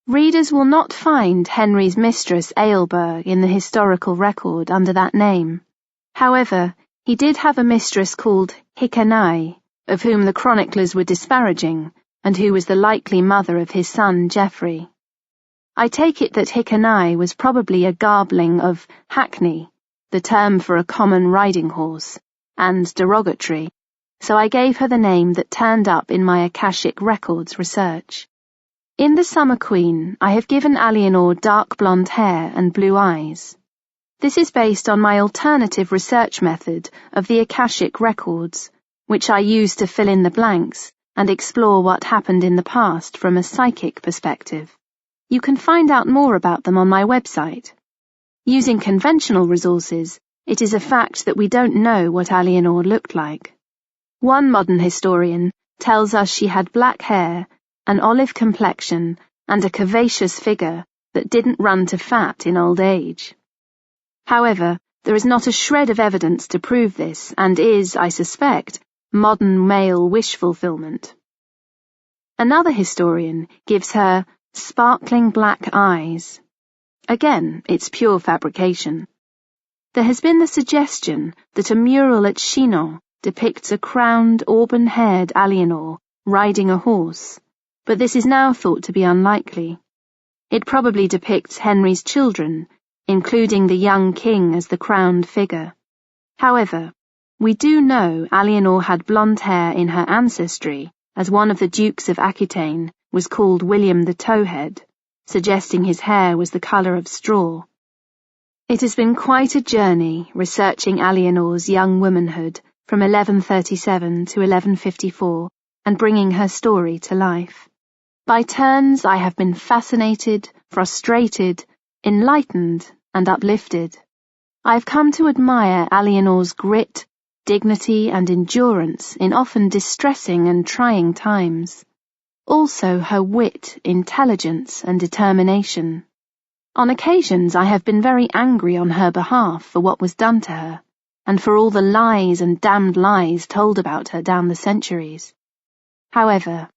Readers will not find Henry's mistress Aelberg in the historical record under that name. However, he did have a mistress called Hicanae, of whom the chroniclers were disparaging, and who was the likely mother of his son Geoffrey. I take it that Hicanae was probably a garbling of hackney, the term for a common riding horse, and derogatory, so I gave her the name that turned up in my Akashic Records research. In The Summer Queen, I have given Eleanor dark blonde hair and blue eyes. This is based on my alternative research method of the Akashic Records, which I use to fill in the blanks and explore what happened in the past from a psychic perspective. You can find out more about them on my website. Using conventional resources, it is a fact that we don't know what Eleanor looked like. One modern historian tells us she had black hair, an olive complexion, and a curvaceous figure that didn't run to fat in old age. However, there is not a shred of evidence to prove this, and is, I suspect, modern male wish fulfillment. Another historian gives her sparkling black eyes. Again, it's pure fabrication. There has been the suggestion that a mural at Chinon depicts a crowned, auburn-haired Eleanor riding a horse, but this is now thought to be unlikely. It probably depicts Henry's children, including the young king as the crowned figure. However, we do know Eleanor had blonde hair in her ancestry, as one of the Dukes of Aquitaine was called William the Towhead, suggesting his hair was the colour of straw. It has been quite a journey researching Eleanor's young womanhood from 1137 to 1154 and bringing her story to life. By turns I have been fascinated, frustrated, enlightened, and uplifted. I have come to admire Eleanor's grit, dignity, and endurance in often distressing and trying times. Also her wit, intelligence, and determination. On occasions I have been very angry on her behalf for what was done to her, and for all the lies and damned lies told about her down the centuries. However,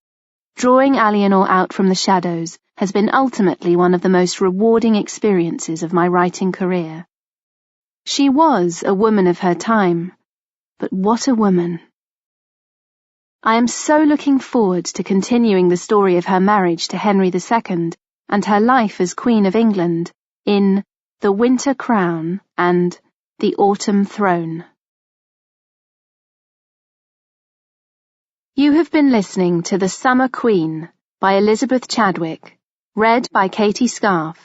drawing Eleanor out from the shadows has been ultimately one of the most rewarding experiences of my writing career. She was a woman of her time, but what a woman! I am so looking forward to continuing the story of her marriage to Henry II and her life as Queen of England in The Winter Crown and The Autumn Throne. You have been listening to The Summer Queen by Elizabeth Chadwick, read by Katie Scarf,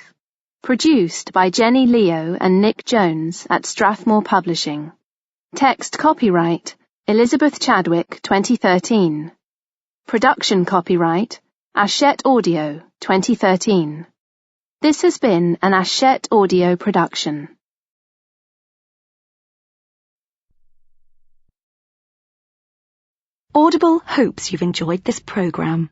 produced by Jenny Leo and Nick Jones at Strathmore Publishing. Text copyright Elizabeth Chadwick 2013. Production copyright Hachette Audio 2013. This has been an Hachette Audio production. Audible hopes you've enjoyed this program.